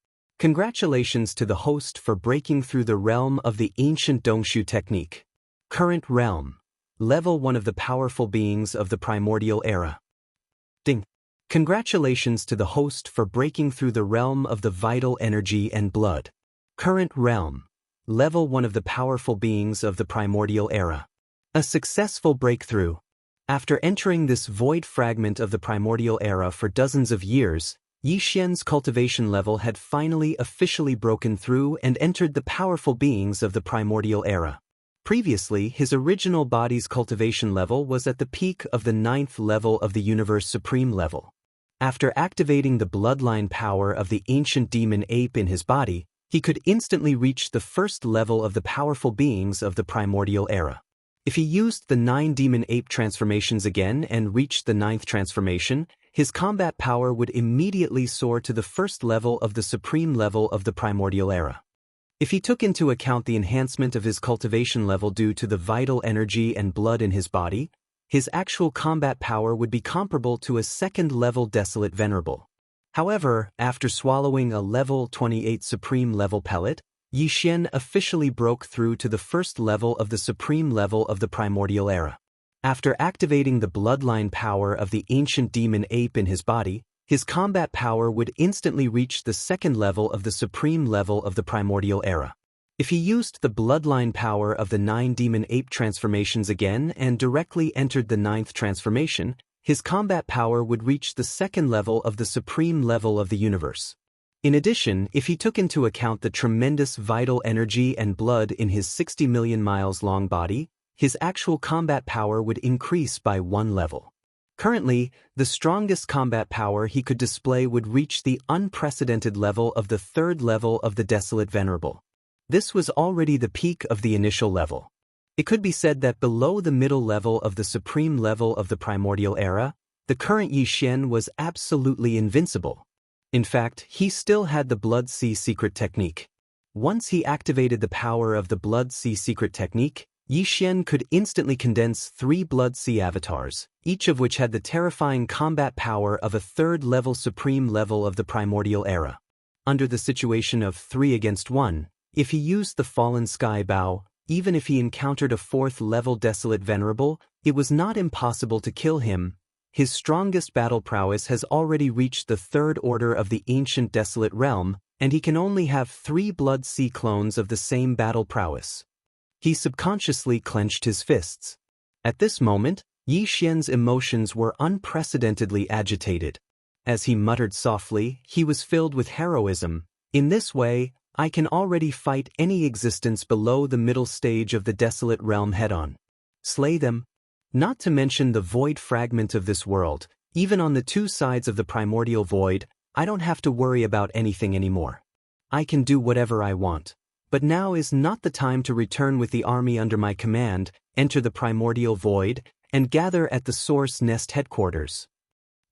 Congratulations to the host for breaking through the realm of the ancient Dongshu technique. Current realm. Level 1 of the powerful beings of the primordial era. Ding! Congratulations to the host for breaking through the realm of the vital energy and blood. Current realm. Level 1 of the powerful beings of the primordial era. A successful breakthrough. After entering this void fragment of the primordial era for dozens of years, Yi Xian's cultivation level had finally officially broken through and entered the powerful beings of the primordial era. Previously, his original body's cultivation level was at the peak of the 9th level of the universe supreme level. After activating the bloodline power of the ancient demon ape in his body, he could instantly reach the first level of the powerful beings of the primordial era. If he used the 9 demon ape transformations again and reached the 9th transformation, his combat power would immediately soar to the first level of the supreme level of the primordial era. If he took into account the enhancement of his cultivation level due to the vital energy and blood in his body, his actual combat power would be comparable to a second-level Desolate Venerable. However, after swallowing a level 28 supreme level pellet, Yi Xian officially broke through to the first level of the supreme level of the primordial era. After activating the bloodline power of the ancient demon ape in his body, his combat power would instantly reach the second level of the supreme level of the primordial era. If he used the bloodline power of the 9 demon ape transformations again and directly entered the 9th transformation, his combat power would reach the second level of the supreme level of the universe. In addition, if he took into account the tremendous vital energy and blood in his 60 million miles long body, his actual combat power would increase by 1 level. Currently, the strongest combat power he could display would reach the unprecedented level of the 3rd level of the Desolate Venerable. This was already the peak of the initial level. It could be said that below the middle level of the supreme level of the primordial era, the current Yi Xian was absolutely invincible. In fact, he still had the Blood Sea Secret Technique. Once he activated the power of the Blood Sea Secret Technique, Yi Xian could instantly condense 3 Blood Sea avatars, each of which had the terrifying combat power of a 3rd-level supreme level of the primordial era. Under the situation of 3 against 1, if he used the Fallen Sky Bow, even if he encountered a 4th-level Desolate Venerable, it was not impossible to kill him. His strongest battle prowess has already reached the 3rd order of the ancient Desolate Realm, and he can only have 3 Blood Sea clones of the same battle prowess. He subconsciously clenched his fists. At this moment, Yi Xian's emotions were unprecedentedly agitated. As he muttered softly, he was filled with heroism. In this way, I can already fight any existence below the middle stage of the desolate realm head-on. Slay them. Not to mention the void fragment of this world, even on the two sides of the primordial void, I don't have to worry about anything anymore. I can do whatever I want. But now is not the time to return with the army under my command, enter the primordial void, and gather at the Source Nest headquarters.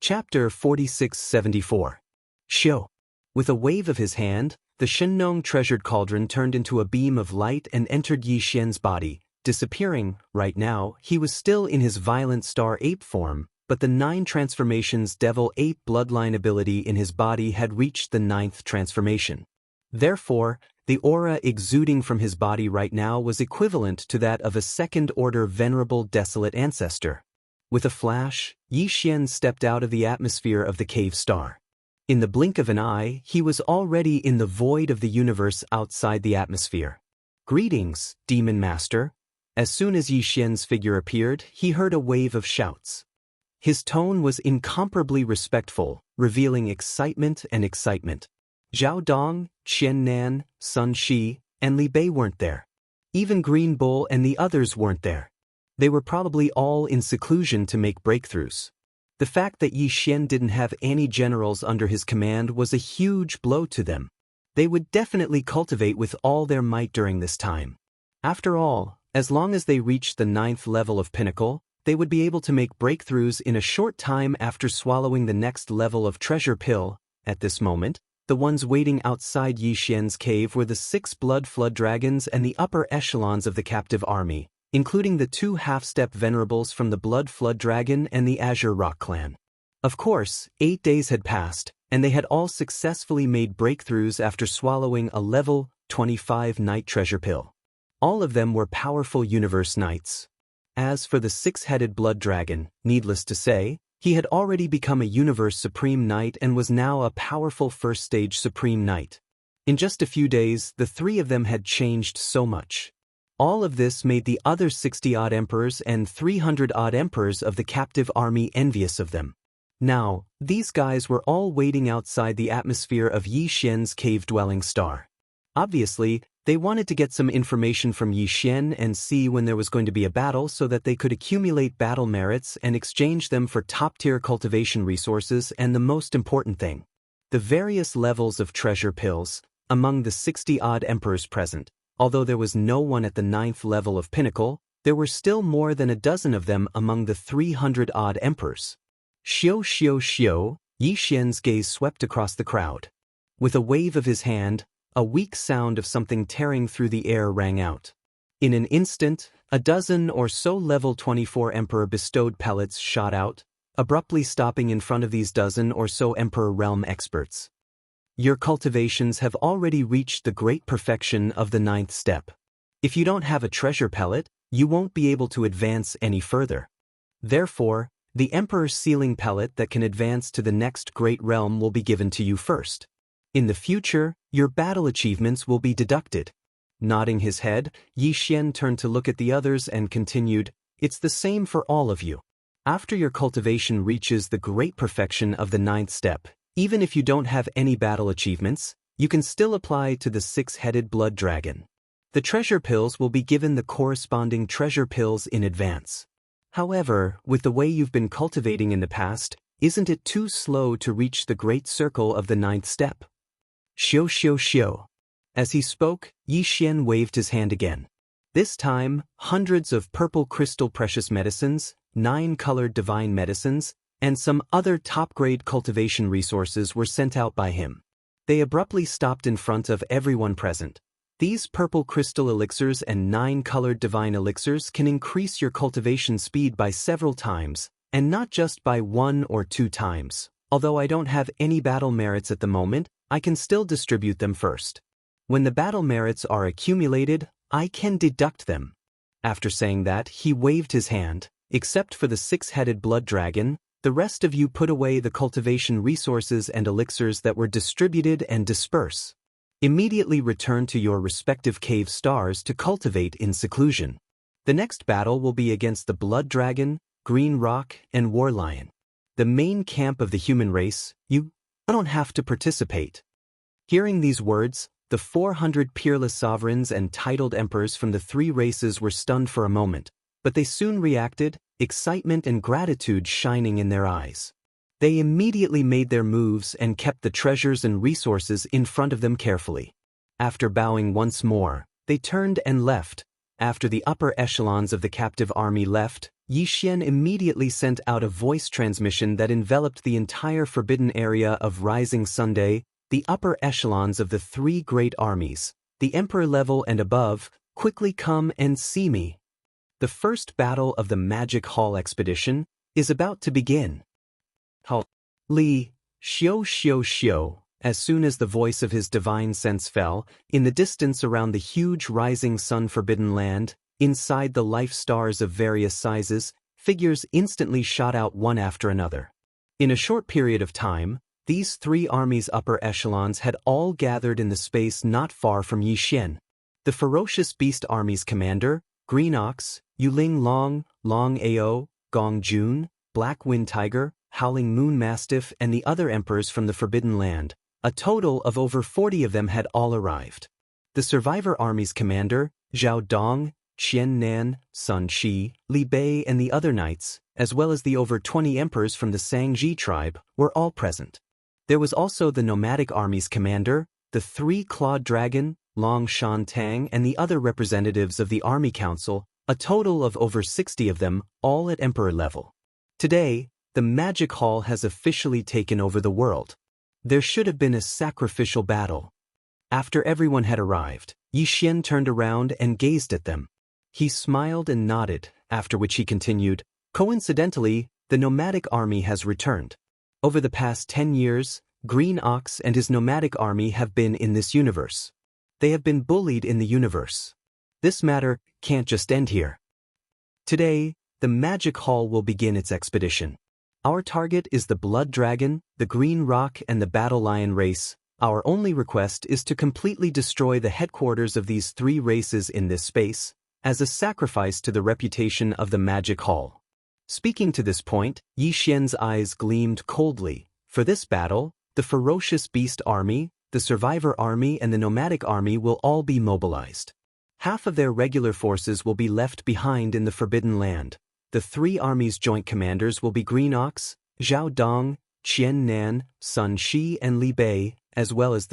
Chapter 4674. Xiu. With a wave of his hand, the Shengnong treasured cauldron turned into a beam of light and entered Yi Xian's body, disappearing. Right now, he was still in his violent star ape form, but the 9 transformations devil ape bloodline ability in his body had reached the 9th transformation. Therefore, the aura exuding from his body right now was equivalent to that of a second-order venerable desolate ancestor. With a flash, Yi Xian stepped out of the atmosphere of the cave star. In the blink of an eye, he was already in the void of the universe outside the atmosphere. Greetings, Demon Master. As soon as Yi Xian's figure appeared, he heard a wave of shouts. His tone was incomparably respectful, revealing excitement and excitement. Zhao Dong, Qian Nan, Sun Shi, and Li Bei weren't there. Even Green Bull and the others weren't there. They were probably all in seclusion to make breakthroughs. The fact that Yi Xian didn't have any generals under his command was a huge blow to them. They would definitely cultivate with all their might during this time. After all, as long as they reached the 9th level of pinnacle, they would be able to make breakthroughs in a short time after swallowing the next level of treasure pill. At this moment, the ones waiting outside Yi Xian's cave were the 6 blood flood dragons and the upper echelons of the captive army, including the 2 half-step venerables from the Blood Flood Dragon and the Azure Rock clan. Of course, 8 days had passed, and they had all successfully made breakthroughs after swallowing a level 25 night treasure pill. All of them were powerful universe knights. As for the 6-headed blood dragon, needless to say, he had already become a universe supreme knight and was now a powerful first-stage supreme knight. In just a few days, the 3 of them had changed so much. All of this made the other 60-odd emperors and 300-odd emperors of the captive army envious of them. Now, these guys were all waiting outside the atmosphere of Yi Xian's cave-dwelling star. Obviously, they wanted to get some information from Yi Xian and see when there was going to be a battle so that they could accumulate battle merits and exchange them for top-tier cultivation resources and the most important thing, the various levels of treasure pills among the 60-odd emperors present. Although there was no one at the 9th level of pinnacle, there were still more than a dozen of them among the 300-odd emperors. Xiu xiu xiu, Yi Xian's gaze swept across the crowd. With a wave of his hand, a weak sound of something tearing through the air rang out. In an instant, a dozen or so level 24 emperor bestowed pellets shot out, abruptly stopping in front of these dozen or so emperor realm experts. Your cultivations have already reached the great perfection of the 9th step. If you don't have a treasure pellet, you won't be able to advance any further. Therefore, the Emperor's sealing pellet that can advance to the next great realm will be given to you first. In the future, your battle achievements will be deducted. Nodding his head, Yi Xian turned to look at the others and continued, "It's the same for all of you. After your cultivation reaches the great perfection of the 9th step, even if you don't have any battle achievements, you can still apply to the 6-headed blood dragon. The treasure pills will be given the corresponding treasure pills in advance. However, with the way you've been cultivating in the past, isn't it too slow to reach the great circle of the 9th step?" Xiu xiu xiu. As he spoke, Yi Xian waved his hand again. This time, hundreds of purple crystal precious medicines, 9-colored divine medicines, and some other top-grade cultivation resources were sent out by him. They abruptly stopped in front of everyone present. These purple crystal elixirs and 9-colored divine elixirs can increase your cultivation speed by several times, and not just by 1 or 2 times. Although I don't have any battle merits at the moment, I can still distribute them first. When the battle merits are accumulated, I can deduct them. After saying that, he waved his hand. Except for the 6-headed blood dragon, the rest of you put away the cultivation resources and elixirs that were distributed and disperse. Immediately return to your respective cave stars to cultivate in seclusion. The next battle will be against the Blood Dragon, Green Rock, and War Lion. The main camp of the human race. You don't have to participate. Hearing these words, The 400 peerless sovereigns and titled emperors from the three races were stunned for a moment, but they soon reacted, excitement and gratitude shining in their eyes. They immediately made their moves and kept the treasures and resources in front of them carefully. After bowing once more, they turned and left. After the upper echelons of the captive army left, Xian immediately sent out a voice transmission that enveloped the entire forbidden area of Rising Sunday. The upper echelons of the three great armies, the emperor level and above, quickly come and see me. The first battle of the Magic Hall expedition is about to begin. Li, xiu. As soon as the voice of his divine sense fell, in the distance around the huge rising sun forbidden land, inside the life stars of various sizes, figures instantly shot out one after another. In a short period of time, these three armies' upper echelons had all gathered in the space not far from Xian. The ferocious beast army's commander, Green Ox, Yuling Long, Long Ao, Gong Jun, Black Wind Tiger, Howling Moon Mastiff and the other emperors from the Forbidden Land, a total of over 40 of them had all arrived. The survivor army's commander, Zhao Dong, Qian Nan, Sun Shi, Li Bei and the other knights, as well as the over 20 emperors from the Sangji tribe, were all present. There was also the nomadic army's commander, the three-clawed dragon, Long Shan Tang and the other representatives of the army council, a total of over 60 of them, all at emperor level. Today, the Magic Hall has officially taken over the world. There should have been a sacrificial battle. After everyone had arrived, Xian turned around and gazed at them. He smiled and nodded, after which he continued, "Coincidentally, the nomadic army has returned. Over the past 10 years, Green Ox and his nomadic army have been in this universe. They have been bullied in the universe. This matter can't just end here. Today, the Magic Hall will begin its expedition. Our target is the Blood Dragon, the Green Rock and the Battle Lion race. Our only request is to completely destroy the headquarters of these three races in this space, as a sacrifice to the reputation of the Magic Hall." Speaking to this point, Xian's eyes gleamed coldly. For this battle, the ferocious beast army, the survivor army and the nomadic army will all be mobilized. Half of their regular forces will be left behind in the Forbidden Land. The three armies' joint commanders will be Green Ox, Zhao Dong, Qian Nan, Sun Shi and Li Bei, as well as the